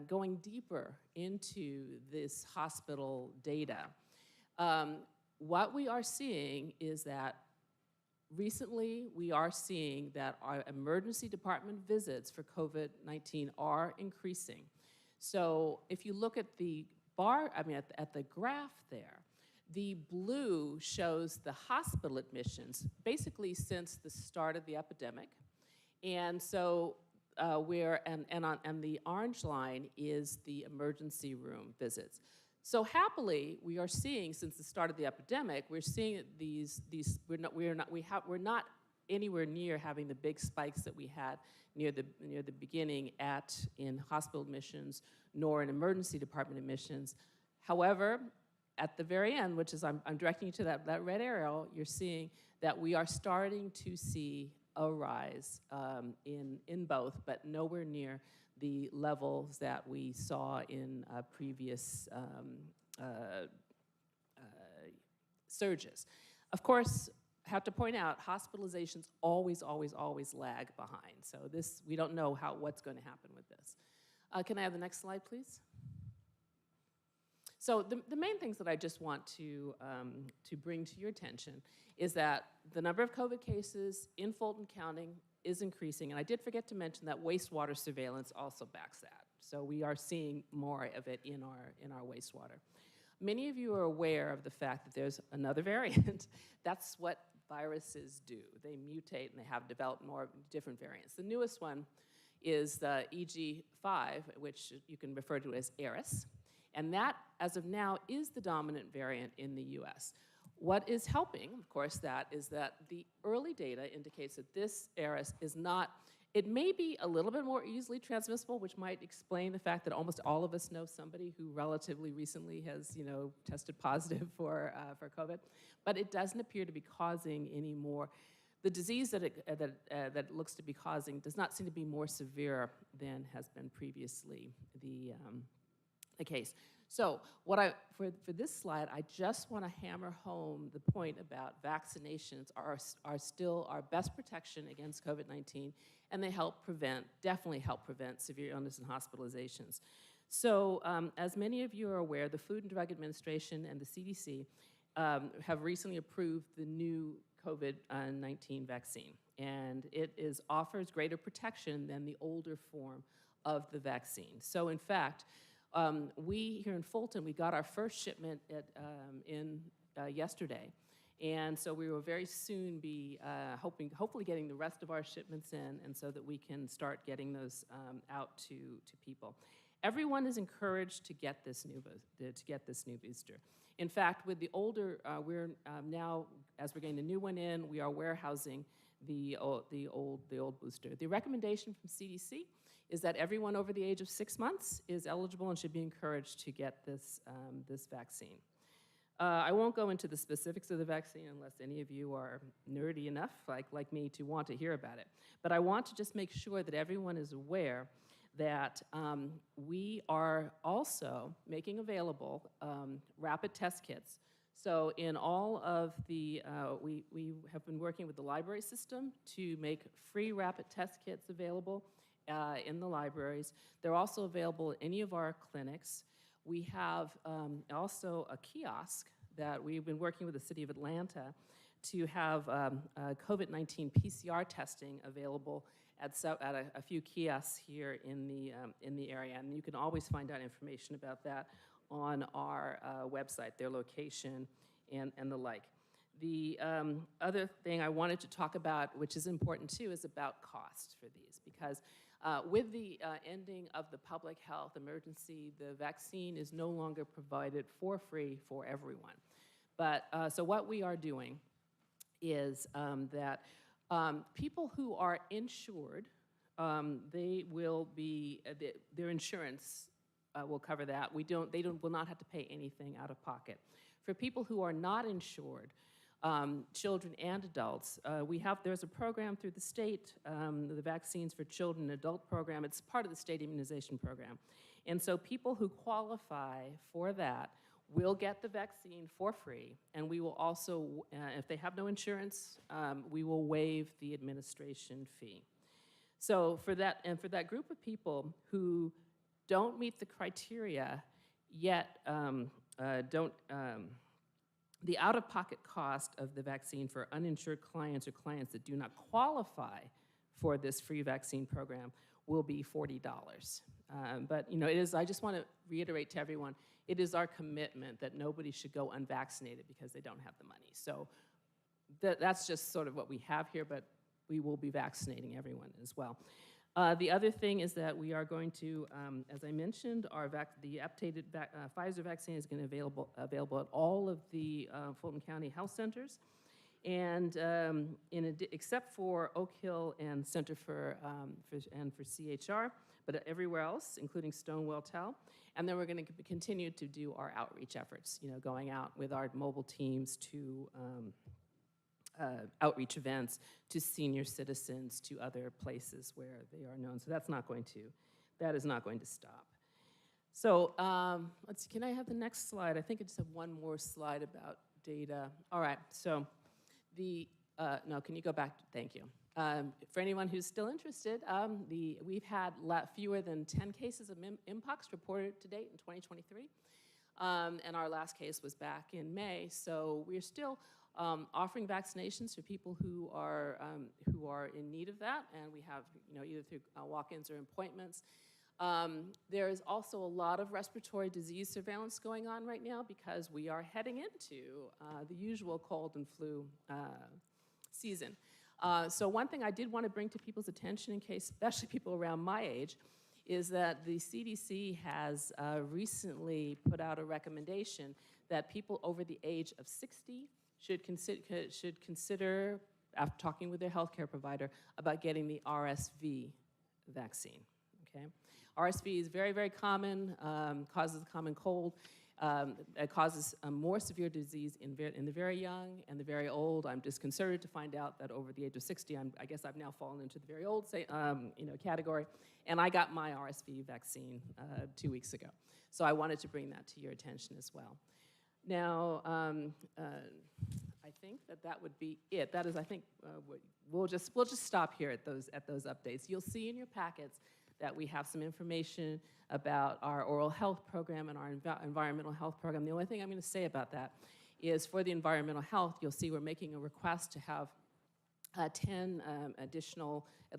going deeper into this hospital data, what we are seeing is that recently we are seeing that our emergency department visits for COVID-19 are increasing. So if you look at the at the graph there, the blue shows the hospital admissions basically since the start of the epidemic. And so and the orange line is the emergency room visits. So happily, we are seeing since the start of the epidemic, we're seeing we're not anywhere near having the big spikes that we had near the beginning in hospital admissions, nor in emergency department admissions. However, at the very end, which is I'm directing you to that red arrow, you're seeing that we are starting to see a rise in both, but nowhere near the levels that we saw in previous surges. Of course, I have to point out, hospitalizations always lag behind. So we don't know what's going to happen with this. Can I have the next slide, please? So the main things that I just want to bring to your attention is that the number of COVID cases in Fulton County is increasing, and I did forget to mention that wastewater surveillance also backs that. So we are seeing more of it in our wastewater. Many of you are aware of the fact that there's another variant. That's what viruses do. They mutate and they have developed more different variants. The newest one is the EG5, which you can refer to as Eris. And that, as of now, is the dominant variant in the US. What is helping, of course, that is that the early data indicates that this virus is not, it may be a little bit more easily transmissible, which might explain the fact that almost all of us know somebody who relatively recently has, tested positive for COVID, but it doesn't appear to be causing any more. The disease that it looks to be causing does not seem to be more severe than has been previously the case. So for this slide, I just want to hammer home the point about vaccinations are still our best protection against COVID-19, and they definitely help prevent severe illness and hospitalizations. So as many of you are aware, the Food and Drug Administration and the CDC have recently approved the new COVID-19 vaccine, and it offers greater protection than the older form of the vaccine. So in fact, we here in Fulton, we got our first shipment yesterday, and so we will very soon be hopefully getting the rest of our shipments in, and so that we can start getting those out to people. Everyone is encouraged to get this new booster. In fact, with the older, we're now, as we're getting the new one in, we are warehousing the old booster. The recommendation from CDC is that everyone over the age of 6 months is eligible and should be encouraged to get this vaccine. I won't go into the specifics of the vaccine unless any of you are nerdy enough, like me, to want to hear about it. But I want to just make sure that everyone is aware that we are also making available rapid test kits. So in all of the, we have been working with the library system to make free rapid test kits available in the libraries. They're also available at any of our clinics. We have also a kiosk that we've been working with the City of Atlanta to have COVID-19 PCR testing available at a few kiosks here in the area. And you can always find out information about that on our website, their location and the like. The other thing I wanted to talk about, which is important too, is about cost for these, because with the ending of the public health emergency, the vaccine is no longer provided for free for everyone. But so what we are doing is that people who are insured, they will be, their insurance will cover that. They will not have to pay anything out of pocket. For people who are not insured, children and adults, there's a program through the state, the Vaccines for Children and Adult program. It's part of the state immunization program. And so people who qualify for that will get the vaccine for free, and we will also, if they have no insurance, we will waive the administration fee. So for that group of people who don't meet the criteria yet, the out-of-pocket cost of the vaccine for uninsured clients or clients that do not qualify for this free vaccine program will be $40. But I just want to reiterate to everyone, it is our commitment that nobody should go unvaccinated because they don't have the money. So that's just sort of what we have here, but we will be vaccinating everyone as well. The other thing is that we are going to, as I mentioned, the updated Pfizer vaccine is going to be available at all of the Fulton County health centers, and except for Oak Hill and Center for CHR, but everywhere else, including Stonewall Tell. And then we're going to continue to do our outreach efforts, going out with our mobile teams to outreach events to senior citizens, to other places where they are known. So that is not going to stop. So let's see, can I have the next slide? I think I just have one more slide about data. All right, so no, can you go back? Thank you. For anyone who's still interested, we've had fewer than 10 cases of mpox reported to date in 2023. And our last case was back in May. So we're still offering vaccinations to people who are in need of that, and we have either through walk-ins or appointments. There is also a lot of respiratory disease surveillance going on right now because we are heading into the usual cold and flu season. So one thing I did want to bring to people's attention, in case, especially people around my age, is that the CDC has recently put out a recommendation that people over the age of 60 should consider, after talking with their healthcare provider, about getting the RSV vaccine, okay? RSV is very, very common, causes a common cold. It causes a more severe disease in the very young and the very old. I'm disconcerted to find out that over the age of 60, I guess I've now fallen into the very old category, and I got my RSV vaccine 2 weeks ago. So I wanted to bring that to your attention as well. Now, I think that would be it. That is, I think, we'll just stop here at those updates. You'll see in your packets that we have some information about our oral health program and our environmental health program. The only thing I'm going to say about that is for the environmental health, you'll see we're making a request to have at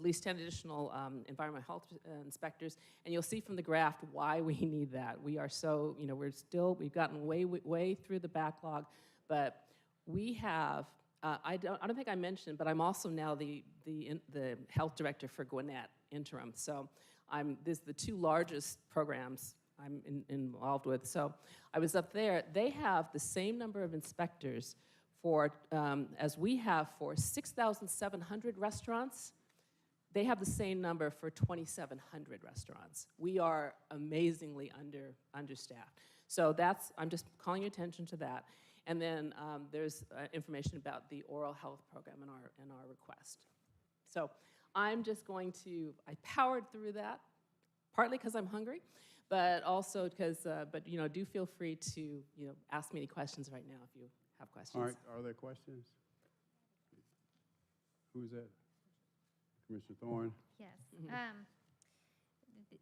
least 10 additional environmental health inspectors, and you'll see from the graph why we need that. We are so, we've gotten way through the backlog, but we have, I don't think I mentioned, but I'm also now the health director for Gwinnett interim. So this is the two largest programs I'm involved with. So I was up there. They have the same number of inspectors as we have for 6,700 restaurants. They have the same number for 2,700 restaurants. We are amazingly understaffed. So I'm just calling your attention to that. And then there's information about the oral health program in our request. So I'm just going to, I powered through that, partly because I'm hungry, but also because, do feel free to, ask me any questions right now if you have questions. All right, are there questions? Who's that? Commissioner Thorne? Yes.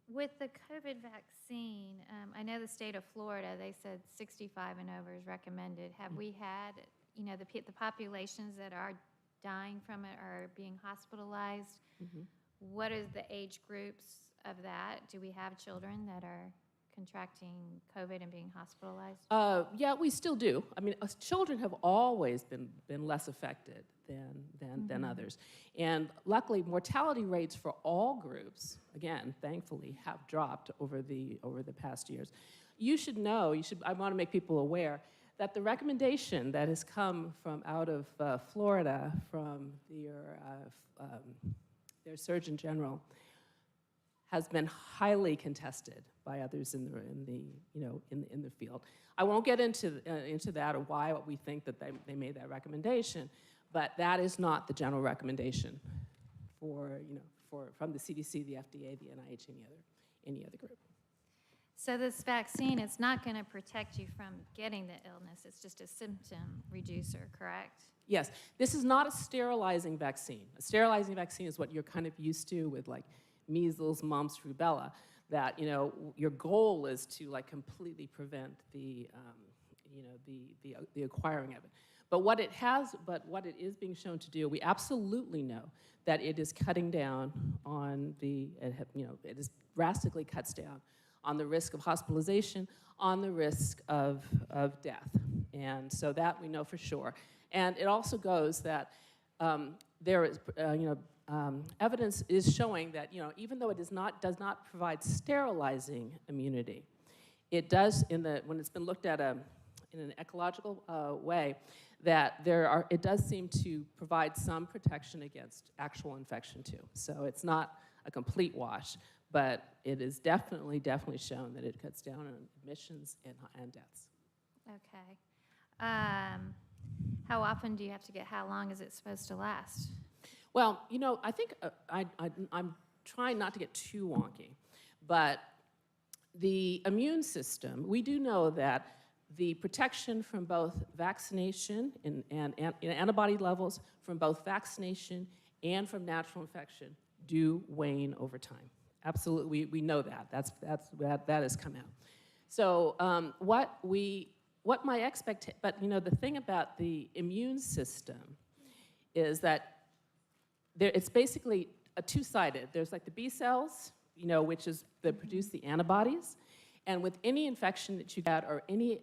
With the COVID vaccine, I know the state of Florida, they said 65 and over is recommended. Have we had, the populations that are dying from it are being hospitalized? What is the age groups of that? Do we have children that are contracting COVID and being hospitalized? Yeah, we still do. I mean, children have always been less affected than others. And luckily, mortality rates for all groups, again, thankfully, have dropped over the past years. You should know, I want to make people aware that the recommendation that has come from out of Florida from their Surgeon General has been highly contested by others in the field. I won't get into that or why we think that they made that recommendation, but that is not the general recommendation from the CDC, the FDA, the NIH, any other group. So this vaccine, it's not going to protect you from getting the illness. It's just a symptom reducer, correct? Yes, this is not a sterilizing vaccine. A sterilizing vaccine is what you're kind of used to with like measles, mumps, rubella, that your goal is to like completely prevent the acquiring of it. But what it is being shown to do, we absolutely know that it is cutting down on it is drastically cuts down on the risk of hospitalization, on the risk of death. And so that we know for sure. And it also goes that there is, evidence is showing that, even though it does not provide sterilizing immunity, it does, when it's been looked at in an ecological way, that it does seem to provide some protection against actual infection too. So it's not a complete wash, but it is definitely shown that it cuts down on admissions and deaths. Okay. How often do you have to get, how long is it supposed to last? Well, I think I'm trying not to get too wonky, but the immune system, we do know that the protection from both vaccination and antibody levels from both vaccination and from natural infection do wane over time. Absolutely, we know that. That has come out. So what my expectation, but the thing about the immune system is that it's basically a two-sided. There's like the B cells, which is that produce the antibodies, and with any infection that you get or any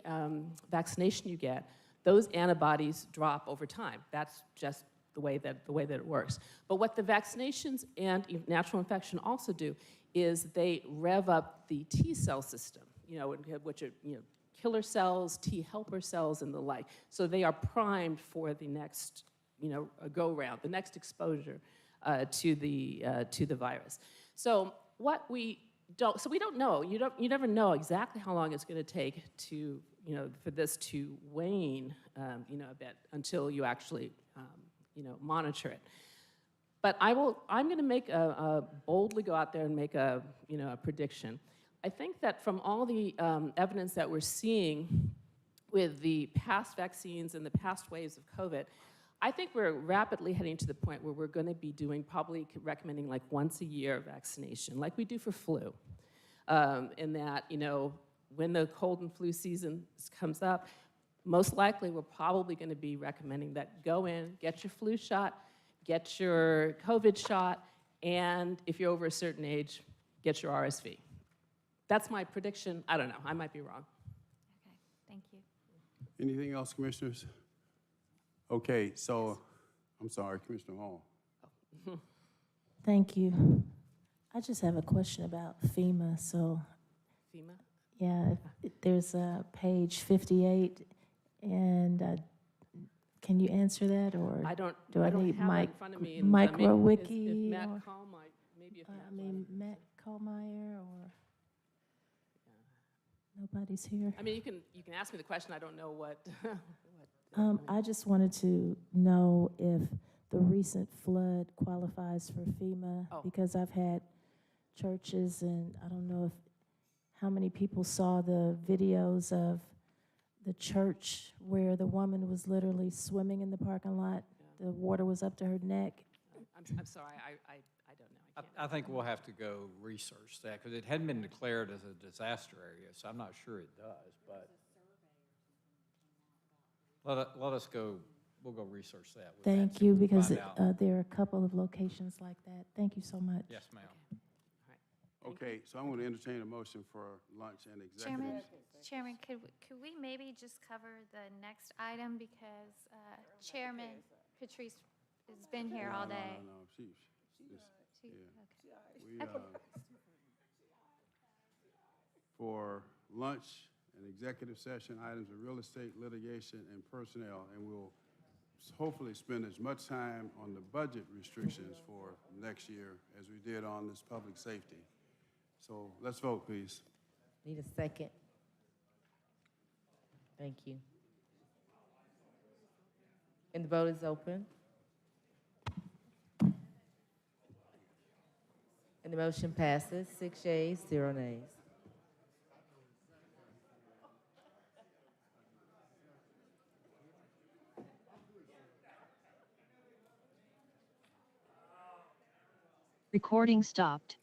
vaccination you get, those antibodies drop over time. That's just the way that it works. But what the vaccinations and natural infection also do is they rev up the T cell system, which are, killer cells, T helper cells, and the like. So they are primed for the next, go-round, the next exposure to the virus. So what we don't, so we don't know. You never know exactly how long it's going to take to, for this to wane, a bit until you actually, monitor it. But I'm going to make boldly go out there and make a prediction. I think that from all the evidence that we're seeing with the past vaccines and the past waves of COVID, I think we're rapidly heading to the point where we're going to be doing, probably recommending like once a year vaccination, like we do for flu. In that, when the cold and flu season comes up, most likely we're probably going to be recommending that go in, get your flu shot, get your COVID shot, and if you're over a certain age, get your RSV. That's my prediction. I don't know. I might be wrong. Okay, thank you. Anything else, commissioners? Okay, so, I'm sorry, Commissioner Hall. Thank you. I just have a question about FEMA. So, FEMA? yeah, there's page 58, and can you answer that, or I don't. do I don't need have it in front of me. micro If wiki? Matt or- Call might, maybe if I mean, Matt Kohlmeyer, or nobody's here. I mean, you can ask me the question. I don't know what. I just wanted to know if the recent flood qualifies for FEMA, because I've had churches, and I don't know how many people saw the videos of the church where the woman was literally swimming in the parking lot. The water was up to her neck. I'm sorry. I don't know. I think we'll have to go research that, because it hadn't been declared as a disaster area, so I'm not sure it does, but let us go, we'll go research that. with Thank Nancy. you, We'll because find out. there are a couple of locations like that. Thank you so much. Yes, ma'am. Okay, so I'm going to entertain a motion for lunch and executive. Chairman, could we maybe just cover the next item, because Chairman Patrice has been here all day. No, she's She- yeah. okay. For lunch and executive session items of real estate, litigation, and personnel, and we'll hopefully spend as much time on the budget restrictions for next year as we did on this public safety. So let's vote, please. Need a second. Thank you. And the vote is open. And the motion passes, 6 yeas, 0 nays. Recording stopped.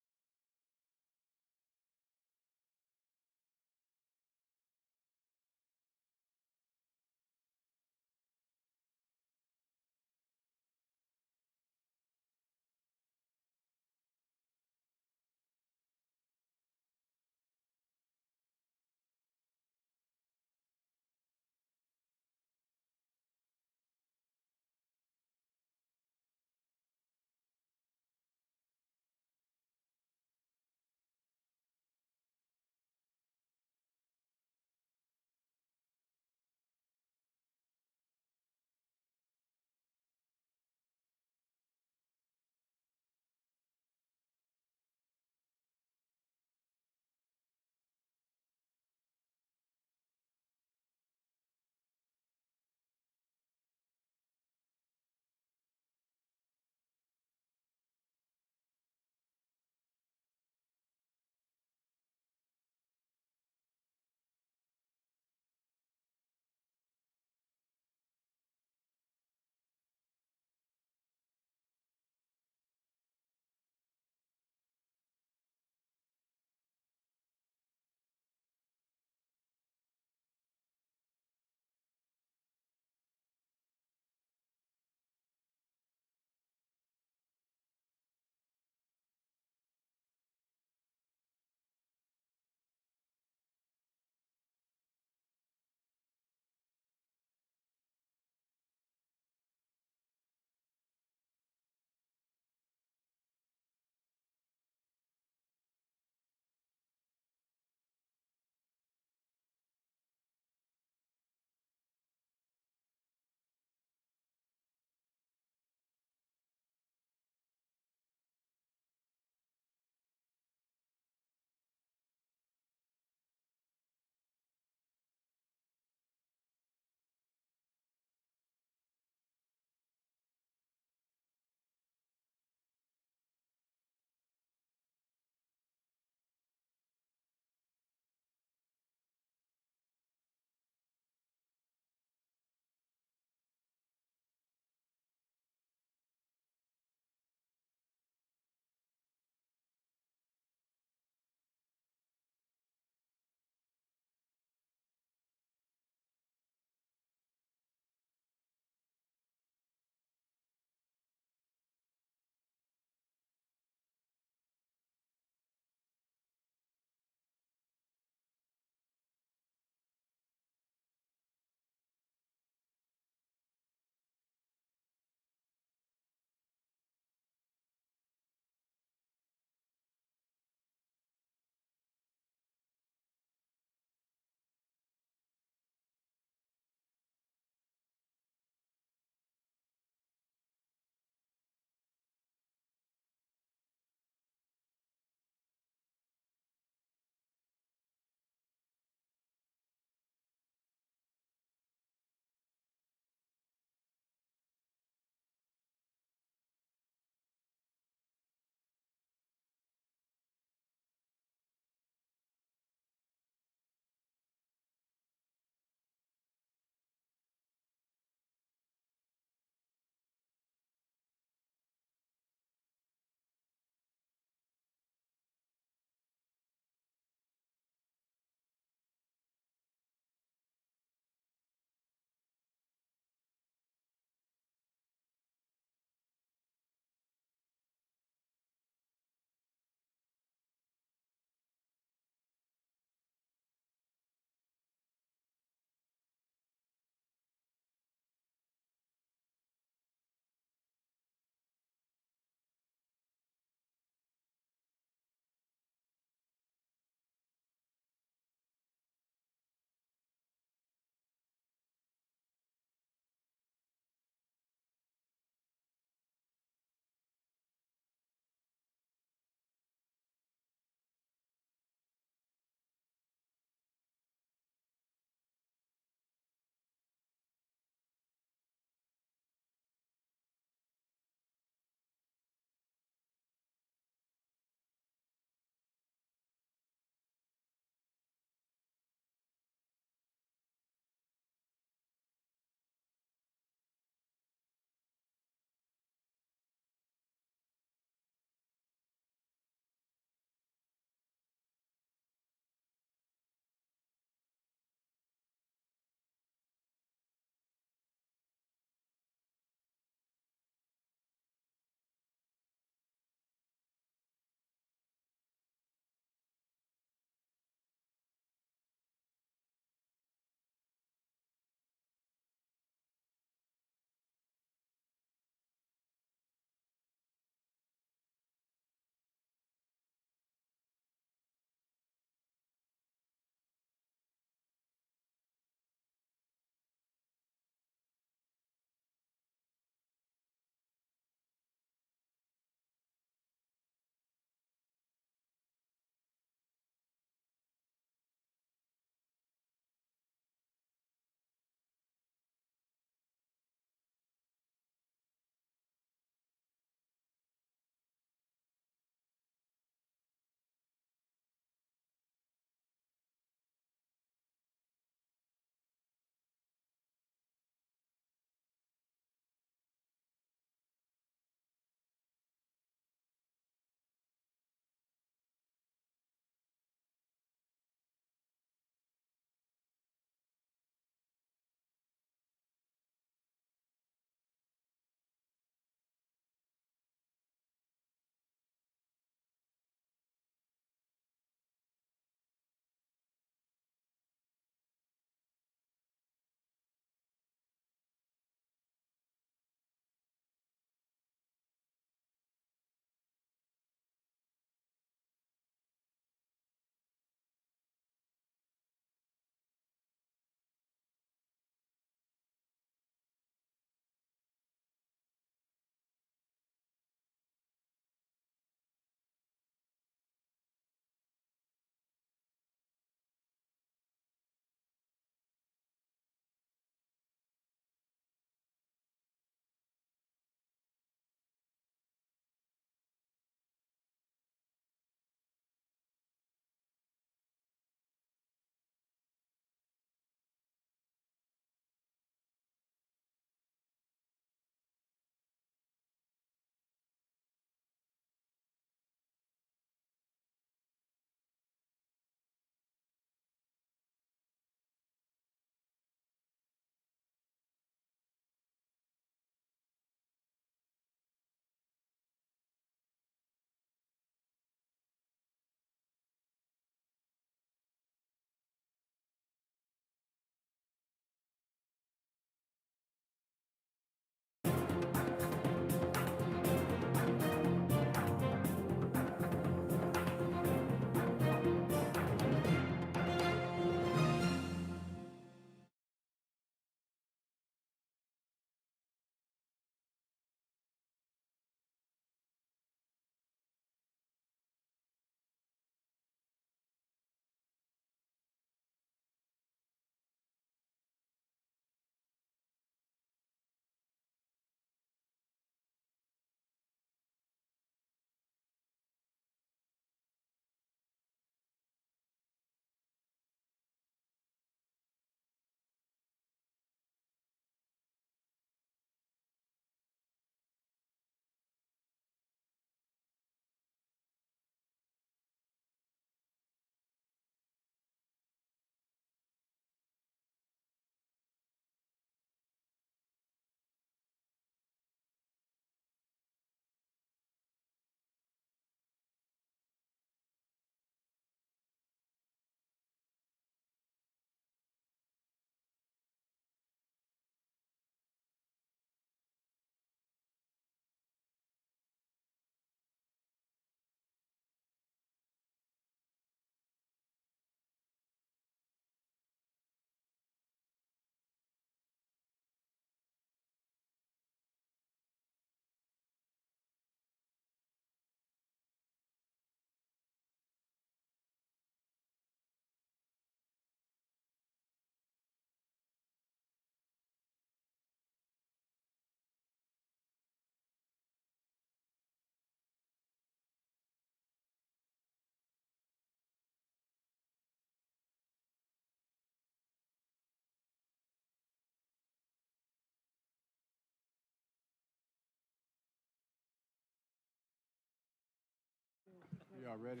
Y'all ready?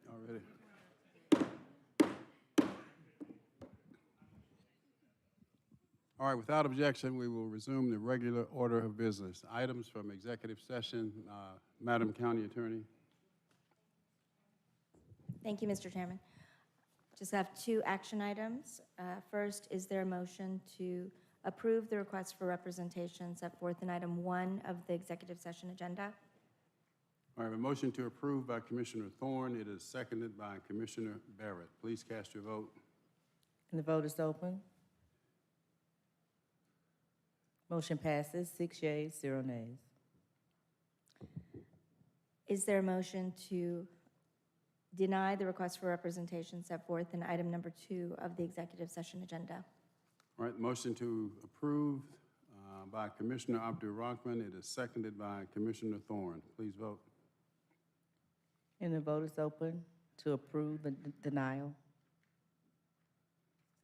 Y'all ready? All right, without objection, we will resume the regular order of business. Items from executive session, Madam County Attorney. Thank you, Mr. Chairman. Just have two action items. First, is there a motion to approve the request for representation set forth in item 1 of the executive session agenda? I have a motion to approve by Commissioner Thorne. It is seconded by Commissioner Barrett. Please cast your vote. And the vote is open. Motion passes, 6 yeas, 0 nays. Is there a motion to deny the request for representation set forth in item number 2 of the executive session agenda? All right, motion to approve by Commissioner Abdul-Rahman. It is seconded by Commissioner Thorne. Please vote. And the vote is open to approve the denial.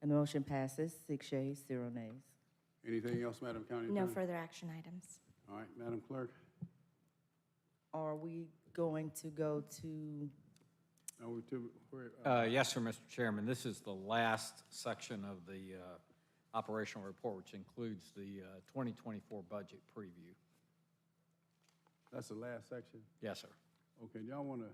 And the motion passes, 6 yeas, 0 nays. Anything else, Madam County No Attorney? further action items. All right, Madam Clerk. Are we going to go to? Yes, sir, Mr. Chairman. This is the last section of the operational report, which includes the 2024 budget preview. That's the last section? Yes, sir. Okay, y'all want to,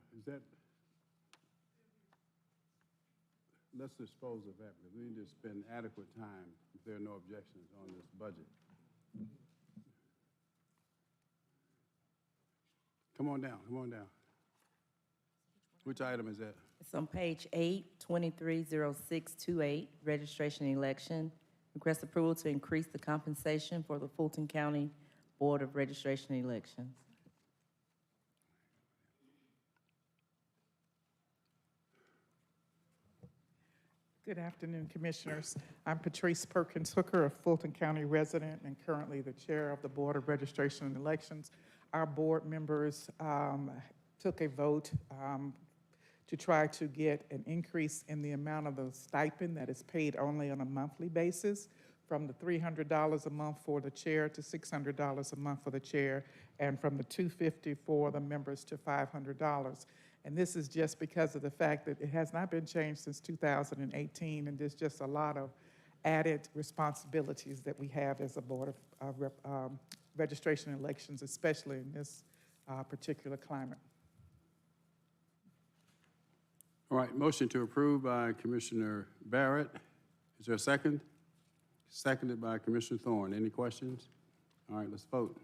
let's dispose of that, because we need to spend adequate time if there are no objections on this budget. Come on down, come on down. Which item is that? It's on page 8, 230628, registration and election. Request approval to increase the compensation for the Fulton County Board of Registration and Elections. Good afternoon, Commissioners. I'm Patrice Perkins Hooker, a Fulton County resident and currently the chair of the Board of Registration and Elections. Our board members took a vote to try to get an increase in the amount of the stipend that is paid only on a monthly basis, from the $300 a month for the chair to $600 a month for the chair, and from the $250 for the members to $500. And this is just because of the fact that it has not been changed since 2018, and there's just a lot of added responsibilities that we have as a Board of Registration and Elections, especially in this particular climate. All right, motion to approve by Commissioner Barrett. Is there a second? Seconded by Commissioner Thorne. Any questions? All right, let's vote.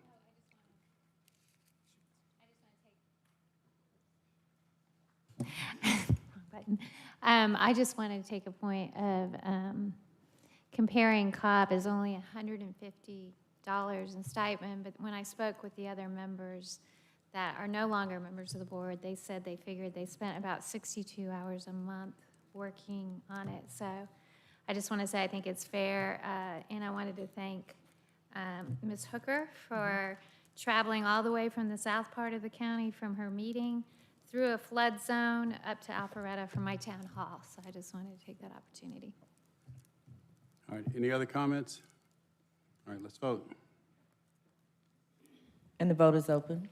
I just wanted to take a point of comparing COP as only $150 in stipend, but when I spoke with the other members that are no longer members of the board, they said they figured they spent about 62 hours a month working on it. So I just want to say I think it's fair, and I wanted to thank Ms. Hooker for traveling all the way from the south part of the county from her meeting through a flood zone up to Alpharetta for my town hall. So I just wanted to take that opportunity. All right, any other comments? All right, let's vote. And the vote is open.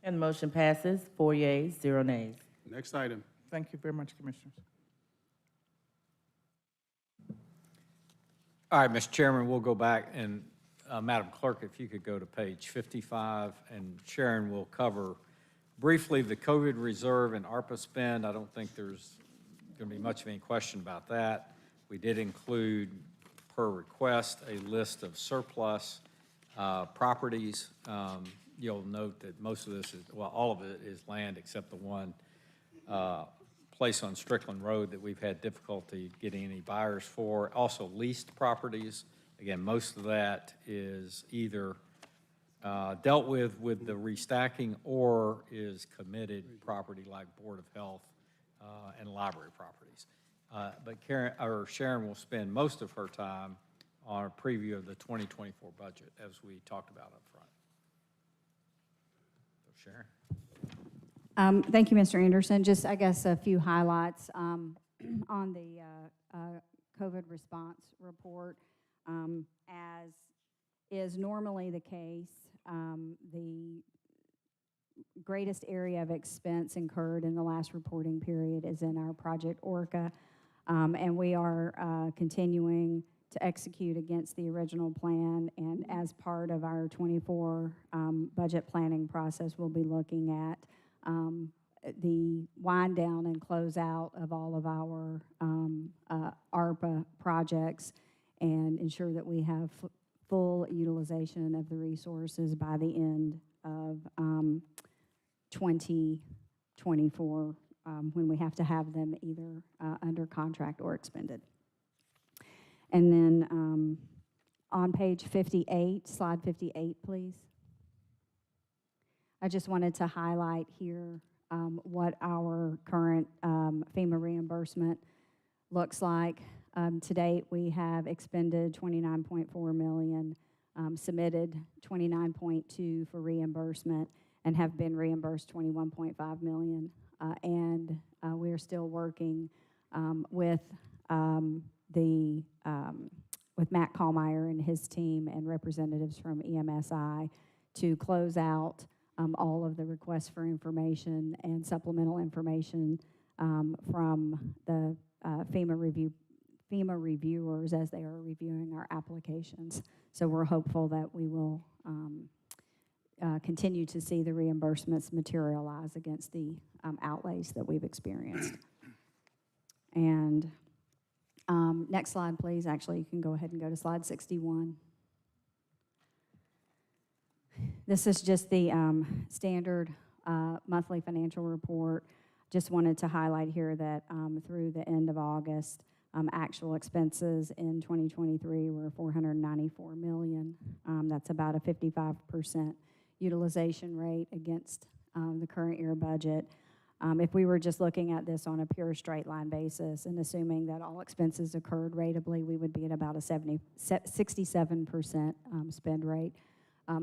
And the motion passes, 4 yeas, 0 nays. Next item. Thank you very much, Commissioners. All right, Mr. Chairman, we'll go back and Madam Clerk, if you could go to page 55, and Sharon will cover briefly the COVID reserve and ARPA spend. I don't think there's going to be much of any question about that. We did include, per request, a list of surplus properties. You'll note that most of this is, well, all of it is land except the one place on Strickland Road that we've had difficulty getting any buyers for. Also leased properties. Again, most of that is either dealt with the restacking or is committed property like Board of Health and library properties. But Sharon will spend most of her time on a preview of the 2024 budget, as we talked about up front. So Sharon. Thank you, Mr. Anderson. Just, I guess, a few highlights on the COVID response report. As is normally the case, the greatest area of expense incurred in the last reporting period is in our project Orca, and we are continuing to execute against the original plan, and as part of our 24 budget planning process, we'll be looking at the wind down and close out of all of our ARPA projects and ensure that we have full utilization of the resources by the end of 2024 when we have to have them either under contract or expended. And then on page 58, slide 58, please. I just wanted to highlight here what our current FEMA reimbursement looks like. To date, we have expended $29.4 million, submitted $29.2 for reimbursement, and have been reimbursed $21.5 million. And we're still working with Matt Kallmeyer and his team and representatives from EMSI to close out all of the requests for information and supplemental information from the FEMA reviewers as they are reviewing our applications. So we're hopeful that we will continue to see the reimbursements materialize against the outlays that we've experienced. And next slide, please. Actually, you can go ahead and go to slide 61. This is just the standard monthly financial report. Just wanted to highlight here that through the end of August, actual expenses in 2023 were $494 million. That's about a 55% utilization rate against the current year budget. If we were just looking at this on a pure straight line basis and assuming that all expenses occurred ratably, we would be at about a 67% spend rate.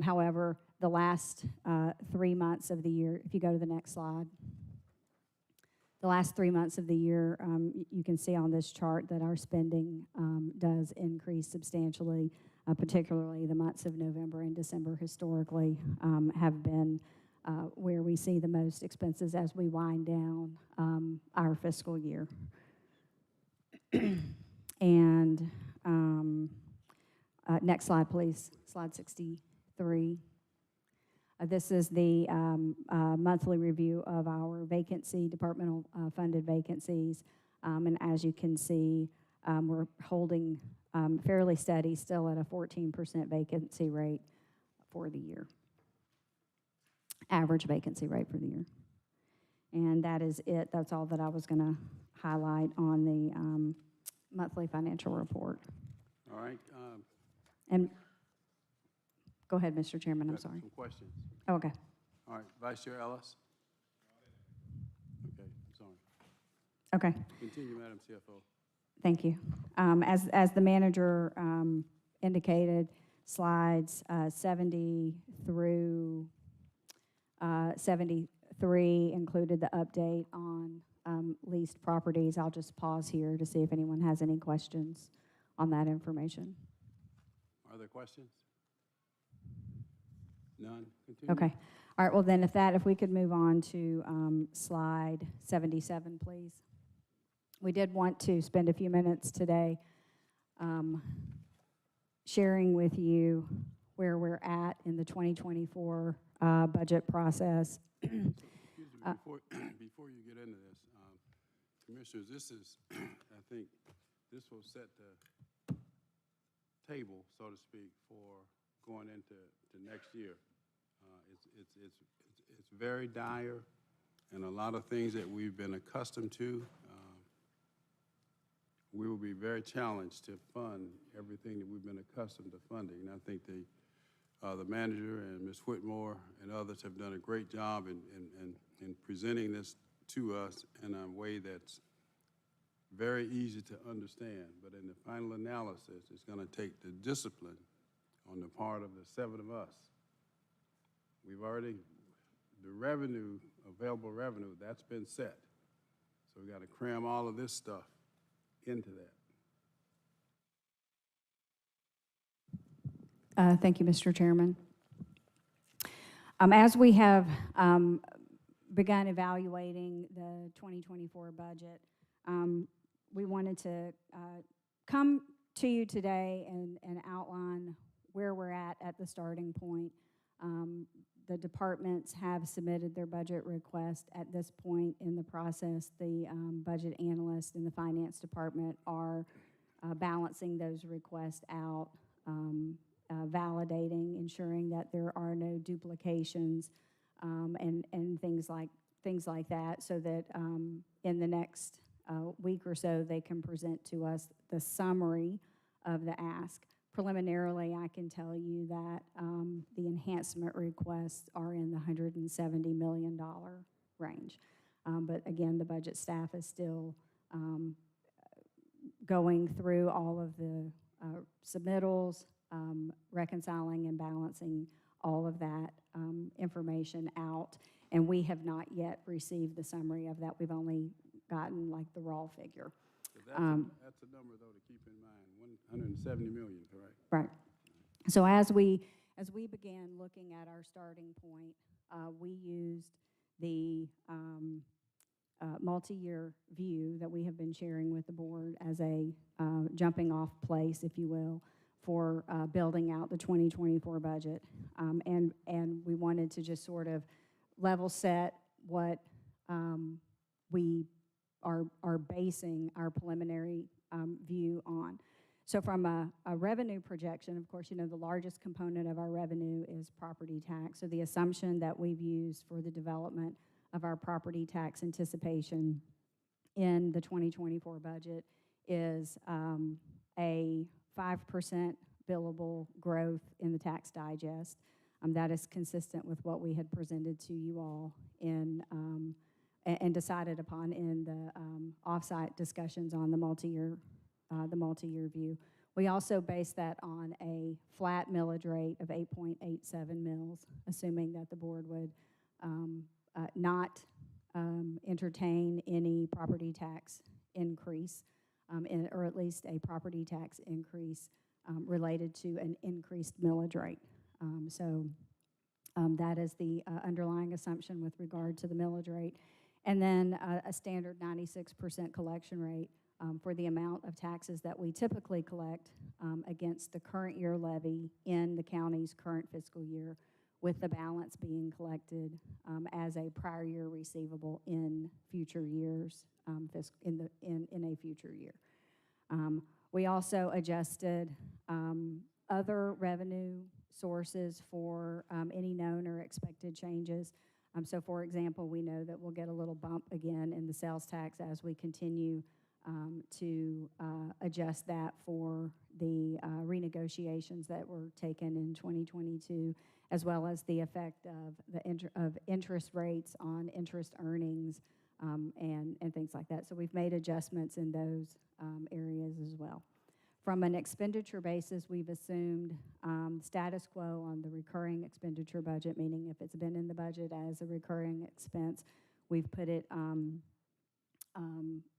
However, the last 3 months of the year, if you go to the next slide, the last 3 months of the year, you can see on this chart that our spending does increase substantially, particularly the months of November and December historically have been where we see the most expenses as we wind down our fiscal year. And next slide, please, slide 63. This is the monthly review of our vacancy, departmental funded vacancies. And as you can see, we're holding fairly steady, still at a 14% vacancy rate for the year. Average vacancy rate for the year. And that is it. That's all that I was going to highlight on the monthly financial report. All right. And go ahead, Mr. Chairman, I'm sorry. Some questions. Oh, okay. All right, Vice Chair Ellis. Okay, sorry. Okay. Continue, Madam CFO. Thank you. As the manager indicated, slides 70 through 73 included the update on leased properties. I'll just pause here to see if anyone has any questions on that information. Are there questions? None? Continue. Okay. All right, well then if we could move on to slide 77, please. We did want to spend a few minutes today sharing with you where we're at in the 2024 budget process. Excuse me, before you get into this, Commissioners, this is, I think, this will set the table, so to speak, for going into next year. It's very dire, and a lot of things that we've been accustomed to, we will be very challenged to fund everything that we've been accustomed to funding. And I think the manager and Ms. Whitmore and others have done a great job in presenting this to us in a way that's very easy to understand. But in the final analysis, it's going to take the discipline on the part of the 7 of us. We've already the revenue, available revenue, that's been set. So we got to cram all of this stuff into that. Thank you, Mr. Chairman. As we have begun evaluating the 2024 budget, we wanted to come to you today and outline where we're at the starting point. The departments have submitted their budget request at this point in the process. The budget analyst in the finance department are balancing those requests out, validating, ensuring that there are no duplications, and things like that, so that in the next week or so they can present to us the summary of the ask. Preliminarily, I can tell you that the enhancement requests are in the $170 million range. But again, the budget staff is still going through all of the submittals, reconciling and balancing all of that information out. And we have not yet received the summary of that. We've only gotten like the raw figure. That's a number, though, to keep in mind, 170 million, correct? Right. So as we began looking at our starting point, we used the multi-year view that we have been sharing with the board as a jumping off place, if you will, for building out the 2024 budget. And we wanted to just sort of level set what we are basing our preliminary view on. So from a revenue projection, of course, you know, the largest component of our revenue is property tax. So the assumption that we've used for the development of our property tax anticipation in the 2024 budget is a 5% billable growth in the tax digest. That is consistent with what we had presented to you all in and decided upon in the offsite discussions on the multi-year view. We also base that on a flat millage rate of 8.87 mils, assuming that the board would not entertain any property tax increase, or at least a property tax increase related to an increased millage rate. That is the underlying assumption with regard to the millage rate. And then a standard 96% collection rate for the amount of taxes that we typically collect against the current year levy in the county's current fiscal year, with the balance being collected as a prior year receivable in future years, in a future year. We also adjusted other revenue sources for any known or expected changes. So for example, we know that we'll get a little bump again in the sales tax as we continue to adjust that for the renegotiations that were taken in 2022, as well as the effect of the interest rates on interest earnings and things like that. So we've made adjustments in those areas as well. From an expenditure basis, we've assumed status quo on the recurring expenditure budget, meaning if it's been in the budget as a recurring expense, we've put it,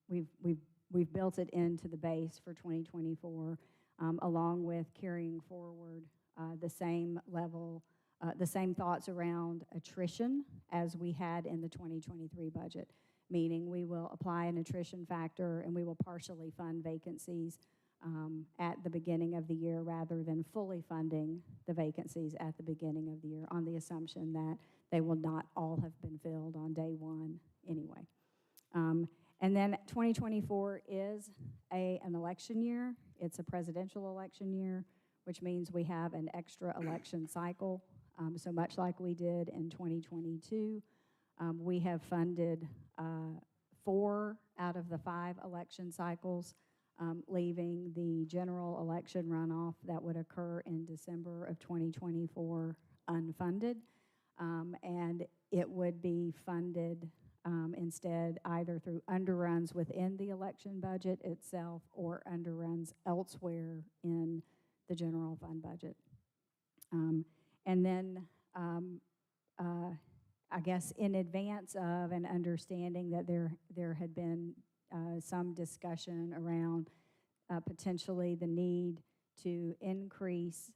we've built it into the base for 2024, along with carrying forward the same level, the same thoughts around attrition as we had in the 2023 budget, meaning we will apply an attrition factor and we will partially fund vacancies at the beginning of the year rather than fully funding the vacancies at the beginning of the year, on the assumption that they will not all have been filled on day one anyway. And then 2024 is an election year. It's a presidential election year, which means we have an extra election cycle. So much like we did in 2022, we have funded 4 out of the 5 election cycles, leaving the general election runoff that would occur in December of 2024 unfunded. And it would be funded instead either through underruns within the election budget itself or underruns elsewhere in the general fund budget. And then I guess, in advance of and understanding that there had been some discussion around potentially the need to increase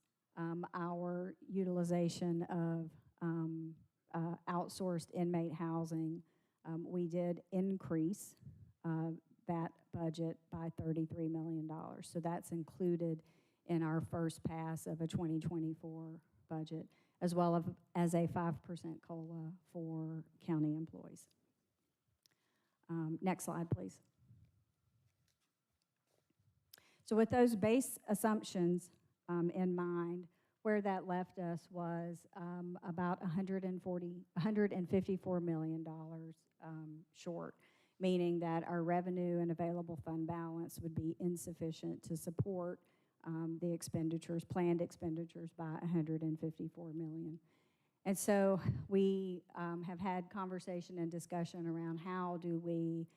our utilization of outsourced inmate housing. We did increase that budget by $33 million. So that's included in our first pass of a 2024 budget, as well as a 5% COLA for county employees. Next slide, please. So with those base assumptions in mind, where that left us was about $154 million short, meaning that our revenue and available fund balance would be insufficient to support the expenditures, planned expenditures by $154 million. And so we have had conversation and discussion around how do we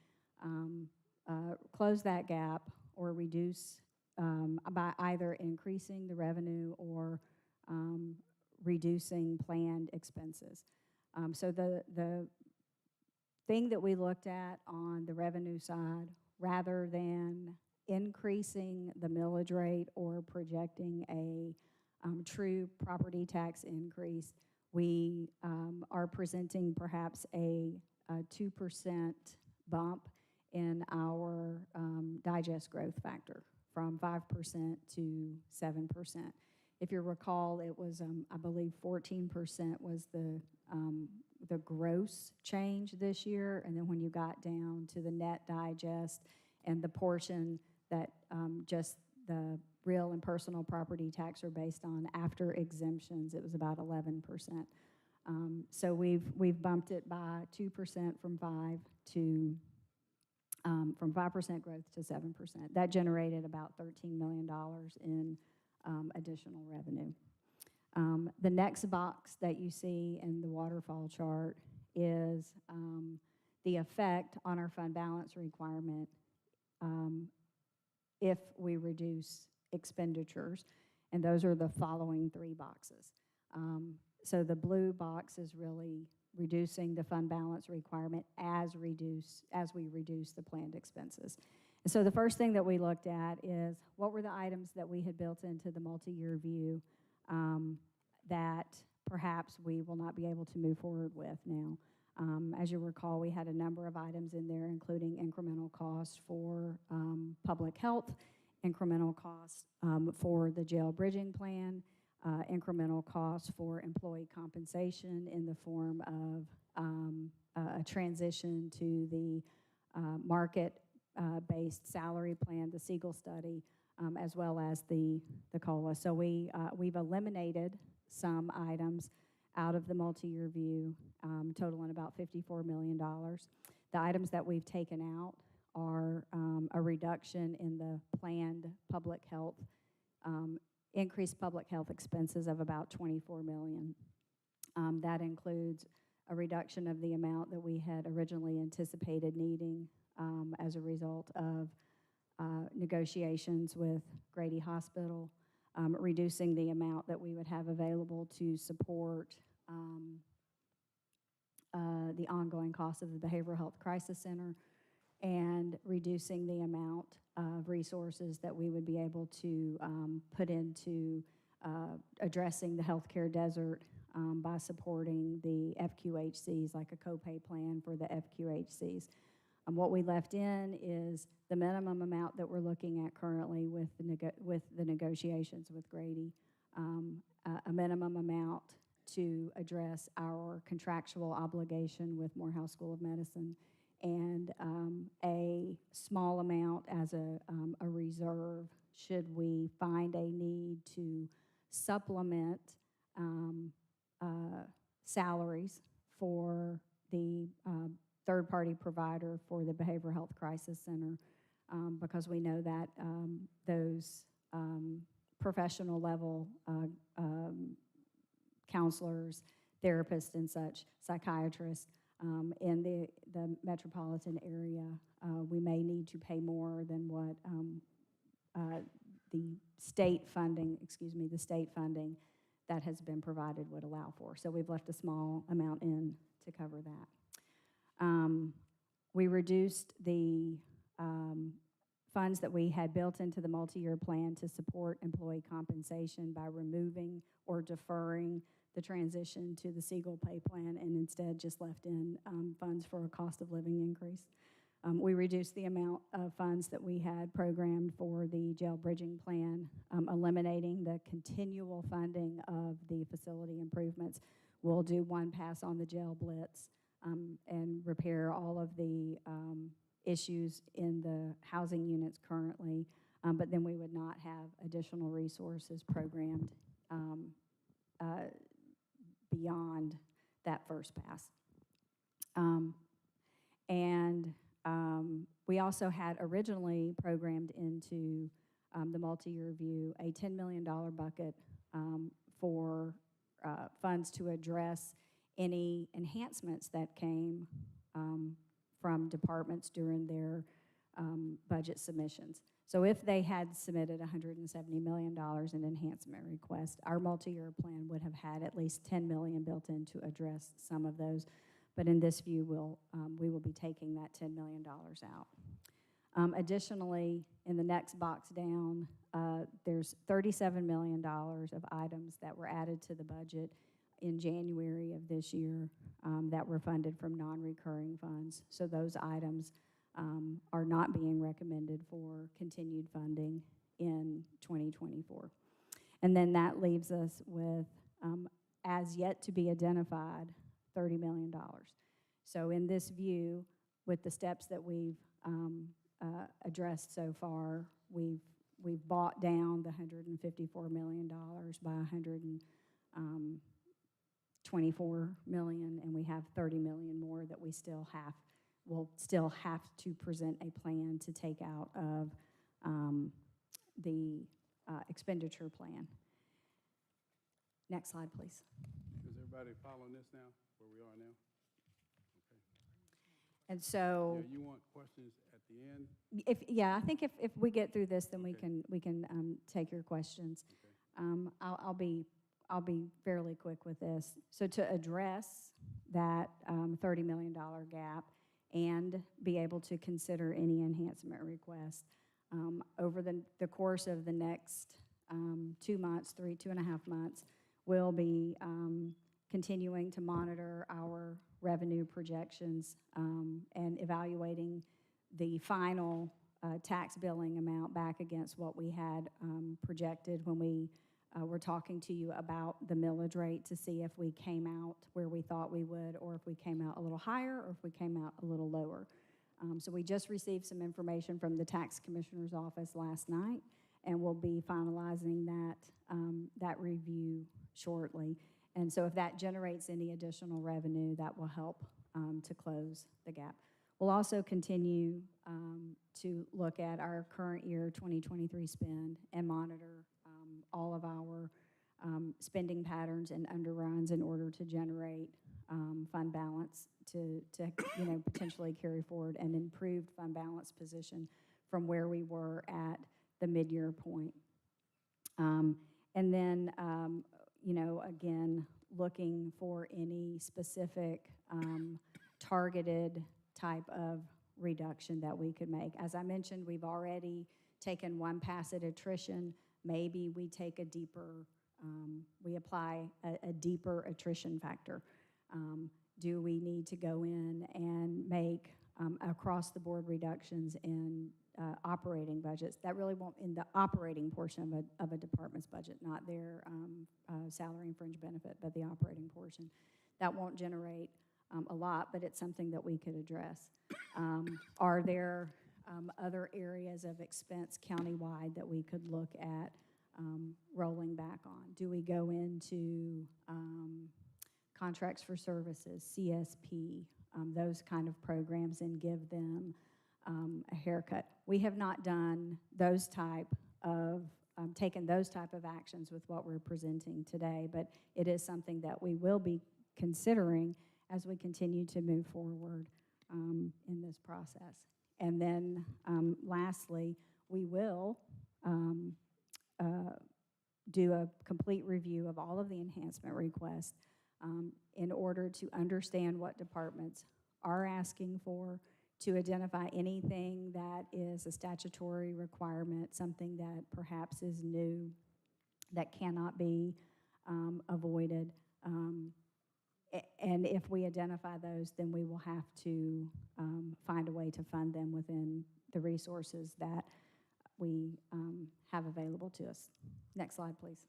close that gap or reduce by either increasing the revenue or reducing planned expenses. So the thing that we looked at on the revenue side, rather than increasing the millage rate or projecting a true property tax increase, we are presenting perhaps a 2% bump in our digest growth factor from 5% to 7%. If you recall, it was, I believe, 14% was the gross change this year, and then when you got down to the net digest and the portion that just the real and personal property tax are based on after exemptions, it was about 11%. So we've bumped it by 2% from 5% growth to 7%. That generated about $13 million in additional revenue. The next box that you see in the waterfall chart is the effect on our fund balance requirement if we reduce expenditures, and those are the following three boxes. So the blue box is really reducing the fund balance requirement as we reduce the planned expenses. And so the first thing that we looked at is what were the items that we had built into the multi-year view that perhaps we will not be able to move forward with now. As you recall, we had a number of items in there, including incremental costs for public health, incremental costs for the jail bridging plan, incremental costs for employee compensation in the form of a transition to the market-based salary plan, the Siegel study, as well as the COLA. So we've eliminated some items out of the multi-year view, totaling about $54 million. The items that we've taken out are a reduction in the planned public health, increased public health expenses of about $24 million. That includes a reduction of the amount that we had originally anticipated needing as a result of negotiations with Grady Hospital, reducing the amount that we would have available to support the ongoing cost of the Behavioral Health Crisis Center, and reducing the amount of resources that we would be able to put into addressing the healthcare desert by supporting the FQHCs, like a copay plan for the FQHCs. What we left in is the minimum amount that we're looking at currently with the negotiations with Grady, a minimum amount to address our contractual obligation with Morehouse School of Medicine, and a small amount as a reserve should we find a need to supplement salaries for the third-party provider for the Behavioral Health Crisis Center, because we know that those professional level counselors, therapists and such, psychiatrists in the metropolitan area, we may need to pay more than what the state funding that has been provided would allow for. So we've left a small amount in to cover that. We reduced the funds that we had built into the multi-year plan to support employee compensation by removing or deferring the transition to the Siegel pay plan, and instead just left in funds for a cost of living increase. We reduced the amount of funds that we had programmed for the jail bridging plan, eliminating the continual funding of the facility improvements. We'll do one pass on the jail blitz and repair all of the issues in the housing units currently, but then we would not have additional resources programmed beyond that first pass. We also had originally programmed into the multi-year review a $10 million bucket for funds to address any enhancements that came from departments during their budget submissions. So if they had submitted $170 million in enhancement requests, our multi-year plan would have had at least $10 million built in to address some of those. But in this view, we will be taking that $10 million out. Additionally, in the next box down, there's $37 million of items that were added to the budget in January of this year that were funded from non-recurring funds. So those items are not being recommended for continued funding in 2024. And then that leaves us with, as yet to be identified, $30 million. So in this view, with the steps that we've addressed so far, we've bought down the $154 million by $124 million, and we have $30 million more that we will still have to present a plan to take out of the expenditure plan. Next slide, please. Is everybody following this now, where we are now? Okay. And so, Yeah, you want questions at the end? I think if we get through this, then we can take your questions. Okay. I'll be fairly quick with this. So to address that $30 million gap and be able to consider any enhancement requests over the course of the next 2 months, 2.5 months, we'll be continuing to monitor our revenue projections and evaluating the final tax billing amount back against what we had projected when we were talking to you about the millage rate, to see if we came out where we thought we would, or if we came out a little higher, or if we came out a little lower. So we just received some information from the tax commissioner's office last night, and we'll be finalizing that review shortly. And so if that generates any additional revenue, that will help to close the gap. We'll also continue to look at our current year 2023 spend and monitor all of our spending patterns and underruns in order to generate fund balance to potentially carry forward an improved fund balance position from where we were at the mid-year point. And then, again, looking for any specific targeted type of reduction that we could make. As I mentioned, we've already taken one pass at attrition. Maybe we take a deeper, we apply a deeper attrition factor. Do we need to go in and make across-the-board reductions in operating budgets? That really won't, in the operating portion of a department's budget, not their salary and fringe benefit, but the operating portion. That won't generate a lot, but it's something that we could address. Are there other areas of expense countywide that we could look at rolling back on? Do we go into contracts for services, CSP, those kind of programs, and give them a haircut? We have not done those type of, taken those type of actions with what we're presenting today, but it is something that we will be considering as we continue to move forward in this process. And then lastly, we will do a complete review of all of the enhancement requests in order to understand what departments are asking for, to identify anything that is a statutory requirement, something that perhaps is new, that cannot be avoided. And if we identify those, then we will have to find a way to fund them within the resources that we have available to us. Next slide, please.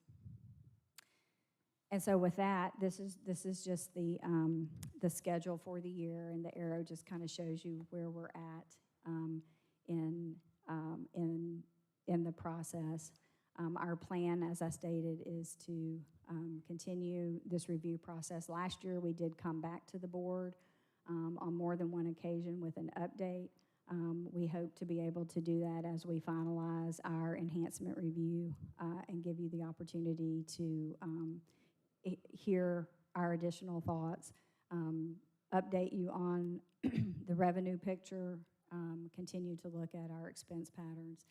And so with that, this is just the schedule for the year, and the arrow just kind of shows you where we're at in the process. Our plan, as I stated, is to continue this review process. Last year, we did come back to the board on more than one occasion with an update. We hope to be able to do that as we finalize our enhancement review and give you the opportunity to hear our additional thoughts, update you on the revenue picture, continue to look at our expense patterns,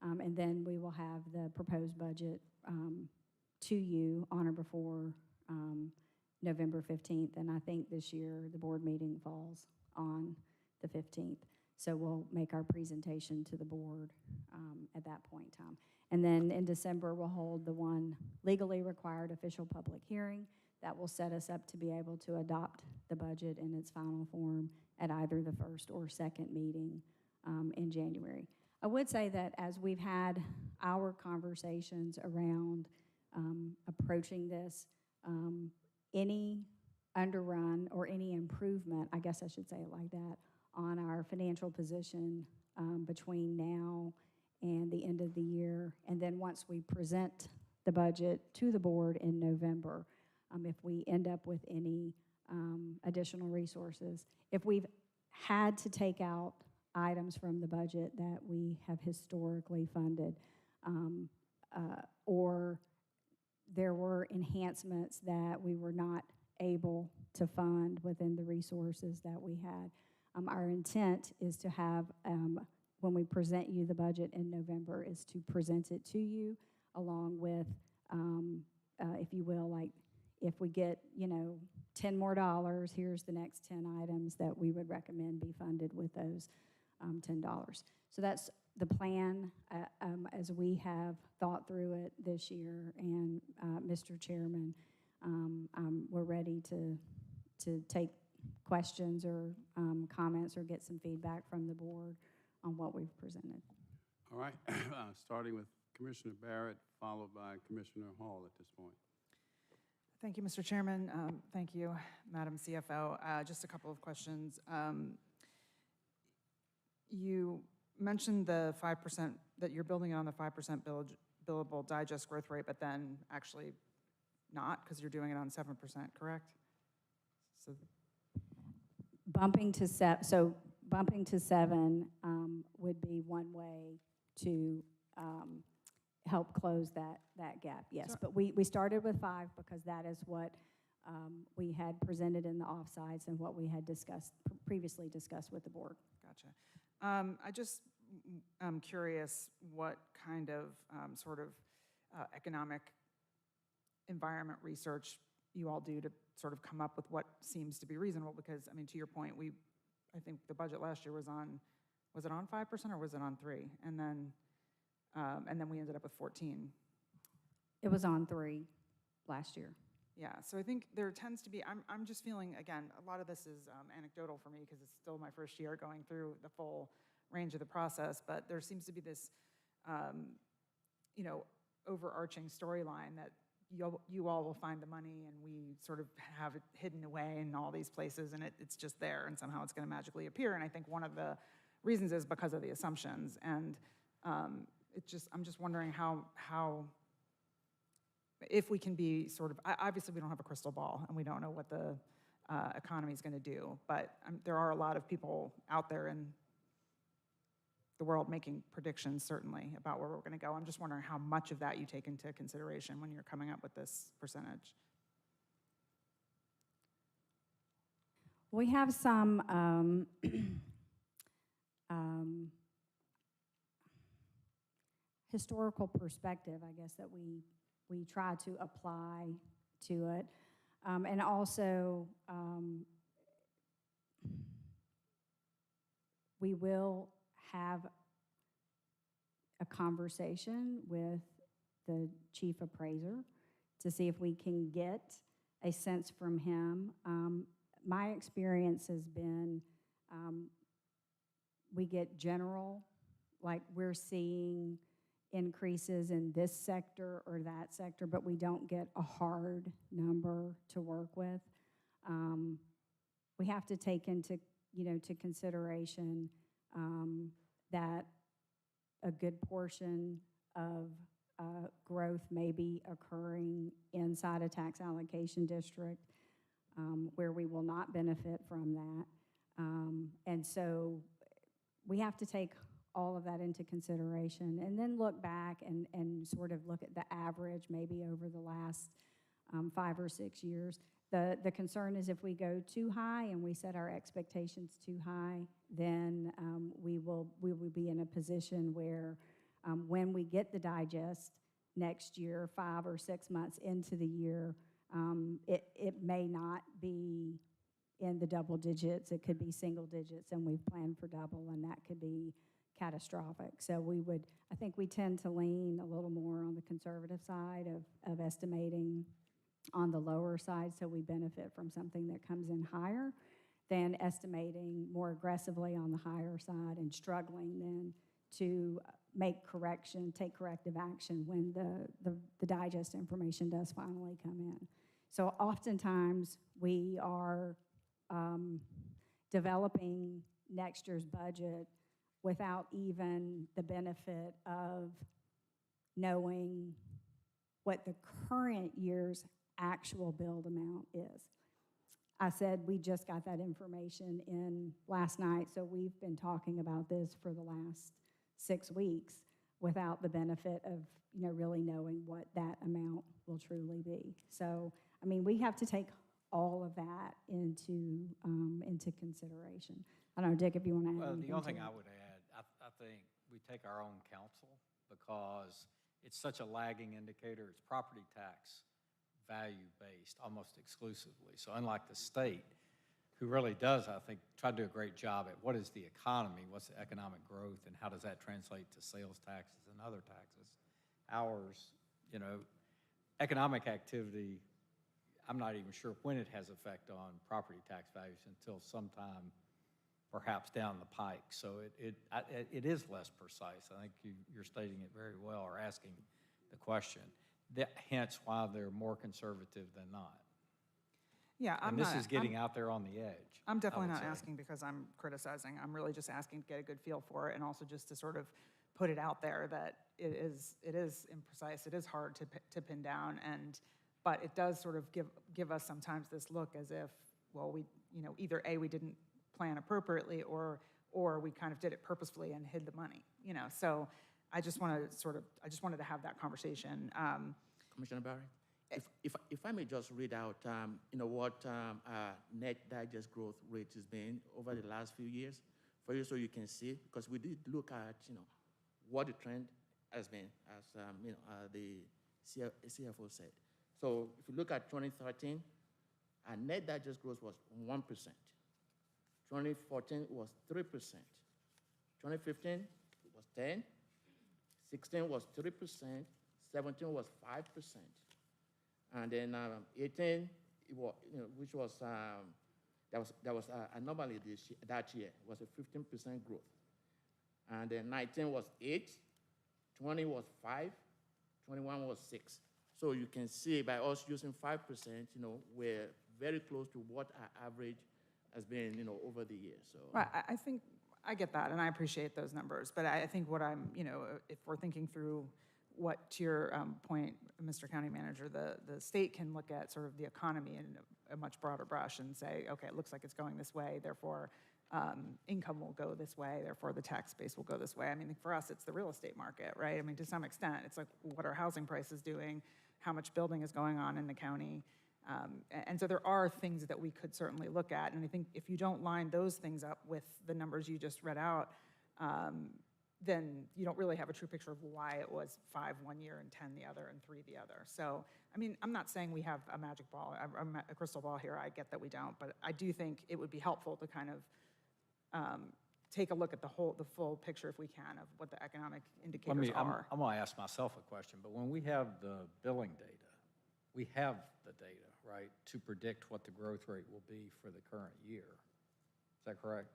and then we will have the proposed budget to you on or before November 15th, and I think this year the board meeting falls on the 15th. So we'll make our presentation to the board at that point in time. And then in December, we'll hold the one legally required official public hearing that will set us up to be able to adopt the budget in its final form at either the first or second meeting in January. I would say that as we've had our conversations around approaching this, any underrun or any improvement, I guess I should say it like that, on our financial position between now and the end of the year, and then once we present the budget to the board in November, if we end up with any additional resources, if we've had to take out items from the budget that we have historically funded, or there were enhancements that we were not able to fund within the resources that we had. Our intent is to have, when we present you the budget in November, is to present it to you along with, if you will, like if we get, 10 more dollars, here's the next 10 items that we would recommend be funded with those $10. So that's the plan as we have thought through it this year. And Mr. Chairman, we're ready to take questions or comments or get some feedback from the board on what we've presented. All right, starting with Commissioner Barrett, followed by Commissioner Hall at this point. Thank you, Mr. Chairman. Thank you, Madam CFO. Just a couple of questions. You mentioned the 5%, that you're building on the 5% billable digest growth rate, but then actually not, because you're doing it on 7%, correct? So Bumping to 7 would be one way to help close that gap, yes. But we started with 5 because that is what we had presented in the offsites and what we had previously discussed with the board. Gotcha. I'm curious what kind of economic environment research you all do to sort of come up with what seems to be reasonable, because, I mean, to your point, I think the budget last year was it on 5% or was it on 3? And then we ended up with 14. It was on 3 last year. Yeah, so I think there tends to be, I'm just feeling, again, a lot of this is anecdotal for me because it's still my first year going through the full range of the process, but there seems to be this, overarching storyline that you all will find the money and we sort of have it hidden away in all these places and it's just there and somehow it's going to magically appear. And I think one of the reasons is because of the assumptions. And I'm just wondering how if we can be sort of, obviously we don't have a crystal ball and we don't know what the economy is going to do, but there are a lot of people out there in the world making predictions, certainly, about where we're going to go. I'm just wondering how much of that you take into consideration when you're coming up with this percentage. We have some historical perspective, I guess, that we try to apply to it. And also, we will have a conversation with the chief appraiser to see if we can get a sense from him. My experience has been we get general, like we're seeing increases in this sector or that sector, but we don't get a hard number to work with. We have to take into, to consideration that a good portion of growth may be occurring inside a tax allocation district where we will not benefit from that. And so we have to take all of that into consideration and then look back and sort of look at the average maybe over the last 5 or 6 years. The concern is if we go too high and we set our expectations too high, then we will be in a position where when we get the digest next year, 5 or 6 months into the year, it may not be in the double digits. It could be single digits, and we've planned for double, and that could be catastrophic. So I think we tend to lean a little more on the conservative side of estimating on the lower side, so we benefit from something that comes in higher than estimating more aggressively on the higher side and struggling then to take corrective action when the digest information does finally come in. So oftentimes we are developing next year's budget without even the benefit of knowing what the current year's actual billed amount is. I said we just got that information in last night, so we've been talking about this for the last 6 weeks without the benefit of really knowing what that amount will truly be. So, I mean, we have to take all of that into consideration. I don't know, Dick, if you want to add anything. The only thing I would add, I think we take our own counsel because it's such a lagging indicator. It's property tax value-based almost exclusively. So unlike the state, who really does, I think, try to do a great job at what is the economy, what's the economic growth, and how does that translate to sales taxes and other taxes. Ours, economic activity, I'm not even sure when it has effect on property tax values until sometime perhaps down the pike. So it is less precise. I think you're stating it very well or asking the question. Hence why they're more conservative than not. Yeah, and this is getting out there on the edge. I'm definitely not asking because I'm criticizing. I'm really just asking to get a good feel for it and also just to sort of put it out there that it is imprecise. It is hard to pin down, but it does sort of give us sometimes this look as if, well, we either A, we didn't plan appropriately, or we kind of did it purposefully and hid the money. So I just wanted to have that conversation. Commissioner Barry, if I may just read out, what net digest growth rate has been over the last few years for you, so you can see, because we did look at, what the trend has been, as the CFO said. So if you look at 2013, our net digest growth was 1%. 2014 was 3%. 2015 was 10. 16 was 3%. 17 was 5%. And then 18, which was there was an anomaly that year, was a 15% growth. And then 19 was 8, 20 was 5, 21 was 6. So you can see by us using 5%, we're very close to what our average has been, over the years. So right, I think I get that, and I appreciate those numbers. But I think what I'm, if we're thinking through what, to your point, Mr. County Manager, the state can look at sort of the economy in a much broader brush and say, okay, it looks like it's going this way, therefore income will go this way, therefore the tax base will go this way. I mean, for us, it's the real estate market, right? I mean, to some extent, it's like, what are housing prices doing? How much building is going on in the county? And so there are things that we could certainly look at. And I think if you don't line those things up with the numbers you just read out, then you don't really have a true picture of why it was 5 one year and 10 the other and 3 the other. So, I mean, I'm not saying we have a magic ball, a crystal ball here. I get that we don't, but I do think it would be helpful to kind of take a look at the full picture, if we can, of what the economic indicators are. I'm going to ask myself a question, but when we have the billing data, we have the data, right, to predict what the growth rate will be for the current year. Is that correct?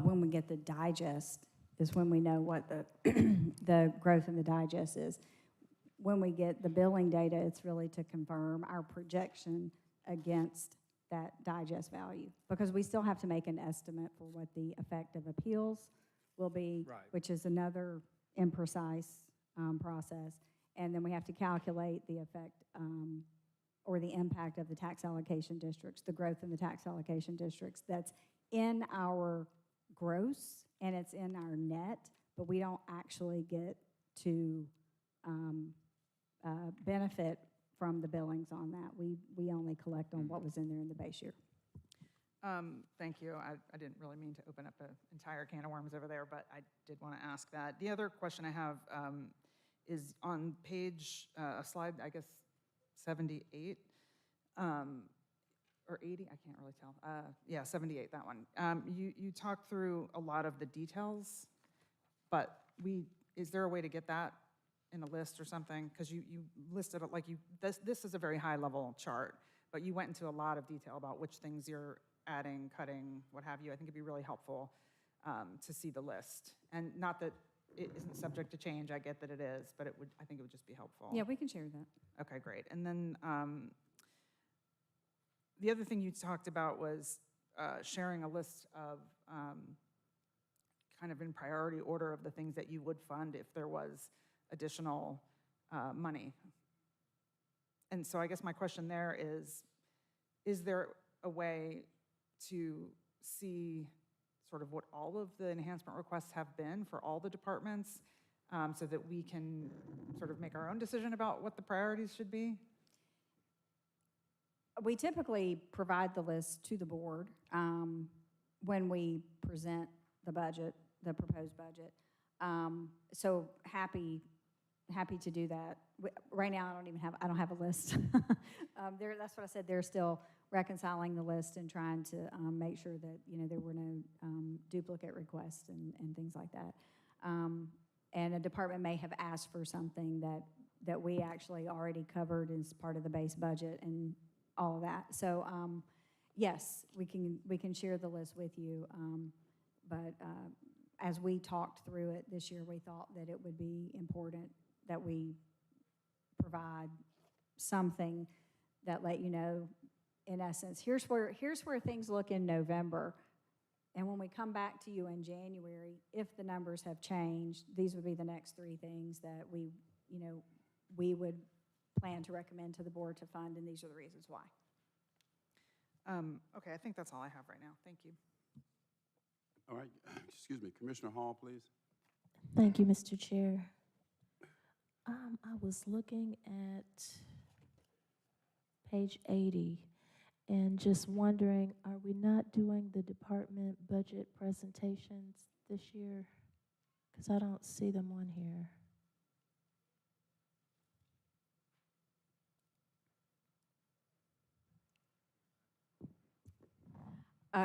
When we get the digest is when we know what the, the growth in the digest is. When we get the billing data, it's really to confirm our projection against that digest value, because we still have to make an estimate for what the effect of appeals will be, Right. which is another imprecise process. And then we have to calculate the effect or the impact of the tax allocation districts, the growth in the tax allocation districts. That's in our gross and it's in our net, but we don't actually get to benefit from the billings on that. We only collect on what was in there in the base year. Thank you. I didn't really mean to open up an entire can of worms over there, but I did want to ask that. The other question I have is on page, slide, I guess, 78, or 80, I can't really tell. Yeah, 78, that one. You talked through a lot of the details, but is there a way to get that in a list or something? Because you listed it like this is a very high level chart, but you went into a lot of detail about which things you're adding, cutting, what have you. I think it'd be really helpful to see the list. And not that it isn't subject to change, I get that it is, but I think it would just be helpful. Yeah, we can share that. Okay, great. And then the other thing you talked about was sharing a list of kind of in priority order of the things that you would fund if there was additional money. And so I guess my question there is there a way to see sort of what all of the enhancement requests have been for all the departments so that we can sort of make our own decision about what the priorities should be? We typically provide the list to the board when we present the budget, the proposed budget. So happy to do that. Right now, I don't have a list. That's what I said. They're still reconciling the list and trying to make sure that there were no duplicate requests and things like that. And a department may have asked for something that we actually already covered as part of the base budget and all of that. So yes, we can share the list with you. But as we talked through it this year, we thought that it would be important that we provide something that let you know, in essence, here's where things look in November. And when we come back to you in January, if the numbers have changed, these would be the next 3 things that we would plan to recommend to the board to fund, and these are the reasons why. Okay, I think that's all I have right now. Thank you. All right, excuse me, Commissioner Hall, please. Thank you, Mr. Chair. I was looking at page 80 and just wondering, are we not doing the department budget presentations this year? Because I don't see them on here.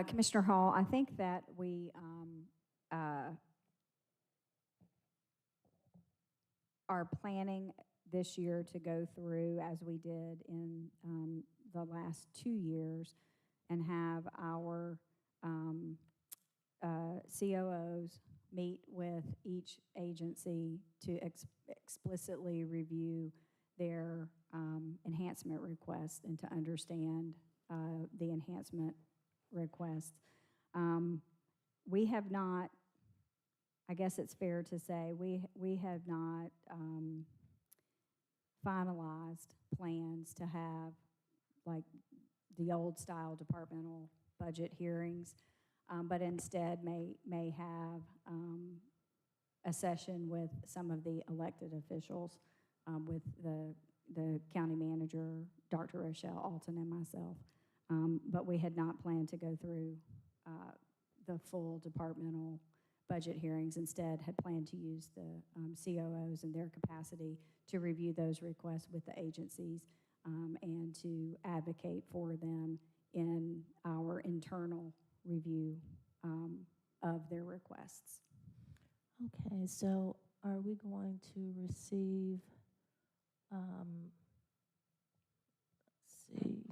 Commissioner Hall, I think that we are planning this year to go through, as we did in the last 2 years, and have our COOs meet with each agency to explicitly review their enhancement requests and to understand the enhancement requests. We have not, I guess it's fair to say, we have not finalized plans to have like the old style departmental budget hearings, but instead may have a session with some of the elected officials, with the county manager, Dr. Rochelle Alton, and myself. But we had not planned to go through the full departmental budget hearings, instead had planned to use the COOs in their capacity to review those requests with the agencies and to advocate for them in our internal review of their requests. Okay, so are we going to receive, let's see.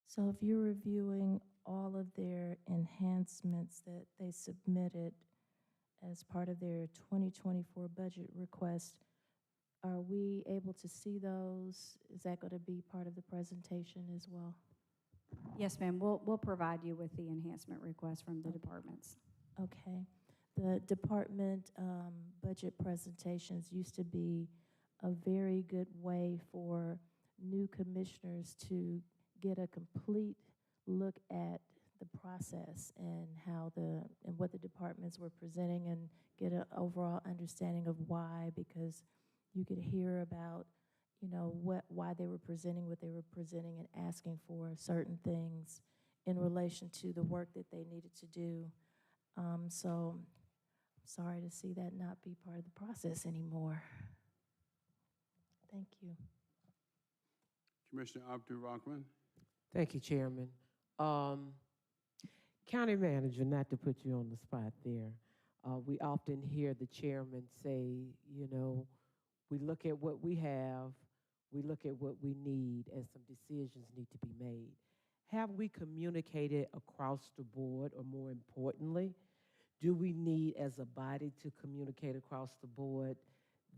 So if you're reviewing all of their enhancements that they submitted as part of their 2024 budget request, are we able to see those? Is that going to be part of the presentation as well? Yes, ma'am. We'll provide you with the enhancement requests from the departments. Okay. The department budget presentations used to be a very good way for new commissioners to get a complete look at the process and what the departments were presenting and get an overall understanding of why, because you could hear about, why they were presenting what they were presenting and asking for certain things in relation to the work that they needed to do. So I'm sorry to see that not be part of the process anymore. Thank you. Commissioner Abdul-Rahman. Thank you, Chairman. County manager, not to put you on the spot there, we often hear the chairman say, we look at what we have, we look at what we need, and some decisions need to be made. Have we communicated across the board, or more importantly, do we need as a body to communicate across the board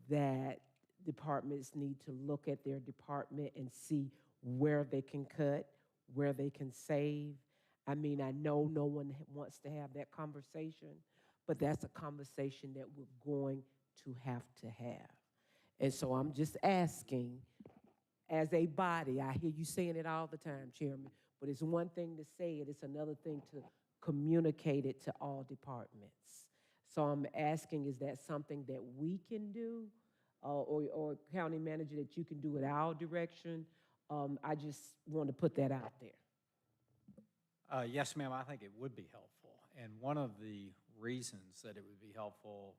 that departments need to look at their department and see where they can cut, where they can save? I mean, I know no one wants to have that conversation, but that's a conversation that we're going to have. And so I'm just asking, as a body, I hear you saying it all the time, Chairman, but it's one thing to say it, it's another thing to communicate it to all departments. So I'm asking, is that something that we can do, or county manager, that you can do it our direction? I just want to put that out there. Yes, ma'am, I think it would be helpful. And one of the reasons that it would be helpful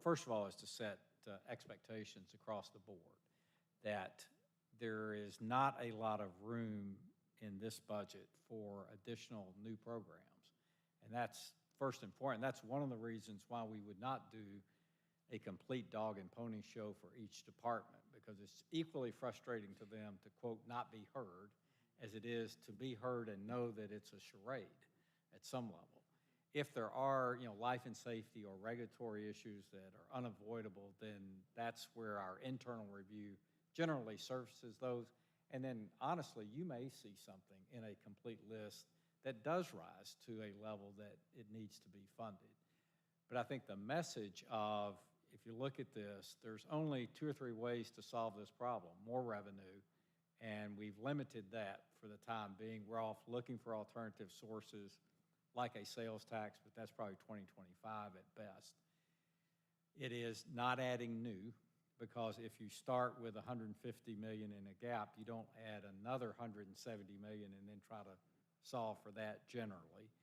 first of all, is to set expectations across the board, that there is not a lot of room in this budget for additional new programs. And that's first and foremost. That's one of the reasons why we would not do a complete dog and pony show for each department, because it's equally frustrating to them to, quote, not be heard, as it is to be heard and know that it's a charade at some level. If there are, life and safety or regulatory issues that are unavoidable, then that's where our internal review generally surfaces those. And then, honestly, you may see something in a complete list that does rise to a level that it needs to be funded. But I think the message of, if you look at this, there's only 2 or 3 ways to solve this problem: more revenue, and we've limited that for the time being. We're off looking for alternative sources like a sales tax, but that's probably 2025 at best. It is not adding new, because if you start with $150 million in a gap, you don't add another $170 million and then try to solve for that generally.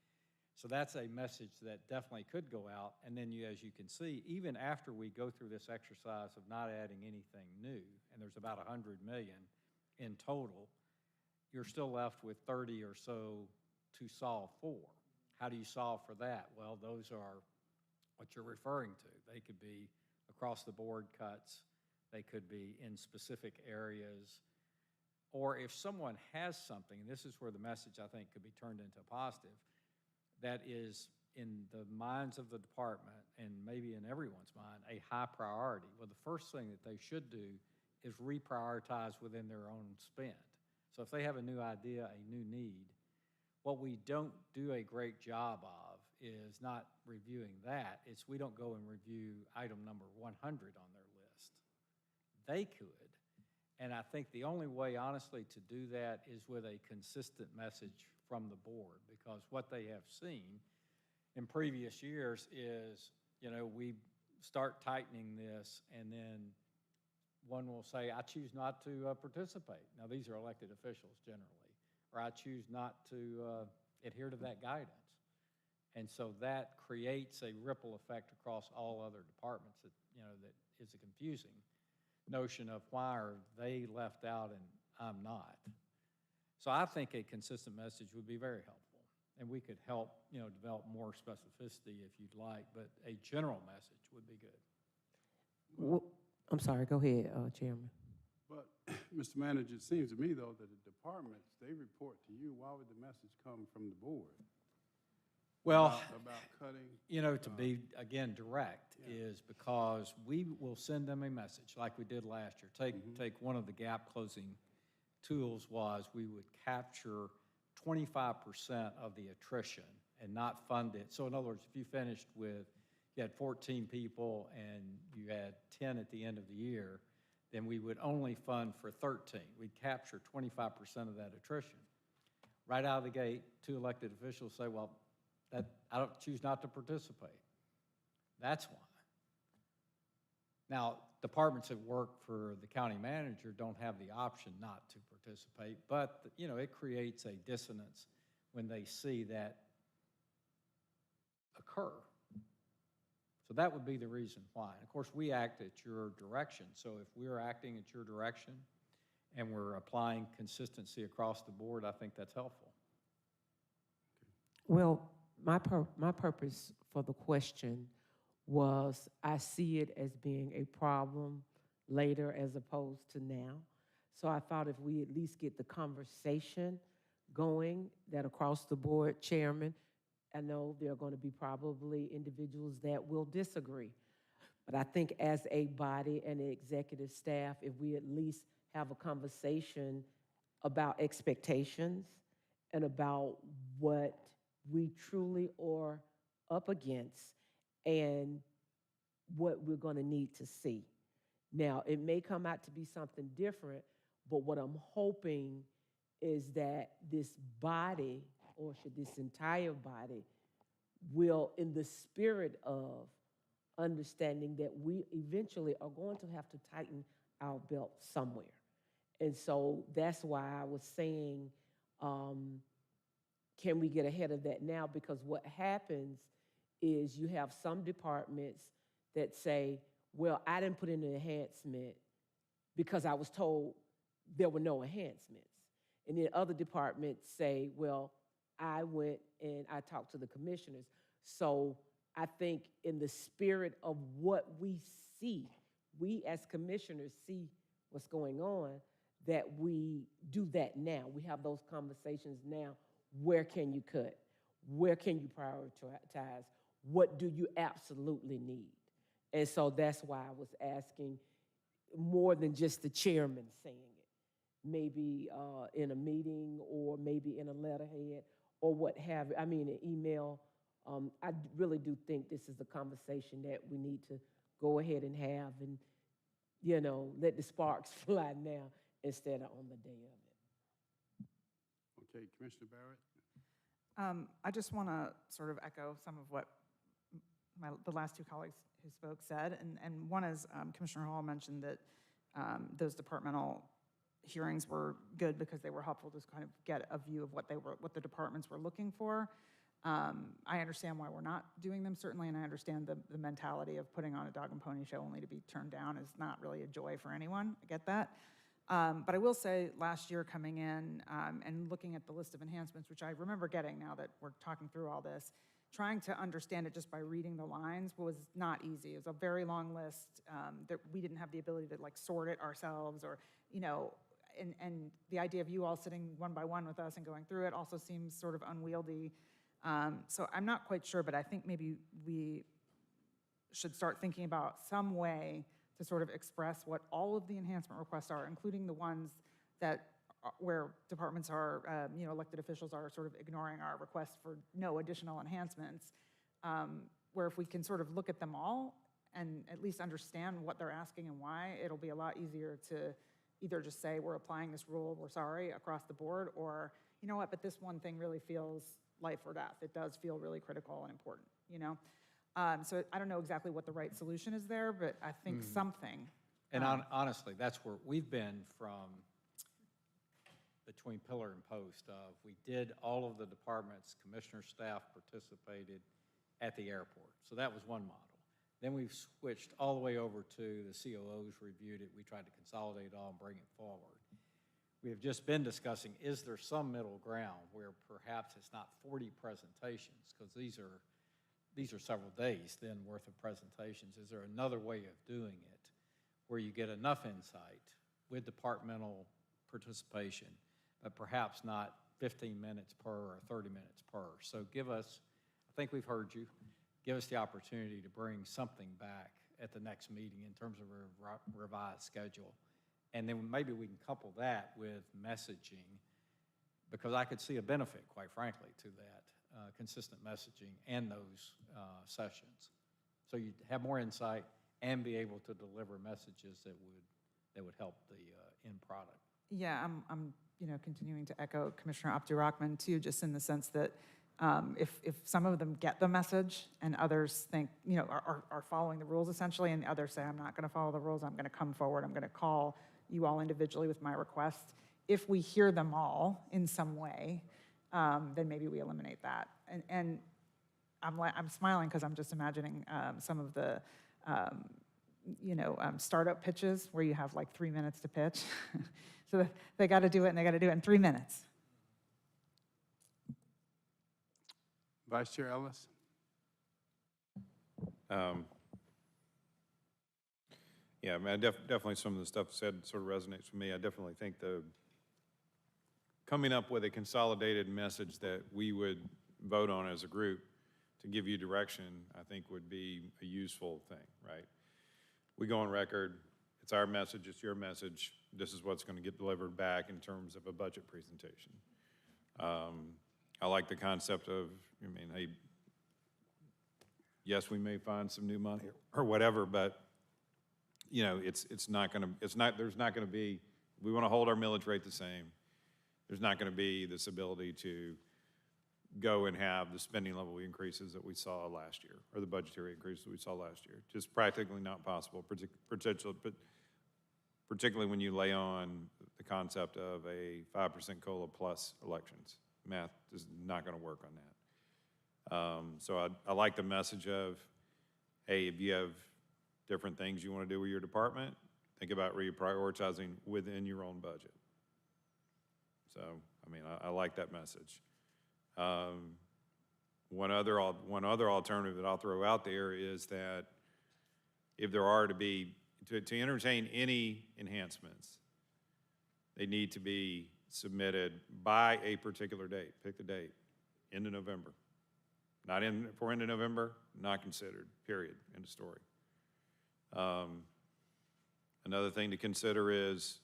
So that's a message that definitely could go out. And then as you can see, even after we go through this exercise of not adding anything new, and there's about $100 million in total, you're still left with 30 or so to solve for. How do you solve for that? Well, those are what you're referring to. They could be across the board cuts. They could be in specific areas. Or if someone has something, and this is where the message, I think, could be turned into a positive, that is in the minds of the department, and maybe in everyone's mind, a high priority. Well, the first thing that they should do is reprioritize within their own spend. So if they have a new idea, a new need, what we don't do a great job of is not reviewing that. It's we don't go and review item number 100 on their list. They could. And I think the only way, honestly, to do that is with a consistent message from the board, because what they have seen in previous years is, we start tightening this, and then one will say, I choose not to participate. Now, these are elected officials generally, or I choose not to adhere to that guidance. And so that creates a ripple effect across all other departments that, that is a confusing notion of why are they left out and I'm not. So I think a consistent message would be very helpful. And we could help, develop more specificity if you'd like, but a general message would be good. Well, I'm sorry, go ahead, Chairman. But, Mr. Manager, it seems to me, though, that the departments, they report to you. Why would the message come from the board? Well, about cutting? To be, again, direct is because we will send them a message like we did last year. Take one of the gap closing tools was we would capture 25% of the attrition and not fund it. So in other words, if you finished with, you had 14 people and you had 10 at the end of the year, then we would only fund for 13. We'd capture 25% of that attrition. Right out of the gate, 2 elected officials say, well, I don't choose not to participate. That's why. Now, departments that work for the county manager don't have the option not to participate, but it creates a dissonance when they see that occur. So that would be the reason why. And of course, we act at your direction. So if we're acting at your direction and we're applying consistency across the board, I think that's helpful. Well, my purpose for the question was I see it as being a problem later as opposed to now. So I thought if we at least get the conversation going, that across the board, Chairman, I know there are going to be probably individuals that will disagree. But I think as a body and the executive staff, if we at least have a conversation about expectations and about what we truly are up against and what we're going to need to see. Now, it may come out to be something different, but what I'm hoping is that this body, or should this entire body, will, in the spirit of understanding that we eventually are going to have to tighten our belt somewhere. And so that's why I was saying, can we get ahead of that now? Because what happens is you have some departments that say, well, I didn't put in an enhancement because I was told there were no enhancements. And then other departments say, well, I went and I talked to the commissioners. So I think in the spirit of what we see, we as commissioners see what's going on, that we do that now. We have those conversations now. Where can you cut? Where can you prioritize? What do you absolutely need? And so that's why I was asking more than just the chairman saying it. Maybe in a meeting or maybe in a letterhead or what have you. I mean, an email. I really do think this is a conversation that we need to go ahead and have and, let the sparks fly now instead of on the day of it. Okay, Commissioner Barrett. I just want to sort of echo some of what the last 2 colleagues who spoke said. And one is Commissioner Hall mentioned that those departmental hearings were good because they were helpful to kind of get a view of what the departments were looking for. I understand why we're not doing them, certainly, and I understand the mentality of putting on a dog and pony show only to be turned down is not really a joy for anyone. I get that. But I will say last year coming in and looking at the list of enhancements, which I remember getting now that we're talking through all this, trying to understand it just by reading the lines was not easy. It was a very long list that we didn't have the ability to sort it ourselves or, and the idea of you all sitting one by one with us and going through it also seems sort of unwieldy. So I'm not quite sure, but I think maybe we should start thinking about some way to sort of express what all of the enhancement requests are, including the ones that where departments are, elected officials are sort of ignoring our request for no additional enhancements, where if we can sort of look at them all and at least understand what they're asking and why, it'll be a lot easier to either just say we're applying this rule, we're sorry, across the board, or you know what, but this one thing really feels life or death. It does feel really critical and important, So I don't know exactly what the right solution is there, but I think something And honestly, that's where we've been from between pillar and post. We did all of the departments, commissioner staff participated at the airport. So that was one model. Then we've switched all the way over to the COOs reviewed it. We tried to consolidate it all and bring it forward. We have just been discussing, is there some middle ground where perhaps it's not 40 presentations, because these are several days then worth of presentations. Is there another way of doing it where you get enough insight with departmental participation, but perhaps not 15 minutes per or 30 minutes per? So give us, I think we've heard you, give us the opportunity to bring something back at the next meeting in terms of a revised schedule. And then maybe we can couple that with messaging, because I could see a benefit, quite frankly, to that consistent messaging and those sessions. So you have more insight and be able to deliver messages that would help the end product. Yeah, I'm continuing to echo Commissioner Abdurrahman too, just in the sense that if some of them get the message and others think, are following the rules essentially, and the others say, I'm not going to follow the rules, I'm going to come forward, I'm going to call you all individually with my request. If we hear them all in some way, then maybe we eliminate that. And I'm smiling because I'm just imagining some of the startup pitches where you have like 3 minutes to pitch. So they got to do it, and they got to do it in 3 minutes. Vice Chair Ellis? Yeah, I mean, definitely some of the stuff said sort of resonates with me. I definitely think coming up with a consolidated message that we would vote on as a group to give you direction, I think would be a useful thing, right? We go on record, it's our message, it's your message, this is what's going to get delivered back in terms of a budget presentation. I like the concept of, hey, yes, we may find some new money or whatever, but there's not going to be, we want to hold our millage rate the same. There's not going to be this ability to go and have the spending level increases that we saw last year, or the budgetary increases that we saw last year. Just practically not possible, particularly when you lay on the concept of a 5% COLA plus elections. Math is not going to work on that. So I like the message of, hey, if you have different things you want to do with your department, think about reprioritizing within your own budget. So, I like that message. One other alternative that I'll throw out there is that if there are to be, to entertain any enhancements, they need to be submitted by a particular date. Pick the date, end of November. For end of November, not considered, period, end of story. Another thing to consider is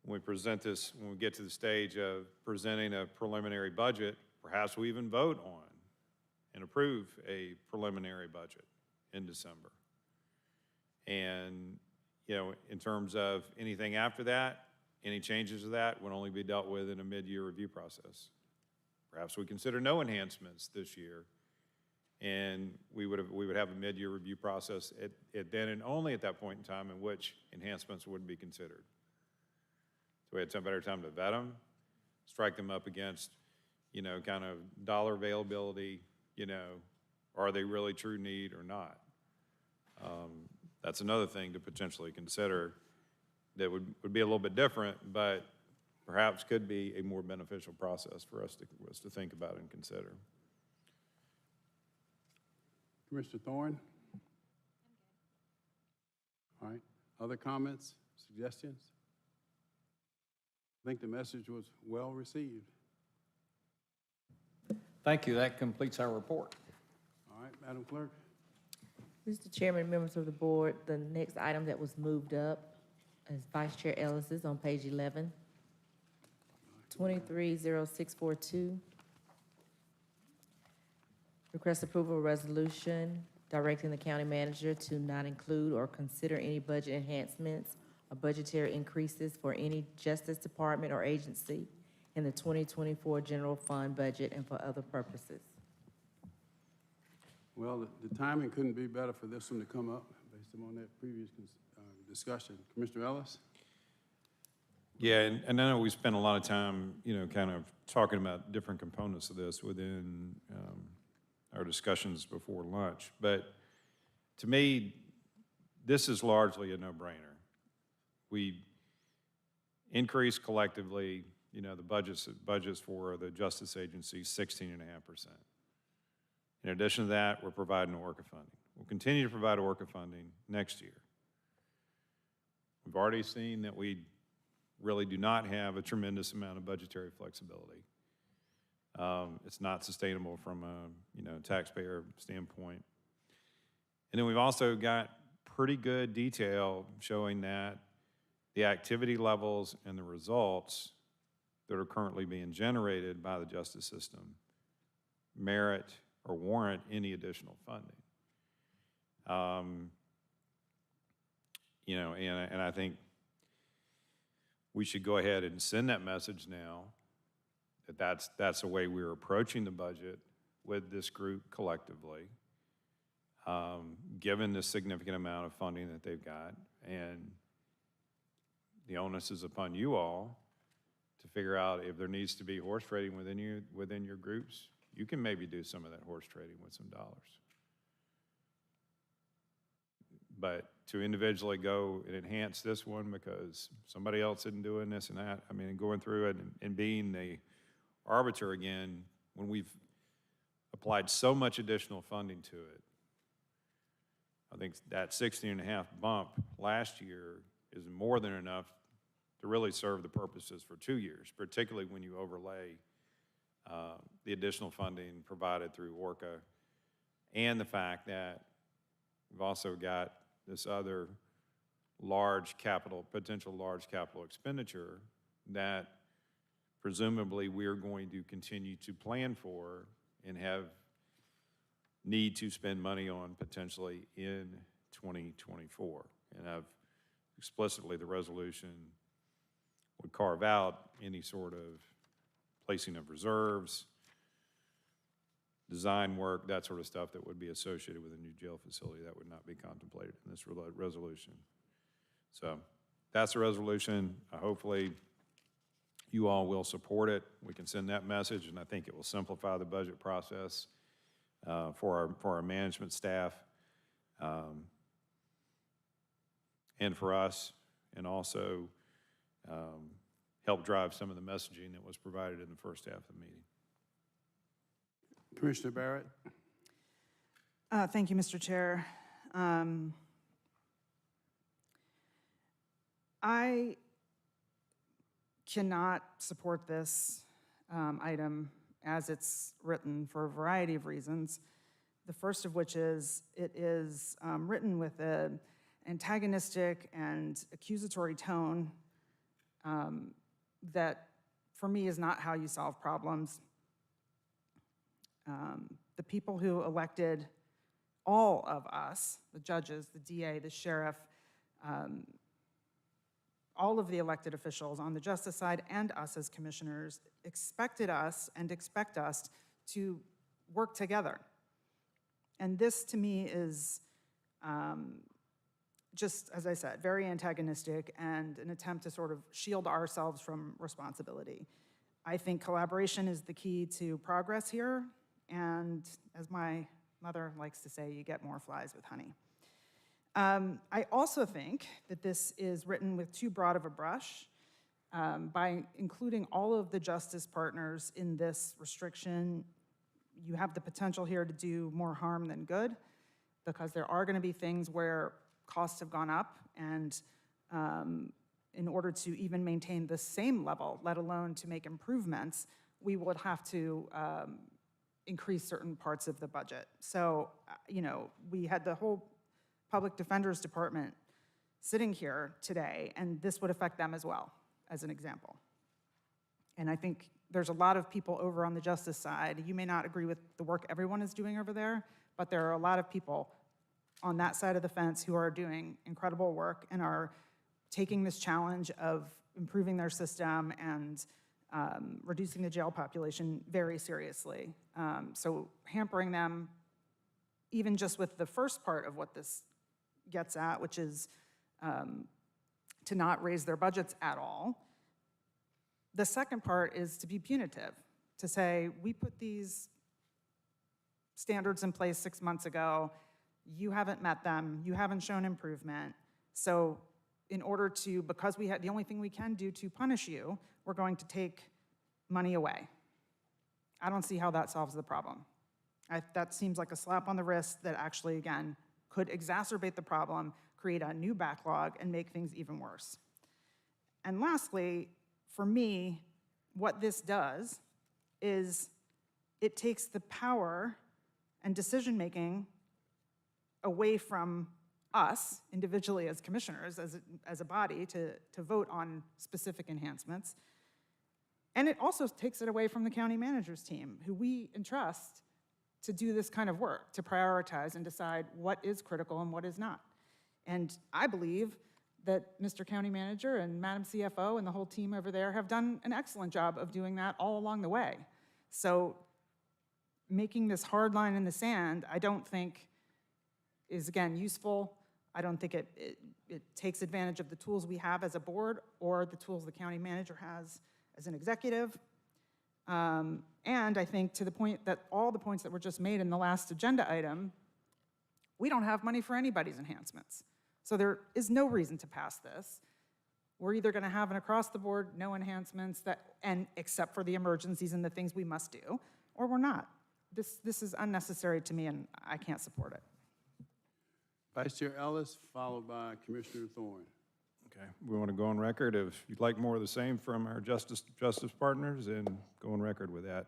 when we get to the stage of presenting a preliminary budget, perhaps we even vote on and approve a preliminary budget in December. And, in terms of anything after that, any changes to that would only be dealt with in a mid-year review process. Perhaps we consider no enhancements this year, and we would have a mid-year review process then and only at that point in time in which enhancements would be considered. So we had some better time to vet them, strike them up against, kind of dollar availability, are they really true need or not? That's another thing to potentially consider that would be a little bit different, but perhaps could be a more beneficial process for us to think about and consider. Commissioner Thorne? All right. Other comments, suggestions? I think the message was well received. Thank you. That completes our report. All right, Madam Clerk. Mr. Chairman, members of the board, the next item that was moved up is Vice Chair Ellis's on page 11, 230642. Request approval of resolution directing the county manager to not include or consider any budget enhancements or budgetary increases for any Justice Department or agency in the 2024 general fund budget and for other purposes. Well, the timing couldn't be better for this one to come up based on that previous discussion. Commissioner Ellis? Yeah, and I know we spent a lot of time, kind of talking about different components of this within our discussions before lunch. But to me, this is largely a no-brainer. We increased collectively, the budgets for the Justice Agency 16.5%. In addition to that, we're providing Orca funding. We'll continue to provide Orca funding next year. We've already seen that we really do not have a tremendous amount of budgetary flexibility. It's not sustainable from a taxpayer standpoint. And then we've also got pretty good detail showing that the activity levels and the results that are currently being generated by the justice system merit or warrant any additional funding. And I think we should go ahead and send that message now that that's the way we're approaching the budget with this group collectively, given the significant amount of funding that they've got. And the onus is upon you all to figure out if there needs to be horse trading within your groups. You can maybe do some of that horse trading with some dollars. But to individually go and enhance this one because somebody else isn't doing this and that, going through it and being the arbiter again, when we've applied so much additional funding to it, I think that 16.5 bump last year is more than enough to really serve the purposes for 2 years, particularly when you overlay the additional funding provided through Orca and the fact that we've also got this other potential large capital expenditure that presumably we're going to continue to plan for and need to spend money on potentially in 2024. And explicitly the resolution would carve out any sort of placing of reserves, design work, that sort of stuff that would be associated with a new jail facility that would not be contemplated in this resolution. So that's a resolution. Hopefully you all will support it. We can send that message, and I think it will simplify the budget process for our management staff and for us, and also help drive some of the messaging that was provided in the first half of the meeting. Commissioner Barrett? Thank you, Mr. Chair. I cannot support this item as it's written for a variety of reasons. The first of which is it is written with an antagonistic and accusatory tone that, for me, is not how you solve problems. The people who elected all of us, the judges, the DA, the sheriff, all of the elected officials on the justice side and us as commissioners expected us and expect us to work together. And this, to me, is just, as I said, very antagonistic and an attempt to sort of shield ourselves from responsibility. I think collaboration is the key to progress here. And as my mother likes to say, you get more flies with honey. I also think that this is written with too broad of a brush. By including all of the justice partners in this restriction, you have the potential here to do more harm than good, because there are going to be things where costs have gone up, and in order to even maintain the same level, let alone to make improvements, we would have to increase certain parts of the budget. So, we had the whole Public Defender's Department sitting here today, and this would affect them as well, as an example. And I think there's a lot of people over on the justice side. You may not agree with the work everyone is doing over there, but there are a lot of people on that side of the fence who are doing incredible work and are taking this challenge of improving their system and reducing the jail population very seriously. So hampering them, even just with the first part of what this gets at, which is to not raise their budgets at all. The second part is to be punitive, to say, we put these standards in place 6 months ago, you haven't met them, you haven't shown improvement, so in order to, because we had, the only thing we can do to punish you, we're going to take money away. I don't see how that solves the problem. That seems like a slap on the wrist that actually, again, could exacerbate the problem, create a new backlog, and make things even worse. And lastly, for me, what this does is it takes the power and decision-making away from us individually as commissioners, as a body, to vote on specific enhancements. And it also takes it away from the county manager's team, who we entrust to do this kind of work, to prioritize and decide what is critical and what is not. And I believe that Mr. County Manager and Madam CFO and the whole team over there have done an excellent job of doing that all along the way. So making this hard line in the sand, I don't think is, again, useful. I don't think it takes advantage of the tools we have as a board or the tools the county manager has as an executive. And I think, to the point that all the points that were just made in the last agenda item, we don't have money for anybody's enhancements. So there is no reason to pass this. We're either going to have an across-the-board no enhancements, except for the emergencies and the things we must do, or we're not. This is unnecessary to me, and I can't support it. Vice Chair Ellis, followed by Commissioner Thorne. Okay, we want to go on record. If you'd like more of the same from our justice partners, and go on record with that.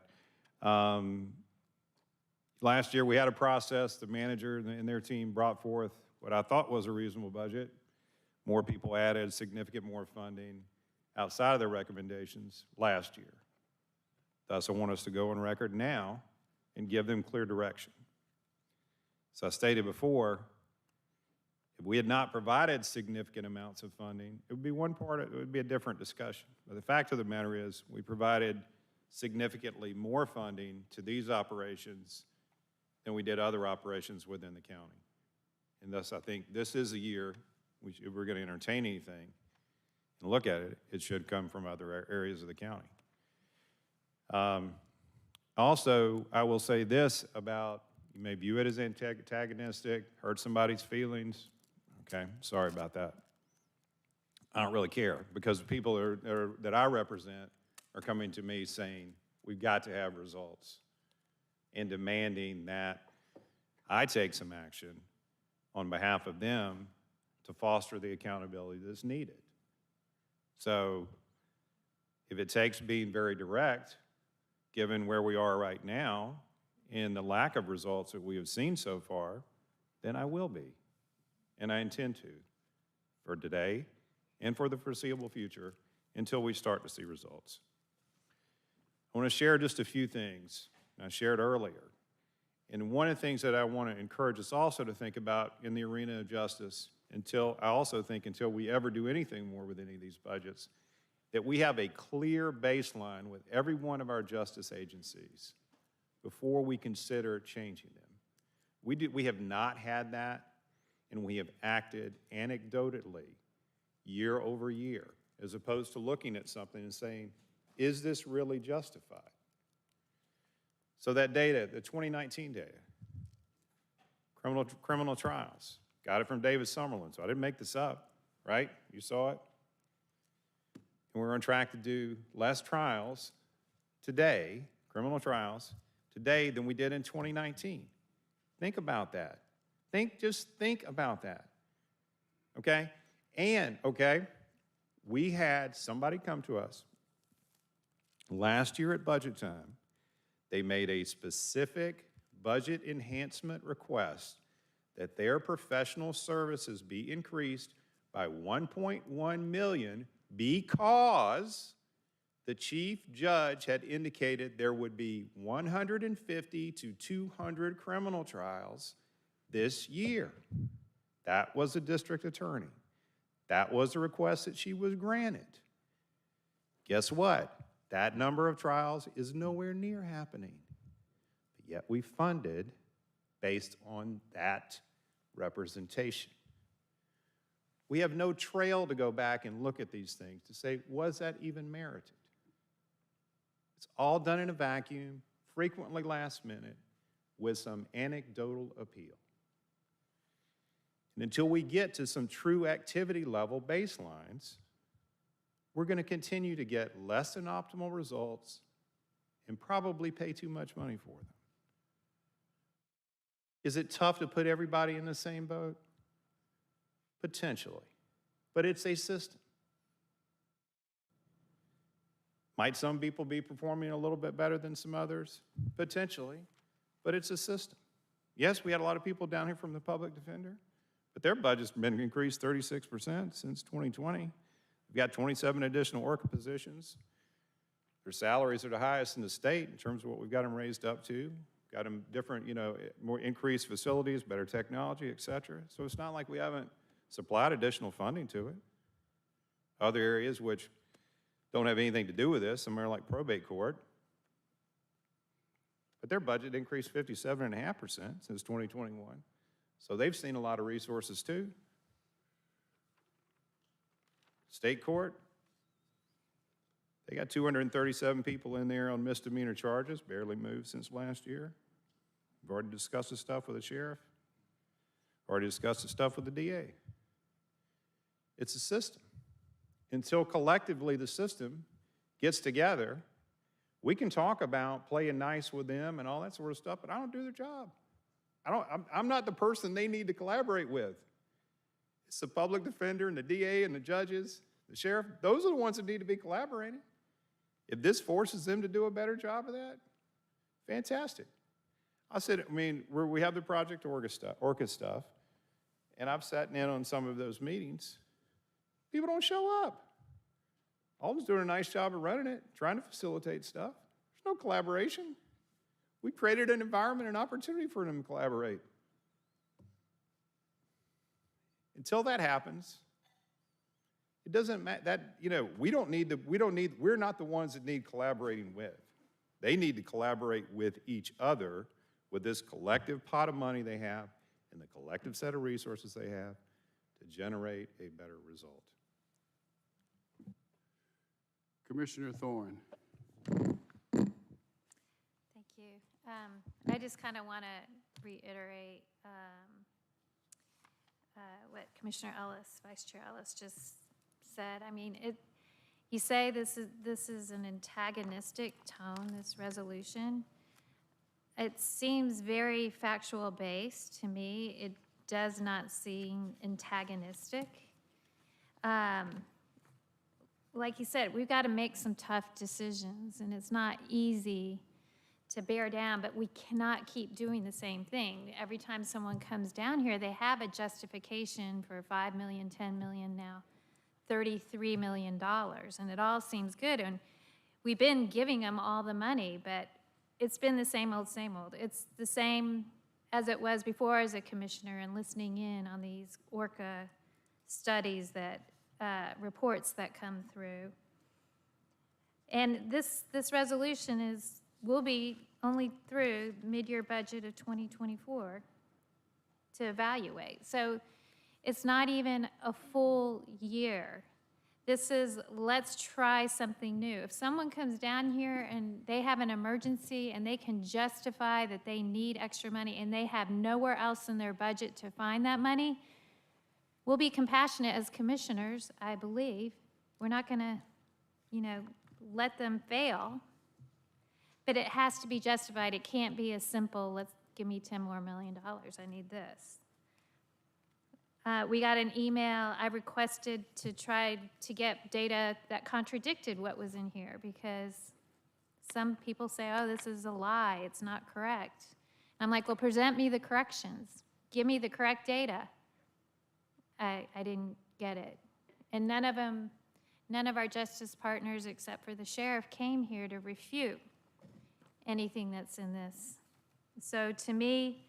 Last year, we had a process. The manager and their team brought forth what I thought was a reasonable budget. More people added, significant more funding outside of their recommendations last year. Thus, I want us to go on record now and give them clear direction. So I stated before, if we had not provided significant amounts of funding, it would be one part, it would be a different discussion. But the fact of the matter is, we provided significantly more funding to these operations than we did other operations within the county. And thus, I think this is a year, if we're going to entertain anything and look at it, it should come from other areas of the county. Also, I will say this about, you may view it as antagonistic, hurt somebody's feelings. Okay, sorry about that. I don't really care, because the people that I represent are coming to me saying, we've got to have results, and demanding that I take some action on behalf of them to foster the accountability that's needed. So if it takes being very direct, given where we are right now and the lack of results that we have seen so far, then I will be. And I intend to, for today and for the foreseeable future, until we start to see results. I want to share just a few things I shared earlier. And one of the things that I want to encourage us also to think about in the arena of justice, until we ever do anything more with any of these budgets, that we have a clear baseline with every one of our justice agencies before we consider changing them. We have not had that, and we have acted anecdotally year over year, as opposed to looking at something and saying, is this really justified? So that data, the 2019 data, criminal trials, got it from David Summerlin, so I didn't make this up, right? You saw it? And we're on track to do less trials today, criminal trials, today than we did in 2019. Think about that. Just think about that, okay? And, okay, we had somebody come to us last year at budget time. They made a specific budget enhancement request that their professional services be increased by $1.1 million because the chief judge had indicated there would be 150 to 200 criminal trials this year. That was the district attorney. That was the request that she was granted. Guess what? That number of trials is nowhere near happening. But yet we funded based on that representation. We have no trail to go back and look at these things to say, was that even merited? It's all done in a vacuum, frequently last minute, with some anecdotal appeal. And until we get to some true activity level baselines, we're going to continue to get less than optimal results and probably pay too much money for them. Is it tough to put everybody in the same boat? Potentially, but it's a system. Might some people be performing a little bit better than some others? Potentially, but it's a system. Yes, we had a lot of people down here from the public defender, but their budget's been increased 36% since 2020. We've got 27 additional Orca positions. Their salaries are the highest in the state in terms of what we've got them raised up to. Got them different, more increased facilities, better technology, et cetera. So it's not like we haven't supplied additional funding to it. Other areas which don't have anything to do with this, somewhere like probate court, but their budget increased 57.5% since 2021. So they've seen a lot of resources too. State court, they got 237 people in there on misdemeanor charges, barely moved since last year. We've already discussed the stuff with the sheriff, already discussed the stuff with the DA. It's a system. Until collectively the system gets together, we can talk about playing nice with them and all that sort of stuff, but I don't do their job. I'm not the person they need to collaborate with. It's the public defender and the DA and the judges, the sheriff. Those are the ones that need to be collaborating. If this forces them to do a better job of that, fantastic. We have the Project Orca stuff, and I've sat in on some of those meetings. People don't show up. Alden's doing a nice job of running it, trying to facilitate stuff. There's no collaboration. We created an environment, an opportunity for them to collaborate. Until that happens, it doesn't matter we're not the ones that need collaborating with. They need to collaborate with each other with this collective pot of money they have and the collective set of resources they have to generate a better result. Commissioner Thorne. Thank you. I just kind of want to reiterate what Commissioner Ellis, Vice Chair Ellis, just said. I mean, you say this is an antagonistic tone, this resolution. It seems very factual based to me. It does not seem antagonistic. Like you said, we've got to make some tough decisions, and it's not easy to bear down, but we cannot keep doing the same thing. Every time someone comes down here, they have a justification for $5 million, $10 million now, $33 million, and it all seems good. And we've been giving them all the money, but it's been the same old, same old. It's the same as it was before as a commissioner and listening in on these Orca studies that reports that come through. And this resolution will be only through mid-year budget of 2024 to evaluate. So it's not even a full year. This is, let's try something new. If someone comes down here and they have an emergency and they can justify that they need extra money and they have nowhere else in their budget to find that money, we'll be compassionate as commissioners, I believe. We're not going to, let them fail. But it has to be justified. It can't be as simple, let's give me $10 more million. I need this. We got an email. I requested to try to get data that contradicted what was in here because some people say, oh, this is a lie. It's not correct. I'm like, well, present me the corrections. Give me the correct data. I didn't get it. And none of our justice partners except for the sheriff came here to refute anything that's in this. So to me,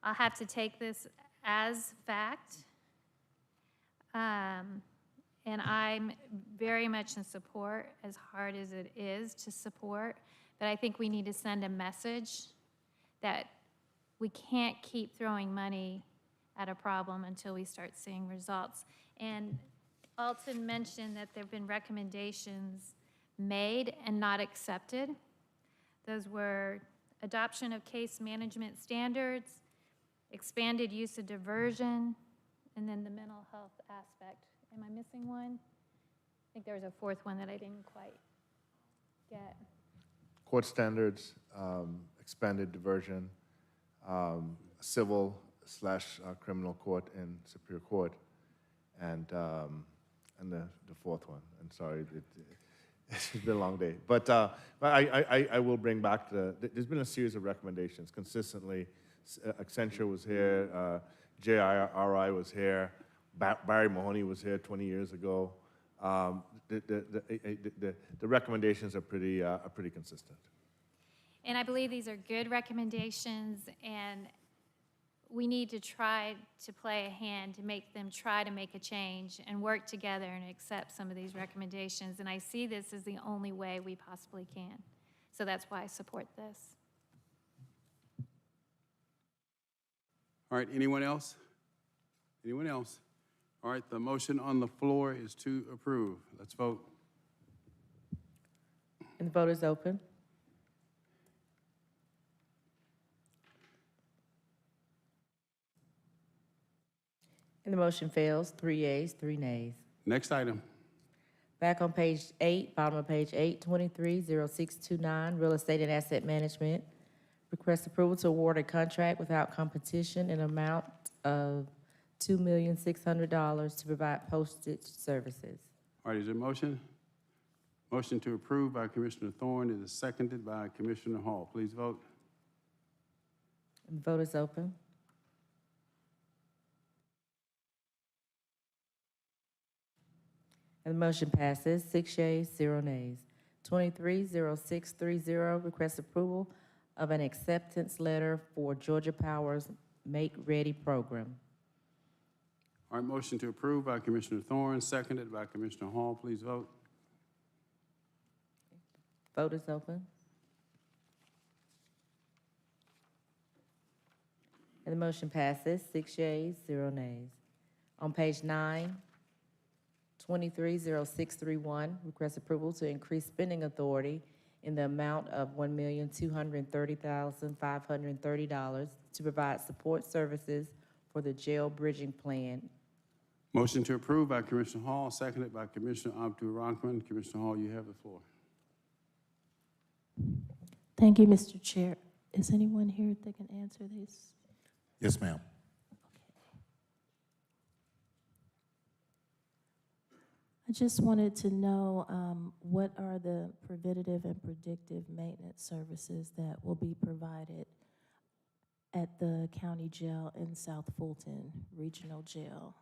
I'll have to take this as fact. And I'm very much in support, as hard as it is to support, but I think we need to send a message that we can't keep throwing money at a problem until we start seeing results. And Alton mentioned that there have been recommendations made and not accepted. Those were adoption of case management standards, expanded use of diversion, and then the mental health aspect. Am I missing one? I think there was a fourth one that I didn't quite get. Court standards, expanded diversion, civil/criminal court in Superior Court, and the fourth one. And sorry, it's been a long day. But I will bring back there's been a series of recommendations consistently. Accenture was here, JRI was here, Barry Mahoney was here 20 years ago. The recommendations are pretty consistent. And I believe these are good recommendations, and we need to try to play a hand to make them try to make a change and work together and accept some of these recommendations. And I see this as the only way we possibly can. So that's why I support this. All right, anyone else? Anyone else? All right, the motion on the floor is to approve. Let's vote. And the vote is open. And the motion fails, 3 yeas, 3 nays. Next item. Back on page 8, bottom of page 8, 230629, Real Estate and Asset Management. Request approval to award a contract without competition in amount of $2,600,000 to provide postage services. All right, is there a motion? Motion to approve by Commissioner Thorne is seconded by Commissioner Hall. Please vote. And the vote is open. And the motion passes, 6 yeas, 0 nays. 230630, request approval of an acceptance letter for Georgia Power's Make Ready program. All right, motion to approve by Commissioner Thorne, seconded by Commissioner Hall. Please vote. Vote is open. And the motion passes, 6 yeas, 0 nays. On page 9, 230631, request approval to increase spending authority in the amount of $1,230,530 to provide support services for the jail bridging plan. Motion to approve by Commissioner Hall, seconded by Commissioner Abdul Rahman. Commissioner Hall, you have the floor. Thank you, Mr. Chair. Is anyone here that can answer this? Yes, ma'am. I just wanted to know what are the preventative and predictive maintenance services that will be provided at the county jail in South Fulton Regional Jail?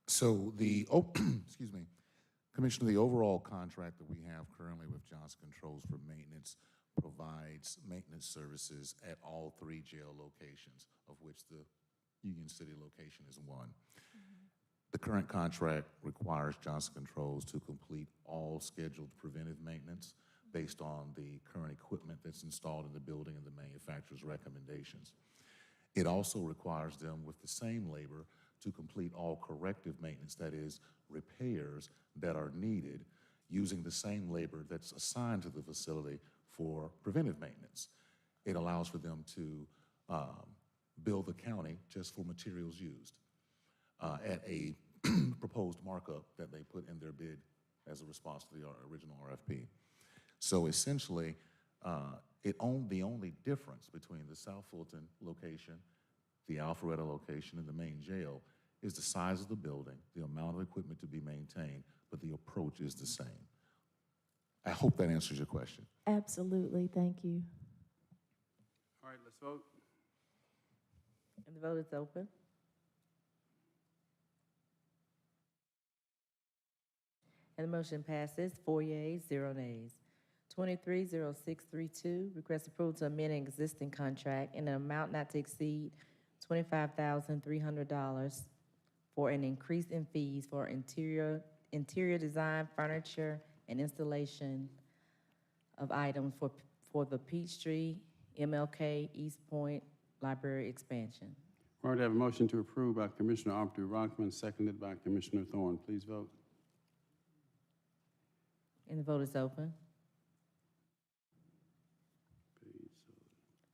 So the, excuse me, Commissioner, the overall contract that we have currently with Johnson Controls for maintenance provides maintenance services at all 3 jail locations, of which the Union City location is one. The current contract requires Johnson Controls to complete all scheduled preventive maintenance based on the current equipment that's installed in the building and the manufacturer's recommendations. It also requires them, with the same labor, to complete all corrective maintenance, that is, repairs that are needed, using the same labor that's assigned to the facility for preventive maintenance. It allows for them to bill the county just for materials used at a proposed markup that they put in their bid as a response to the original RFP. So essentially, the only difference between the South Fulton location, the Alpharetta location, and the main jail is the size of the building, the amount of equipment to be maintained, but the approach is the same. I hope that answers your question. Absolutely, thank you. All right, let's vote. And the vote is open. And the motion passes, 4 yeas, 0 nays. 230632, request approval to amend an existing contract in an amount not to exceed $25,300 for an increase in fees for interior design, furniture, and installation of items for the Peachtree, MLK, East Point Library expansion. All right, I have a motion to approve by Commissioner Abdu-Rahman, seconded by Commissioner Thorne. Please vote. And the vote is open.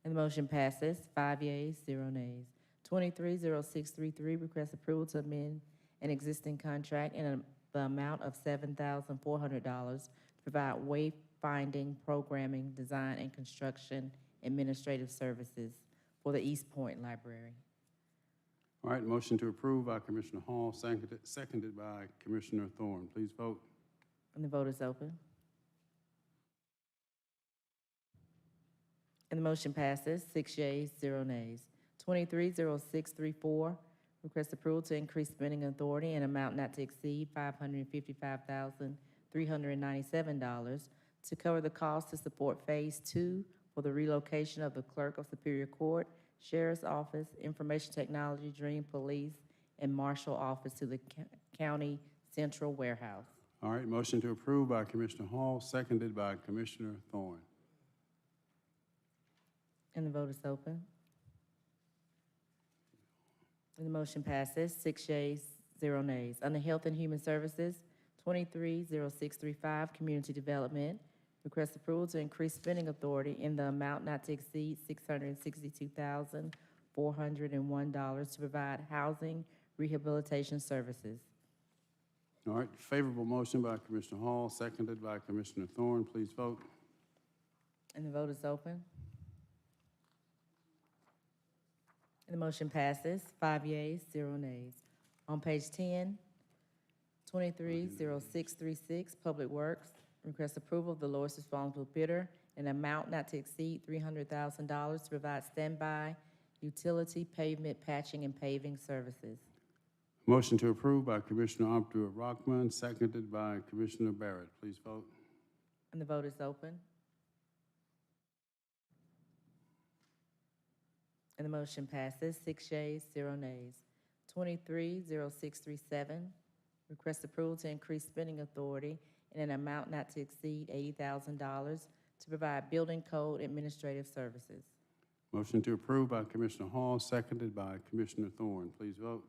And the motion passes, 5 yeas, 0 nays. 230633, request approval to amend an existing contract in the amount of $7,400 to provide wayfinding, programming, design, and construction administrative services for the East Point Library. All right, motion to approve by Commissioner Hall, seconded by Commissioner Thorne. Please vote. And the vote is open. And the motion passes, 6 yeas, 0 nays. 230634, request approval to increase spending authority in amount not to exceed $555,397 to cover the cost to support Phase 2 for the relocation of the Clerk of Superior Court, Sheriff's Office, Information Technology, Dream Police, and Marshal Office to the County Central Warehouse. All right, motion to approve by Commissioner Hall, seconded by Commissioner Thorne. And the vote is open. And the motion passes, 6 yeas, 0 nays. Under Health and Human Services, 230635, Community Development, request approval to increase spending authority in the amount not to exceed $662,401 to provide housing rehabilitation services. All right, favorable motion by Commissioner Hall, seconded by Commissioner Thorne. Please vote. And the vote is open. And the motion passes, 5 yeas, 0 nays. On page 10, 230636, Public Works, request approval of the lowest responsible bidder in amount not to exceed $300,000 to provide standby utility pavement patching and paving services. Motion to approve by Commissioner Abdu-Rahman, seconded by Commissioner Barrett. Please vote. And the vote is open. And the motion passes, 6 yeas, 0 nays. 230637, request approval to increase spending authority in an amount not to exceed $80,000 to provide building code administrative services. Motion to approve by Commissioner Hall, seconded by Commissioner Thorne. Please vote.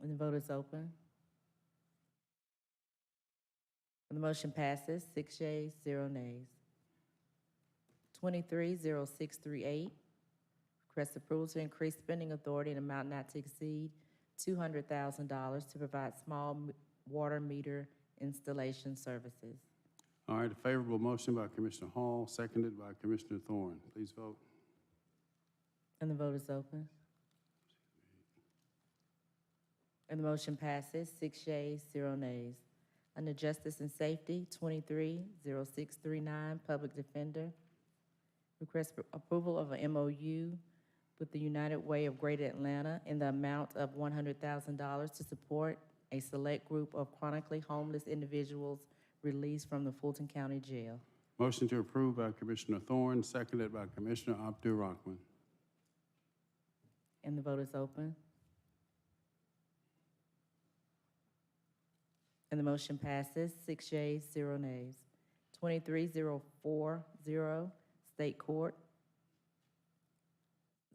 And the vote is open. And the motion passes, 6 yeas, 0 nays. 230638, request approval to increase spending authority in amount not to exceed $200,000 to provide small water meter installation services. All right, a favorable motion by Commissioner Hall, seconded by Commissioner Thorne. Please vote. And the vote is open. And the motion passes, 6 yeas, 0 nays. Under Justice and Safety, 230639, Public Defender, request approval of an MOU with the United Way of Greater Atlanta in the amount of $100,000 to support a select group of chronically homeless individuals released from the Fulton County Jail. Motion to approve by Commissioner Thorne, seconded by Commissioner Abdu-Rahman. And the vote is open. And the motion passes, 6 yeas, 0 nays. 230440, State Court,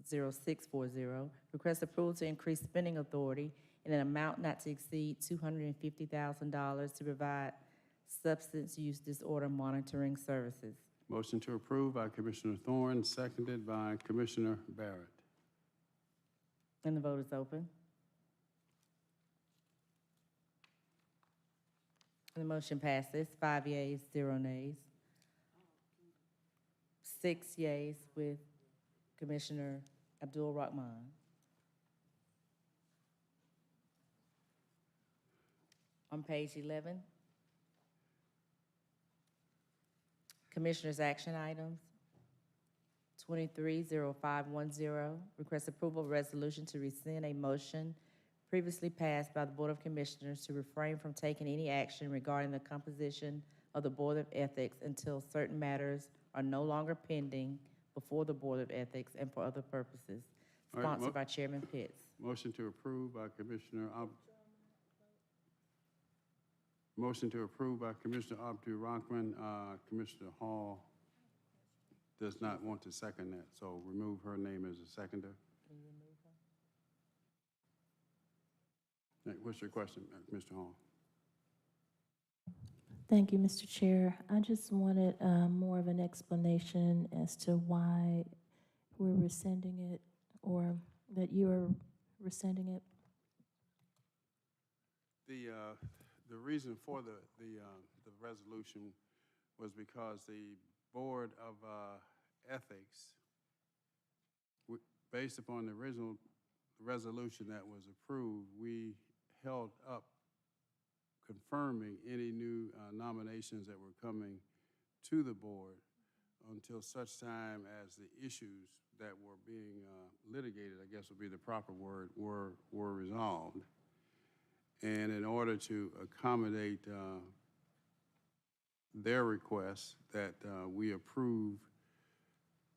0640, request approval to increase spending authority in an amount not to exceed $250,000 to provide substance use disorder monitoring services. Motion to approve by Commissioner Thorne, seconded by Commissioner Barrett. And the vote is open. And the motion passes, 5 yeas, 0 nays. 6 yeas with Commissioner Abdul-Rahman. On page 11, Commissioners' action items. 230510, request approval of resolution to rescind a motion previously passed by the Board of Commissioners to refrain from taking any action regarding the composition of the Board of Ethics until certain matters are no longer pending before the Board of Ethics and for other purposes. All right, Sponsored by Chairman Pitts. Motion to approve by Commissioner Motion to approve by Commissioner Abdu-Rahman. Commissioner Hall does not want to second that, so remove her name as a seconder. What's your question, Mr. Hall? Thank you, Mr. Chair. I just wanted more of an explanation as to why we're rescinding it, or that you are rescinding it. The reason for the resolution was because the Board of Ethics, based upon the original resolution that was approved, we held up confirming any new nominations that were coming to the board until such time as the issues that were being litigated, I guess would be the proper word, were resolved. And in order to accommodate their request that we approve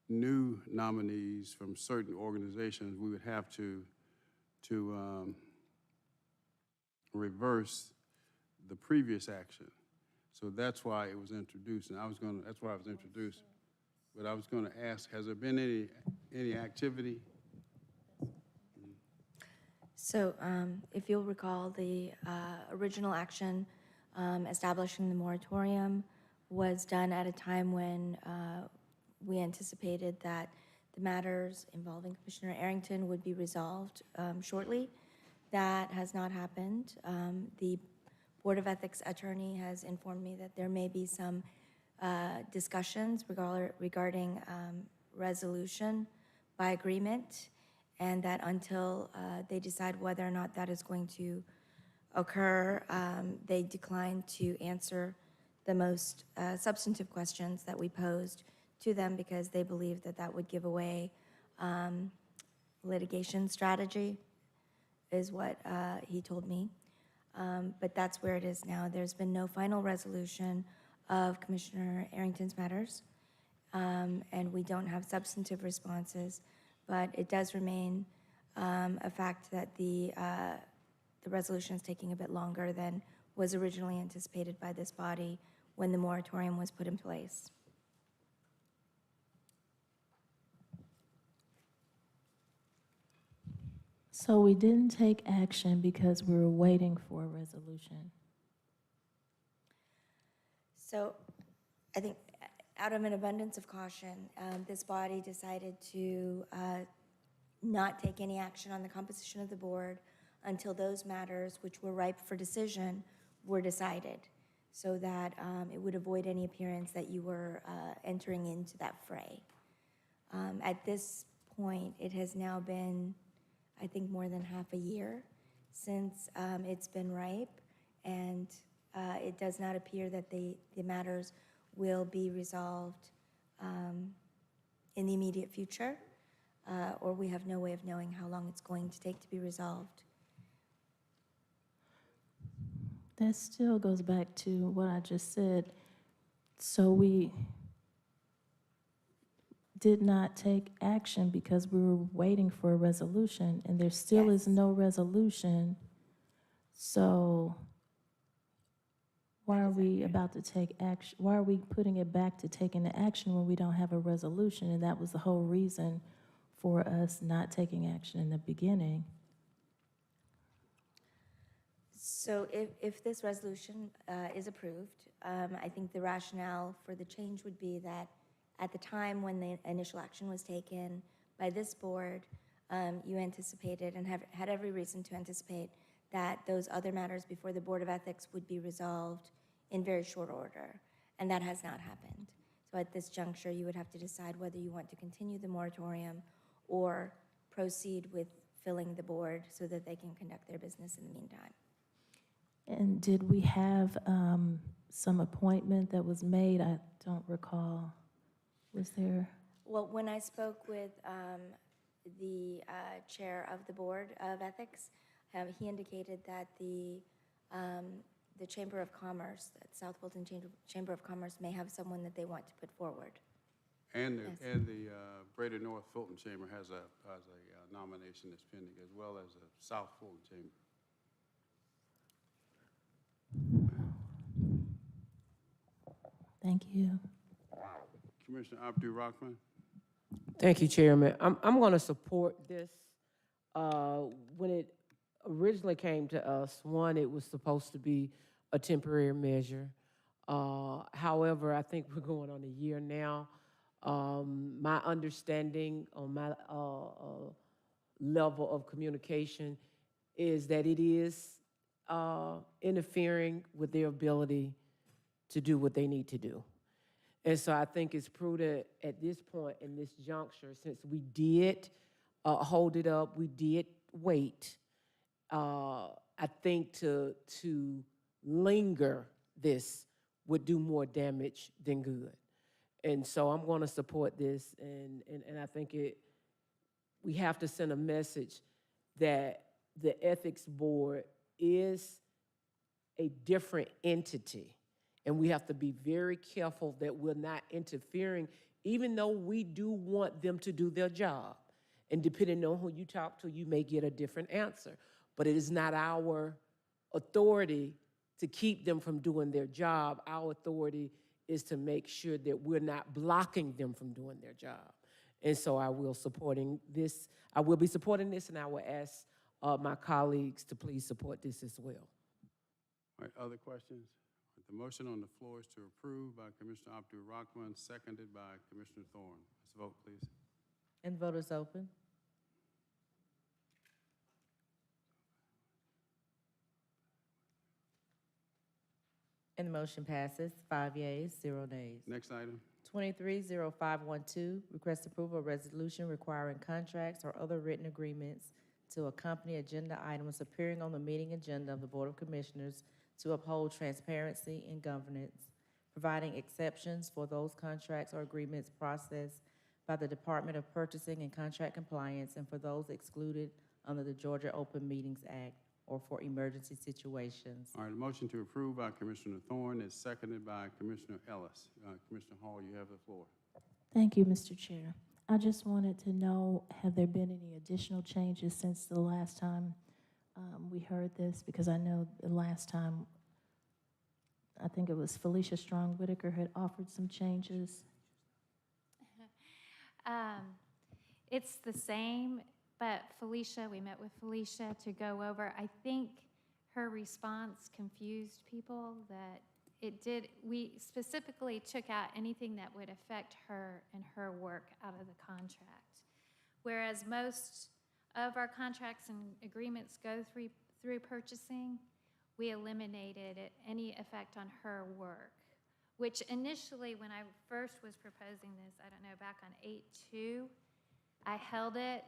new nominees from certain organizations, we would have to reverse the previous action. So that's why it was introduced, and that's why it was introduced. But I was going to ask, has there been any activity? So if you'll recall, the original action establishing the moratorium was done at a time when we anticipated that the matters involving Commissioner Arrington would be resolved shortly. That has not happened. The Board of Ethics attorney has informed me that there may be some discussions regarding resolution by agreement, and that until they decide whether or not that is going to occur, they decline to answer the most substantive questions that we posed to them, because they believe that that would give away litigation strategy, is what he told me. But that's where it is now. There's been no final resolution of Commissioner Arrington's matters, and we don't have substantive responses, but it does remain a fact that the resolution is taking a bit longer than was originally anticipated by this body when the moratorium was put in place. So we didn't take action because we were waiting for a resolution. So I think out of an abundance of caution, this body decided to not take any action on the composition of the board until those matters which were ripe for decision were decided, so that it would avoid any appearance that you were entering into that fray. At this point, it has now been, I think, more than half a year since it's been ripe, and it does not appear that the matters will be resolved in the immediate future, or we have no way of knowing how long it's going to take to be resolved. That still goes back to what I just said. So we did not take action because we were waiting for a resolution, and there still is no resolution. So why are we about to take action? Why are we putting it back to taking the action when we don't have a resolution? And that was the whole reason for us not taking action in the beginning. So if this resolution is approved, I think the rationale for the change would be that at the time when the initial action was taken by this board, you anticipated and had every reason to anticipate that those other matters before the Board of Ethics would be resolved in very short order, and that has not happened. So at this juncture, you would have to decide whether you want to continue the moratorium or proceed with filling the board so that they can conduct their business in the meantime. And did we have some appointment that was made? I don't recall. Was there? Well, when I spoke with the chair of the Board of Ethics, he indicated that the Chamber of Commerce, that South Fulton Chamber of Commerce, may have someone that they want to put forward. And the, Yes. and the Greater North Fulton Chamber has a nomination that's pending, as well as the South Fulton Chamber. Thank you. Commissioner Abdu Rahman. Thank you, Chairman. I'm going to support this when it originally came to us, one, it was supposed to be a temporary measure. However, I think we're going on a year now. My understanding on my level of communication is that it is interfering with their ability to do what they need to do. And so I think it's prudent at this point in this juncture, since we did hold it up, we did wait, I think to linger this would do more damage than good. And so I'm going to support this, and I think we have to send a message that the ethics board is a different entity, and we have to be very careful that we're not interfering, even though we do want them to do their job. And depending on who you talk to, you may get a different answer. But it is not our authority to keep them from doing their job. Our authority is to make sure that we're not blocking them from doing their job. And so I will be supporting this, and I will ask my colleagues to please support this as well. All right, other questions? The motion on the floor is to approve by Commissioner Abdul Rahman, seconded by Commissioner Thorne. Let's vote, please. And the vote is open. And the motion passes, 5 yeas, 0 nays. Next item. 230512, request approval of resolution requiring contracts or other written agreements to accompany agenda items appearing on the meeting agenda of the Board of Commissioners to uphold transparency and governance, providing exceptions for those contracts or agreements processed by the Department of Purchasing and Contract Compliance, and for those excluded under the Georgia Open Meetings Act or for emergency situations. All right, a motion to approve by Commissioner Thorne is seconded by Commissioner Ellis. Commissioner Hall, you have the floor. Thank you, Mr. Chair. I just wanted to know, have there been any additional changes since the last time we heard this? Because I know the last time, I think it was Felicia Strong-Whitaker had offered some changes. It's the same, but Felicia, we met with Felicia to go over. I think her response confused people that we specifically took out anything that would affect her and her work out of the contract. Whereas most of our contracts and agreements go through purchasing, we eliminated any effect on her work, which initially when I first was proposing this, I don't know, back on 8/2, I held it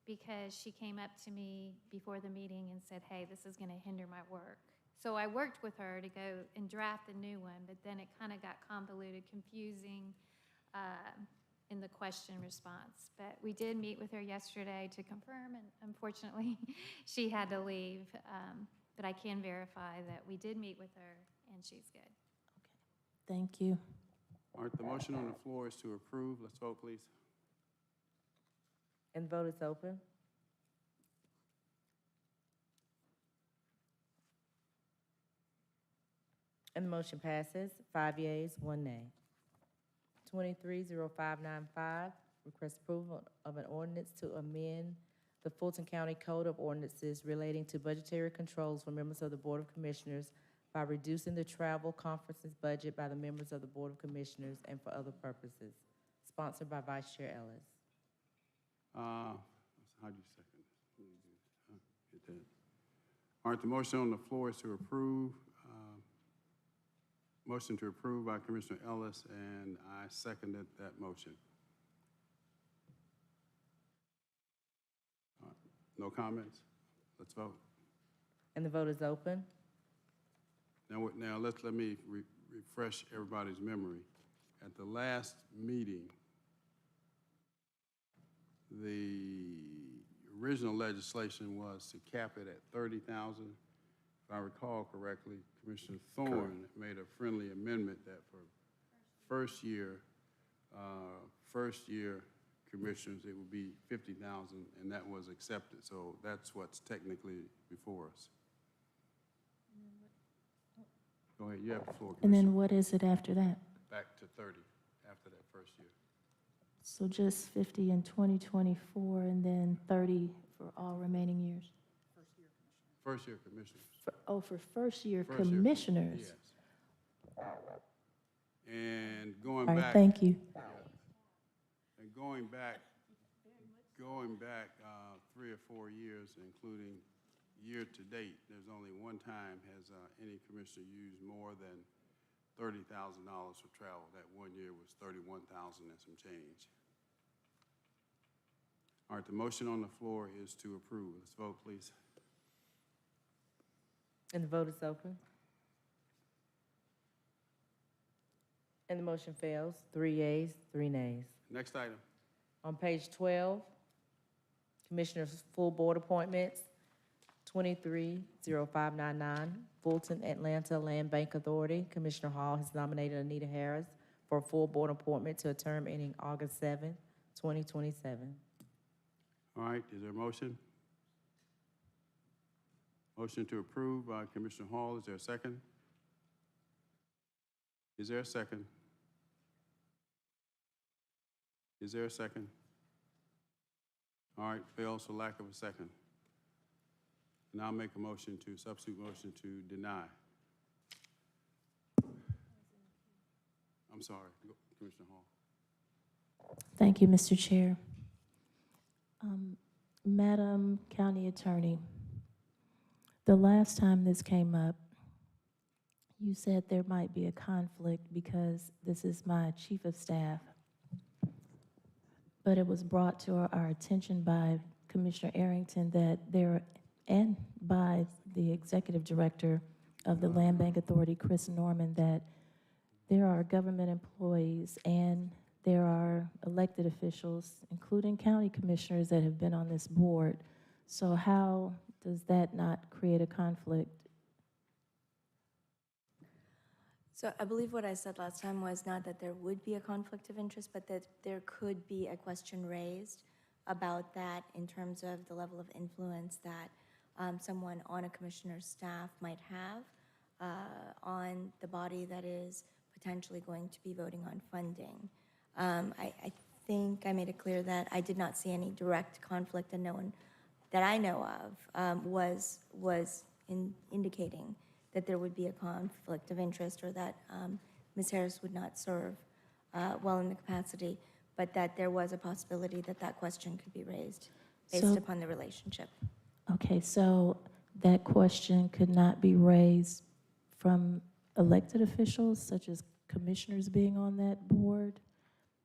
because she came up to me before the meeting and said, hey, this is going to hinder my work. So I worked with her to go and draft the new one, but then it kind of got convoluted, confusing in the question response. But we did meet with her yesterday to confirm, and unfortunately, she had to leave. But I can verify that we did meet with her, and she's good. Okay, thank you. All right, the motion on the floor is to approve. Let's vote, please. And the vote is open. And the motion passes, 5 yeas, 1 nay. 230595, request approval of an ordinance to amend the Fulton County Code of Ordinances relating to budgetary controls for members of the Board of Commissioners by reducing the travel conferences budget by the members of the Board of Commissioners and for other purposes. Sponsored by Vice Chair Ellis. How do you second it? Get that. All right, the motion on the floor is to approve. Motion to approve by Commissioner Ellis, and I seconded that motion. All right, no comments? Let's vote. And the vote is open. Now let me refresh everybody's memory. At the last meeting, the original legislation was to cap it at 30,000. If I recall correctly, Commissioner Thorne made a friendly amendment that for first year commissioners, it would be 50,000, and that was accepted. So that's what's technically before us. Go ahead, you have the floor, And Commissioner. then what is it after that? Back to 30 after that first year. So just 50 in 2024 and then 30 for all remaining years? First-year commissioners. For first-year First-year commissioners. Yes. And going All right, back. thank you. And going back 3 or 4 years, including year-to-date, there's only one time has any commissioner used more than $30,000 for travel. That one year was $31,000 and some change. All right, the motion on the floor is to approve. Let's vote, please. And the vote is open. And the motion fails. 3 yeas, 3 nays. Next item. On page 12, Commissioners' full board appointments, 230599, Fulton Atlanta Land Bank Authority. Commissioner Hall has nominated Anita Harris for a full board appointment to a term ending August 7, 2027. All right, is there a motion? Motion to approve by Commissioner Hall. Is there a second? Is there a second? Is there a second? All right, fails for lack of a second. Now I'll make a motion to, substitute motion to deny. I'm sorry, Commissioner Hall. Thank you, Mr. Chair. Madam County Attorney, the last time this came up, you said there might be a conflict because this is my chief of staff. But it was brought to our attention by Commissioner Arrington that there, and by the executive director of the Land Bank Authority, Chris Norman, that there are government employees and there are elected officials, including county commissioners, that have been on this board. So how does that not create a conflict? So I believe what I said last time was not that there would be a conflict of interest, but that there could be a question raised about that in terms of the level of influence that someone on a commissioner's staff might have on the body that is potentially going to be voting on funding. I think I made it clear that I did not see any direct conflict, and no one that I know of was indicating that there would be a conflict of interest, or that Ms. Harris would not serve well in the capacity, but that there was a possibility that that question could be raised based upon the relationship. Okay, so that question could not be raised from elected officials, such as commissioners being on that board?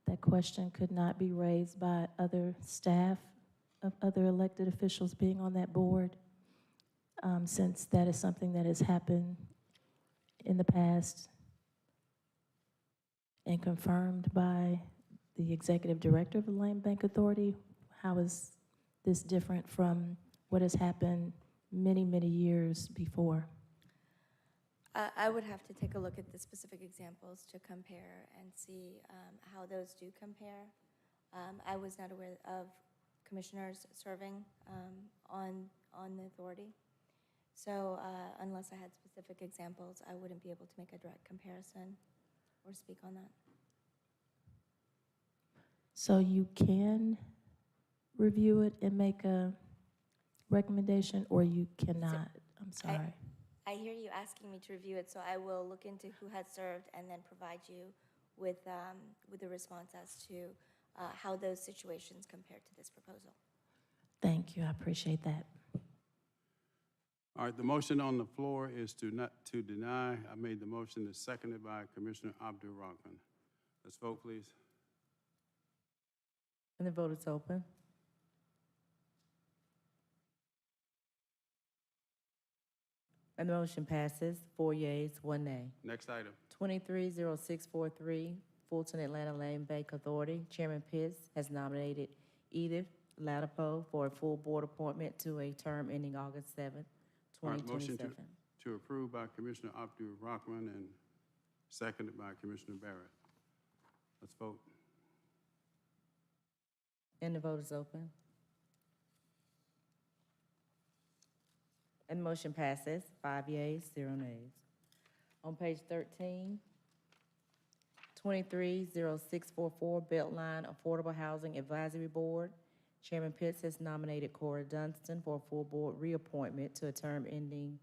That question could not be raised by other staff of other elected officials being on that board? Since that is something that has happened in the past and confirmed by the executive director of the Land Bank Authority, how is this different from what has happened many, many years before? I would have to take a look at the specific examples to compare and see how those do compare. I was not aware of commissioners serving on the authority. So unless I had specific examples, I wouldn't be able to make a direct comparison or speak on that. So you can review it and make a recommendation, or you cannot? I'm sorry. I hear you asking me to review it, so I will look into who has served and then provide you with the response as to how those situations compare to this proposal. Thank you, I appreciate that. All right, the motion on the floor is to deny. I made the motion. It's seconded by Commissioner Abdul-Rahman. Let's vote, please. And the vote is open. And the motion passes. 4 yeas, 1 nay. Next item. 230643, Fulton Atlanta Land Bank Authority. Chairman Pitts has nominated Edith Latipo for a full board appointment to a term ending August 7th, 2027. Motion to approve by Commissioner Abdul-Rahman and seconded by Commissioner Barrett. Let's vote. And the vote is open. And the motion passes. 5 yeas, 0 nays. On page 13, 230644, Beltline Affordable Housing Advisory Board. Chairman Pitts has nominated Cora Dunstan for a full board reappointment to a term ending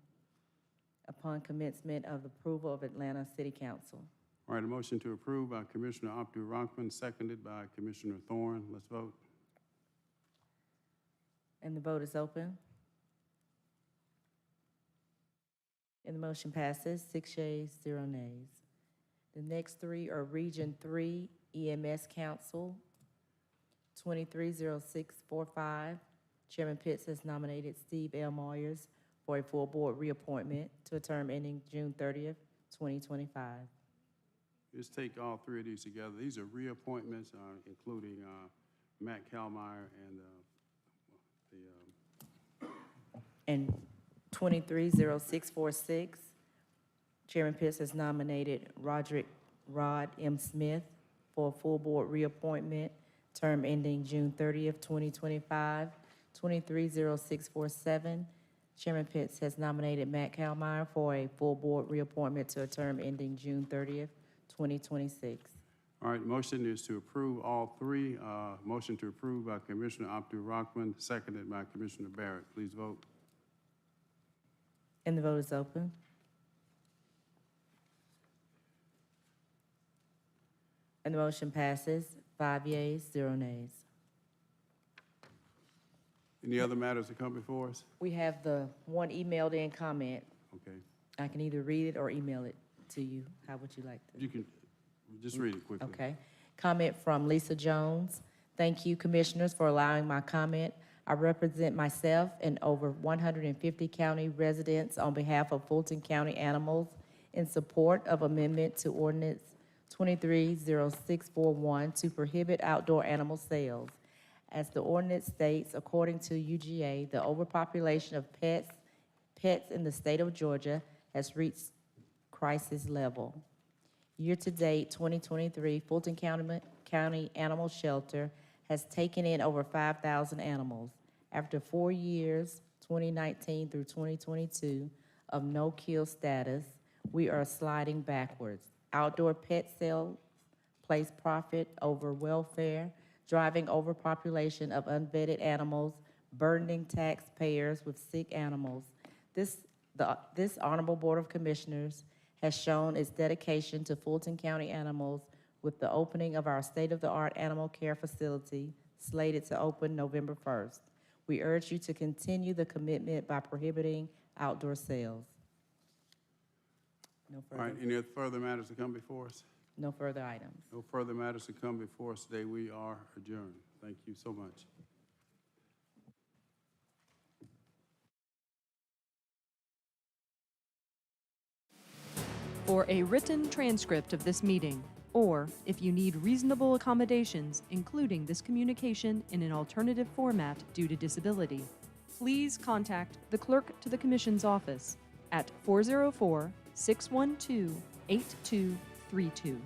upon commencement of the approval of Atlanta City Council. All right, a motion to approve by Commissioner Abdul Rahman, seconded by Commissioner Thorne. Let's vote. And the vote is open. And the motion passes, 6 yeas, 0 nays. The next three are Region 3 EMS Council, 230645. Chairman Pitts has nominated Steve L. Moyers for a full board reappointment to a term ending June 30th, 2025. Just take all three of these together. These are reappointments, including Matt Kalmeyer And 230646, Chairman Pitts has nominated Rod M. Smith for a full board reappointment, term ending June 30th, 2025. 230647, Chairman Pitts has nominated Matt Kalmeyer for a full board reappointment to a term ending June 30th, 2026. All right, motion is to approve all three. Motion to approve by Commissioner Abdul Rahman, seconded by Commissioner Barrett. Please vote. And the vote is open. And the motion passes, 5 yeas, 0 nays. Any other matters to come before us? We have the one emailed in comment. Okay. I can either read it or email it to you. How would you like to? You can just read it quickly. Okay. Comment from Lisa Jones. Thank you, Commissioners, for allowing my comment. I represent myself and over 150 county residents on behalf of Fulton County Animals in support of amendment to Ordinance 230641 to prohibit outdoor animal sales. As the ordinance states, according to UGA, the overpopulation of pets in the state of Georgia has reached crisis level. Year-to-date 2023, Fulton County Animal Shelter has taken in over 5,000 animals. After 4 years, 2019 through 2022, of no-kill status, we are sliding backwards. Outdoor pet sales place profit over welfare, driving overpopulation of unvetted animals, burdening taxpayers with sick animals. This Honorable Board of Commissioners has shown its dedication to Fulton County animals with the opening of our state-of-the-art animal care facility slated to open November 1st. We urge you to continue the commitment by prohibiting outdoor sales. No All further, right, any further matters to come before us? no further items. No further matters to come before us today. We are adjourned. Thank you so much. For a written transcript of this meeting, or if you need reasonable accommodations, including this communication in an alternative format due to disability, please contact the Clerk to the Commission's office at 404-612-8232.